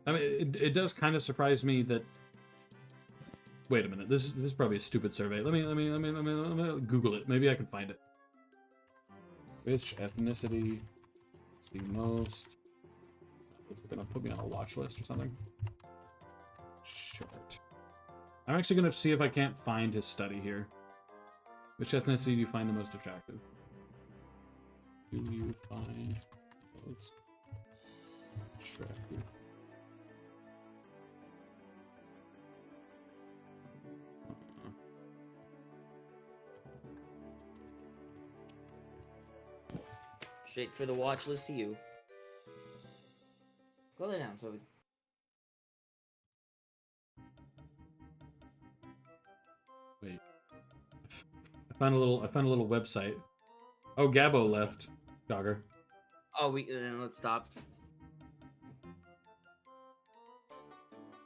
I mean, it does kind of surprise me that. Wait a minute. This is probably a stupid survey. Let me Google it. Maybe I can find it. Which ethnicity is the most? Is it gonna put me on a watch list or something? Short. I'm actually gonna see if I can't find his study here. Which ethnicity do you find the most attractive? Do you find most attractive? Straight for the watch list to you. Go lay down, Toby. Wait. I found a little website. Oh, Gabo left. Jogger. Oh, then let's stop.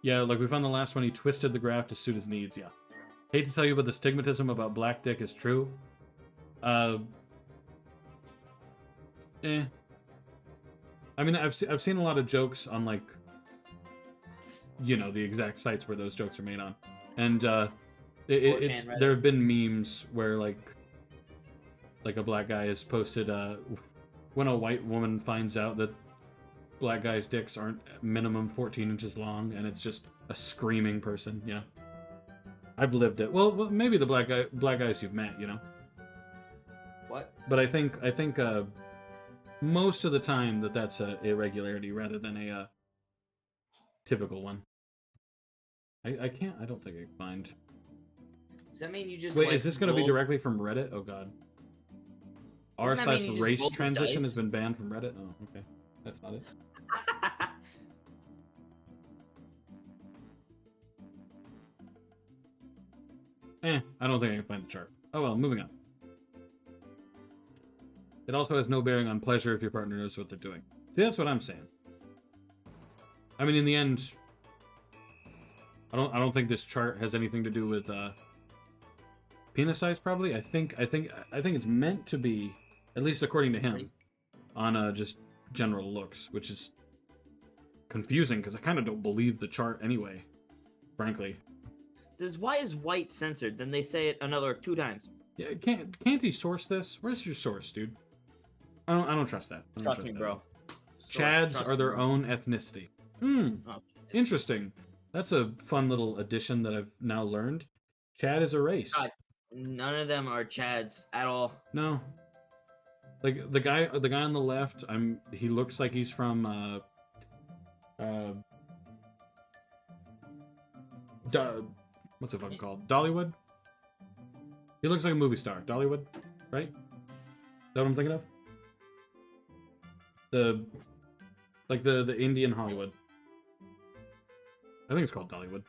Yeah, like we found the last one. He twisted the graph to suit his needs. Yeah. Hate to tell you, but the stigmatism about black dick is true. I mean, I've seen a lot of jokes on, like, you know, the exact sites where those jokes are made on, and there have been memes where like a black guy has posted when a white woman finds out that black guys' dicks aren't minimum 14 inches long, and it's just a screaming person. Yeah, I've lived it. Well, maybe the black guys you've met, you know. What? But I think most of the time that's a irregularity rather than a typical one. I don't think I can find. Does that mean you just Wait, like, is this going to be directly from Reddit? Oh god. R/race transition has been banned from Reddit? Oh, okay. That's not it. I don't think I can find the chart. Oh well, moving on. It also has no bearing on pleasure if your partner knows what they're doing. See, that's what I'm saying. I mean, in the end, I don't think this chart has anything to do with penis size. Probably, I think it's meant to be, at least according to him, on just general looks, which is confusing because I kind of don't believe the chart anyway. Frankly. Why is white censored? Then they say it another 2 times. Yeah, can't he source this? Where's your source, dude? I don't trust that. Trust me, bro. Chads are their own ethnicity. Interesting. That's a fun little addition that I've now learned. Chad is a race. God, none of them are Chads at all. No. Like the guy on the left, he looks like he's from what's it fucking called? Dollywood? He looks like a movie star. Dollywood, right? Is that what I'm thinking of? The Indian Hollywood. I think it's called Dollywood.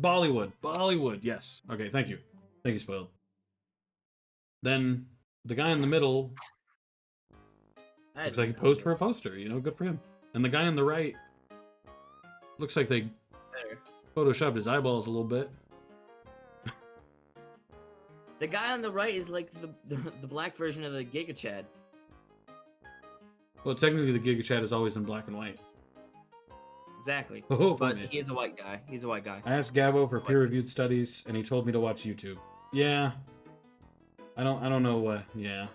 Bollywood, yes. Okay, thank you. Thank you, Spoiled. Then the guy in the middle looks like he posed for a poster, you know, good for him. And the guy on the right looks like they photoshopped his eyeballs a little bit. The guy on the right is like the black version of the Giga Chad. Well, technically the Giga Chad is always in black and white. Exactly. Oh, but he is a white guy. He's a white guy. I asked Gabo for peer-reviewed studies, and he told me to watch YouTube. Yeah. I don't know. Yeah.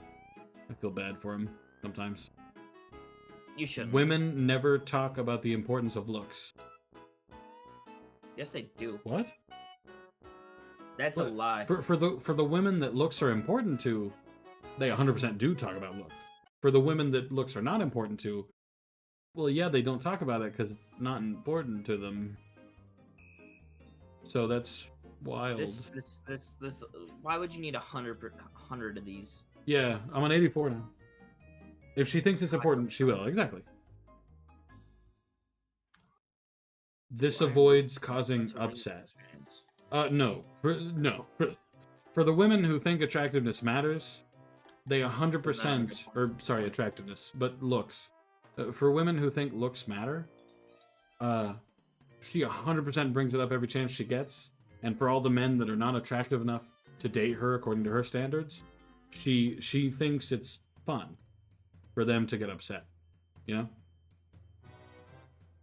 I feel bad for him sometimes. You shouldn't. Women never talk about the importance of looks. Yes, they do. What? That's a lie. For the women that looks are important to, they 100% do talk about looks. For the women that looks are not important to, well, yeah, they don't talk about it because it's not important to them. So that's wild. This. Why would you need 100 of these? Yeah, I'm on 84 now. If she thinks it's important, she will. Exactly. This avoids causing upset. No. For the women who think attractiveness matters, they 100%, or sorry, attractiveness, but looks. For women who think looks matter, she 100% brings it up every chance she gets. And for all the men that are not attractive enough to date her according to her standards, she thinks it's fun for them to get upset, you know?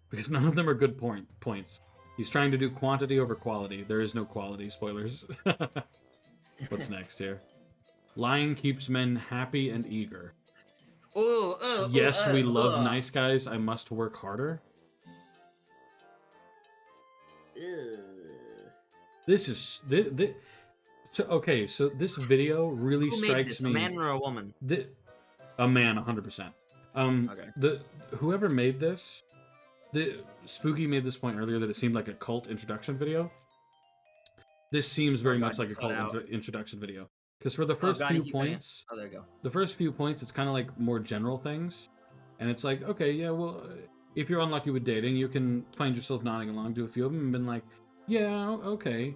Because none of them are good points. He's trying to do quantity over quality. There is no quality. Spoilers. What's next here? Lying keeps men happy and eager. Yes, we love nice guys. I must work harder. This is so okay. So this video really Who made strikes this, me. a man or a woman? A man, 100%. Okay. Whoever made this, Spooky made this point earlier that it seemed like a cult introduction video. This seems very much like a cult introduction video. Because for the first few points, there you go. The first few points, it's kind of like more general things, and it's like, okay, yeah, well, if you're unlucky with dating, you can find yourself nodding along to a few of them and been like, yeah, okay,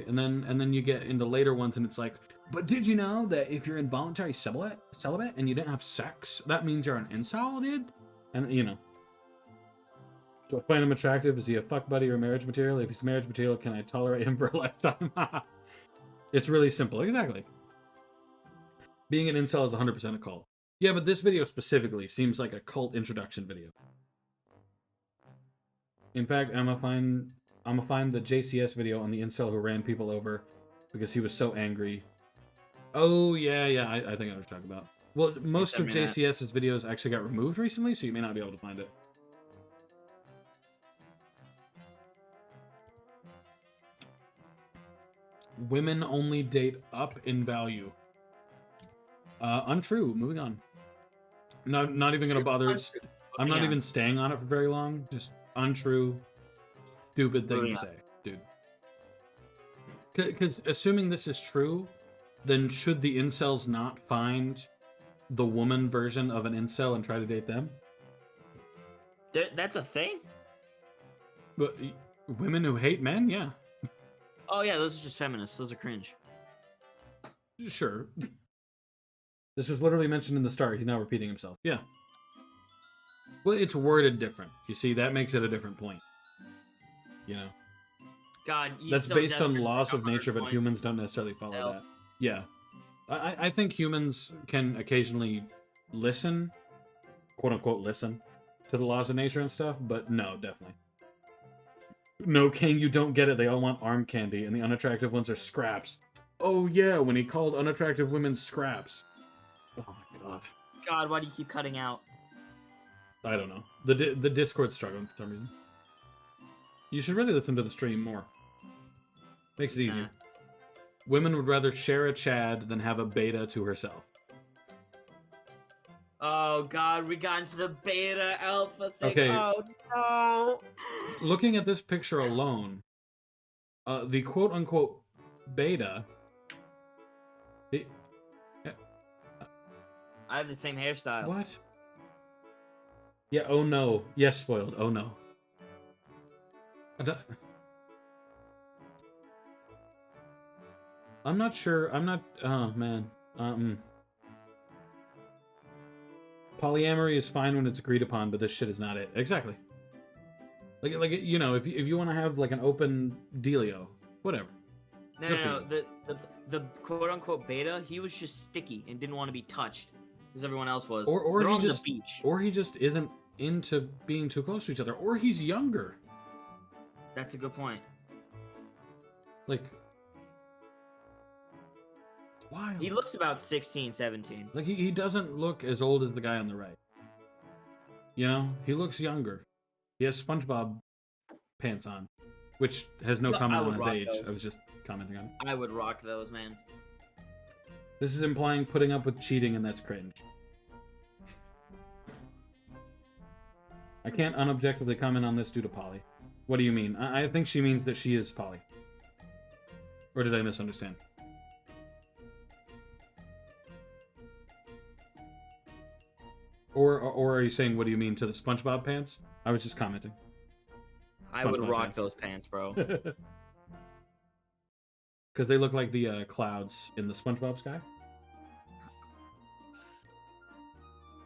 and then you get into later ones, and it's like, but did you know that if you're involuntary celibate and you didn't have sex, that means you're an incel, dude? And you know. Do I find him attractive? Is he a fuck buddy or marriage material? If he's marriage material, can I tolerate him for a lifetime? It's really simple. Exactly. Being an incel is 100% a cult. Yeah, but this video specifically seems like a cult introduction video. In fact, I'm gonna find the JCS video on the incel who ran people over because he was so angry. Oh, yeah, I think I know what you're talking about. Well, most of JCS's videos actually got removed recently, so you may not be able to find it. Women only date up in value. Untrue. Moving on. Not even gonna bother. I'm not even staying on it for very long. Just untrue, stupid thing to say, dude. Because assuming this is true, then should the incels not find the woman version of an incel and try to date them? That's a thing? But women who hate men, yeah. Oh yeah, those are just feminists. Those are cringe. Sure. This was literally mentioned in the start. He's now repeating himself. Yeah. Well, it's worded different. You see, that makes it a different point. You know? God, that's based on laws of nature, but humans don't necessarily follow that. Yeah. I think humans can occasionally listen, quote-unquote listen, to the laws of nature and stuff, but no, definitely. No, King, you don't get it. They all want arm candy, and the unattractive ones are scraps. Oh, yeah, when he called unattractive women scraps. Oh, my God. God, why do you keep cutting out? I don't know. The Discord's struggling for some reason. You should really listen to the stream more. Makes it easier. Women would rather share a Chad than have a beta to herself. Oh, God, we got into the beta alpha thing. Okay. Oh, no. Looking at this picture alone, the quote-unquote beta... I have the same hairstyle. What? Yeah, oh no. Yes, spoiled. Oh no. I'm not sure. I'm not... Oh, man. Polyamory is fine when it's agreed upon, but this shit is not it. Exactly. Like you know, if you want to have like an open dealio, whatever. No. The quote unquote beta, he was just sticky and didn't want to be touched, because everyone else was. Or They're he on just the beach. Or he just isn't into being too close to each other, or he's younger. That's a good point. Like, wild. He looks about 16, 17. Like he doesn't look as old as the guy on the right. You know, he looks younger. He has SpongeBob pants on, which has no comment on his age. I was just commenting on it. I would rock those, man. This is implying putting up with cheating, and that's cringe. I can't unobjectively comment on this due to poly. What do you mean? I think she means that she is poly. Or did I misunderstand? Or are you saying, what do you mean to the SpongeBob pants? I was just commenting. I would rock those pants, bro. Because they look like the clouds in the SpongeBob sky?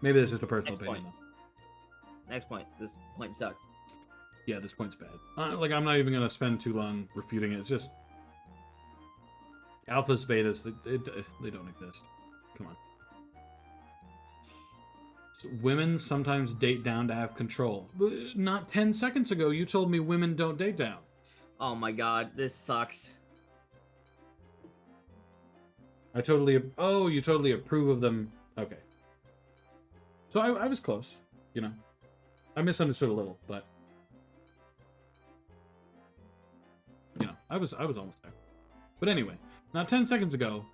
Maybe this is just a personal opinion, though. Next point. This point sucks. Yeah, this point's bad. Like, I'm not even gonna spend too long refuting it. It's just alphas, betas, they don't exist. Come on. So women sometimes date down to have control. Not 10 seconds ago, you told me women don't date down. Oh my god, this sucks. You totally approve of them. Okay. So I was close, you know. I misunderstood a little, but you know, I was almost there. But anyway, now 10 seconds ago,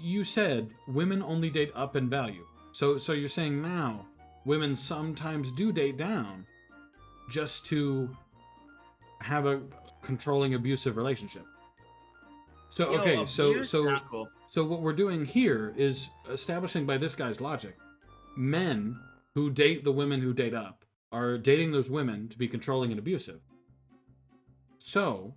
you said women only date up in value. So you're saying now women sometimes do date down just to have a controlling abusive relationship. So okay, Not cool. so what we're doing here is establishing by this guy's logic, men who date the women who date up are dating those women to be controlling and abusive. So,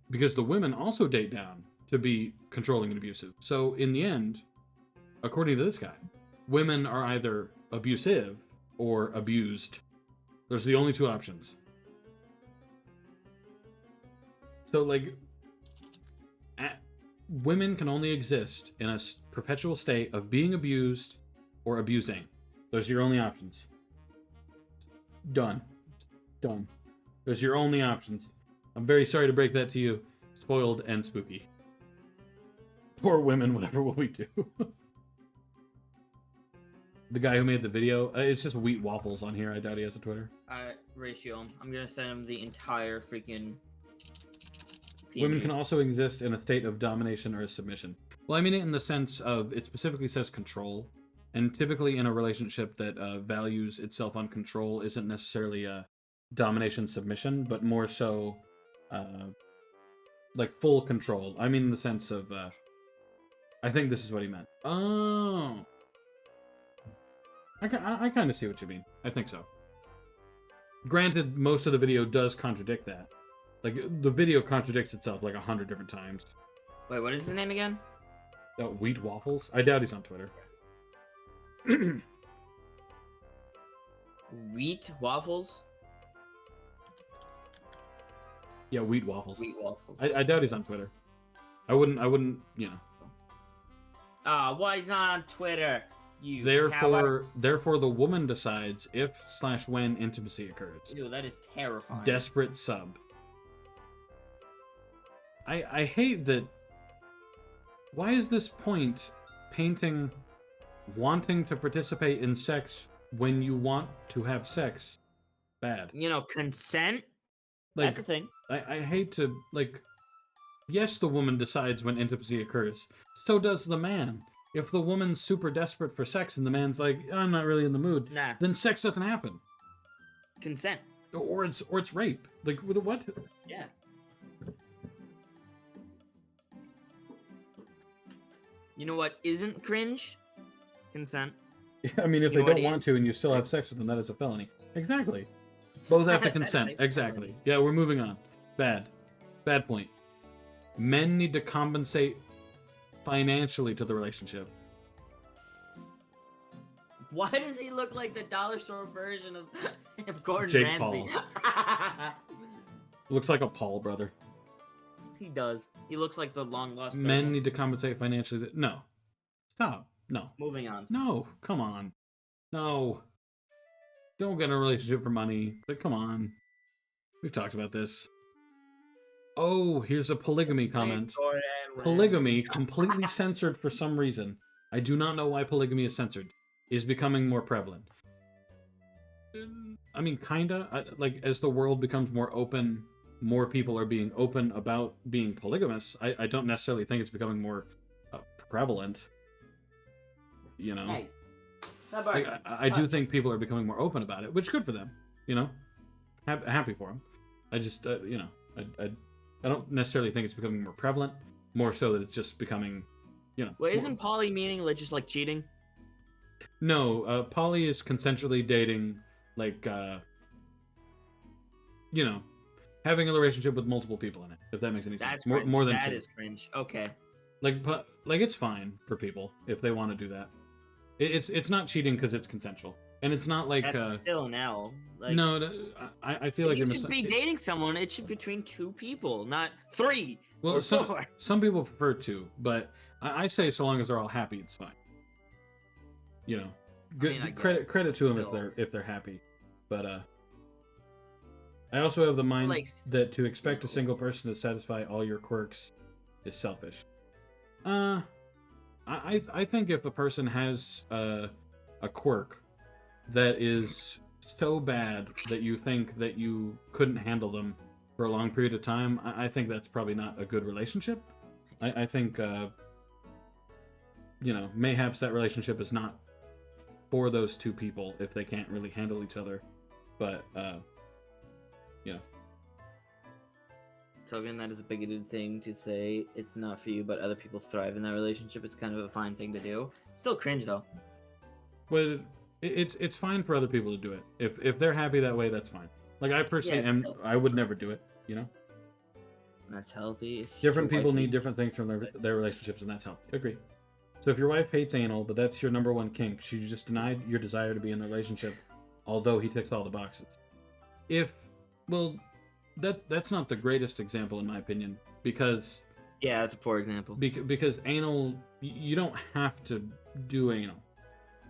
because the women also date down to be controlling and abusive. So in the end, according to this guy, women are either abusive or abused. Those are the only two options. So, like, women can only exist in a perpetual state of being abused or abusing. Those are your only options. Done. Those are your only options. I'm very sorry to break that to you. Spoiled and spooky. Poor women, whatever will we do? The guy who made the video, it's just wheat waffles on here. I doubt he has a Twitter. Ratio. I'm gonna send him the entire freaking PNG. Women can also exist in a state of domination or submission. Well, I mean it in the sense of, it specifically says control. And typically in a relationship that values itself on control isn't necessarily a domination submission, but more so like full control. I mean in the sense of, I think this is what he meant. Oh. I kind of see what you mean. I think so. Granted, most of the video does contradict that. Like, the video contradicts itself like 100 different times. Wait, what is his name again? Wheat waffles? I doubt he's on Twitter. Wheat waffles? Yeah, wheat waffles. Wheat waffles. I doubt he's on Twitter. I wouldn't, you know. Why he's not on Twitter? You Therefore, the woman decides if/when intimacy occurs. Ew, that is terrifying. Desperate sub. I hate that. Why is this point painting wanting to participate in sex when you want to have sex bad? You know, consent? Like, that's a thing. I hate to, like, yes, the woman decides when intimacy occurs. So does the man. If the woman's super desperate for sex and the man's like, I'm not really in the mood, Nah. then sex doesn't happen. Consent. Or it's rape. Like, what? Yeah. You know what isn't cringe? Consent. I mean, if You they know what don't want is? to and you still have sex with them, that is a felony. Exactly. Both have to That is consent. a Exactly. Yeah, we're moving on. Bad point. Men need to compensate financially to the relationship. Why does he look like the dollar store version of Gordon Jake Ramsay? Looks like a Paul brother. He does. He looks like the long lost. Men need to compensate financially. No. Stop. No. Moving on. No. Come on. No. Don't get in a relationship for money. But come on. We've talked about this. Oh, here's a polygamy comment. Gordon Ramsay. Polygamy, completely censored for some reason. I do not know why polygamy is censored. Is becoming more prevalent. I mean, kinda. Like, as the world becomes more open, more people are being open about being polygamous. I don't necessarily think it's becoming more prevalent. You know? Hey. Like, I do think people are becoming more open about it, which is good for them. You know? Happy for them. I just, you know, I don't necessarily think it's becoming more prevalent. More so that it's just becoming, you know. Well, isn't poly meaning like just like cheating? No, poly is consensually dating, like, you know, having a relationship with multiple people in it. If that makes any sense. That's More than that two. is cringe. Okay. Like it's fine for people if they want to do that. It's not cheating because it's consensual. And it's not like That's still an L. Like, no, I feel like you you're should be dating someone. It should be between 2 people, not 3 well, or 4. some people prefer to, but I say so long as they're all happy, it's fine. You know, good I credit to them still. if they're happy, but I also have the mind Like, that to expect a single person to satisfy all your quirks is selfish. I think if a person has a quirk that is so bad that you think that you couldn't handle them for a long period of time, I think that's probably not a good relationship. I think you know, mayhaps that relationship is not for those two people if they can't really handle each other. But you know, Token, that is a bigoted thing to say. It's not for you, but other people thrive in that relationship. It's kind of a fine thing to do. Still cringe though. but it's fine for other people to do it. If they're happy that way, that's fine. Like I personally am, I would never do it. You know, That's healthy. If different your people wife- need different things from their relationships, and that's healthy. Agree. So if your wife hates anal, but that's your number one kink, she just denied your desire to be in the relationship, although he ticks all the boxes. Well, that's not the greatest example in my opinion, because Yeah, that's a poor example. because anal, you don't have to do anal.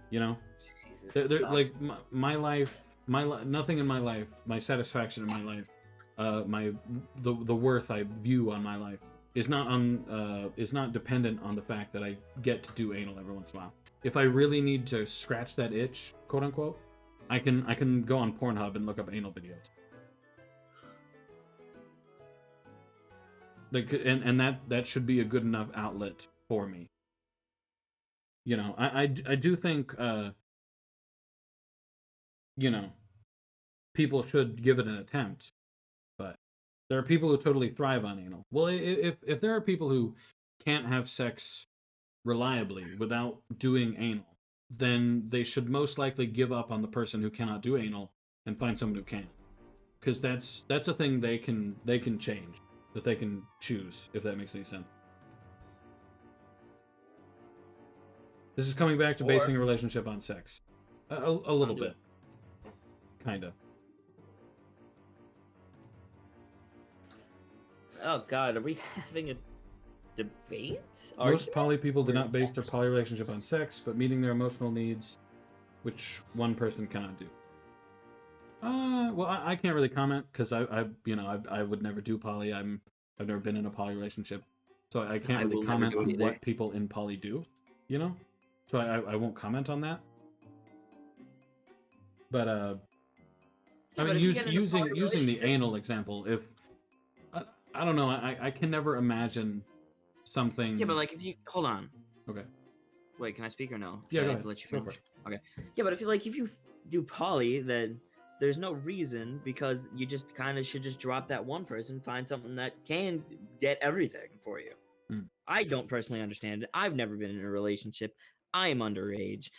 You know, Jesus, They're sucks. like my life, nothing in my life, my satisfaction in my life, the worth I view on my life is not dependent on the fact that I get to do anal every once in a while. If I really need to scratch that itch, quote unquote, I can go on Pornhub and look up anal videos. Like, and that should be a good enough outlet for me. You know, I do think you know, people should give it an attempt, but there are people who totally thrive on anal. Well, if there are people who can't have sex reliably without doing anal, then they should most likely give up on the person who cannot do anal and find someone who can, because that's a thing they can change, that they can choose, if that makes any sense. This is coming back to basing a relationship on sex, a little bit, kind of. Oh God, are we having a debate? Most poly people do not base their poly relationship on sex, but meeting their emotional needs, which one person cannot do. Well, I can't really comment because I would never do poly. I've never been in a poly relationship, so I can't really comment on what people in poly do. You know, so I won't comment on that. But I mean, using the anal example, if I don't know, I can never imagine something. Yeah, but like if you hold on. Okay. Wait, can I speak or no? Yeah, Should go I ahead. let you Go finish? for it. Okay. Yeah, but if you do poly, then there's no reason, because you just kind of should just drop that one person, find something that can get everything for you. Mm. I don't personally understand it. I've never been in a relationship. I am underage.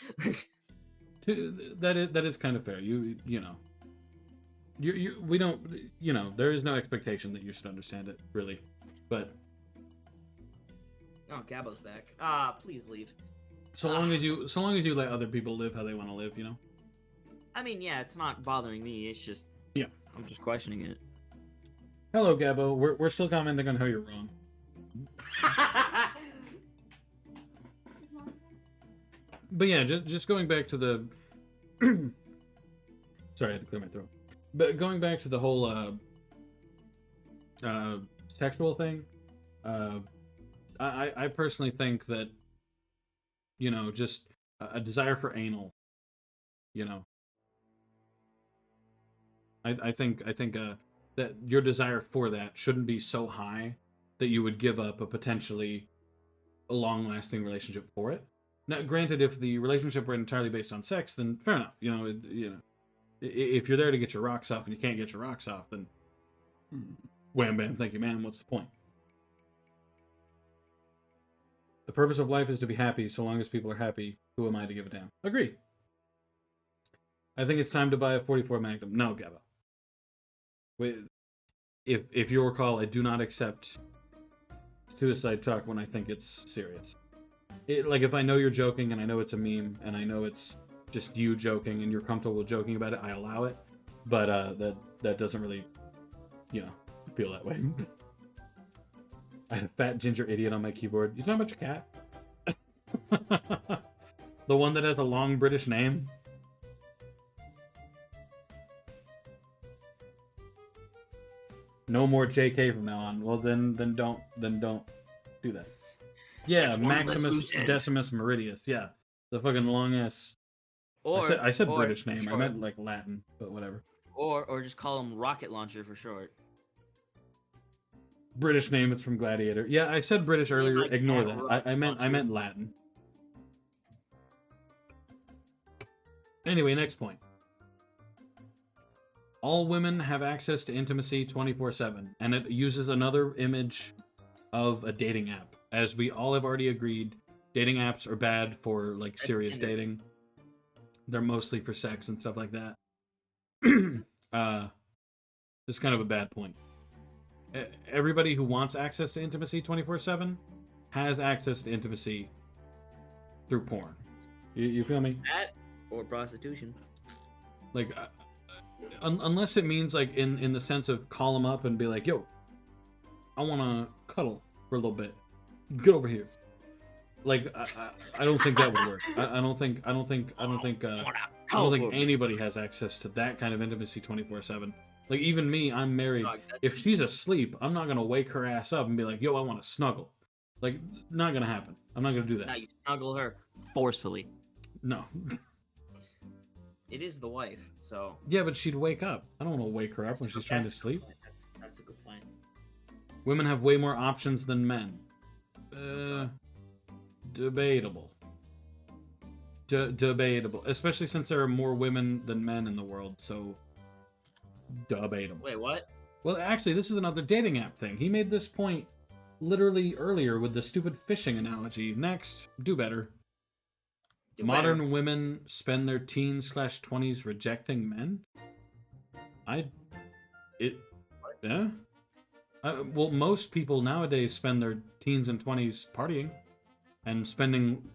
That is kind of fair. You know. We don't, you know, there is no expectation that you should understand it, really. But Oh, Gabo's back. Ah, please leave. so long as you let other people live how they want to live, you know. I mean, yeah, it's not bothering me. It's just, Yeah. I'm just questioning it. Hello, Gabo. We're still commenting on how you're wrong. But yeah, just going back to the sorry, I had to clear my throat. But going back to the whole sexual thing, I personally think that, you know, just a desire for anal, you know, I think that your desire for that shouldn't be so high that you would give up a potentially a long-lasting relationship for it. Now, granted, if the relationship were entirely based on sex, then fair enough. You know, if you're there to get your rocks off and you can't get your rocks off, then wham bam, thank you, man. What's the point? The purpose of life is to be happy. So long as people are happy, who am I to give a damn? Agree. I think it's time to buy a 44 Magnum. No, Gabba. Wait, if you recall, I do not accept suicide talk when I think it's serious. Like, if I know you're joking and I know it's a meme and I know it's just you joking and you're comfortable joking about it, I allow it. But that doesn't really, feel that way. I had a fat ginger idiot on my keyboard. You talking about your cat? The one that has a long British name? No more JK from now on. Well, then don't do that. Yeah, That's one less Maximus loose end. Decimus Meridius. Yeah, the fucking long ass. Or I said or British for name. I short. meant like Latin, but whatever. Or just call him Rocket Launcher for short. British name. It's from Gladiator. Yeah, I said British earlier. like Ignore that, that. rocket I launcher. meant Latin. Anyway, next point. All women have access to intimacy 24/7, and it uses another image of a dating app. As we all have already agreed, dating apps are bad for like serious Tinder. dating. They're mostly for sex and stuff like that. It's kind of a bad point. Everybody who wants access to intimacy 24/7 has access to intimacy through porn. You feel me? That or prostitution. Like, unless it means like in the sense of call them up and be like, "Yo, I want to cuddle for a little bit. Get over here." Like, I don't think that would work. I don't think anybody has access to that kind of intimacy 24/7. Like, even me, I'm married. If she's asleep, I'm not gonna wake her ass up and be like, "Yo, I want to snuggle." Like, not gonna happen. I'm not gonna do Now that. you snuggle her forcefully. No. It is the wife, so. Yeah, but she'd wake up. I don't want to wake her up when she's trying to sleep. That's a good point. Women have way more options than men. Debatable. Debatable. Especially since there are more women than men in the world, so debatable. Wait, what? Well, actually, this is another dating app thing. He made this point literally earlier with the stupid fishing analogy. Next, do better. Do Modern better. women spend their teens/20s rejecting men? Yeah? Well, most people nowadays spend their teens and 20s partying and spending,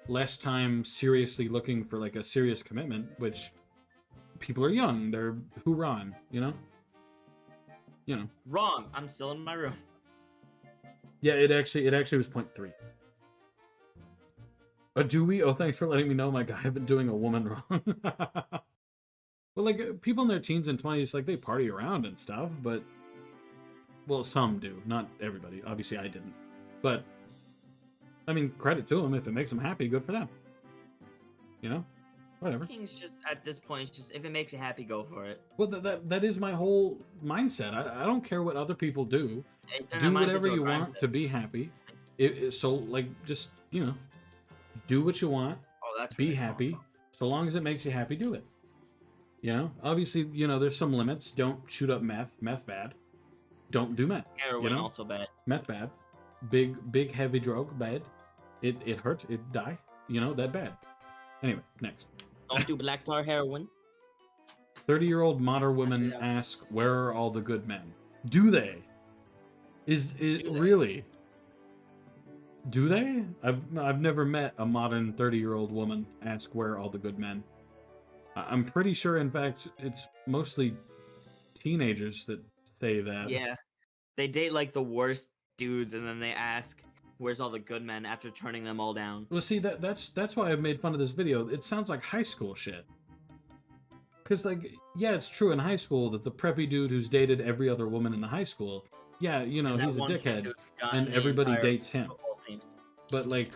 less time seriously looking for like a serious commitment, which people are young. They're hoorahing, Wrong. I'm still in my room. Yeah, it actually was 0.3. Do we? Oh, thanks for letting me know, my guy. I've been doing a woman wrong. Well, like, people in their teens and 20s, like, they party around and stuff, but... Well, some do. Not everybody. Obviously, I didn't. But, I mean, credit to them. If it makes them happy, good for them. Whatever. King's just, at this point, it's just, if it makes you happy, go for it. Well, that is my whole mindset. I don't care what other people do. Hey, turn Do that mindset whatever to a you grind want set. to be happy. So, like, just, do what you want. Oh, that's Be really smart. happy. So long as it makes you happy, do it. Obviously, there's some limits. Don't shoot up meth. Meth bad. Don't do meth. Heroin also bad. Meth bad. Big heavy drug bad. It hurt. It die. That bad. Anyway, next. Don't do black tar heroin. 30-year-old modern women Actually, ask, "Where are all the good men?" Do they? Is they? really? Do they? I've never met a modern 30-year-old woman ask, "Where are all the good men?" I'm pretty sure, in fact, it's mostly teenagers that say that. Yeah. They date like the worst dudes and then they ask, "Where's all the good men?" after turning them all down. Well, see, that's why I've made fun of this video. It sounds like high school shit. Because, like, yeah, it's true in high school that the preppy dude who's dated every other woman in the high school, yeah, And that he's a one kid dickhead, who's gotten and the everybody entire dates him. football team. But, like,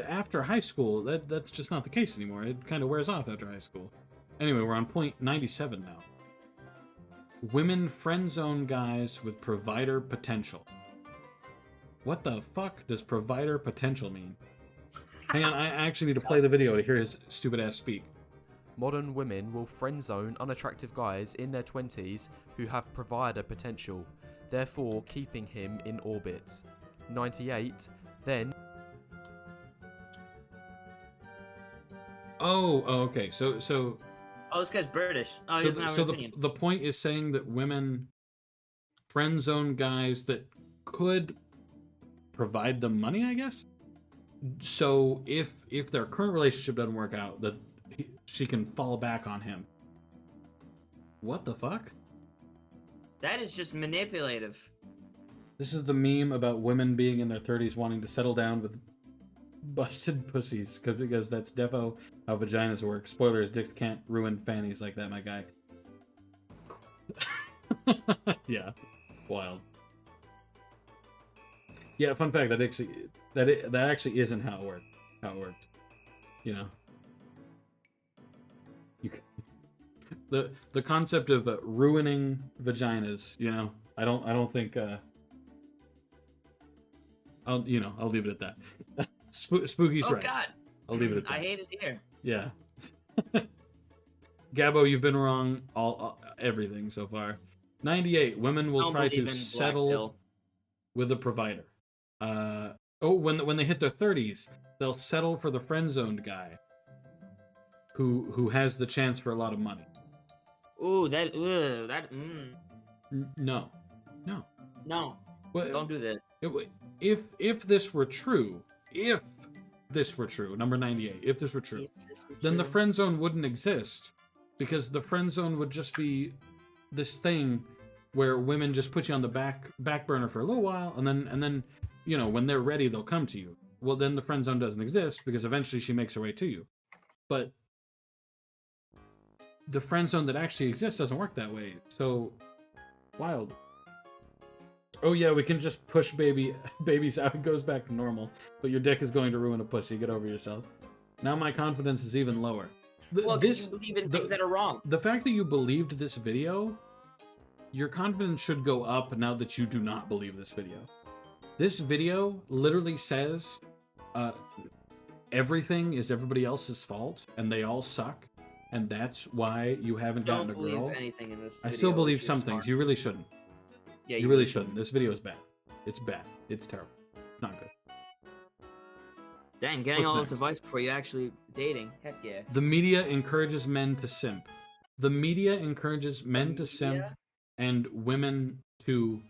after high school, that's just not the case anymore. It kind of wears off after high school. Anyway, we're on point 97 now. Women friend zone guys with provider potential. What the fuck does provider potential mean? Hang on, I actually need to play the video to hear his stupid ass speak. Modern women will friend zone unattractive guys in their 20s who have provider potential, therefore keeping him in orbit. 98, then... Oh, okay. So Oh, this guy's British. Oh, he doesn't have an opinion. the point is saying that women friend zone guys that could provide them money, I guess? So if their current relationship doesn't work out, that she can fall back on him. What the fuck? That is just manipulative. This is the meme about women being in their 30s wanting to settle down with busted pussies, because that's defo how vaginas work. Spoilers, dicks can't ruin fannies like that, my guy. Yeah, wild. Yeah, fun fact, that actually isn't how it works. You know, the concept of ruining vaginas. You know, I don't think. I'll leave it at that. Spooky's right. Oh God. I'll leave it at that. I hate it here. Yeah. Gabbo, you've been wrong everything so far. 98. Women will try to settle with a provider. When they hit their 30s, they'll settle for the friend-zoned guy who has the chance for a lot of money. Ooh, that. No. No. Well, Don't do that. If this were true, number 98, if this were true, then the friend zone wouldn't exist, because the friend zone would just be this thing where women just put you on the back burner for a little while, and then when they're ready, they'll come to you. Well, then the friend zone doesn't exist, because eventually she makes her way to you. But the friend zone that actually exists doesn't work that way. So wild. Oh yeah, we can just push babies out. It goes back to normal. But your dick is going to ruin a pussy. Get over yourself. Now my confidence is even lower. Well, because you believe in things that are wrong. The fact that you believed this video, your confidence should go up now that you do not believe this video. This video literally says everything is everybody else's fault and they all suck, and that's why you haven't gotten a girl. Don't believe anything in this video. I still believe some things. You really shouldn't. Yeah, you really shouldn't. This video is bad. It's bad. It's terrible. It's not good. Dang, getting What's all next? this advice before you actually dating. Heck yeah. The media encourages men to simp. The media encourages men to simp and women to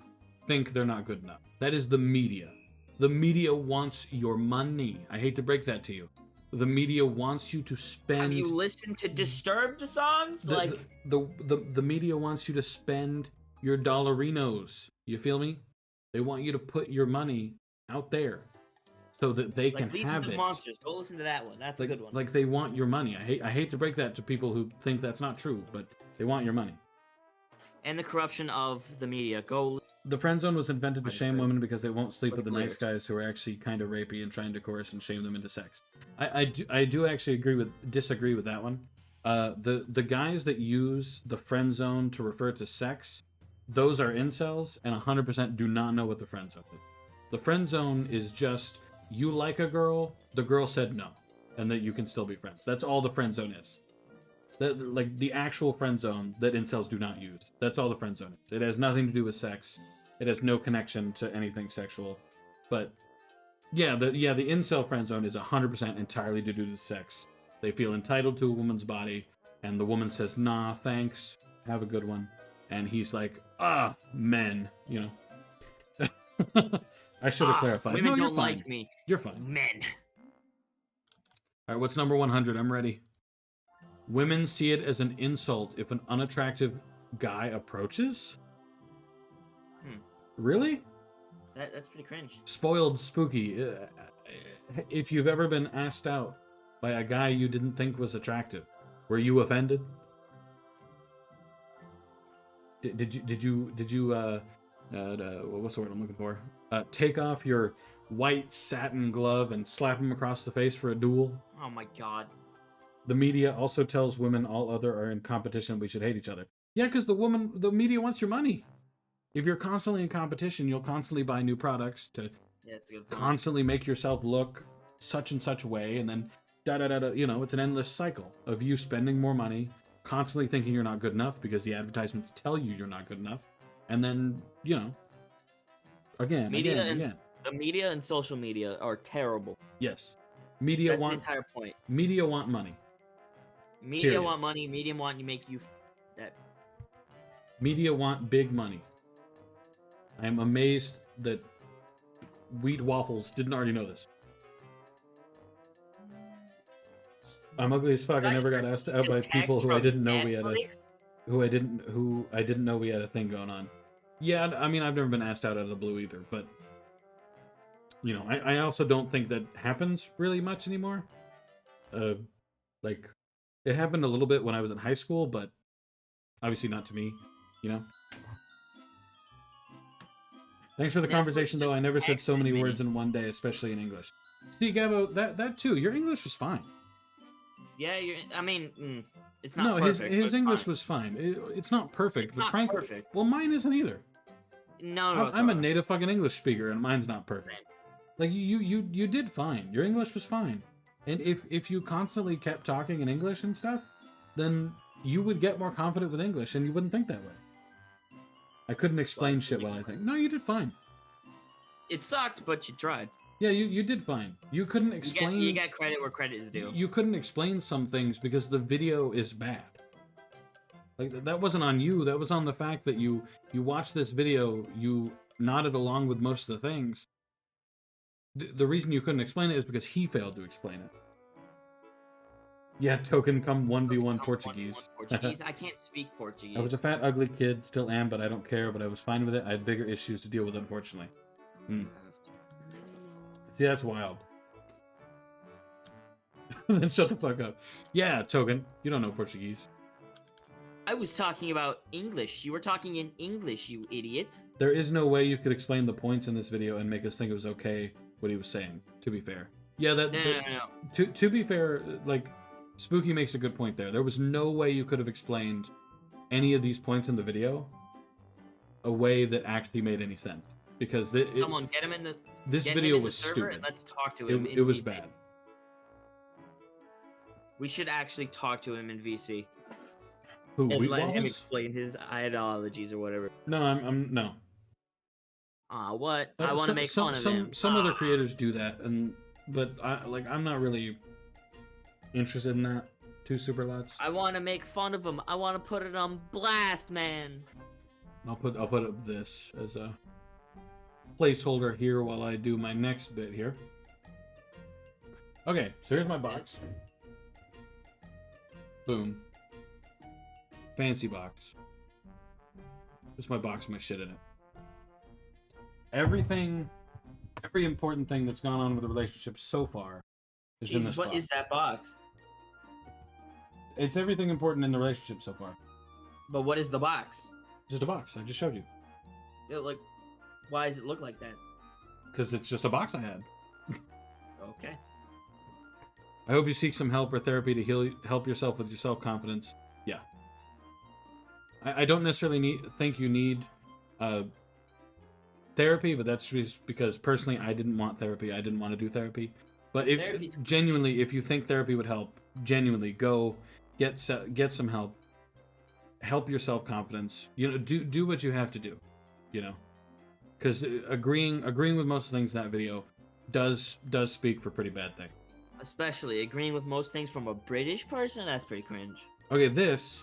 think they're not good enough. That is the media. The media wants your money. I hate to break that to you. The media wants you to spend. Have you listened to Disturbed songs? The media wants you to spend your dollarinos. You feel me? They want you to put your money out there so that they can Legion have of it. Monsters. Go listen to that one. That's a good one. Like they want your money. I hate to break that to people who think that's not true, but they want your money. And the corruption of the media. Go. The friend zone was invented to shame women because they won't sleep with the Clear. nice guys who are actually kind of rapey and trying to coerce and shame them into sex. I do actually disagree with that one. The guys that use the friend zone to refer to sex, those are incels, and 100% do not know what the friend zone is. The friend zone is just, you like a girl, the girl said no, and that you can still be friends. That's all the friend zone is. Like the actual friend zone that incels do not use. That's all the friend zone is. It has nothing to do with sex. It has no connection to anything sexual. But yeah, the incel friend zone is 100% entirely to do with sex. They feel entitled to a woman's body, and the woman says, "Nah, thanks. Have a good one." And he's like, men, I should have clarified. Women No, you're don't fine. like me. You're fine. Men. All right, what's number 100? I'm ready. Women see it as an insult if an unattractive guy approaches? Really? That's pretty cringe. Spoiled Spooky. If you've ever been asked out by a guy you didn't think was attractive, were you offended? Did you what's the word I'm looking for? Take off your white satin glove and slap him across the face for a duel? Oh my god. The media also tells women all other are in competition, we should hate each other. Yeah, because the media wants your money. If you're constantly in competition, you'll constantly buy new products to That's a good point. constantly make yourself look such and such way, and then da-da-da-da, it's an endless cycle of you spending more money, constantly thinking you're not good enough because the advertisements tell you you're not good enough, and then, again. The media and social media are terrible. Yes. Media That's want the entire point. Media want money. Media Period. want money. Media want to make you that. Media want big money. I am amazed that Wheat Waffles didn't already know this. I'm ugly as fuck. I never got asked out by people who I didn't know we had a who I didn't know we had a thing going on. Yeah, I mean I've never been asked out of the blue either, but you know, I also don't think that happens really much anymore. Like it happened a little bit when I was in high school, but obviously not to me, you know. Thanks for the conversation, though. I never said so many words in one day, especially in English. See, Gabo, that too. Your English was fine. Yeah, I mean, it's not No, perfect. his English was fine. It's not perfect. It's but not frankly, perfect. Well, mine isn't either. No, I'm a native fucking English speaker, and mine's not perfect. Like you did fine. Your English was fine. And if you constantly kept talking in English and stuff, then you would get more confident with English, and you wouldn't think that way. I couldn't explain shit well, I think. No, you did fine. It sucked, but you tried. Yeah, you did fine. You couldn't explain... You get credit where credit is due. You couldn't explain some things because the video is bad. Like, that wasn't on you. That was on the fact that you watched this video, you nodded along with most of the things. The reason you couldn't explain it is because he failed to explain it. Yeah, token come 1v1 Portuguese. 1v1 Portuguese. I can't speak Portuguese. I was a fat, ugly kid, still am, but I don't care, but I was fine with it. I had bigger issues to deal with, unfortunately. See, that's wild. Then shut the fuck up. Yeah, token, you don't know Portuguese. I was talking about English. You were talking in English, you idiot. There is no way you could explain the points in this video and make us think it was okay what he was saying, to be fair. Yeah, that... No. To be fair, like... Spooky makes a good point there. There was no way you could have explained any of these points in the video a way that actually made any sense. Because someone get him in the this video was stupid. And let's talk to him. It was bad. We should actually talk to him in VC. Who? And let him explain his ideologies or whatever. No, I'm no. What? I want to make fun of him. Some other creators do that, but I'm not really interested in that. Two super lots. I want to make fun of him. I want to put it on blast, man. I'll put up this as a placeholder here while I do my next bit here. Okay, so here's my box. Boom. Fancy box. This is my box with my shit in it. Every important thing that's gone on with the relationship so far is in this box. What is that box? It's everything important in the relationship so far. But what is the box? Just a box. I just showed you. Like, why does it look like that? Because it's just a box I had. Okay. I hope you seek some help or therapy to help yourself with your self-confidence. Yeah. I don't necessarily think you need therapy, but that's just because personally I didn't want therapy. I didn't want to do therapy. But genuinely, if you think therapy would help, genuinely go get some help. Help your self-confidence. You know, do what you have to do. You know, because agreeing with most things in that video does speak for pretty bad things. Especially agreeing with most things from a British person, that's pretty cringe. Okay, this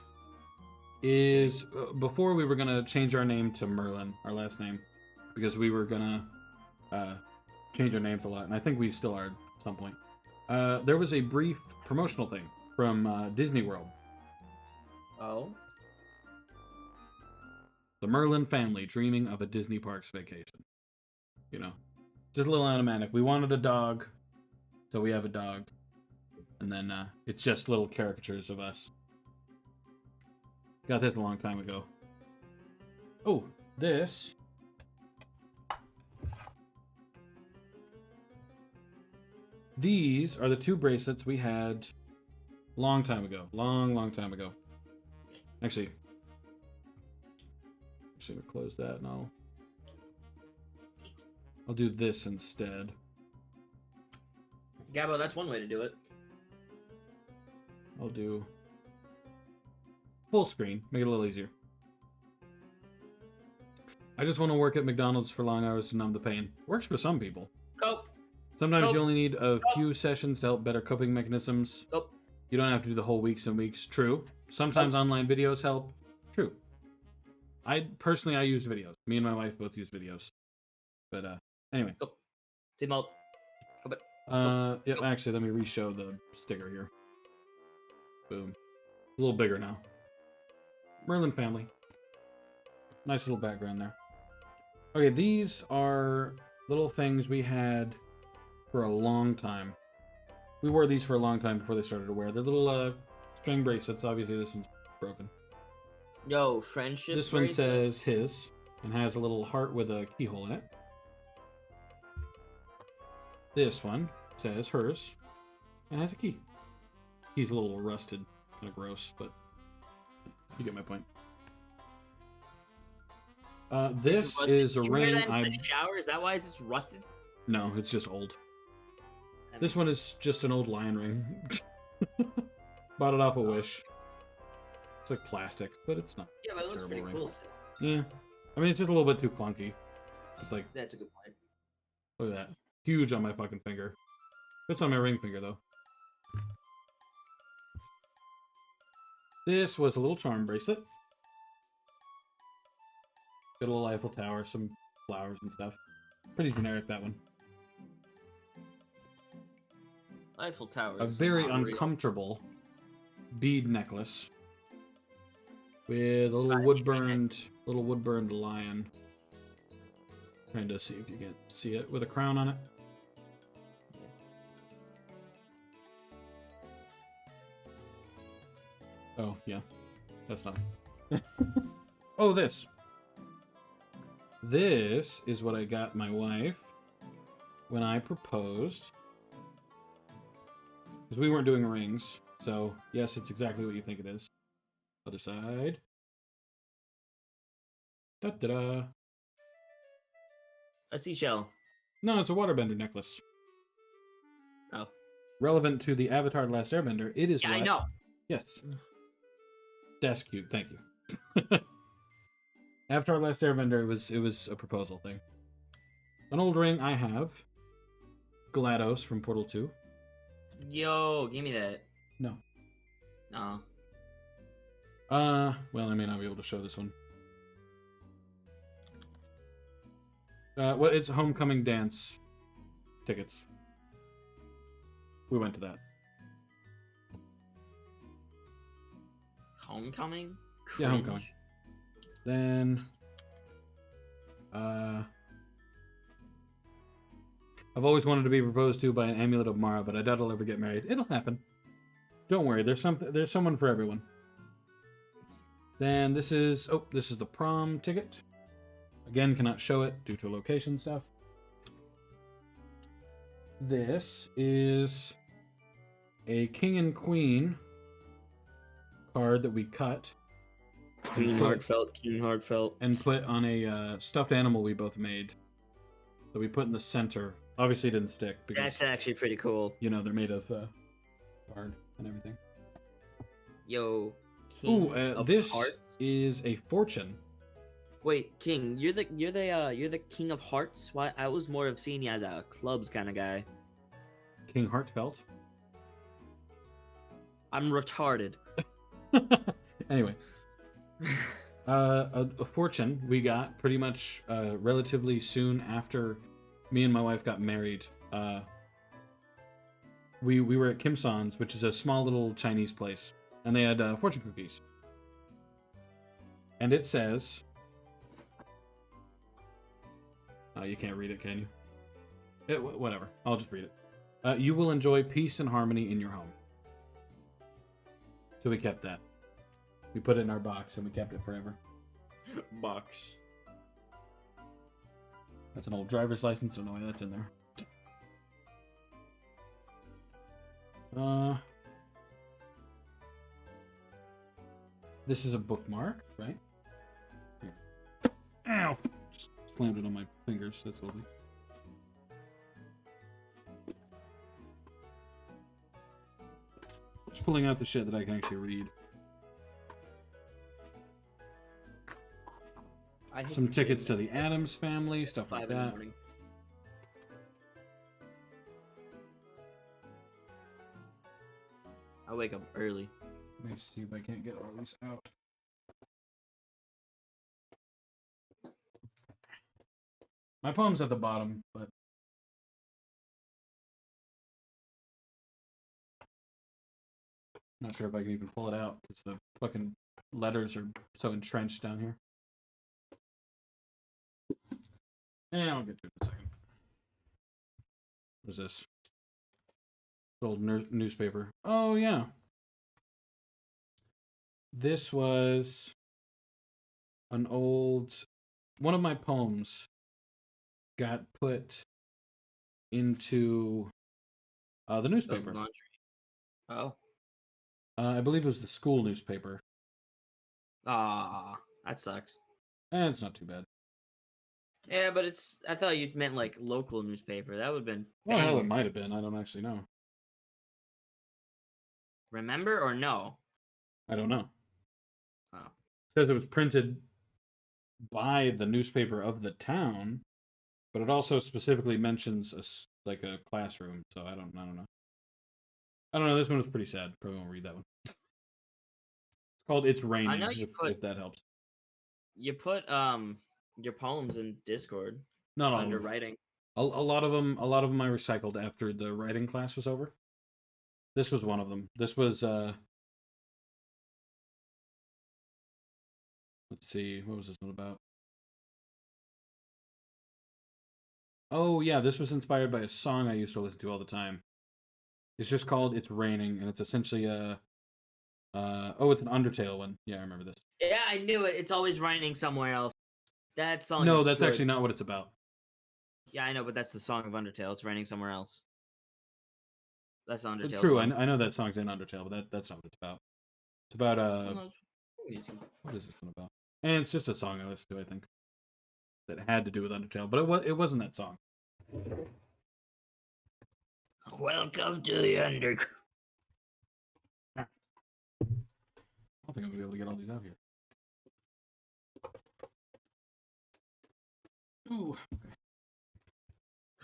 is before we were gonna change our name to Merlin, our last name, because we were gonna change our names a lot, and I think we still are at some point. There was a brief promotional thing from Disney World. Oh. The Merlin family dreaming of a Disney parks vacation. You know, just a little animatic. We wanted a dog, so we have a dog. And then it's just little caricatures of us. Got this a long time ago. Oh, this. These are the two bracelets we had long time ago. Long time ago. Actually, I'm gonna close that and I'll do this instead. Gabo, that's one way to do it. I'll do full screen, make it a little easier. I just want to work at McDonald's for long hours to numb the pain. Works for some people. Cope. Sometimes you only need a few sessions to help better coping mechanisms. Cope. You don't have to do the whole weeks and weeks. True. Sometimes online videos help. True. I use videos. Me and my wife both use videos. But anyway. Cope. Team out. Yeah, actually, let me re-show the sticker here. Boom. A little bigger now. Merlin family. Nice little background there. Okay, these are little things we had for a long time. We wore these for a long time before they started to wear. They're little string bracelets. Obviously, this one's broken. Yo, friendship. This one bracelet? says his and has a little heart with a keyhole in it. This one says hers and has a key. He's a little rusted, kind of gross, but you get my point. This is a Did you wear ring. that into the shower? Is that why it's rusted? No, it's just old. This one is just an old lion ring. Bought it off a Wish. It's like plastic, but it's not. Yeah, but it looks terrible pretty ring. cool still. Yeah, I mean it's just a little bit too clunky. It's like, That's a good point. look at that, huge on my fucking finger. Fits on my ring finger though. This was a little charm bracelet. Got a little Eiffel Tower, some flowers and stuff. Pretty generic, that one. Eiffel Tower. A is very not real. uncomfortable bead necklace with a little wood-burned lion. Trying to see if you can see it with a crown on it. Oh yeah, that's not. Oh, this. This is what I got my wife when I proposed. Because we weren't doing rings. So, yes, it's exactly what you think it is. Other side. Da-da-da. A seashell. No, it's a waterbender necklace. Oh. Relevant to the Avatar The Last Airbender, it is Yeah, what... I know. Yes. That's cute, thank you. Avatar The Last Airbender, it was a proposal thing. An old ring I have. GLaDOS from Portal 2. Yo, give me that. No. No. Well, I may not be able to show this one. Well, it's Homecoming Dance tickets. We went to that. Homecoming? Yeah, Cringe. Homecoming. Then, I've always wanted to be proposed to by an amulet of Mara, but I doubt I'll ever get married. It'll happen. Don't worry, there's someone for everyone. Then this is the prom ticket. Again, cannot show it due to location stuff. This is a king and queen card that we cut. KingHeartFelt. And put on a stuffed animal we both made that we put in the center. Obviously it didn't stick because That's actually pretty cool. you know they're made of card and everything. Yo. Ooh, King of this Hearts? is a fortune. Wait, King, you're the King of Hearts? Why? I was more of seeing you as a clubs kind of guy. KingHeartFelt. I'm retarded. Anyway, a fortune we got pretty much relatively soon after me and my wife got married. We were at Kim San's, which is a small little Chinese place, and they had fortune cookies. And it says, you can't read it, can you? Whatever, I'll just read it. You will enjoy peace and harmony in your home. So we kept that. We put it in our box and we kept it forever. Box. That's an old driver's license. I don't know why that's in there. This is a bookmark, right? Here. Ow! Just slammed it on my fingers. That's lovely. Just pulling out the shit that I can actually read. Some tickets to the Addams Family, stuff like that. I wake up early. Let me see if I can't get all these out. My poem's at the bottom, but Not sure if I can even pull it out because the fucking letters are so entrenched down here. I'll get to it in a second. What is this? Old newspaper. Oh, yeah. This was an old... One of my poems got put into the newspaper. Laundry. Oh. I believe it was the school newspaper. Ah, that sucks. It's not too bad. Yeah, but it's. I thought you meant like local newspaper. That would have been. Well, hell, it banger. might have been. I don't actually know. Remember or no? I don't know. Oh. It says it was printed by the newspaper of the town, but it also specifically mentions like a classroom. So I don't know. I don't know. This one was pretty sad. Probably won't read that one. It's called "It's Raining." I know you if that helps. You put your poems in Discord Not all under of them. writing. A lot of them I recycled after the writing class was over. This was one of them. This was let's see, what was this one about? Oh yeah, this was inspired by a song I used to listen to all the time. It's just called "It's Raining," and it's essentially it's an Undertale one. Yeah, I remember this. Yeah, I knew it. It's always raining somewhere else. That song. No, is that's good. actually not what it's about. Yeah, I know, but that's the song of Undertale. It's raining somewhere else. That's the Undertale. True, song. I know that song's in Undertale, but that's not what it's about. It's about what is this one about? And it's just a song I listened to, I think, that had to do with Undertale, but it wasn't that song. Welcome to the underground. I don't think I'm gonna be able to get all these out here. Ooh.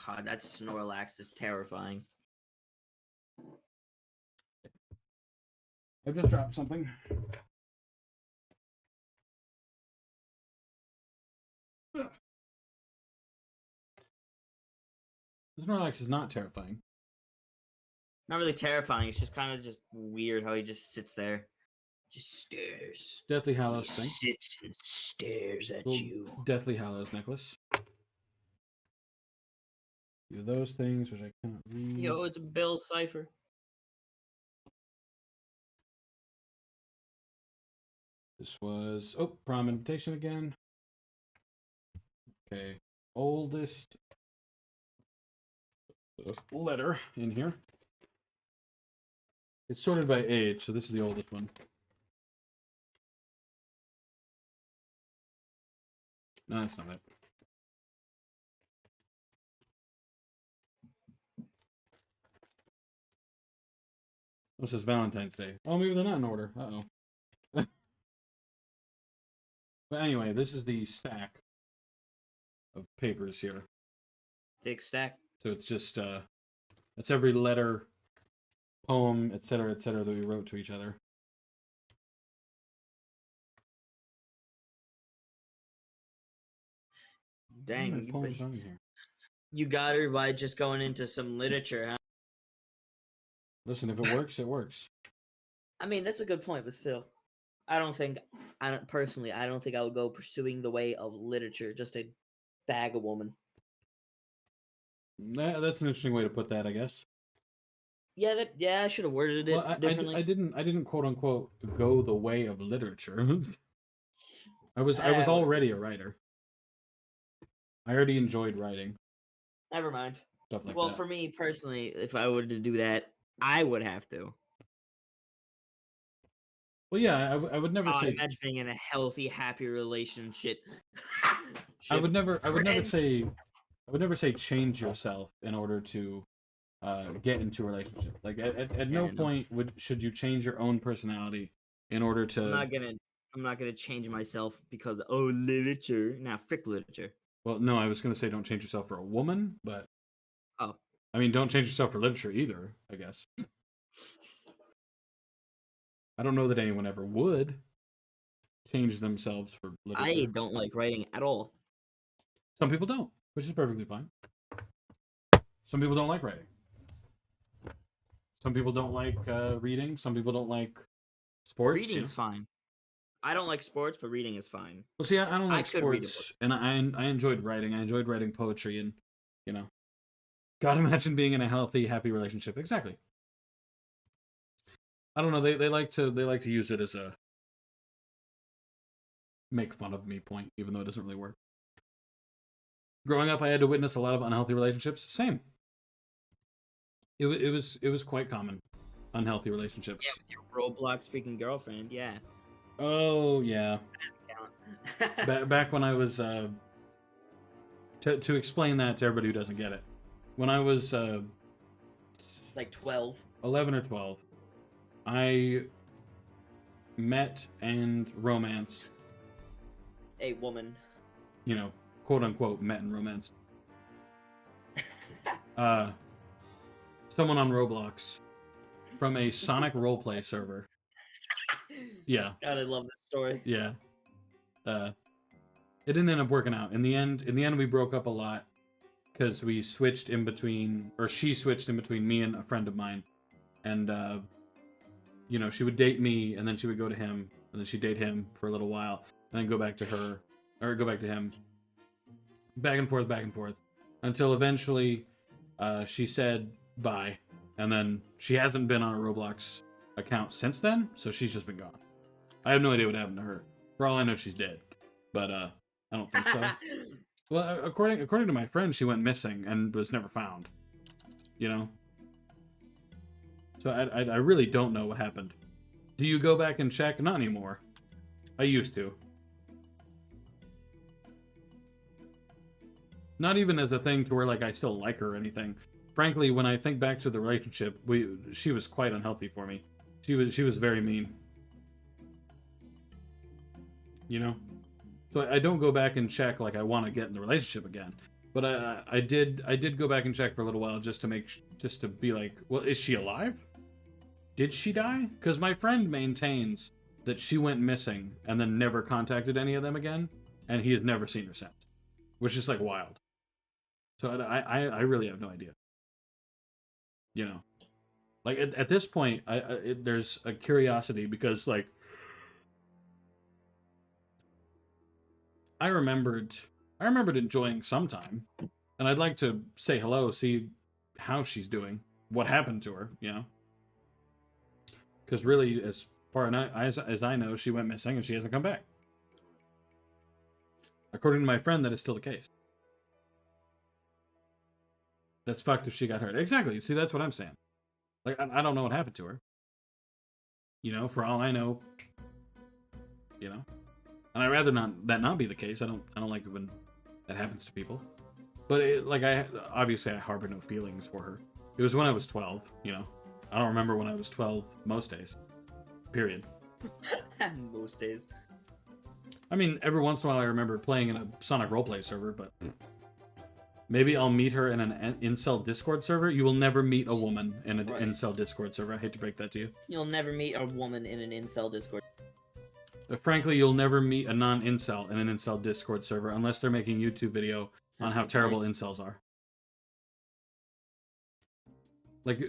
God, that Snorlax is terrifying. I just dropped something. Snorlax is not terrifying. Not really terrifying. It's just kind of just weird how he just sits there, just stares. Deathly He Hallows thing. sits and stares at Little you. Deathly Hallows necklace. Do those things which I cannot read. Yo, it's a Bill Cipher. This was prom invitation again. Okay, oldest letter in here. It's sorted by age, so this is the oldest one. No, that's not it. This is Valentine's Day. Oh, maybe they're not in order. Uh-oh. But anyway, this is the stack of papers here. Thick stack. So it's just, that's every letter, poem, etc., that we wrote to each other. Dang, Poems on here. you got her by just going into some literature, huh? Listen, if it works, it works. I mean, that's a good point, but still, I don't think I would go pursuing the way of literature just to bag a woman. That's an interesting way to put that, I guess. Yeah, I should have worded it Well, differently. I didn't quote unquote go the way of literature. I was already a writer. I already enjoyed writing. Never mind. Stuff like Well, that. for me personally, if I were to do that, I would have to. Well, yeah, I would never God, say. imagine being in a healthy, happy relationship. I would never Cringe. say. I would never say change yourself in order to get into a relationship. Like at no point should you change your own personality in order to. I'm not gonna change myself because literature. Nah, frick literature. Well, no, I was gonna say don't change yourself for a woman, but. Oh. I mean, don't change yourself for literature either, I guess. I don't know that anyone ever would change themselves for literature. I don't like writing at all. Some people don't, which is perfectly fine. Some people don't like writing. Some people don't like reading. Some people don't like sports. you know? Reading's fine. I don't like sports, but reading is fine. Well, see, I don't I like could read a sports, and I enjoyed writing. I enjoyed writing poetry, and you know, God, imagine being in a healthy, happy relationship. Exactly. I don't know. They like to use it as a make fun of me point, even though it doesn't really work. Growing up, I had to witness a lot of unhealthy relationships. Same. It was quite common, unhealthy relationships. Yeah, with your Roblox freaking girlfriend. Yeah. Oh yeah. Count. Back when I was to explain that to everybody who doesn't get it, when I was Like 12. 11 or 12, I met and romanced, A woman. you know, quote unquote, met and romanced someone on Roblox from a Sonic roleplay server. Yeah, God, I love this story. yeah. It didn't end up working out. In the end, we broke up a lot because we switched in between, or she switched in between me and a friend of mine, and you know, she would date me, and then she would go to him, and then she'd date him for a little while, and then go back to her, or go back to him, back and forth, until eventually she said bye, and then she hasn't been on a Roblox account since then, so she's just been gone. I have no idea what happened to her. For all I know, she's dead, but I don't think so. Well, according to my friend, she went missing and was never found. You know? So I really don't know what happened. Do you go back and check? Not anymore. I used to. Not even as a thing to where like I still like her or anything. Frankly, when I think back to the relationship, she was quite unhealthy for me. She was very mean. You know? So I don't go back and check like I want to get in the relationship again. But I did go back and check for a little while just to be like, well, is she alive? Did she die? Because my friend maintains that she went missing and then never contacted any of them again, and he has never seen her since, which is like wild. So I really have no idea. You know, like at this point, there's a curiosity because like I remembered enjoying some time, and I'd like to say hello, see how she's doing, what happened to her, you know. Because really, as far as I know, she went missing and she hasn't come back. According to my friend, that is still the case. That's fucked if she got hurt. Exactly. See, that's what I'm saying. Like, I don't know what happened to her. You know, for all I know, you know. And I'd rather not be the case. I don't like it when that happens to people. But obviously I harbor no feelings for her. It was when I was 12, you know. I don't remember when I was 12 most days. Period. Most days. I mean, every once in a while I remember playing in a Sonic roleplay server, but maybe I'll meet her in an incel Discord server. You will never meet a woman in an incel Discord server. I hate to break that to you. You'll never meet a woman in an incel Discord. Frankly, you'll never meet a non-incel in an incel Discord server unless they're making YouTube video on how terrible incels are. Like,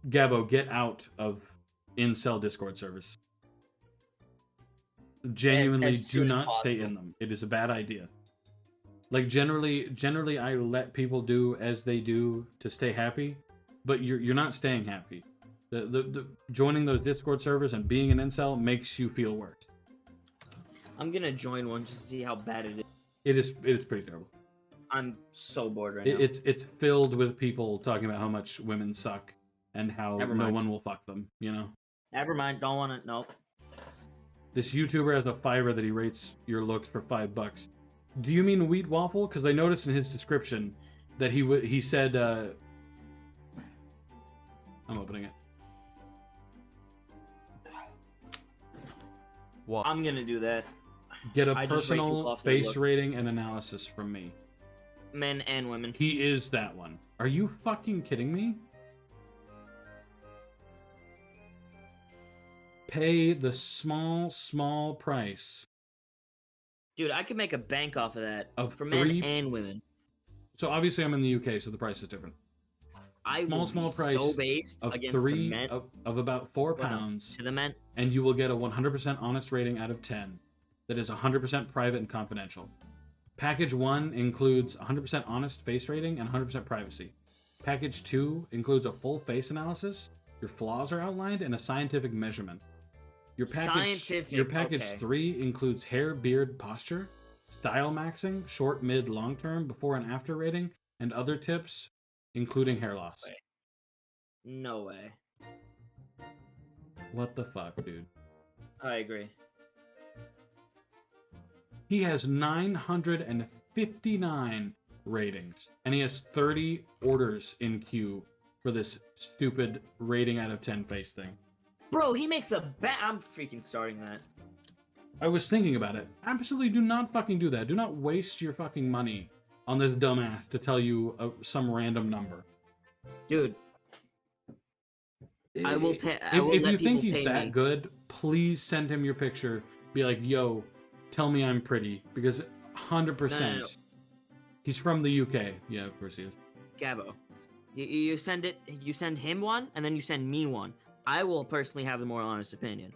Gabo, get out of incel Discord servers. Genuinely, as do soon as not stay possible. in them. It is a bad idea. Like, generally, I let people do as they do to stay happy, but you're not staying happy. The joining those Discord servers and being an incel makes you feel worse. I'm gonna join one just to see how bad it is. It is pretty terrible. I'm so bored right now. It's filled with people talking about how much women suck and how Never no mind. one will fuck them, you know? Never mind, don't want to. Nope. This YouTuber has a Fiverr that he rates your looks for $5. Do you mean wheat waffle? Because I noticed in his description that he said, I'm opening it. What? I'm gonna do that. Get a I just rate people personal off their face looks. rating and analysis from me. Men and women. He is that one. Are you fucking kidding me? Pay the small price Dude, I could make a bank off of that. of For men 3. and women. So obviously I'm in the UK, so the price is different. I Small, will small be price so based of against the three men. of about 4 Well, pounds, to the men. and you will get a 100% honest rating out of 10 that is 100% private and confidential. Package 1 includes 100% honest face rating and 100% privacy. Package 2 includes a full face analysis, your flaws are outlined, and a scientific measurement. Your package okay. 3 includes hair, beard, posture, style maxing, short, mid, long term, before and after rating, and other tips, including hair loss. No way. What the fuck, dude? I agree. He has 959 ratings, and he has 30 orders in queue for this stupid rating out of 10 face thing. Bro, he makes a bet. I'm freaking starting that. I was thinking about it. Absolutely do not fucking do that. Do not waste your fucking money on this dumbass to tell you some random number. Dude. I will pay. If you think he's that good, please send him your picture. Be like, yo, tell me I'm pretty. Because 100%. No. He's from the UK. Yeah, of course he is. Gabo. You send it. You send him one, and then you send me one. I will personally have the more honest opinion.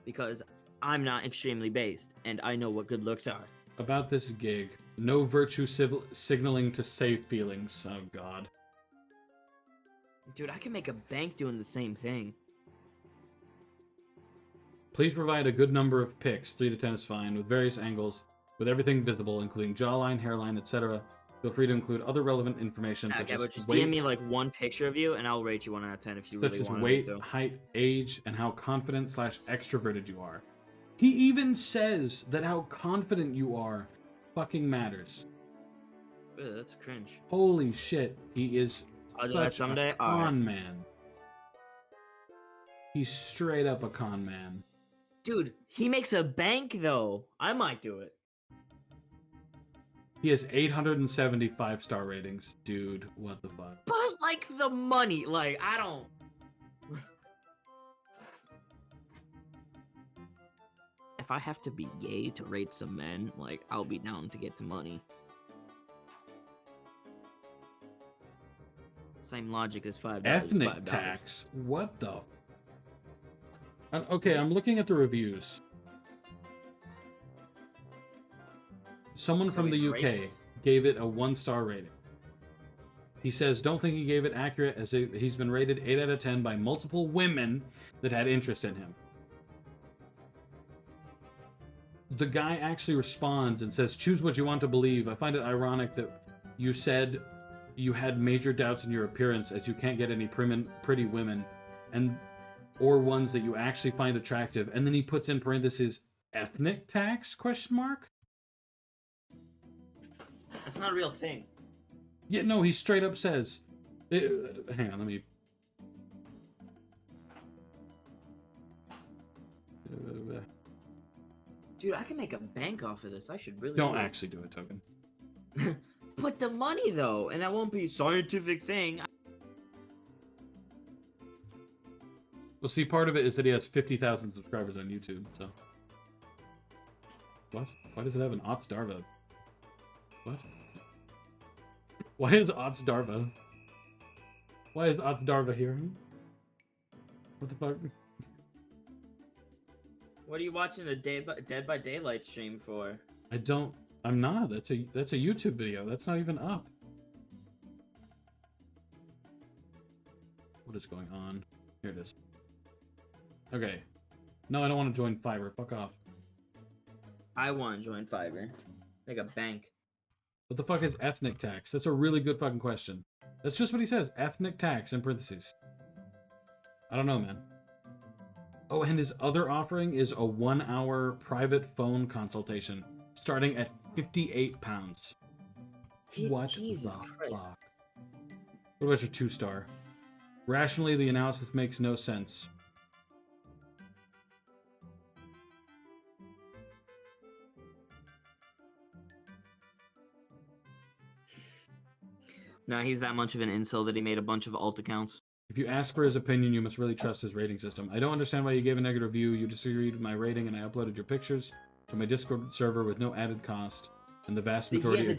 Because I'm not extremely based, and I know what good looks are. About this gig. No virtue signaling to save feelings. Oh, God. Dude, I can make a bank doing the same thing. Please provide a good number of pics, 3 to 10 is fine, with various angles, with everything visible, including jawline, hairline, etc. Feel free to include other relevant information such as just weight, DM me like one picture of you, and I'll rate you 1 out of 10 if you such really as want weight, to. height, age, and how confident / extroverted you are. He even says that how confident you are fucking matters. Ugh, that's cringe. Holy shit, he is I'll do that such someday. a con man. He's straight up a con man. Dude, he makes a bank though. I might do it. He has 875 star ratings. Dude, what the fuck? But like the money, like I don't. If I have to be gay to rate some men, like I'll be down to get some money. Same logic as $5. Ethnic $5. tax? What the? Okay, I'm looking at the reviews. Someone from the UK Racist. gave it a 1-star rating. He says, don't think he gave it accurate, as he's been rated 8 out of 10 by multiple women that had interest in him. The guy actually responds and says, choose what you want to believe. I find it ironic that you said you had major doubts in your appearance, as you can't get any pretty women, or ones that you actually find attractive. And then he puts in parentheses, ethnic tax, question mark? That's not a real thing. Yeah, no, he straight up says... hang on, let me... Dude, I can make a bank off of this. I should really Don't do it. actually do it, Token. But the money though, and that won't be a scientific thing. Well, see, part of it is that he has 50,000 subscribers on YouTube, so... What? Why does it have an Ots Darva? What? Why is Ots Darva? Why is Ots Darva here? What the fuck? What are you watching a Dead by Daylight stream for? I'm not. That's a YouTube video. That's not even up. What is going on? Here it is. Okay. No, I don't want to join Fiverr. Fuck off. I want to join Fiverr. Make a bank. What the fuck is ethnic tax? That's a really good fucking question. That's just what he says. Ethnic tax in parentheses. I don't know, man. Oh, and his other offering is a 1-hour private phone consultation, starting at £58. What Jesus the Christ. fuck? What about your 2-star? Rationally, the analysis makes no sense. No, he's that much of an incel that he made a bunch of alt accounts. If you ask for his opinion, you must really trust his rating system. I don't understand why you gave a negative review. You disagreed with my rating, and I uploaded your pictures to my Discord server with no added cost. And the vast majority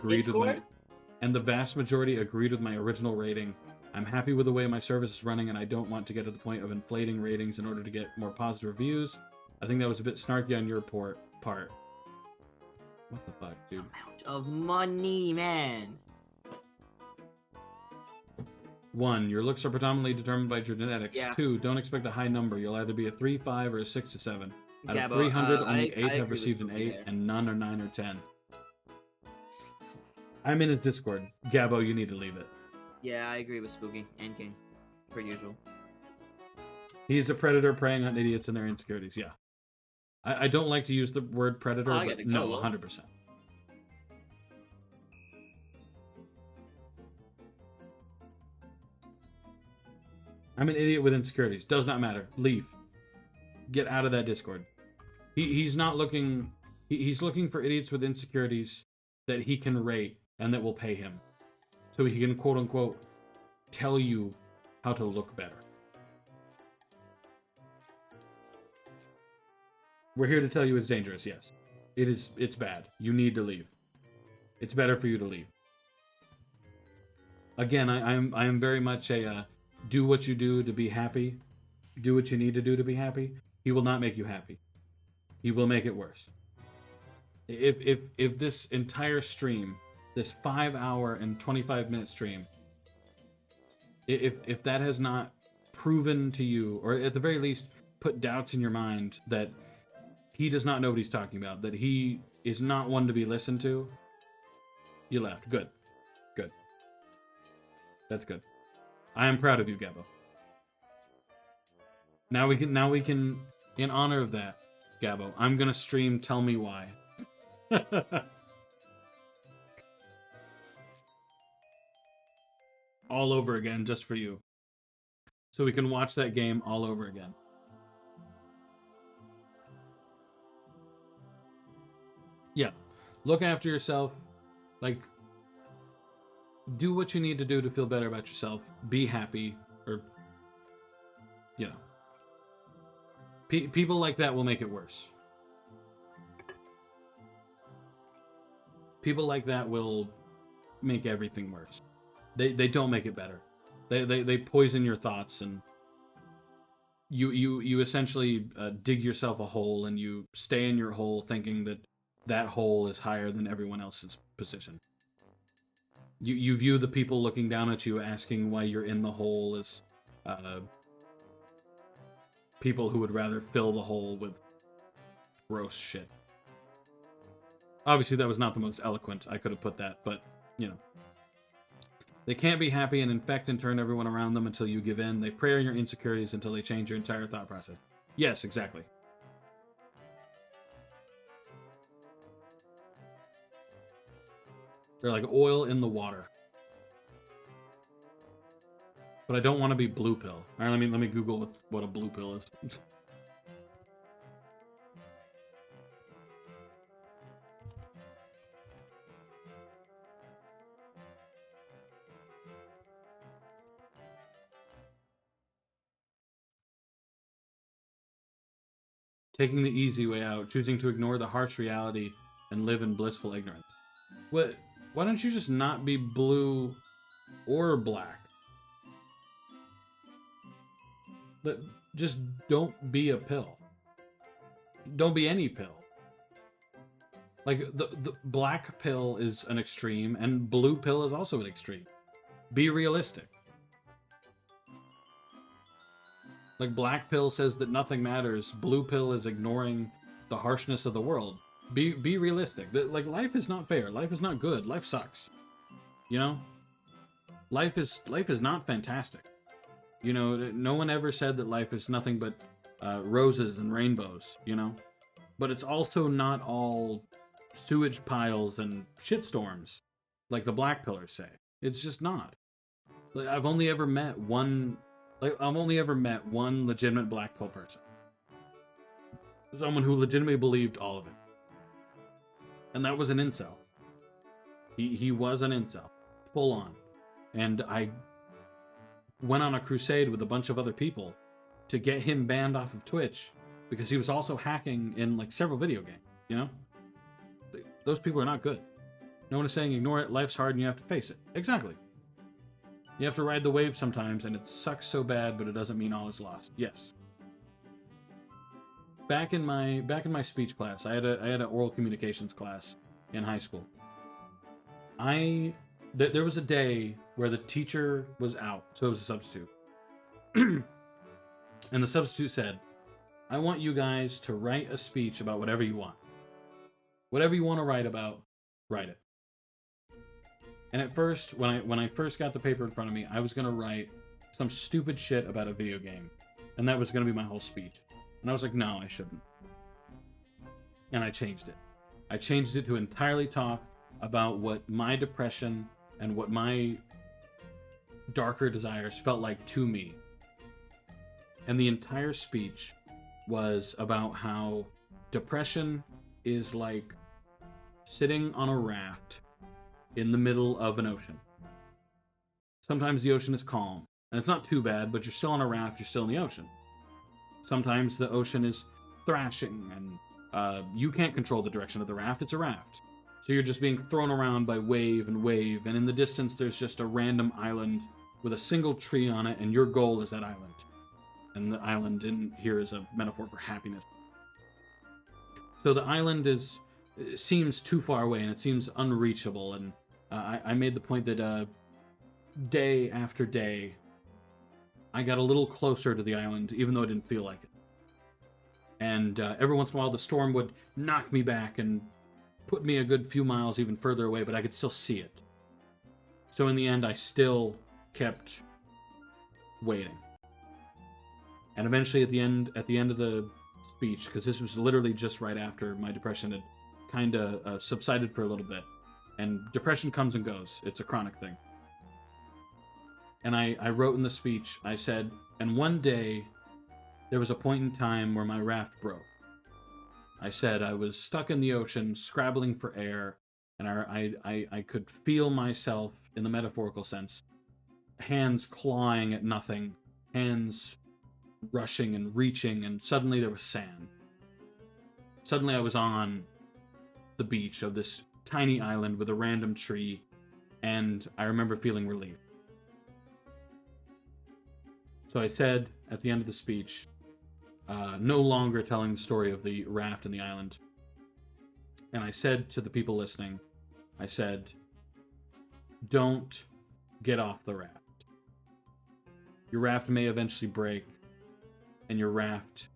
agreed with my original rating. I'm happy with the way my service is running, and I don't want to get to the point of inflating ratings in order to get more positive reviews. I think that was a bit snarky on your part. What the fuck, dude? Amount of money, man. 1, your looks are predominantly determined by your genetics. Yeah. 2, don't expect a high number. You'll either be a 3, 5, or a 6 to 7. Out of Gabo, 300, I only 8 agree have with received an Spooky 8, there. and none are 9 or 10. I'm in his Discord. Gabo, you need to leave it. Yeah, I agree with Spooky and King, per usual. He's a predator preying on idiots and their insecurities. Yeah. I don't like to use the word predator, Oh, I but gotta no, go. 100%. I'm an idiot with insecurities. Does not matter. Leave. Get out of that Discord. He's not looking... He's looking for idiots with insecurities that he can rate and that will pay him. So he can, quote-unquote, tell you how to look better. We're here to tell you it's dangerous, yes. It's bad. You need to leave. It's better for you to leave. Again, I am very much a do what you do to be happy. Do what you need to do to be happy. He will not make you happy. He will make it worse. If this entire stream, this 5-hour and 25-minute stream, if that has not proven to you, or at the very least put doubts in your mind that he does not know what he's talking about, that he is not one to be listened to, you left. Good. Good. That's good. I am proud of you, Gabo. Now we can, in honor of that, Gabo, I'm gonna stream Tell Me Why. All over again, just for you. So we can watch that game all over again. Yeah. Look after yourself. Like, do what you need to do to feel better about yourself. Be happy. Or, you know. People like that will make it worse. People like that will make everything worse. They don't make it better. They poison your thoughts, and you essentially dig yourself a hole, and you stay in your hole thinking that hole is higher than everyone else's position. You view the people looking down at you asking why you're in the hole as people who would rather fill the hole with gross shit. Obviously, that was not the most eloquent I could have put that, but, you know. They can't be happy and infect and turn everyone around them until you give in. They prey on your insecurities until they change your entire thought process. Yes, exactly. They're like oil in the water. But I don't want to be blue pill. All right, let me Google what a blue pill is. Taking the easy way out, choosing to ignore the harsh reality and live in blissful ignorance. What? Why don't you just not be blue or black? Just don't be a pill. Don't be any pill. Like, the black pill is an extreme, and blue pill is also an extreme. Be realistic. Like, black pill says that nothing matters. Blue pill is ignoring the harshness of the world. Be realistic. Like, life is not fair. Life is not good. Life sucks. You know? Life is not fantastic. You know, no one ever said that life is nothing but roses and rainbows, you know? But it's also not all sewage piles and shitstorms, like the black pillars say. It's just not. Like, I've only ever met one legitimate black pill person. Someone who legitimately believed all of it. And that was an incel. He was an incel. Full on. And I went on a crusade with a bunch of other people to get him banned off of Twitch because he was also hacking in like several video games, you know? Those people are not good. No one is saying ignore it, life's hard and you have to face it. Exactly. You have to ride the wave sometimes, and it sucks so bad, but it doesn't mean all is lost. Yes. Back in my speech class, I had an oral communications class in high school. There was a day where the teacher was out, so it was a substitute. And the substitute said, I want you guys to write a speech about whatever you want. Whatever you want to write about, write it. And at first, when I first got the paper in front of me, I was going to write some stupid shit about a video game. And that was going to be my whole speech. And I was like, no, I shouldn't. And I changed it. I changed it to entirely talk about what my depression and what my darker desires felt like to me. And the entire speech was about how depression is like sitting on a raft in the middle of an ocean. Sometimes the ocean is calm, and it's not too bad, but you're still on a raft, you're still in the ocean. Sometimes the ocean is thrashing, and you can't control the direction of the raft, it's a raft. So you're just being thrown around by wave and wave, and in the distance there's just a random island with a single tree on it, and your goal is that island. And the island in here is a metaphor for happiness. So the island seems too far away, and it seems unreachable, and I made the point that day after day, I got a little closer to the island, even though I didn't feel like it. And every once in a while, the storm would knock me back and put me a good few miles even further away, but I could still see it. So in the end, I still kept waiting. And eventually, at the end of the speech, because this was literally just right after my depression had kind of subsided for a little bit, and depression comes and goes. It's a chronic thing. And I wrote in the speech, I said, and one day, there was a point in time where my raft broke. I said I was stuck in the ocean, scrabbling for air, and I could feel myself, in the metaphorical sense, hands clawing at nothing, hands rushing and reaching, and suddenly there was sand. Suddenly I was on the beach of this tiny island with a random tree, and I remember feeling relief. So I said at the end of the speech, no longer telling the story of the raft and the island, and I said to the people listening, I said, don't get off the raft. Your raft may eventually break, and your raft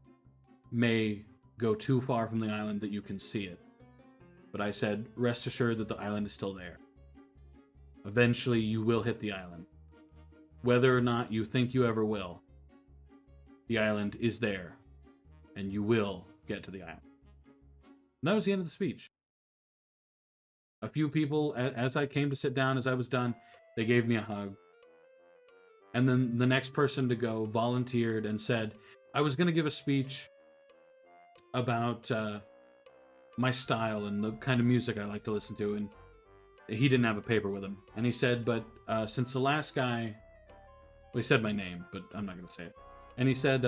may go too far from the island that you can see it. But I said, rest assured that the island is still there. Eventually, you will hit the island. Whether or not you think you ever will, the island is there, and you will get to the island. And that was the end of the speech. A few people, as I came to sit down, as I was done, they gave me a hug. And then the next person to go volunteered and said, I was going to give a speech about my style and the kind of music I like to listen to, and he didn't have a paper with him. And he said, but since the last guy, well, he said my name, but I'm not going to say it. And he said,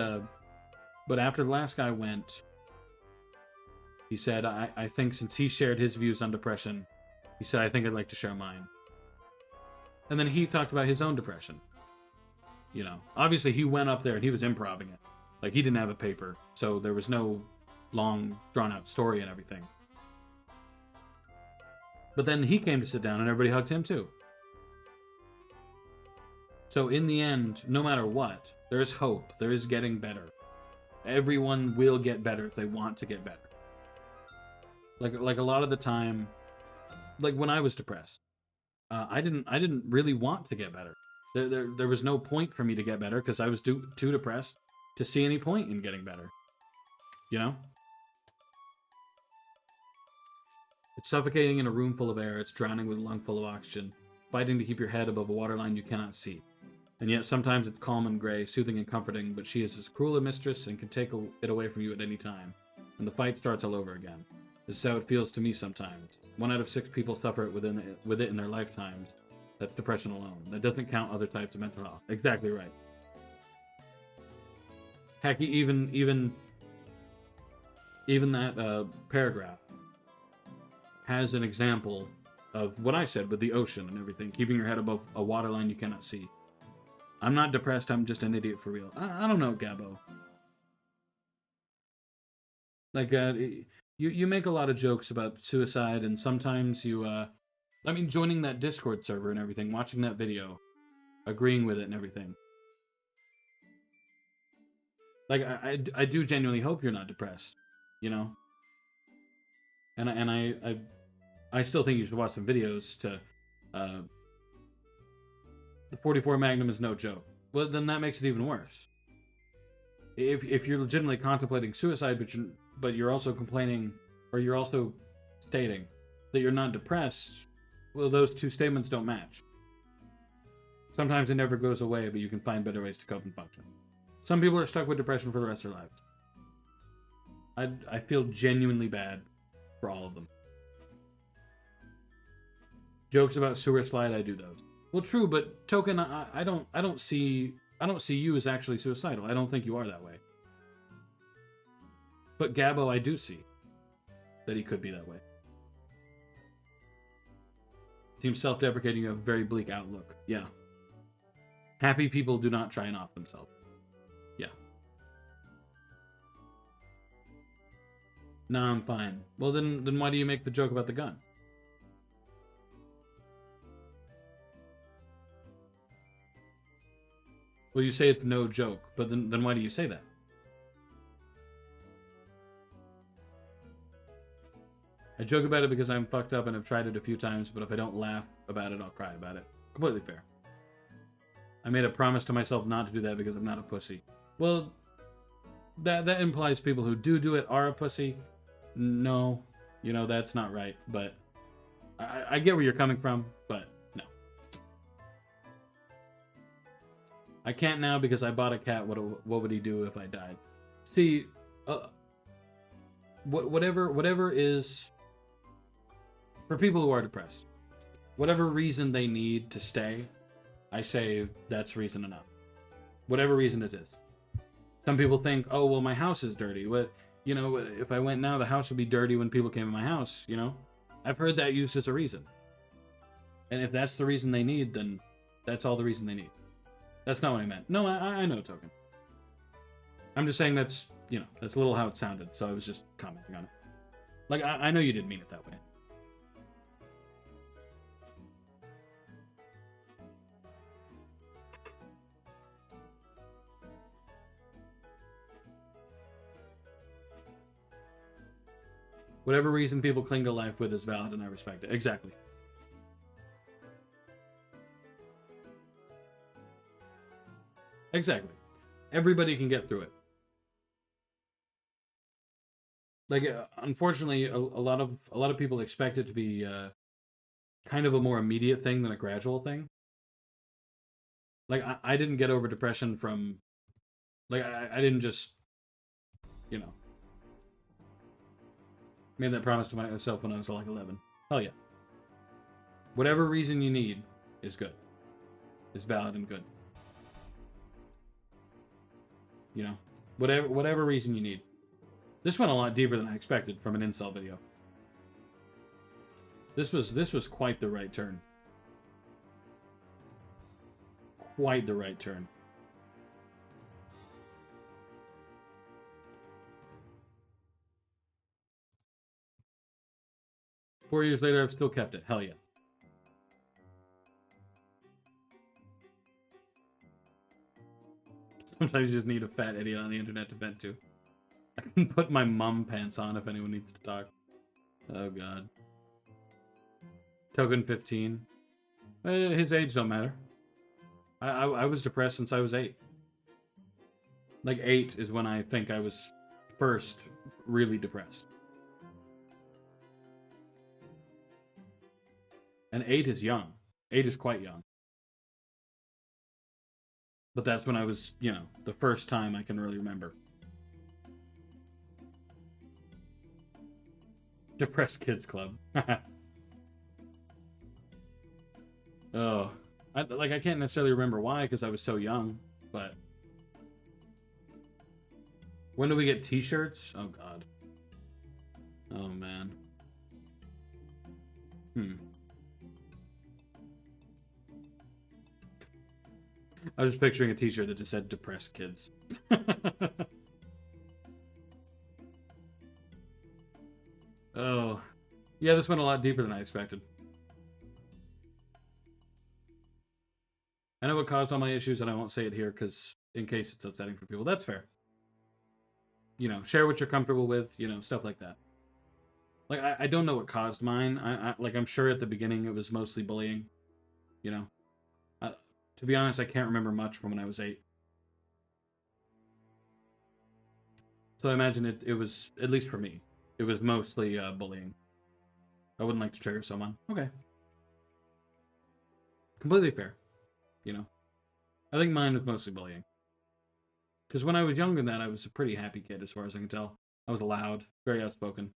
but after the last guy went, he said, I think since he shared his views on depression, he said, I think I'd like to share mine. And then he talked about his own depression. You know, obviously he went up there and he was improvising it. Like, he didn't have a paper, so there was no long, drawn-out story and everything. But then he came to sit down and everybody hugged him too. So in the end, no matter what, there is hope. There is getting better. Everyone will get better if they want to get better. Like a lot of the time, like when I was depressed, I didn't really want to get better. There was no point for me to get better because I was too depressed to see any point in getting better. You know? It's suffocating in a room full of air. It's drowning with a lung full of oxygen. Fighting to keep your head above a waterline you cannot see. And yet sometimes it's calm and gray, soothing and comforting, but she is as cruel a mistress and can take it away from you at any time. And the fight starts all over again. This is how it feels to me sometimes. 1 out of 6 people suffer with it in their lifetimes. That's depression alone. That doesn't count other types of mental health. Exactly right. Heck, even that paragraph has an example of what I said with the ocean and everything, keeping your head above a waterline you cannot see. I'm not depressed, I'm just an idiot for real. I don't know, Gabo. Like, you make a lot of jokes about suicide, and sometimes you, I mean, joining that Discord server and everything, watching that video, agreeing with it and everything. Like, I do genuinely hope you're not depressed, you know? And I still think you should watch some videos to, the 44 Magnum is no joke. Well, then that makes it even worse. If you're legitimately contemplating suicide, but you're also complaining, or you're also stating that you're not depressed, well, those two statements don't match. Sometimes it never goes away, but you can find better ways to cope and function. Some people are stuck with depression for the rest of their lives. I feel genuinely bad for all of them. Jokes about sewer slide, I do those. Well, true, but Token, I don't see you as actually suicidal. I don't think you are that way. But Gabo, I do see that he could be that way. Seems self-deprecating. You have a very bleak outlook. Yeah. Happy people do not try and off themselves. Yeah. No, I'm fine. Well, then why do you make the joke about the gun? Well, you say it's no joke, but then why do you say that? I joke about it because I'm fucked up and I've tried it a few times, but if I don't laugh about it, I'll cry about it. Completely fair. I made a promise to myself not to do that because I'm not a pussy. Well, that implies people who do it are a pussy. No, you know, that's not right, but I get where you're coming from, but no. I can't now because I bought a cat. What would he do if I died? See, whatever is, for people who are depressed, whatever reason they need to stay, I say that's reason enough. Whatever reason it is. Some people think, oh, well, my house is dirty. What, you know, if I went now, the house would be dirty when people came in my house, you know? I've heard that used as a reason. And if that's the reason they need, then that's all the reason they need. That's not what I meant. No, I know, Token. I'm just saying that's, you know, that's a little how it sounded, so I was just commenting on it. Like, I know you didn't mean it that way. Whatever reason people cling to life with is valid, and I respect it. Exactly. Exactly. Everybody can get through it. Like, unfortunately, a lot of people expect it to be kind of a more immediate thing than a gradual thing. Like, I didn't get over depression from, like, I didn't just, you know, made that promise to myself when I was like 11. Hell yeah. Whatever reason you need is good. Is valid and good. You know, whatever reason you need. This went a lot deeper than I expected from an incel video. This was quite the right turn. Quite the right turn. Four years later, I've still kept it. Hell yeah. Sometimes you just need a fat idiot on the internet to vent to. I can put my mum pants on if anyone needs to talk. Oh god. Token 15. His age don't matter. I was depressed since I was 8. Like 8 is when I think I was first really depressed. And 8 is young. 8 is quite young. But that's when I was, you know, the first time I can really remember. Depressed Kids Club. Oh. I can't necessarily remember why, because I was so young, but... When do we get t-shirts? Oh, God. Oh, man. I was just picturing a t-shirt that just said depressed kids. Oh. Yeah, this went a lot deeper than I expected. I know what caused all my issues, and I won't say it here because in case it's upsetting for people. That's fair. You know, share what you're comfortable with, you know, stuff like that. Like, I don't know what caused mine. I'm sure at the beginning it was mostly bullying. You know? To be honest, I can't remember much from when I was 8. So I imagine it was, at least for me, it was mostly bullying. I wouldn't like to trigger someone. Okay. Completely fair. You know? I think mine was mostly bullying. Because when I was younger than that, I was a pretty happy kid as far as I can tell. I was loud, very outspoken.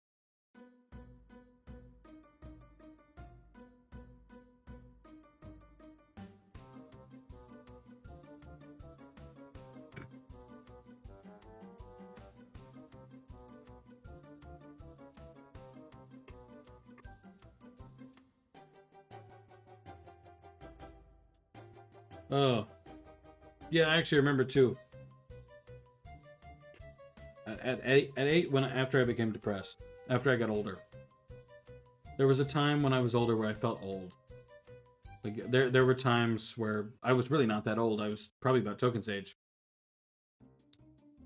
Oh. Yeah, I actually remember too. At 8 after I became depressed, after I got older. There was a time when I was older where I felt old. Like there were times where I was really not that old. I was probably about Token's age.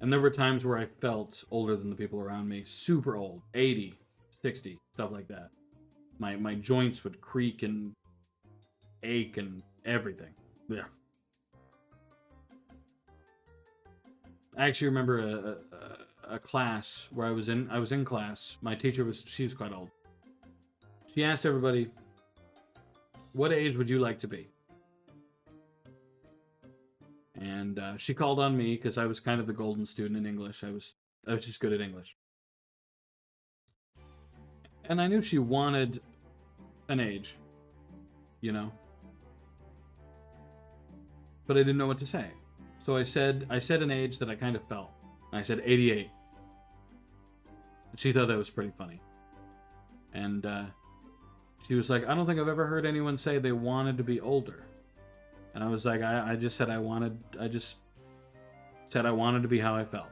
And there were times where I felt older than the people around me. Super old. 80, 60, stuff like that. My joints would creak and ache and everything. Yeah. I actually remember a class where I was in class. My teacher she was quite old. She asked everybody, "What age would you like to be?" And she called on me because I was kind of the golden student in English. I was just good at English. And I knew she wanted an age, you know. But I didn't know what to say. So I said an age that I kind of felt. I said 88. She thought that was pretty funny. And she was like, "I don't think I've ever heard anyone say they wanted to be older." And I was like, I just said I wanted to be how I felt.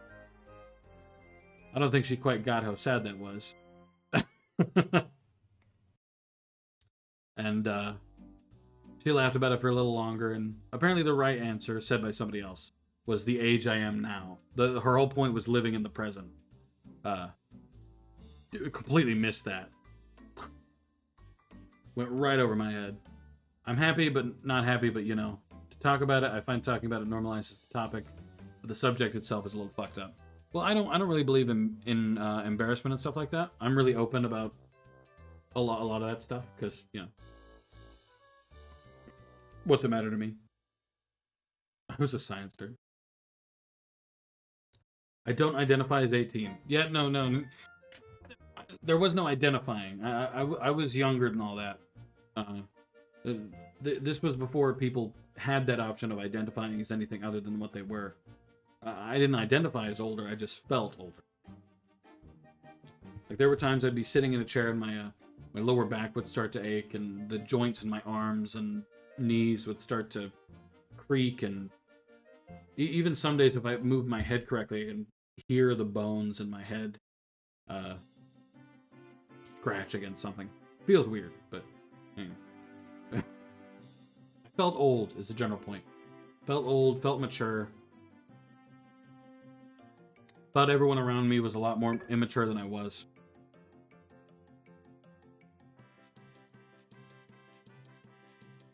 I don't think she quite got how sad that was. And she laughed about it for a little longer, and apparently the right answer, said by somebody else, was the age I am now. Her whole point was living in the present. Completely missed that. Went right over my head. I'm happy, but not happy, but you know, to talk about it, I find talking about it normalizes the topic, but the subject itself is a little fucked up. Well, I don't really believe in embarrassment and stuff like that. I'm really open about a lot of that stuff, because, you know, what's the matter to me? I was a science nerd. I don't identify as 18. Yeah, no. There was no identifying. I was younger than all that. This was before people had that option of identifying as anything other than what they were. I didn't identify as older. I just felt older. Like there were times I'd be sitting in a chair and my lower back would start to ache, and the joints in my arms and knees would start to creak, and even some days if I moved my head correctly, I can hear the bones in my head scratch against something. Feels weird, but anyway. I felt old is the general point. Felt old, felt mature. Thought everyone around me was a lot more immature than I was.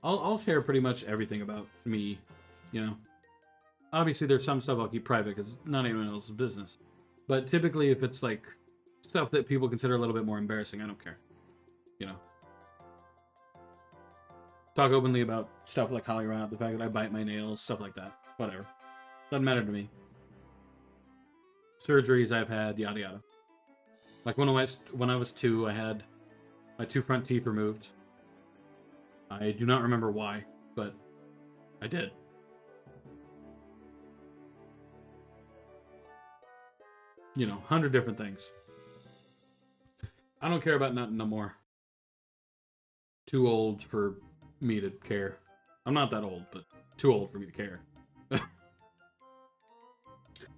I'll share pretty much everything about me, you know. Obviously, there's some stuff I'll keep private because not anyone else's business. But typically, if it's like stuff that people consider a little bit more embarrassing, I don't care. You know. Talk openly about stuff like Holly Rod, the fact that I bite my nails, stuff like that. Whatever. Doesn't matter to me. Surgeries I've had, yada yada. Like when I was 2, I had my 2 front teeth removed. I do not remember why, but I did. You know, 100 different things. I don't care about nothing no more. Too old for me to care. I'm not that old, but too old for me to care.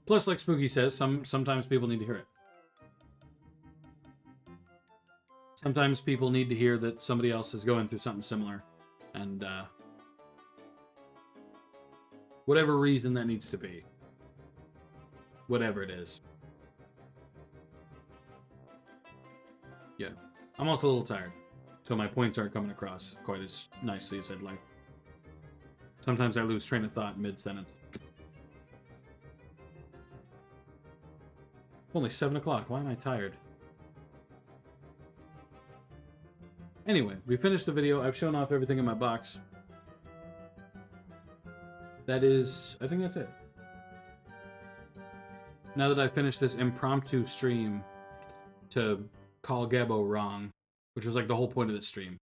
Plus, like Spooky says, sometimes people need to hear it. Sometimes people need to hear that somebody else is going through something similar. And, whatever reason that needs to be. Whatever it is. Yeah. I'm also a little tired. So my points aren't coming across quite as nicely as I'd like. Sometimes I lose train of thought mid-sentence. Only 7 o'clock. Why am I tired? Anyway, we finished the video. I've shown off everything in my box. That is... I think that's it. Now that I've finished this impromptu stream to call Gabo wrong, which was like the whole point of this stream.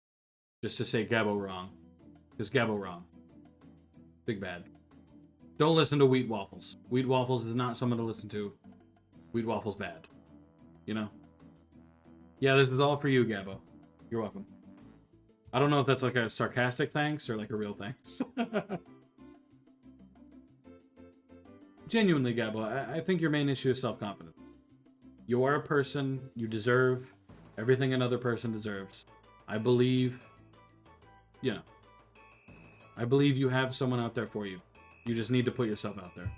Just to say Gabo wrong. Because Gabo wrong. Big bad. Don't listen to Wheat Waffles. Wheat Waffles is not someone to listen to. Wheat Waffles bad. You know? Yeah, this is all for you, Gabo. You're welcome. I don't know if that's like a sarcastic thanks or like a real thanks. Genuinely, Gabo, I think your main issue is self-confidence. You are a person. You deserve everything another person deserves. I believe, you know, I believe you have someone out there for you. You just need to put yourself out there.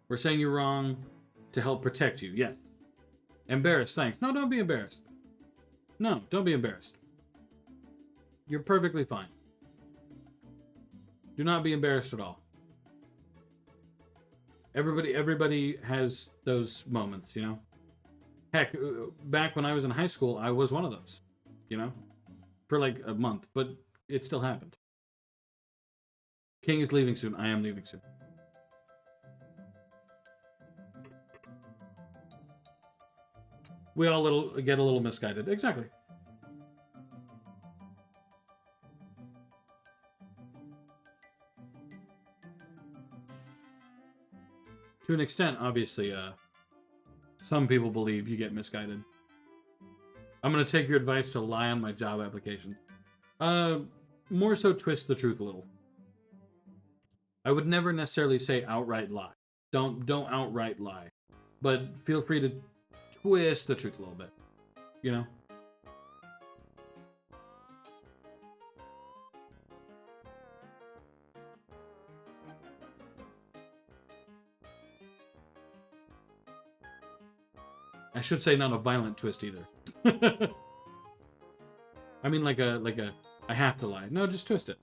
We're saying you're wrong to help protect you. Yes. Embarrassed, thanks. No, don't be embarrassed. No, don't be embarrassed. You're perfectly fine. Do not be embarrassed at all. Everybody has those moments, you know? Heck, back when I was in high school, I was one of those, you know? For like a month, but it still happened. King is leaving soon. I am leaving soon. We all get a little misguided. Exactly. To an extent, obviously, some people believe you get misguided. I'm going to take your advice to lie on my job application. More so twist the truth a little. I would never necessarily say outright lie. Don't outright lie. But feel free to twist the truth a little bit. You know? I should say not a violent twist either. I mean like a I have to lie. No, just twist it.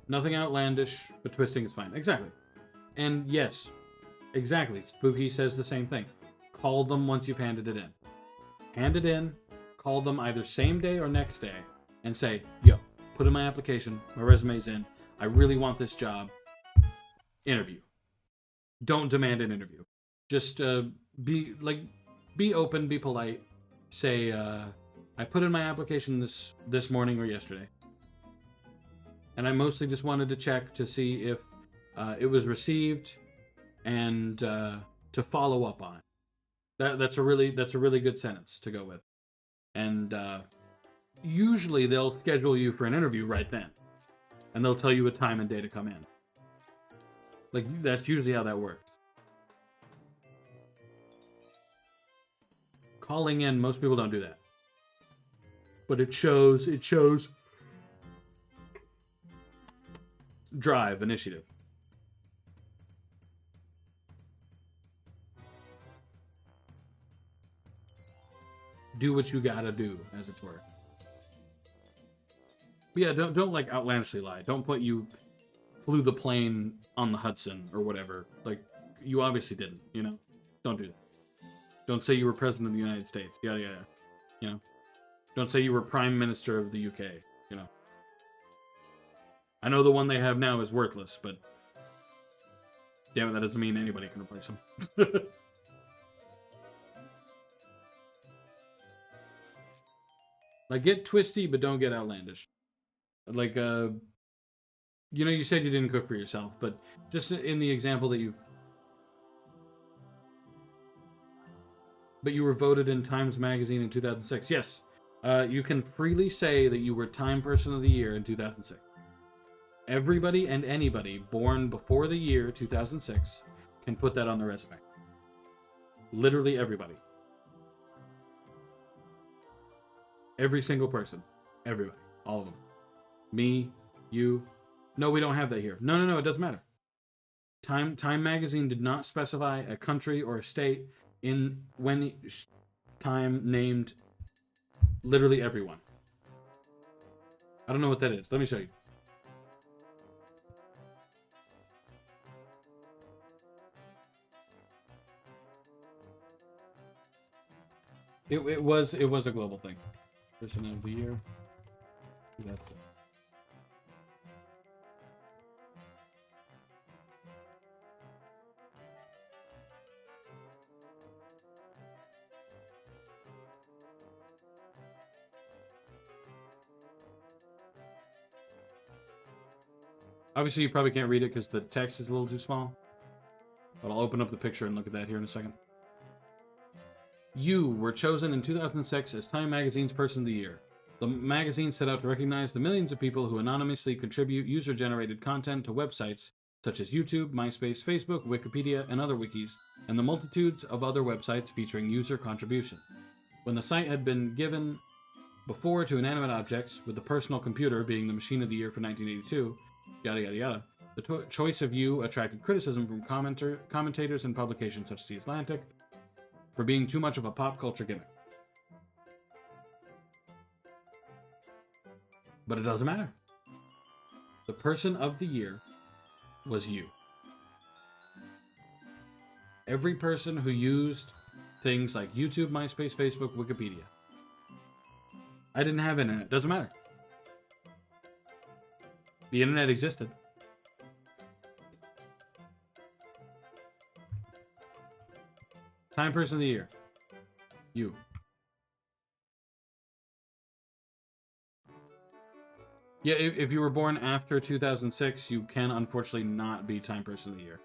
Nothing outlandish, but twisting is fine. Exactly. And yes, exactly. Spooky says the same thing. Call them once you've handed it in. Hand it in, call them either same day or next day, and say, yo, put in my application, my resume's in, I really want this job. Interview. Don't demand an interview. Just be open, be polite. Say, I put in my application this morning or yesterday. And I mostly just wanted to check to see if it was received and to follow up on it. That's a really good sentence to go with. And usually they'll schedule you for an interview right then. And they'll tell you a time and day to come in. Like, that's usually how that works. Calling in, most people don't do that. But it shows drive, initiative. Do what you gotta do, as it were. But yeah, don't like outlandishly lie. Don't put you flew the plane on the Hudson or whatever. Like, you obviously didn't, you know? Don't do that. Don't say you were president of the United States. Yada, yada. You know? Don't say you were prime minister of the UK, you know? I know the one they have now is worthless, but damn it, that doesn't mean anybody can replace him. Like, get twisty, but don't get outlandish. Like, you know, you said you didn't cook for yourself, but just in the example that But you were voted in Times Magazine in 2006. Yes, you can freely say that you were Time Person of the Year in 2006. Everybody and anybody born before the year 2006 can put that on their resume. Literally everybody. Every single person. Everybody. All of them. Me, you. No, we don't have that here. No, it doesn't matter. Time Magazine did not specify a country or a state in when Time named literally everyone. I don't know what that is. Let me show you. It was a global thing. Person of the year. That's it. Obviously, you probably can't read it because the text is a little too small. But I'll open up the picture and look at that here in a second. You were chosen in 2006 as Time Magazine's Person of the Year. The magazine set out to recognize the millions of people who anonymously contribute user-generated content to websites such as YouTube, MySpace, Facebook, Wikipedia, and other wikis, and the multitudes of other websites featuring user contribution. When the site had been given before to inanimate objects, with the personal computer being the machine of the year for 1982, yada yada yada, the choice of you attracted criticism from commentators and publications such as The Atlantic for being too much of a pop culture gimmick. But it doesn't matter. The person of the year was you. Every person who used things like YouTube, MySpace, Facebook, Wikipedia. I didn't have internet. Doesn't matter. The internet existed. Time Person of the Year. You. Yeah, if you were born after 2006, you can unfortunately not be Time Person of the Year.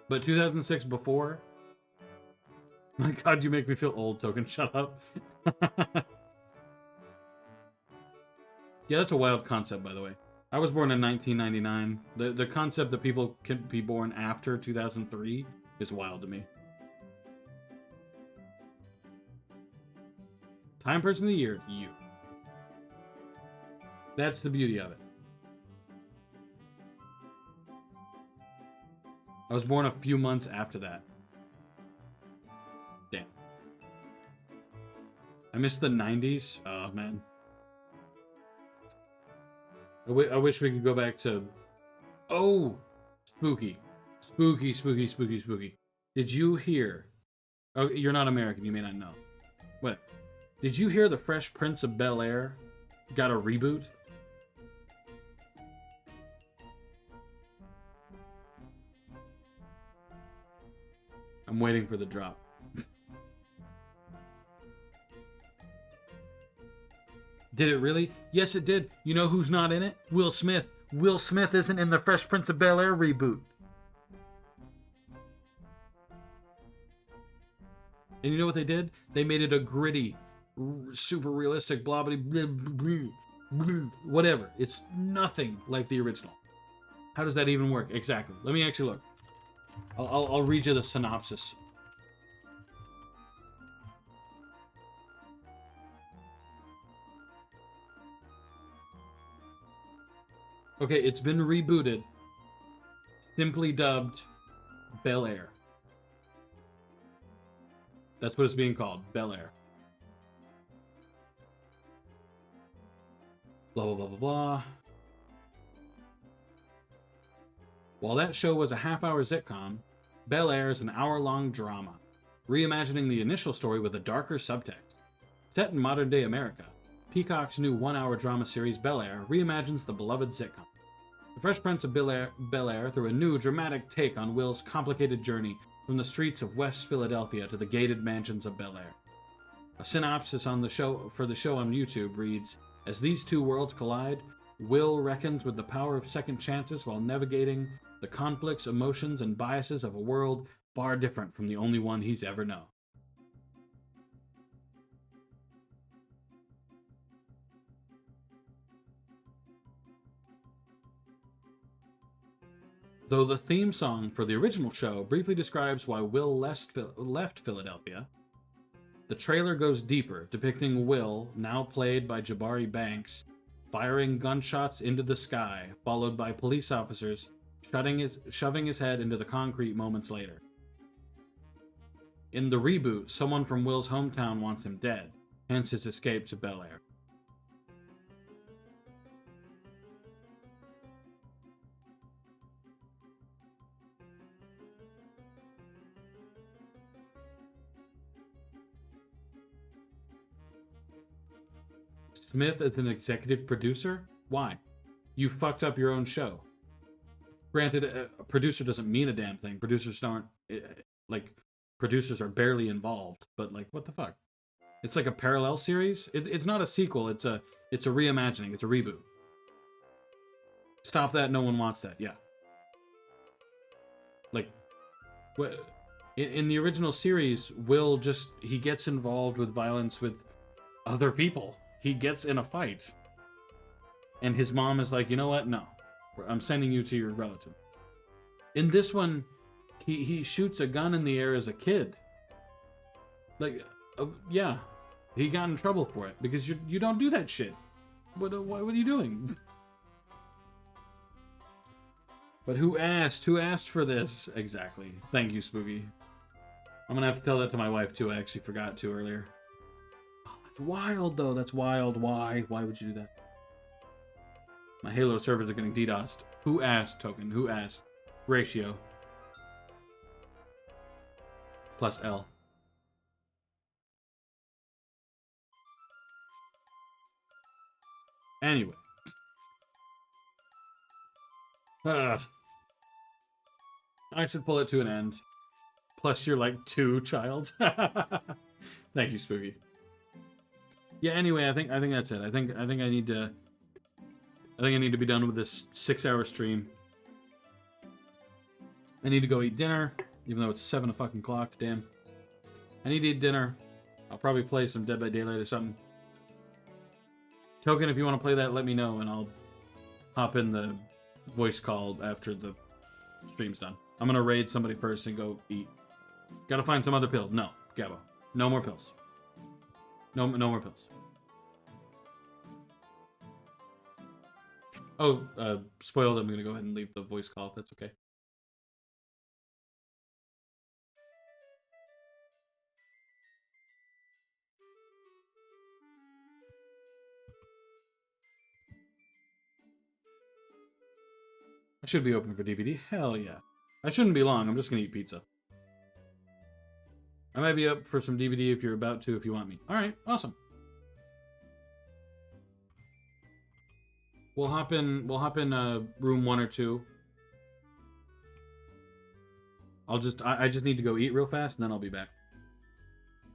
But 2006 before... My god, you make me feel old, Token. Shut up. Yeah, that's a wild concept, by the way. I was born in 1999. The concept that people can be born after 2003 is wild to me. Time Person of the Year, you. That's the beauty of it. I was born a few months after that. Damn. I miss the 90s. Oh, man. I wish we could go back to... Oh! Spooky. Spooky, spooky, spooky, spooky. Did you hear... Oh, you're not American, you may not know. What? Did you hear the Fresh Prince of Bel-Air got a reboot? I'm waiting for the drop. Did it really? Yes, it did. You know who's not in it? Will Smith. Will Smith isn't in the Fresh Prince of Bel-Air reboot. And you know what they did? They made it a gritty, super realistic, blah, blah, blah, blah, blah, whatever. It's nothing like the original. How does that even work? Exactly. Let me actually look. I'll read you the synopsis. Okay, it's been rebooted. Simply dubbed Bel-Air. That's what it's being called, Bel-Air. Blah, blah, blah, blah, blah. While that show was a half-hour sitcom, Bel-Air is an hour-long drama, reimagining the initial story with a darker subtext. Set in modern-day America, Peacock's new one-hour drama series Bel-Air reimagines the beloved sitcom. The Fresh Prince of Bel-Air through a new, dramatic take on Will's complicated journey from the streets of West Philadelphia to the gated mansions of Bel-Air. A synopsis on the show on YouTube reads, as these two worlds collide, Will reckons with the power of second chances while navigating the conflicts, emotions, and biases of a world far different from the only one he's ever known. Though the theme song for the original show briefly describes why Will left Philadelphia, the trailer goes deeper, depicting Will, now played by Jabari Banks, firing gunshots into the sky, followed by police officers shoving his head into the concrete moments later. In the reboot, someone from Will's hometown wants him dead, hence his escape to Bel Air. Smith as an executive producer? Why? You fucked up your own show. Granted, a producer doesn't mean a damn thing. Producers aren't, producers are barely involved. But, like, what the fuck? It's like a parallel series? It's not a sequel. It's a reimagining. It's a reboot. Stop that. No one wants that. Yeah. Like, in the original series, Will he gets involved with violence with other people. He gets in a fight. And his mom is like, you know what? No. I'm sending you to your relative. In this one, he shoots a gun in the air as a kid. Like, yeah. He got in trouble for it. Because you don't do that shit. What are you doing? But who asked? Who asked for this? Exactly. Thank you, Spooky. I'm gonna have to tell that to my wife, too. I actually forgot to earlier. That's wild, though. That's wild. Why? Why would you do that? My Halo servers are getting DDoSed. Who asked, Token? Who asked? Ratio. Plus L. Anyway. I should pull it to an end. Plus you're like 2, child. Thank you, Spooky. Yeah, anyway, I think that's it. I think I need to be done with this 6-hour stream. I need to go eat dinner, even though it's 7 o'clock. Damn. I need to eat dinner. I'll probably play some Dead by Daylight or something. Token, if you want to play that, let me know, and I'll hop in the voice call after the stream's done. I'm gonna raid somebody first and go eat. Gotta find some other pill. No, Gabo. No more pills. No more pills. Oh, spoiled. I'm gonna go ahead and leave the voice call if that's okay. I should be open for DVD. Hell yeah. I shouldn't be long. I'm just gonna eat pizza. I might be up for some DVD if you're about to, if you want me. Alright, awesome. We'll hop in room 1 or 2. I just need to go eat real fast and then I'll be back.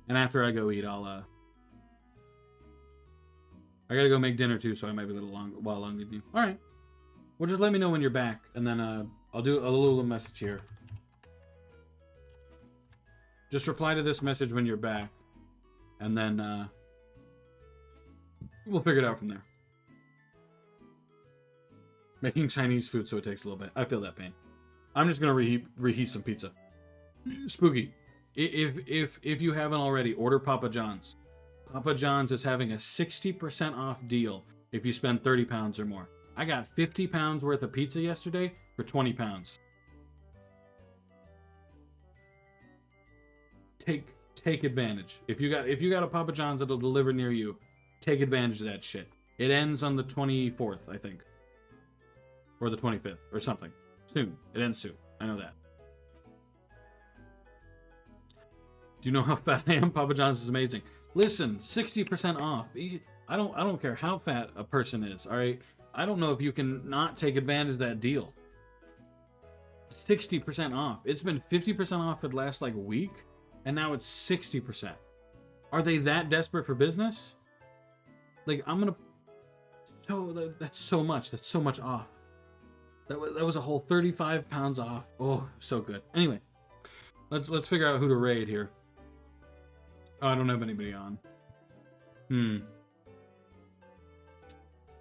And after I go eat, I gotta go make dinner too, so I might be a little while longer than you. Alright. Well, just let me know when you're back, and then I'll do a little message here. Just reply to this message when you're back, and then we'll figure it out from there. Making Chinese food, so it takes a little bit. I feel that pain. I'm just gonna reheat some pizza. Spooky, if you haven't already, order Papa John's. Papa John's is having a 60% off deal if you spend 30 pounds or more. I got 50 pounds worth of pizza yesterday for 20 pounds. Take advantage. If you got a Papa John's that'll deliver near you, take advantage of that shit. It ends on the 24th, I think. Or the 25th, or something. Soon. It ends soon. I know that. Do you know how fat I am? Papa John's is amazing. Listen, 60% off. I don't care how fat a person is, alright? I don't know if you can not take advantage of that deal. 60% off. It's been 50% off for the last like week, and now it's 60%. Are they that desperate for business? Like, I'm gonna... Oh, that's so much. That's so much off. That was a whole 35 pounds off. Oh, so good. Anyway, Let's figure out who to raid here. Oh, I don't have anybody on.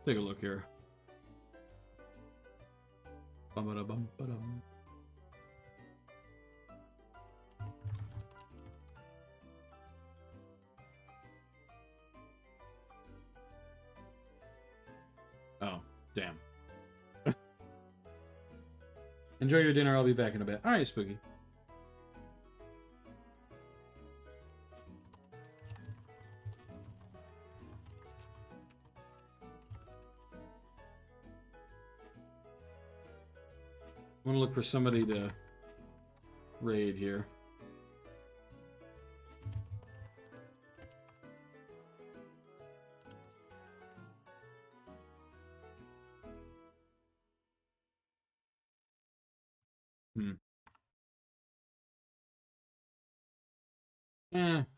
Take a look here. Bum-ba-da-bum-ba-dum. Oh, damn. Enjoy your dinner. I'll be back in a bit. All right, Spooky. I'm gonna look for somebody to raid here.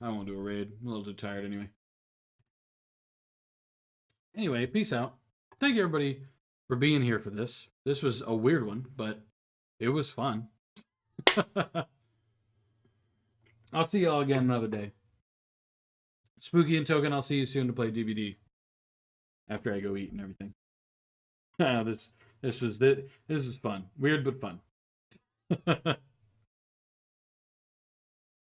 I won't do a raid. I'm a little too tired anyway. Anyway, peace out. Thank you everybody for being here for this. This was a weird one, but it was fun. I'll see y'all again another day. Spooky and Token, I'll see you soon to play DVD. After I go eat and everything. This was fun. Weird but fun.